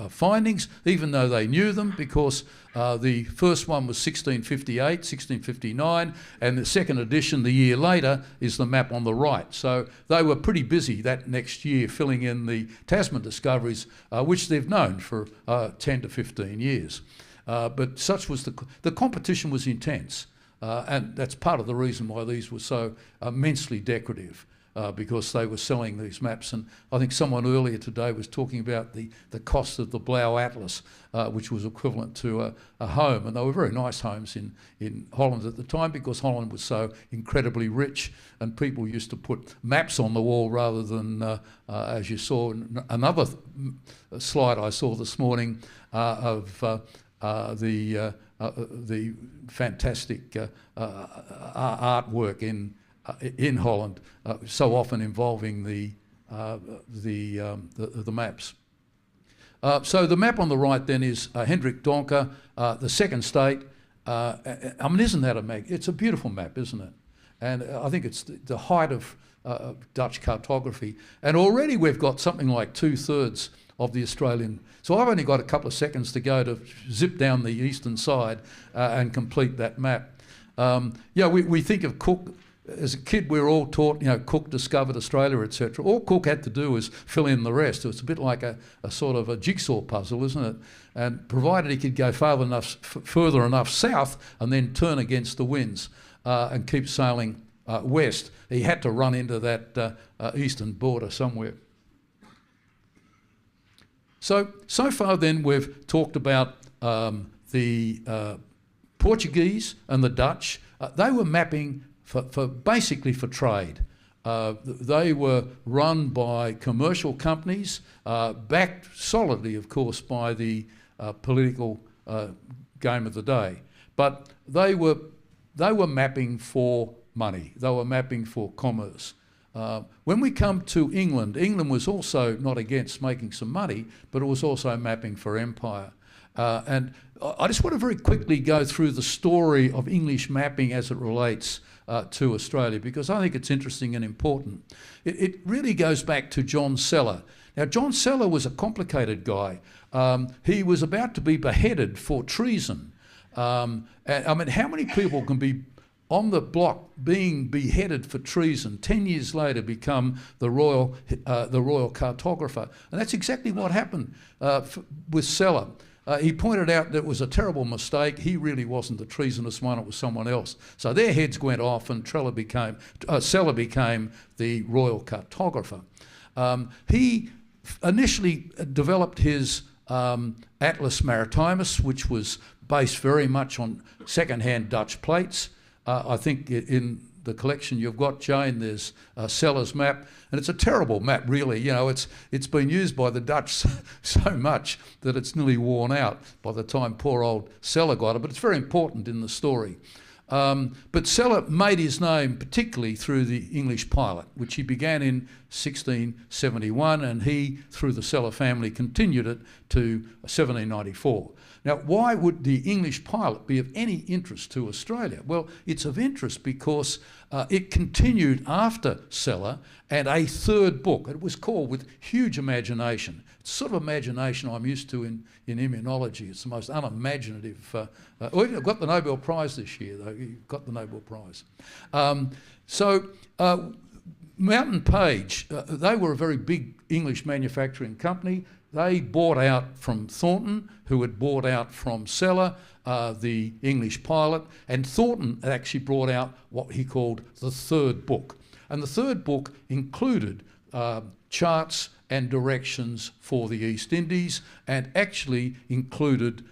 findings, even though they knew them, because the first one was 1658, 1659, and the second edition the year later is the map on the right. So they were pretty busy that next year filling in the Tasman discoveries, which they've known for 10 to 15 years. But such was the competition was intense, and that's part of the reason why these were so immensely decorative. Because they were selling these maps. And I think someone earlier today was talking about the cost of the Blauw Atlas, which was equivalent to a home. And they were very nice homes in Holland at the time, because Holland was so incredibly rich, and people used to put maps on the wall rather than, as you saw in another slide I saw this morning, of the fantastic artwork in Holland, so often involving the maps. So the map on the right then is Hendrik Donker, the second state. I mean, isn't that it's a beautiful map, isn't it? And I think it's the height of Dutch cartography. And already we've got something like 2/3 of the Australian. So I've only got a couple of seconds to go to zip down the eastern side and complete that map. Yeah, we think of Cook. As a kid, we were all taught, you know, Cook discovered Australia, etc. All Cook had to do was fill in the rest. It's a bit like a sort of a jigsaw puzzle, isn't it? And provided he could go further enough south and then turn against the winds and keep sailing west, he had to run into that eastern border somewhere. So far then we've talked about the Portuguese and the Dutch. They were mapping basically for trade. They were run by commercial companies, backed solidly, of course, by the political game of the day. But they were mapping for money. They were mapping for commerce. When we come to England, England was also not against making some money, but it was also mapping for empire. And I just want to very quickly go through the story of English mapping as it relates to Australia, because I think it's interesting and important. It really goes back to John Seller. Now, John Seller was a complicated guy. He was about to be beheaded for treason. And, I mean, how many people can be on the block being beheaded for treason, 10 years later become the royal cartographer? And that's exactly what happened with Seller. He pointed out that it was a terrible mistake. He really wasn't the treasonous one, it was someone else. So their heads went off and Seller became the royal cartographer. He initially developed his Atlas Maritimus, which was based very much on second-hand Dutch plates. I think in the collection you've got, Jane, there's Seller's map, and it's a terrible map, really. You know, it's been used by the Dutch so much that it's nearly worn out by the time poor old Seller got it, but it's very important in the story. But Seller made his name particularly through the English pilot, which he began in 1671, and he, through the Seller family, continued it to 1794. Now, why would the English pilot be of any interest to Australia? Well, it's of interest because it continued after Seller, and a third book. It was called, with huge imagination. It's sort of imagination I'm used to in immunology. It's the most unimaginative. I've got the Nobel Prize this year, though. You got the Nobel Prize. Mountain Page, they were a very big English manufacturing company. They bought out from Thornton, who had bought out from Seller, the English pilot, and Thornton had actually brought out what he called the third book. And the third book included charts and directions for the East Indies, and actually included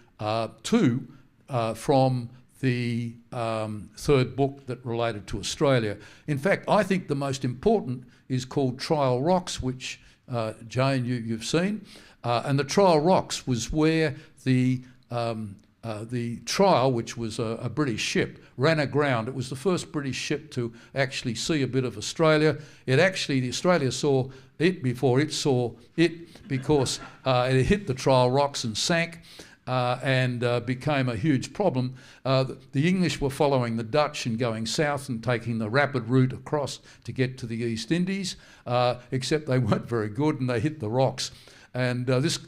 two from the third book that related to Australia. In fact, I think the most important is called Trial Rocks, which Jane, you've seen. And the Trial Rocks was where the Trial, which was a British ship, ran aground. It was the first British ship to actually see a bit of Australia. The Australia saw it before it saw it, because it hit the Trial Rocks and sank. And became a huge problem. The English were following the Dutch and going south and taking the rapid route across to get to the East Indies, except they weren't very good and they hit the rocks. And this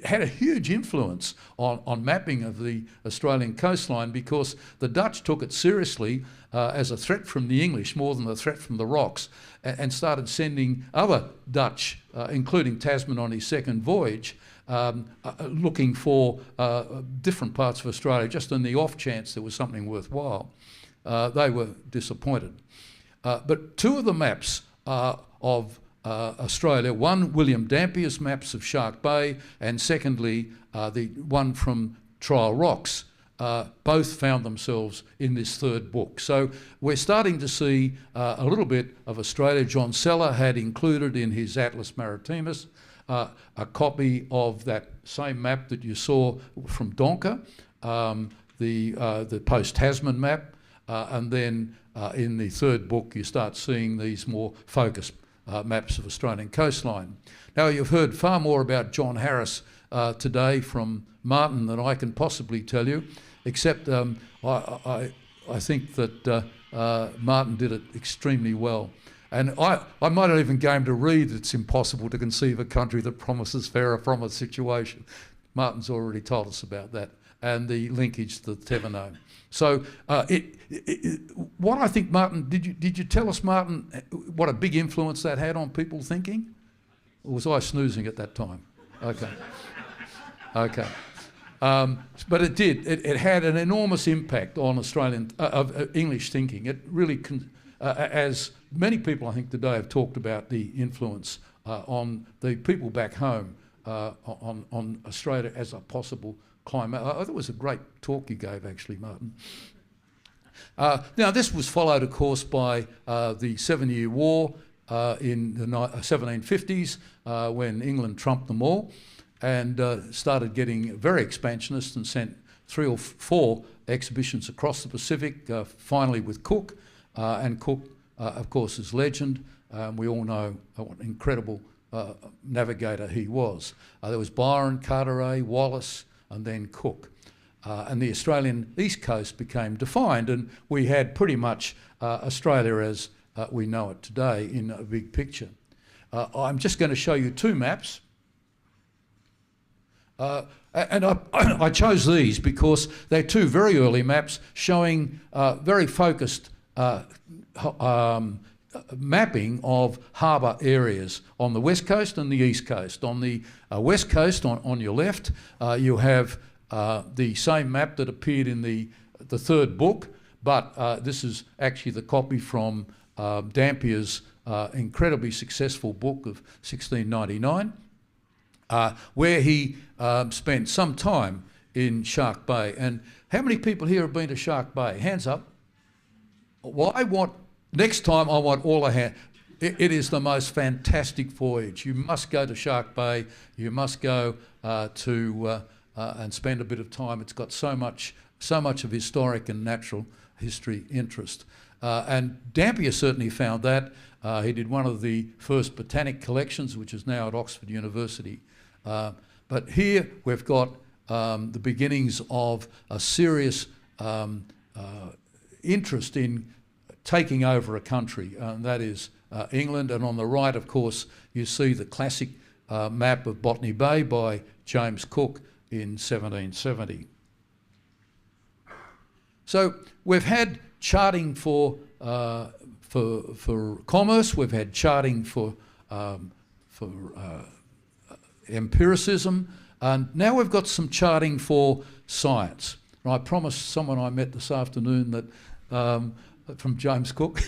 had a huge influence on mapping of the Australian coastline, because the Dutch took it seriously as a threat from the English more than a threat from the rocks, and started sending other Dutch, including Tasman on his second voyage, looking for different parts of Australia, just on the off chance there was something worthwhile. They were disappointed. But two of the maps of Australia, one William Dampier's maps of Shark Bay, and secondly the one from Trial Rocks, both found themselves in this third book. So we're starting to see a little bit of Australia. John Seller had included in his Atlas Maritimus a copy of that same map that you saw from Donker, the post-Tasman map, and then in the third book you start seeing these more focused maps of Australian coastline. Now, you've heard far more about John Harris today from Martin than I can possibly tell you, except I think that Martin did it extremely well. And I might not even go him to read "It's impossible to conceive a country that promises fairer from a situation." Martin's already told us about that, and the linkage to the Tevenone. So what I think, Martin, did you tell us, Martin, what a big influence that had on people thinking? Or was I snoozing at that time? Okay. Okay. But it did. It had an enormous impact on Australian English thinking. It really, as many people I think today have talked about the influence on the people back home on Australia as a possible climate. I thought it was a great talk you gave, actually, Martin. Now, this was followed, of course, by the 7-Year War in the 1750s, when England trumped them all and started getting very expansionist and sent 3 or 4 exhibitions across the Pacific, finally with Cook, and Cook, of course, is legend. We all know what an incredible navigator he was. There was Byron, Carteret, Wallace, and then Cook. And the Australian East Coast became defined, and we had pretty much Australia as we know it today in a big picture. I'm just going to show you 2 maps. And I chose these because they're 2 very early maps showing very focused mapping of harbour areas on the west coast and the east coast. On the west coast, on your left, you have the same map that appeared in the 3rd book, but this is actually the copy from Dampier's incredibly successful book of 1699, where he spent some time in Shark Bay. And how many people here have been to Shark Bay? Hands up. Well, next time I want all a hand. It is the most fantastic voyage. You must go to Shark Bay. You must go and spend a bit of time. It's got so much of historic and natural history interest. And Dampier certainly found that. He did one of the first botanic collections, which is now at Oxford University. But here we've got the beginnings of a serious interest in taking over a country, and that is England. And on the right, of course, you see the classic map of Botany Bay by James Cook in 1770. So we've had charting for commerce, we've had charting for empiricism, and now we've got some charting for science. And I promised someone I met this afternoon that from James Cook,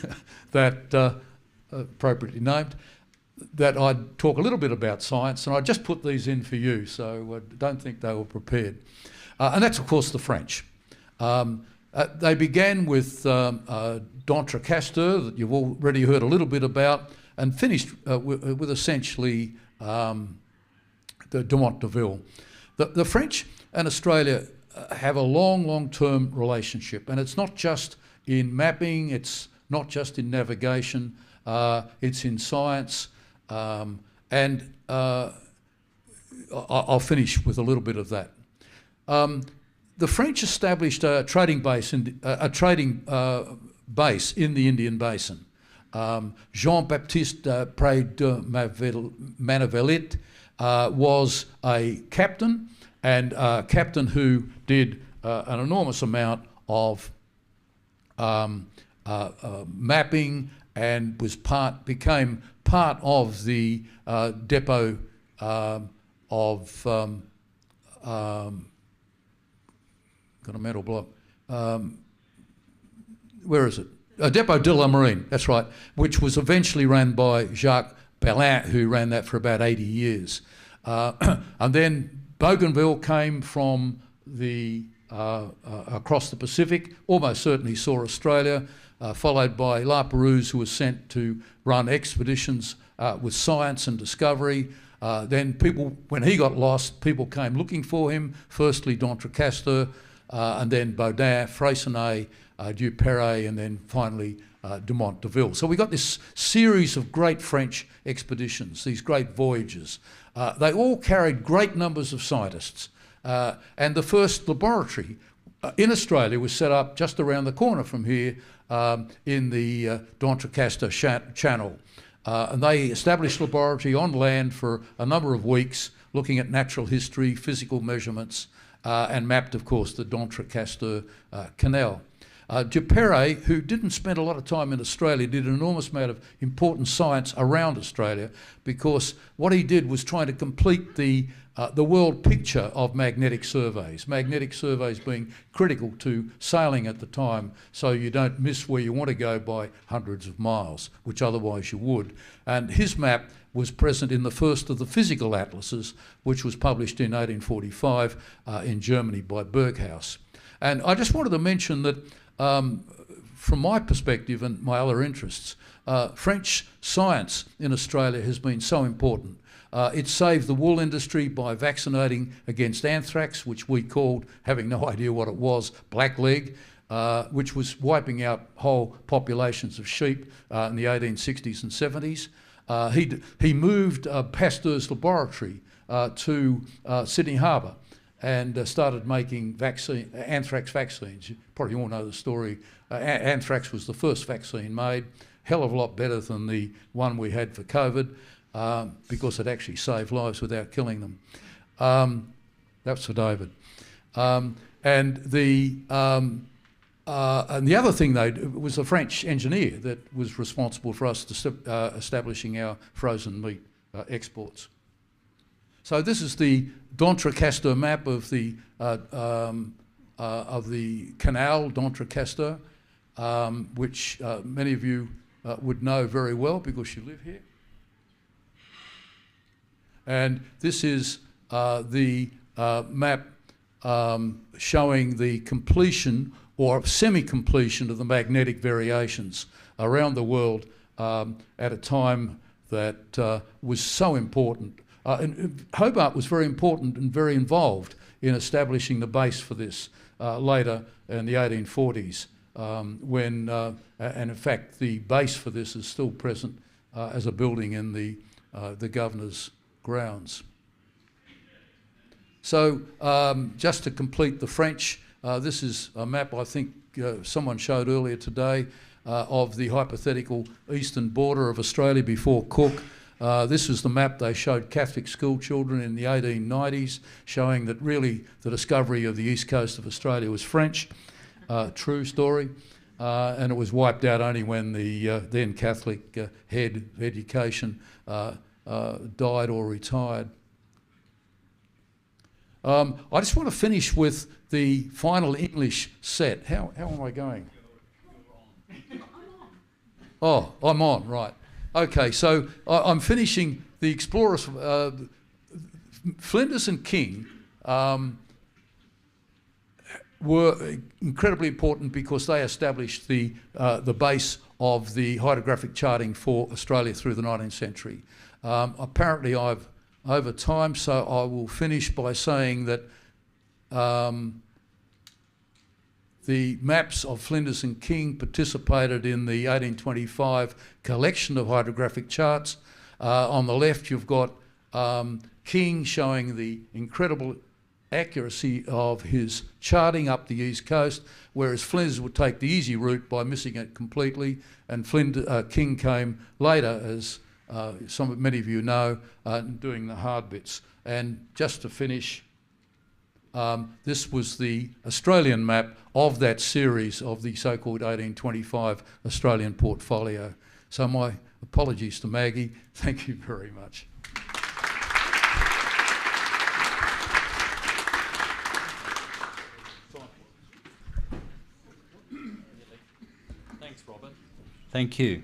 that appropriately named, that I'd talk a little bit about science, and I just put these in for you, so I don't think they were prepared. And that's, of course, the French. They began with d'Entrecasteaux, that you've already heard a little bit about, and finished with essentially the Dumont d'Urville. The French and Australia have a long-term relationship, and it's not just in mapping, it's not just in navigation, it's in science, and I'll finish with a little bit of that. The French established a trading base in the Indian Basin. Jean-Baptiste Pré de Manavelit was a captain, and a captain who did an enormous amount of mapping and became part of the depot of got a mental block. Where is it? Depot de la Marine, that's right, which was eventually ran by Jacques Bellin, who ran that for about 80 years. And then Bougainville came from across the Pacific, almost certainly saw Australia, followed by La Perouse, who was sent to run expeditions with science and discovery. Then when he got lost, people came looking for him, firstly d'Entrecasteaux, and then Baudin, Freycinet, Duperrey, and then finally Dumont d'Urville. So we got this series of great French expeditions, these great voyages. They all carried great numbers of scientists. And the first laboratory in Australia was set up just around the corner from here in the d'Entrecasteaux Channel. And they established a laboratory on land for a number of weeks, looking at natural history, physical measurements, and mapped, of course, the d'Entrecasteaux Canal. Duperrey, who didn't spend a lot of time in Australia, did an enormous amount of important science around Australia, because what he did was trying to complete the world picture of magnetic surveys being critical to sailing at the time, so you don't miss where you want to go by hundreds of miles, which otherwise you would. And his map was present in the first of the physical atlases, which was published in 1845 in Germany by Berghaus. And I just wanted to mention that from my perspective and my other interests, French science in Australia has been so important. It saved the wool industry by vaccinating against anthrax, which we called, having no idea what it was, blackleg, which was wiping out whole populations of sheep in the 1860s and 70s. He moved Pasteur's laboratory to Sydney Harbour and started making anthrax vaccines. You probably all know the story. Anthrax was the first vaccine made, hell of a lot better than the one we had for COVID, because it actually saved lives without killing them. That's for David. And the other thing, though, was a French engineer that was responsible for us establishing our frozen meat exports. So this is the d'Entrecasteaux map of the canal d'Entrecasteaux, which many of you would know very well because you live here. And this is the map showing the completion or semi-completion of the magnetic variations around the world at a time that was so important. And Hobart was very important and very involved in establishing the base for this later in the 1840s, when, and in fact the base for this is still present as a building in the governor's grounds. So just to complete the French, this is a map I think someone showed earlier today of the hypothetical eastern border of Australia before Cook. This is the map they showed Catholic school children in the 1890s, showing that really the discovery of the east coast of Australia was French. True story. And it was wiped out only when the then Catholic head of education died or retired. I just want to finish with the final English set. How am I going? Oh, I'm on, right. Okay, so I'm finishing the explorers. Flinders and King were incredibly important because they established the base of the hydrographic charting for Australia through the 19th century. Apparently I've over time, so I will finish by saying that the maps of Flinders and King participated in the 1825 collection of hydrographic charts. On the left you've got King showing the incredible accuracy of his charting up the east coast, whereas Flinders would take the easy route by missing it completely, and King came later, as many of you know, doing the hard bits. And just to finish, this was the Australian map of that series of the so-called 1825 Australian portfolio. So my apologies to Maggie. Thank you very much. Thanks, Robert. Thank you.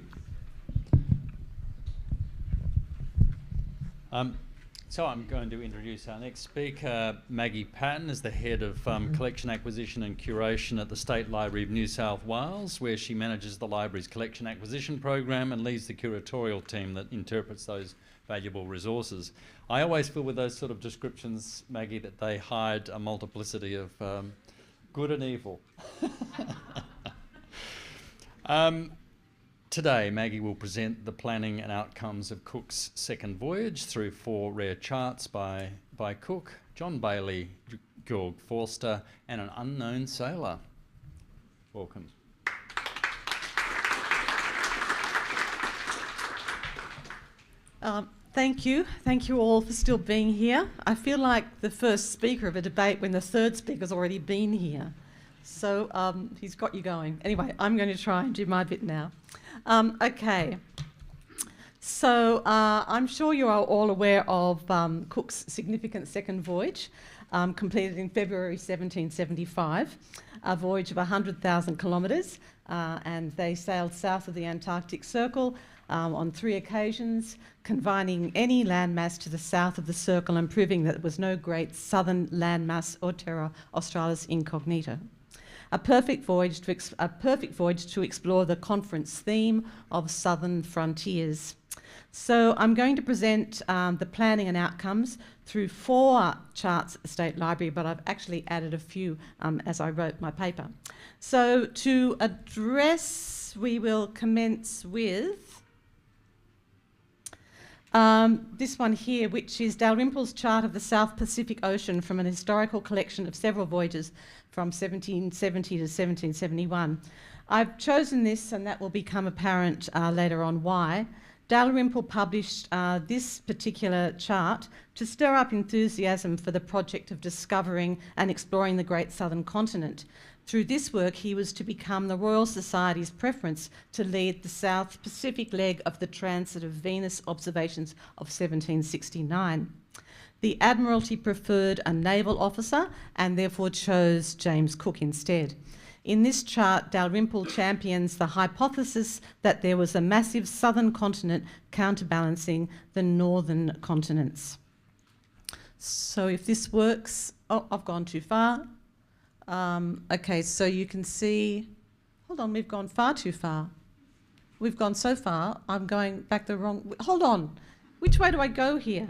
So I'm going to introduce our next speaker. Maggie Patton is the head of collection acquisition and curation at the State Library of New South Wales, where she manages the library's collection acquisition program and leads the curatorial team that interprets those valuable resources. I always feel with those sort of descriptions, Maggie, that they hide a multiplicity of good and evil. Today, Maggie will present the planning and outcomes of Cook's second voyage through 4 rare charts by Cook, John Bailey, Georg Forster, and an unknown sailor. Welcome. Thank you. Thank you all for still being here. I feel like the first speaker of a debate when the third speaker's already been here. So he's got you going. Anyway, I'm going to try and do my bit now. Okay, so I'm sure you are all aware of Cook's significant second voyage, completed in February 1775, a voyage of 100,000 kilometres, and they sailed south of the Antarctic Circle on 3 occasions, confining any landmass to the south of the circle and proving that there was no great southern landmass or Terra Australis incognita. a perfect voyage to explore the conference theme of Southern Frontiers. So I'm going to present the planning and outcomes through 4 charts at the State Library, but I've actually added a few as I wrote my paper. So to address, we will commence with this one here, which is Dalrymple's chart of the South Pacific Ocean from an historical collection of several voyages from 1770 to 1771. I've chosen this, and that will become apparent later on why. Dalrymple published this particular chart to stir up enthusiasm for the project of discovering and exploring the Great Southern Continent. Through this work, he was to become the Royal Society's preference to lead the South Pacific leg of the transit of Venus observations of 1769. The Admiralty preferred a naval officer and therefore chose James Cook instead. In this chart, Dalrymple champions the hypothesis that there was a massive southern continent counterbalancing the northern continents. So if this works, oh, I've gone too far. Okay, so you can see, hold on, we've gone far too far. We've gone so far, I'm going back the wrong, hold on, which way do I go here?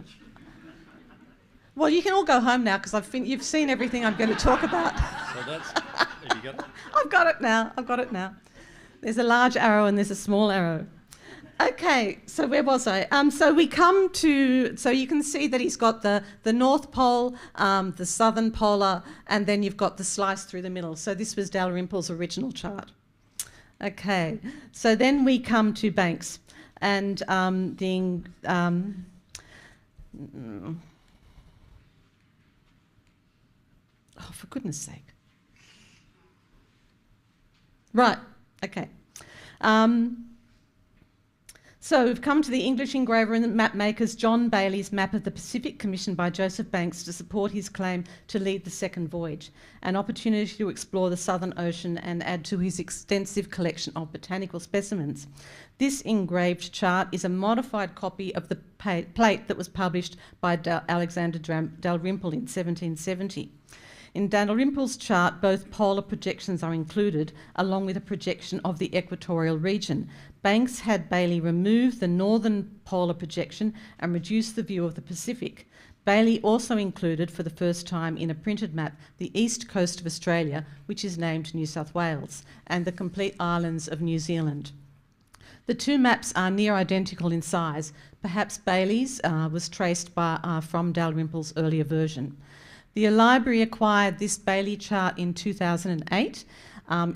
Well, you can all go home now because you've seen everything I'm going to talk about. So that's, have you got it? I've got it now. There's a large arrow and there's a small arrow. Okay, so where was I? So we come to, so you can see that he's got the North Pole, the Southern Polar, and then you've got the slice through the middle. So this was Dalrymple's original chart. Okay, so then we come to Banks and oh, for goodness sake. Right, okay. So we've come to the English engraver and map makers John Bailey's map of the Pacific commissioned by Joseph Banks to support his claim to lead the second voyage, an opportunity to explore the Southern Ocean and add to his extensive collection of botanical specimens. This engraved chart is a modified copy of the plate that was published by Alexander Dalrymple in 1770. In Dalrymple's chart, both polar projections are included, along with a projection of the equatorial region. Banks had Bailey remove the northern polar projection and reduce the view of the Pacific. Bailey also included, for the first time in a printed map, the east coast of Australia, which is named New South Wales, and the complete islands of New Zealand. The two maps are near identical in size. Perhaps Bailey's was traced from Dalrymple's earlier version. The library acquired this Bailey chart in 2008.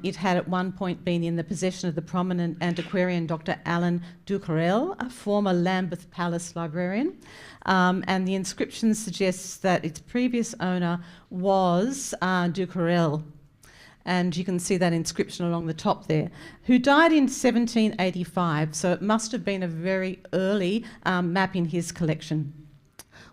It had at one point been in the possession of the prominent antiquarian Dr. Alan Ducarel, a former Lambeth Palace librarian, and the inscription suggests that its previous owner was Ducarel, and you can see that inscription along the top there, who died in 1785, so it must have been a very early map in his collection.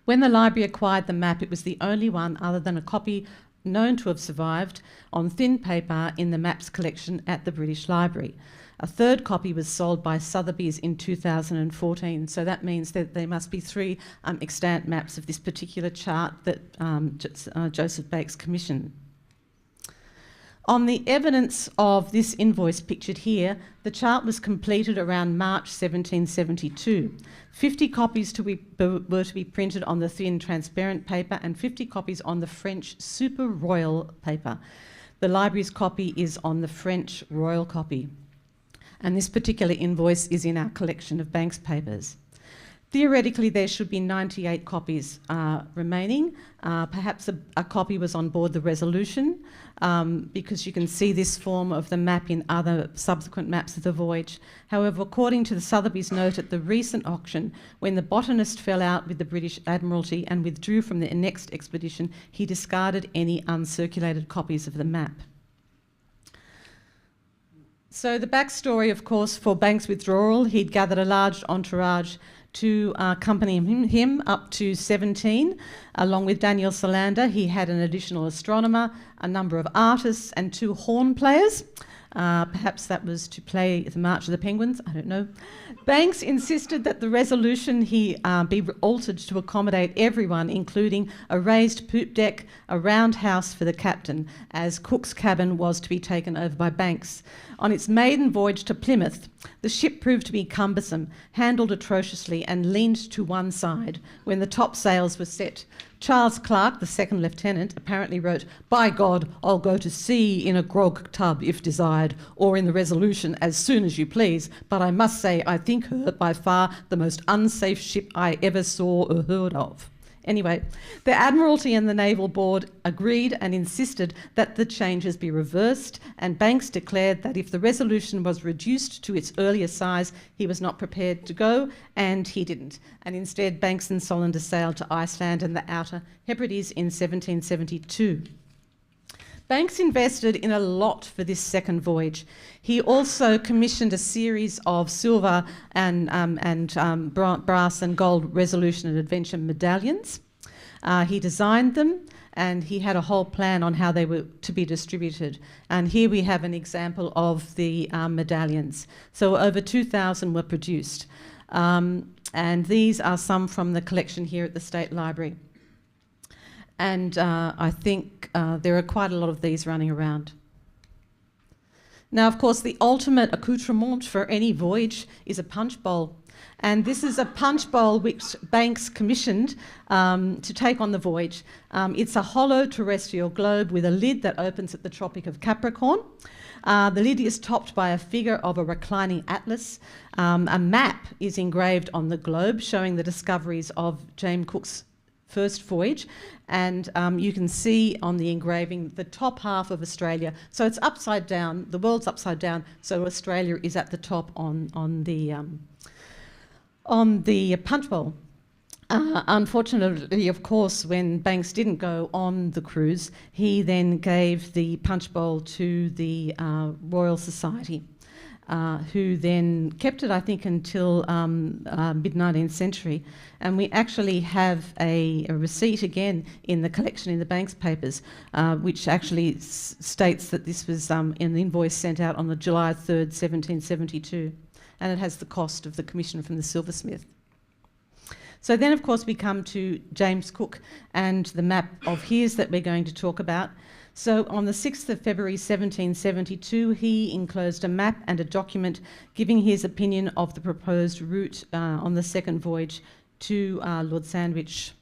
When the library acquired the map, it was the only one other than a copy known to have survived on thin paper in the maps collection at the British Library. A third copy was sold by Sotheby's in 2014, so that means that there must be 3 extant maps of this particular chart that Joseph Banks commissioned. On the evidence of this invoice pictured here, the chart was completed around March 1772. 50 copies were to be printed on the thin transparent paper and 50 copies on the French super royal paper. The library's copy is on the French royal copy. And this particular invoice is in our collection of Banks papers. Theoretically, there should be 98 copies remaining. Perhaps a copy was on board the Resolution, because you can see this form of the map in other subsequent maps of the voyage. However, according to the Sotheby's note at the recent auction, when the botanist fell out with the British Admiralty and withdrew from the next expedition, he discarded any uncirculated copies of the map. So the backstory, of course, for Banks' withdrawal, he'd gathered a large entourage to accompany him up to 17. Along with Daniel Solander, he had an additional astronomer, a number of artists and 2 horn players. Perhaps that was to play the March of the Penguins, I don't know. Banks insisted that the resolution be altered to accommodate everyone, including a raised poop deck, a roundhouse for the captain, as Cook's cabin was to be taken over by Banks. On its maiden voyage to Plymouth, the ship proved to be cumbersome, handled atrociously, and leaned to one side when the topsails were set. Charles Clark, the second lieutenant, apparently wrote, "By God, I'll go to sea in a grog tub if desired, or in the Resolution as soon as you please, but I must say I think her by far the most unsafe ship I ever saw or heard of." Anyway, the Admiralty and the Naval Board agreed and insisted that the changes be reversed, and Banks declared that if the Resolution was reduced to its earlier size, he was not prepared to go, and he didn't. And instead, Banks and Solander sailed to Iceland and the Outer Hebrides in 1772. Banks invested in a lot for this second voyage. He also commissioned a series of silver and brass and gold Resolution and Adventure medallions. He designed them, and he had a whole plan on how they were to be distributed. And here we have an example of the medallions. So over 2,000 were produced. And these are some from the collection here at the State Library. And I think there are quite a lot of these running around. Now, of course, the ultimate accoutrement for any voyage is a punch bowl. And this is a punch bowl which Banks commissioned to take on the voyage. It's a hollow terrestrial globe with a lid that opens at the Tropic of Capricorn. The lid is topped by a figure of a reclining atlas. A map is engraved on the globe showing the discoveries of James Cook's first voyage, and you can see on the engraving the top half of Australia. So it's upside down, the world's upside down, so Australia is at the top on the punch bowl. Unfortunately, of course, when Banks didn't go on the cruise, he then gave the punch bowl to the Royal Society, who then kept it, I think, until mid-19th century. And we actually have a receipt again in the collection in the Banks papers, which actually states that this was an invoice sent out on the July 3rd, 1772. And it has the cost of the commission from the silversmith. So then, of course, we come to James Cook and the map of his that we're going to talk about. So on the 6th of February 1772, he enclosed a map and a document giving his opinion of the proposed route on the second voyage to Lord Sandwich.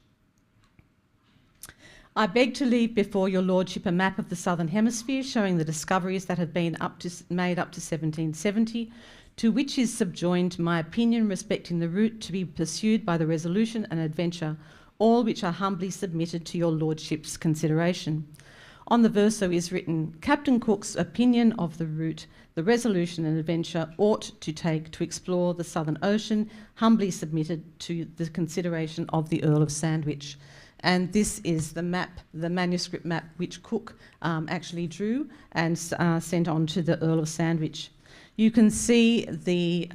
"I beg to leave before your Lordship a map of the Southern Hemisphere showing the discoveries that have been made up to 1770, to which is subjoined my opinion respecting the route to be pursued by the Resolution and Adventure, all which are humbly submitted to your Lordship's consideration. On the verso is written, Captain Cook's opinion of the route the Resolution and Adventure ought to take to explore the Southern Ocean, humbly submitted to the consideration of the Earl of Sandwich." And this is the map, the manuscript map, which Cook actually drew and sent on to the Earl of Sandwich. You can see the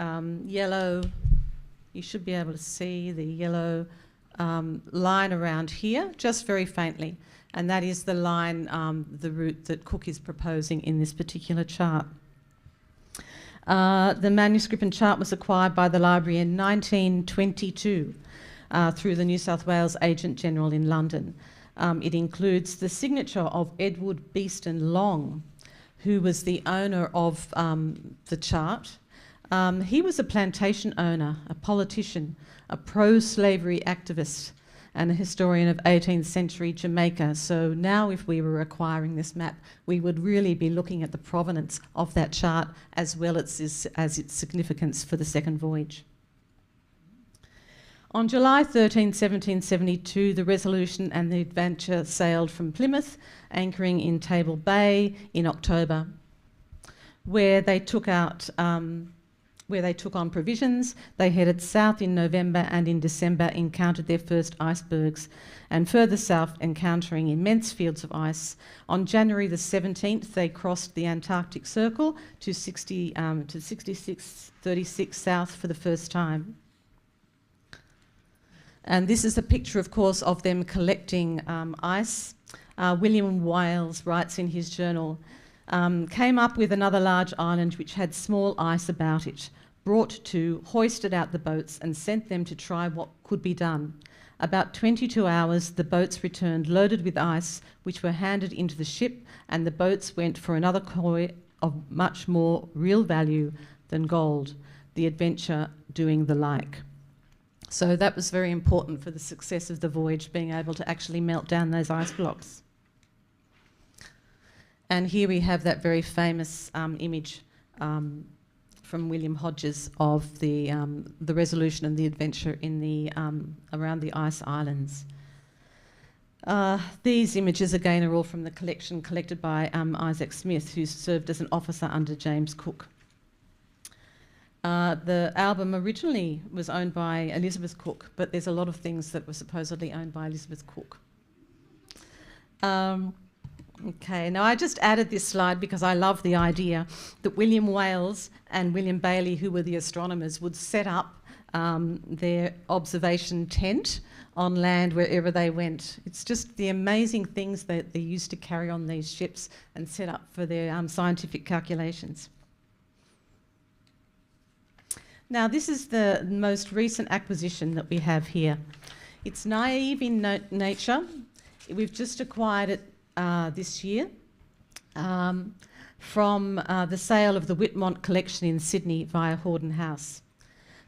yellow, you should be able to see the yellow line around here, just very faintly. And that is the line, the route that Cook is proposing in this particular chart. The manuscript and chart was acquired by the library in 1922 through the New South Wales Agent General in London. It includes the signature of Edward Beeston Long, who was the owner of the chart. He was a plantation owner, a politician, a pro-slavery activist, and a historian of 18th century Jamaica. So now if we were acquiring this map, we would really be looking at the provenance of that chart as well as its significance for the second voyage. On July 13, 1772, the Resolution and the Adventure sailed from Plymouth, anchoring in Table Bay in October, where they took on provisions. They headed south in November and in December encountered their first icebergs, and further south encountering immense fields of ice. On January the 17th, they crossed the Antarctic Circle to 6636 south for the first time. And this is a picture, of course, of them collecting ice. William Wales writes in his journal, came up with another large island which had small ice about it, brought to, hoisted out the boats and sent them to try what could be done. About 22 hours, the boats returned loaded with ice, which were handed into the ship, and the boats went for another coin of much more real value than gold, the Adventure doing the like. So that was very important for the success of the voyage, being able to actually melt down those ice blocks. And here we have that very famous image from William Hodges of the Resolution and the Adventure in the around the ice islands. These images again are all from the collection collected by Isaac Smith, who served as an officer under James Cook. The album originally was owned by Elizabeth Cook, but there's a lot of things that were supposedly owned by Elizabeth Cook. Okay, now I just added this slide because I love the idea that William Wales and William Bailey, who were the astronomers, would set up their observation tent on land wherever they went. It's just the amazing things that they used to carry on these ships and set up for their scientific calculations. Now, this is the most recent acquisition that we have here. It's naive in nature. We've just acquired it this year from the sale of the Whitmont collection in Sydney via Horden House.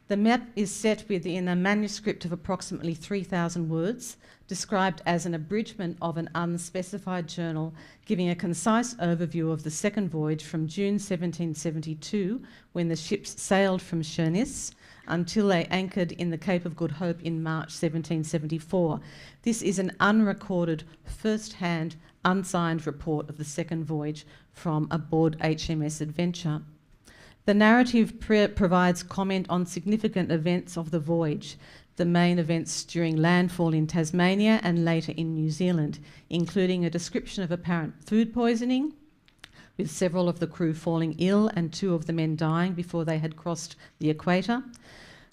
The map is set within a manuscript of approximately 3,000 words, described as an abridgment of an unspecified journal, giving a concise overview of the second voyage from June 1772, when the ships sailed from Sheerness, until they anchored in the Cape of Good Hope in March 1774. This is an unrecorded, first-hand, unsigned report of the second voyage from aboard HMS Adventure. The narrative provides comment on significant events of the voyage, the main events during landfall in Tasmania and later in New Zealand, including a description of apparent food poisoning, with several of the crew falling ill and 2 of the men dying before they had crossed the equator.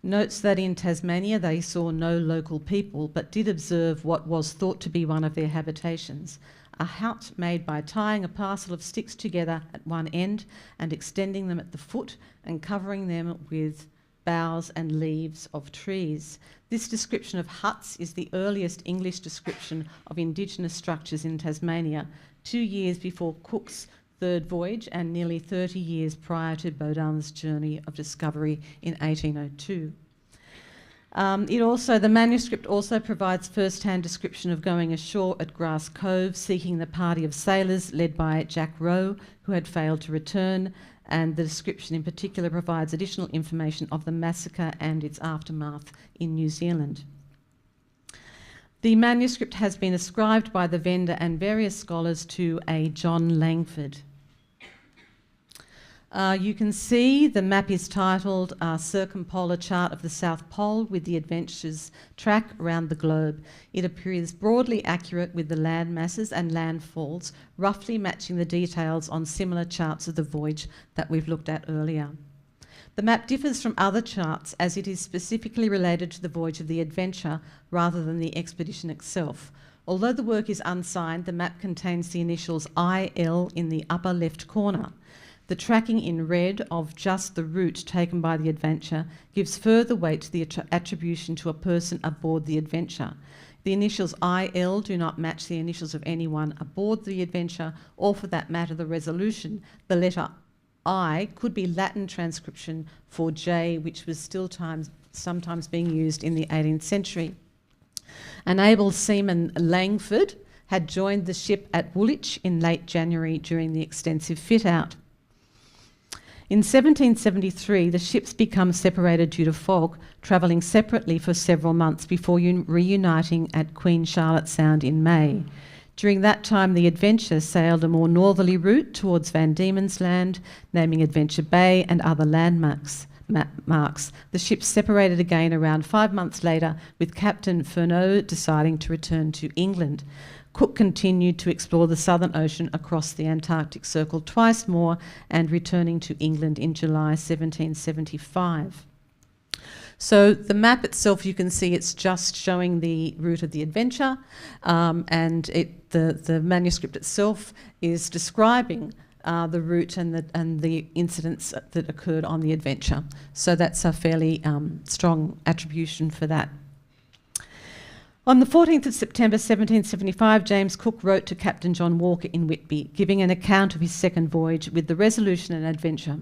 Notes that in Tasmania they saw no local people, but did observe what was thought to be one of their habitations, a hut made by tying a parcel of sticks together at one end and extending them at the foot and covering them with boughs and leaves of trees. This description of huts is the earliest English description of indigenous structures in Tasmania, 2 years before Cook's third voyage and nearly 30 years prior to Baudin's journey of discovery in 1802. The manuscript also provides first-hand description of going ashore at Grass Cove, seeking the party of sailors led by Jack Rowe, who had failed to return, and the description in particular provides additional information of the massacre and its aftermath in New Zealand. The manuscript has been ascribed by the vendor and various scholars to a John Langford. You can see the map is titled Circumpolar Chart of the South Pole with the Adventures track around the globe. It appears broadly accurate with the land masses and landfalls, roughly matching the details on similar charts of the voyage that we've looked at earlier. The map differs from other charts as it is specifically related to the voyage of the Adventure rather than the expedition itself. Although the work is unsigned, the map contains the initials IL in the upper left corner. The tracking in red of just the route taken by the Adventure gives further weight to the attribution to a person aboard the Adventure. The initials IL do not match the initials of anyone aboard the Adventure, or for that matter the Resolution. The letter I could be Latin transcription for J, which was still sometimes being used in the 18th century. An able seaman, Langford, had joined the ship at Woolwich in late January during the extensive fit-out. In 1773, the ships become separated due to fog, travelling separately for several months before reuniting at Queen Charlotte Sound in May. During that time, the Adventure sailed a more northerly route towards Van Diemen's Land, naming Adventure Bay and other landmarks. The ships separated again around 5 months later, with Captain Furneaux deciding to return to England. Cook continued to explore the Southern Ocean across the Antarctic Circle twice more and returning to England in July 1775. So the map itself, you can see it's just showing the route of the Adventure, and the manuscript itself is describing the route and the incidents that occurred on the adventure. So that's a fairly strong attribution for that. On the 14th of September 1775, James Cook wrote to Captain John Walker in Whitby, giving an account of his second voyage with the Resolution and Adventure.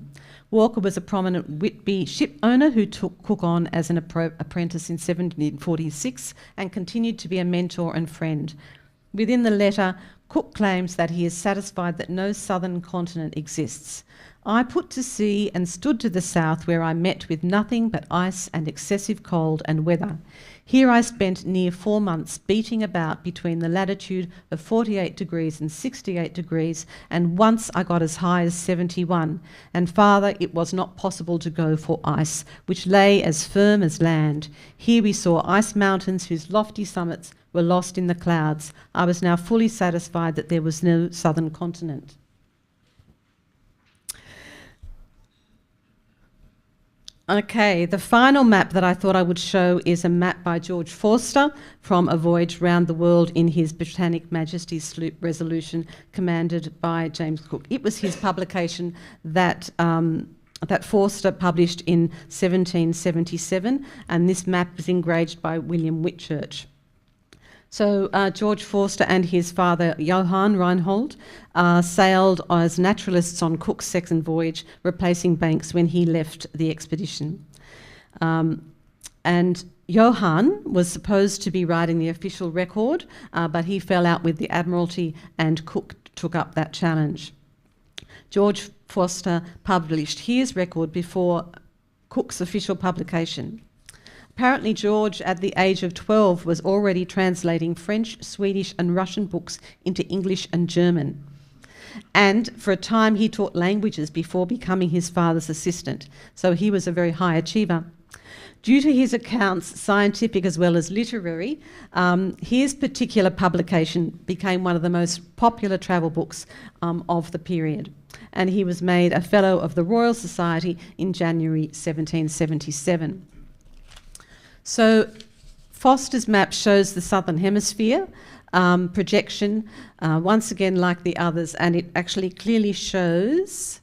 Walker was a prominent Whitby ship owner who took Cook on as an apprentice in 1746 and continued to be a mentor and friend. Within the letter, Cook claims that he is satisfied that no southern continent exists. I put to sea and stood to the south, where I met with nothing but ice and excessive cold and weather. Here I spent near 4 months beating about between the latitude of 48 degrees and 68 degrees, and once I got as high as 71. And farther it was not possible to go for ice, which lay as firm as land. Here we saw ice mountains whose lofty summits were lost in the clouds. I was now fully satisfied that there was no southern continent. Okay, the final map that I thought I would show is a map by George Forster from a voyage round the world in his Britannic Majesty's sloop Resolution, commanded by James Cook. It was his publication that Forster published in 1777, and this map was engraved by William Whitchurch. So George Forster and his father Johann Reinhold sailed as naturalists on Cook's second voyage, replacing Banks when he left the expedition. And Johann was supposed to be writing the official record, but he fell out with the Admiralty and Cook took up that challenge. George Forster published his record before Cook's official publication. Apparently George, at the age of 12, was already translating French, Swedish and Russian books into English and German. And for a time he taught languages before becoming his father's assistant, so he was a very high achiever. Due to his accounts, scientific as well as literary, his particular publication became one of the most popular travel books of the period. And he was made a Fellow of the Royal Society in January 1777. So Forster's map shows the Southern Hemisphere projection, once again like the others, and it actually clearly shows...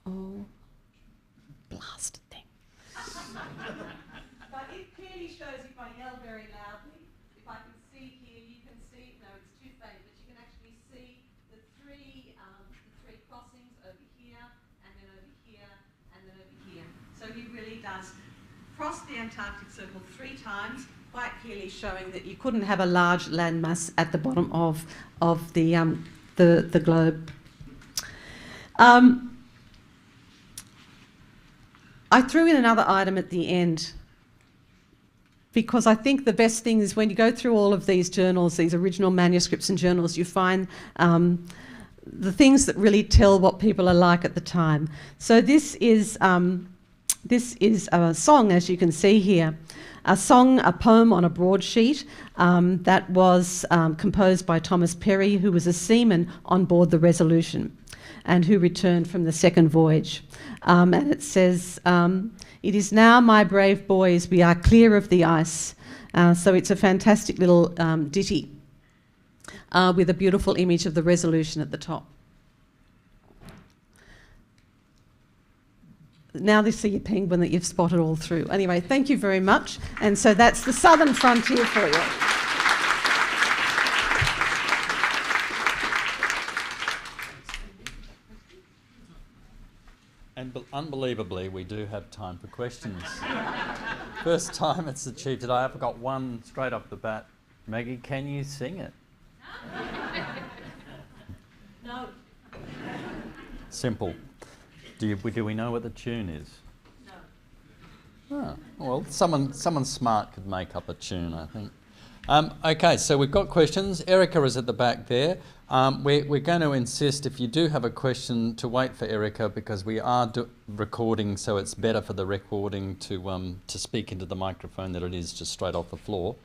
Oh, blasted thing. But it clearly shows, if I yell very loudly, if I can see here, you can see, no, it's too faint, but you can actually see the three crossings over here, and then over here, and then over here. So he really does cross the Antarctic Circle 3 times, quite clearly showing that you couldn't have a large landmass at the bottom of the globe. I threw in another item at the end because I think the best thing is when you go through all of these journals, these original manuscripts and journals, you find the things that really tell what people are like at the time. So this is a song, as you can see here, a poem on a broadsheet that was composed by Thomas Perry, who was a seaman on board the Resolution and who returned from the second voyage. And it says, "It is now, my brave boys, we are clear of the ice." So it's a fantastic little ditty with a beautiful image of the Resolution at the top. Now this is your penguin that you've spotted all through. Anyway, thank you very much. And so that's the southern frontier for you. And unbelievably, we do have time for questions. First time it's achieved today. I've got one straight off the bat. Maggie, can you sing it? No. Simple. Do we know what the tune is? No. Oh, well, someone smart could make up a tune, I think. Okay, so we've got questions. Erica is at the back there. We're going to insist, if you do have a question, to wait for Erica because we are recording, so it's better for the recording to speak into the microphone than it is just straight off the floor.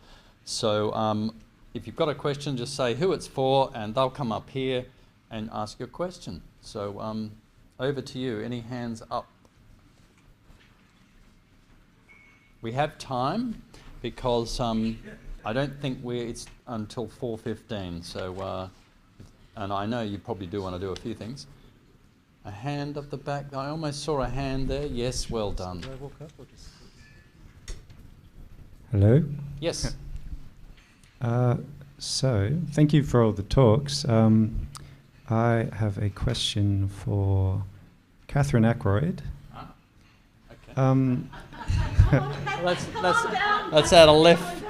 So if you've got a question, just say who it's for, and they'll come up here and ask your question. So over to you. Any hands up? We have time because I don't think it's until 4:15. So and I know you probably do want to do a few things. A hand up the back. I almost saw a hand there. Yes, well done. Do I walk up or just... Hello? Yes. So, thank you for all the talks. I have a question for Catherine Ackroyd. Okay. That's out of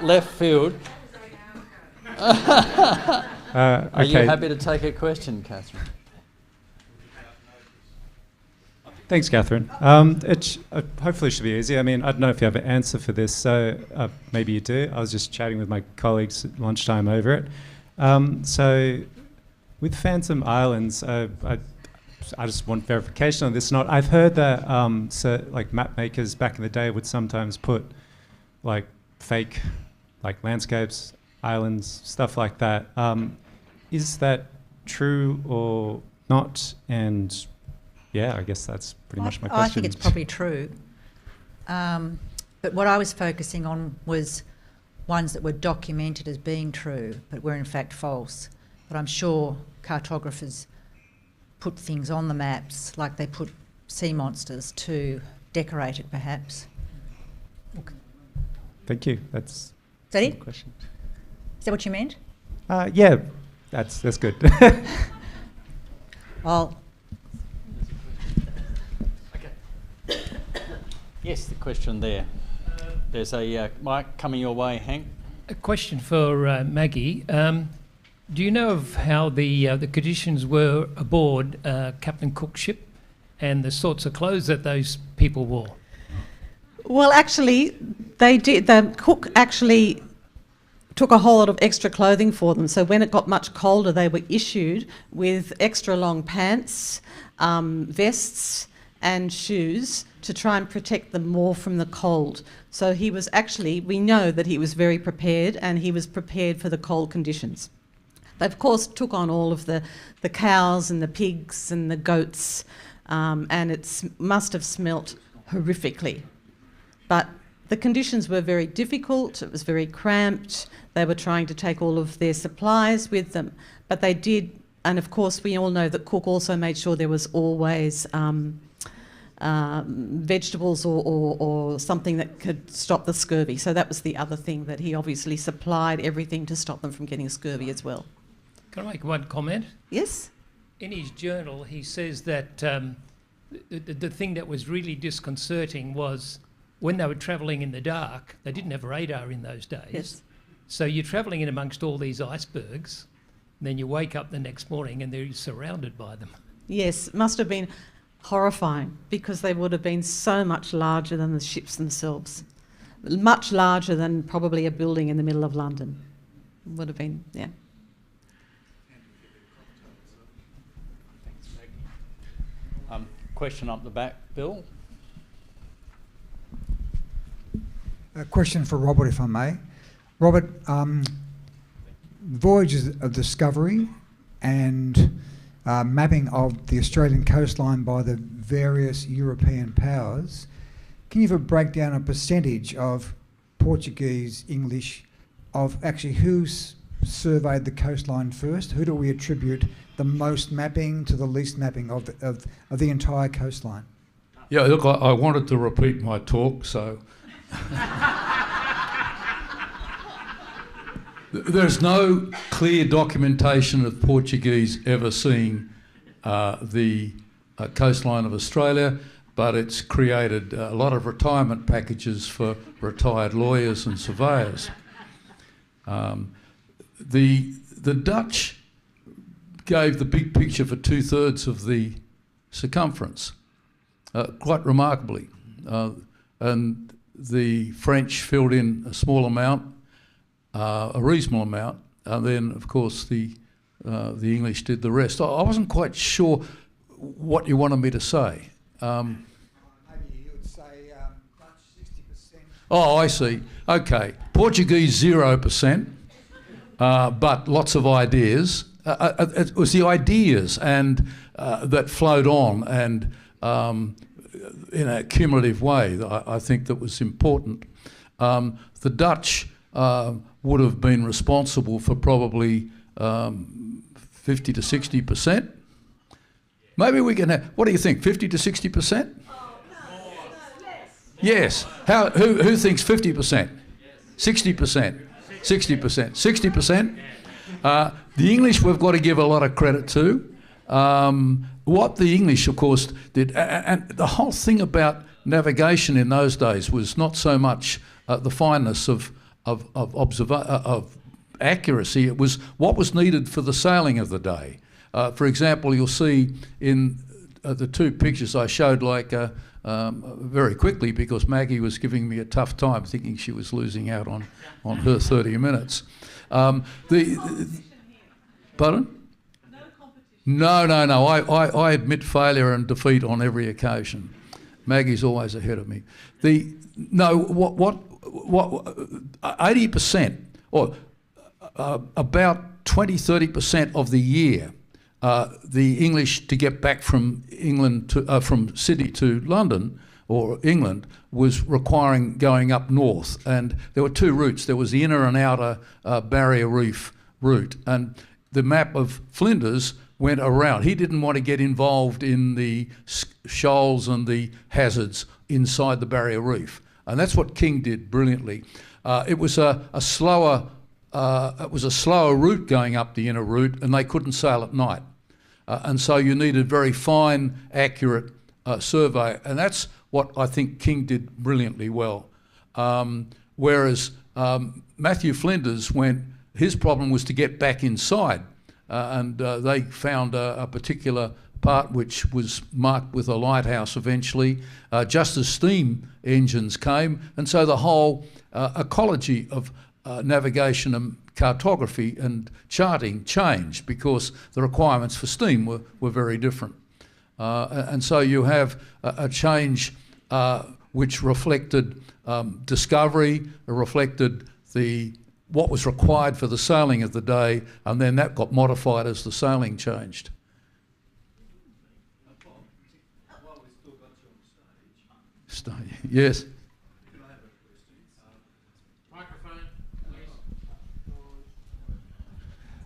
left field. Are you happy to take a question, Catherine? Thanks, Catherine. Hopefully it should be easy. I mean, I don't know if you have an answer for this, so maybe you do. I was just chatting with my colleagues at lunchtime over it. So with Phantom Islands, I just want verification on this. I've heard that like map makers back in the day would sometimes put like fake like landscapes, islands, stuff like that. Is that true or not? And yeah, I guess that's pretty much my question. I think it's probably true. But what I was focusing on was ones that were documented as being true, but were in fact false. But I'm sure cartographers put things on the maps, like they put sea monsters to decorate it, perhaps. Thank you. That's that it? Question. Is that what you meant? Yeah, that's good. Well. Yes, the question there. There's a mic coming your way, Hank. A question for Maggie. Do you know of how the conditions were aboard Captain Cook's ship and the sorts of clothes that those people wore? Well, actually, they did. The cook actually took a whole lot of extra clothing for them. So when it got much colder, they were issued with extra long pants, vests and shoes to try and protect them more from the cold. So he was actually, we know that he was very prepared, and he was prepared for the cold conditions. They of course took on all of the cows and the pigs and the goats, and it must have smelt horrifically. But the conditions were very difficult, it was very cramped, they were trying to take all of their supplies with them, but they did, and of course we all know that Cook also made sure there was always vegetables or something that could stop the scurvy. So that was the other thing, that he obviously supplied everything to stop them from getting scurvy as well. Can I make one comment? Yes? In his journal, he says that the thing that was really disconcerting was when they were travelling in the dark, they didn't have radar in those days. Yes. So you're travelling in amongst all these icebergs, and then you wake up the next morning and they're surrounded by them. Yes, it must have been horrifying, because they would have been so much larger than the ships themselves. Much larger than probably a building in the middle of London. Would have been, yeah. Question up the back, Bill. A question for Robert, if I may. Robert, Voyages of Discovery and mapping of the Australian coastline by the various European powers, can you give a breakdown, a percentage of Portuguese, English, of actually who's surveyed the coastline first? Who do we attribute the most mapping to the least mapping of the entire coastline? Yeah, look, I wanted to repeat my talk, so... There's no clear documentation of Portuguese ever seeing the coastline of Australia, but it's created a lot of retirement packages for retired lawyers and surveyors. The Dutch gave the big picture for 2/3 of the circumference, quite remarkably, and the French filled in a small amount, a reasonable amount, and then of course the English did the rest. I wasn't quite sure what you wanted me to say. Maybe you would say Dutch 60%. Oh, I see. Okay, Portuguese 0%, but lots of ideas. It was the ideas and that flowed on, and in a cumulative way, I think that was important. The Dutch would have been responsible for probably 50 to 60%. Maybe we can have, what do you think, 50 to 60%? Yes. Who thinks 50%? 60%? 60%? 60%? The English we've got to give a lot of credit to. What the English, of course, did, and the whole thing about navigation in those days was not so much the fineness of accuracy, it was what was needed for the sailing of the day. For example, you'll see in the two pictures I showed very quickly, because Maggie was giving me a tough time thinking she was losing out on her 30 minutes. Pardon? No. I admit failure and defeat on every occasion. Maggie's always ahead of me. 80% or about 20-30% of the year, the English to get back from England to from Sydney to London or England was requiring going up north, and there were two routes. There was the inner and outer barrier reef route, and the map of Flinders went around. He didn't want to get involved in the shoals and the hazards inside the barrier reef, and that's what King did brilliantly. It was a slower route going up the inner route, and they couldn't sail at night, and so you needed very fine, accurate survey, and that's what I think King did brilliantly well. Whereas Matthew Flinders his problem was to get back inside. And they found a particular part which was marked with a lighthouse eventually, just as steam engines came. And so the whole ecology of navigation and cartography and charting changed because the requirements for steam were very different. And so you have a change which reflected discovery, reflected what was required for the sailing of the day, and then that got modified as the sailing changed. Yes. Microphone, please.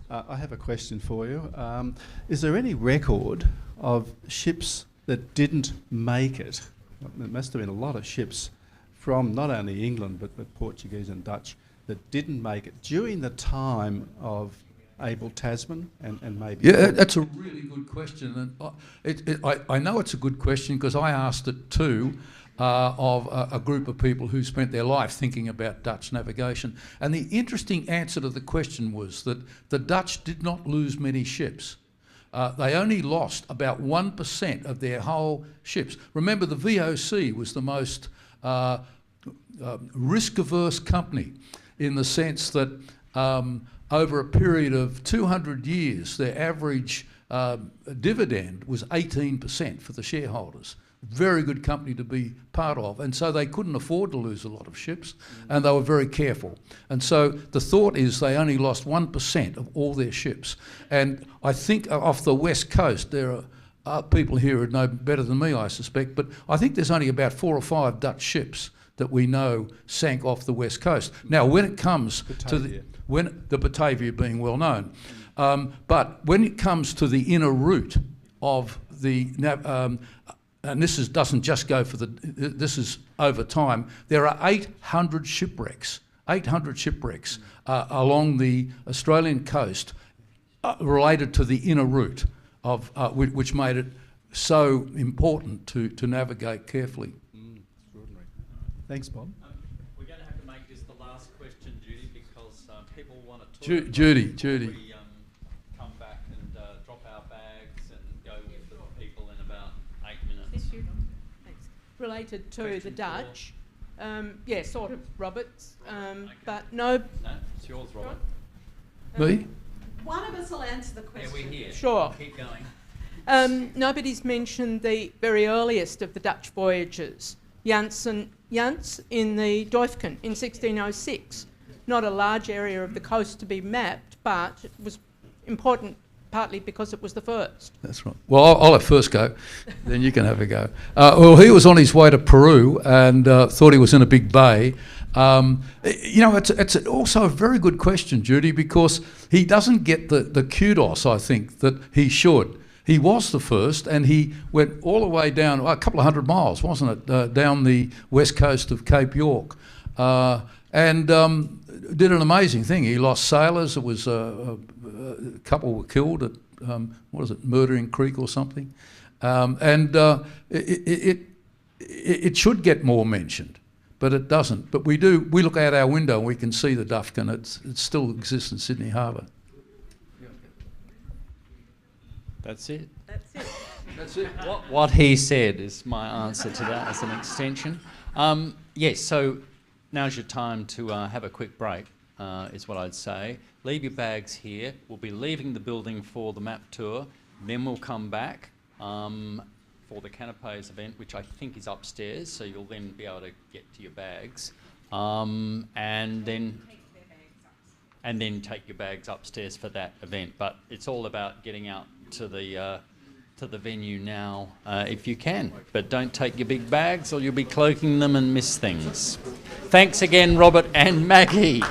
I have a question for you. Is there any record of ships that didn't make it? There must have been a lot of ships from not only England but Portuguese and Dutch that didn't make it during the time of Abel Tasman and maybe... Yeah, that's a really good question. And I know it's a good question because I asked it too of a group of people who spent their life thinking about Dutch navigation. And the interesting answer to the question was that the Dutch did not lose many ships. They only lost about 1% of their whole ships. Remember, the VOC was the most risk-averse company, in the sense that over a period of 200 years, their average dividend was 18% for the shareholders. Very good company to be part of. And so they couldn't afford to lose a lot of ships, and they were very careful. And so the thought is they only lost 1% of all their ships. And I think off the west coast, there are people here who know better than me, I suspect, but I think there's only about 4 or 5 Dutch ships that we know sank off the west coast. Now, when it comes to the Batavia being well known, but when it comes to the inner route of the, and this doesn't just go for this is over time, there are 800 shipwrecks along the Australian coast related to the inner route of which made it so important to navigate carefully. Thanks, Bob. We're going to have to make this the last question, Judy, because people want to talk. Judy. We come back and drop our bags and go with the people in about 8 minutes. Thanks. Related to the Dutch, yeah, sort of, Robert, okay. but no. No, it's yours, Robert. Me? One of us will answer the question. Yeah, we're here. Sure. Keep going. Nobody's mentioned the very earliest of the Dutch voyages, Jans in the Duifken in 1606. Not a large area of the coast to be mapped, but it was important partly because it was the first. That's right. Well, I'll have first go, then you can have a go. Well, he was on his way to Peru and thought he was in a big bay. It's also a very good question, Judy, because he doesn't get the kudos, I think, that he should. He was the first, and he went all the way down, a couple of 100 miles, wasn't it, down the west coast of Cape York, and did an amazing thing. He lost sailors. It was a couple were killed at Murdering Creek or something, it should get more mentioned, but it doesn't. But we do. We look out our window and we can see the Dufcon. It still exists in Sydney Harbour. That's it. That's it. That's it. What he said is my answer to that as an extension. Yes, so now's your time to have a quick break, is what I'd say. Leave your bags here. We'll be leaving the building for the map tour. Then we'll come back for the Canapés event, which I think is upstairs, so you'll then be able to get to your bags. And then take your bags upstairs for that event. But it's all about getting out to the venue now if you can. But don't take your big bags or you'll be cloaking them and miss things. Thanks again, Robert and Maggie.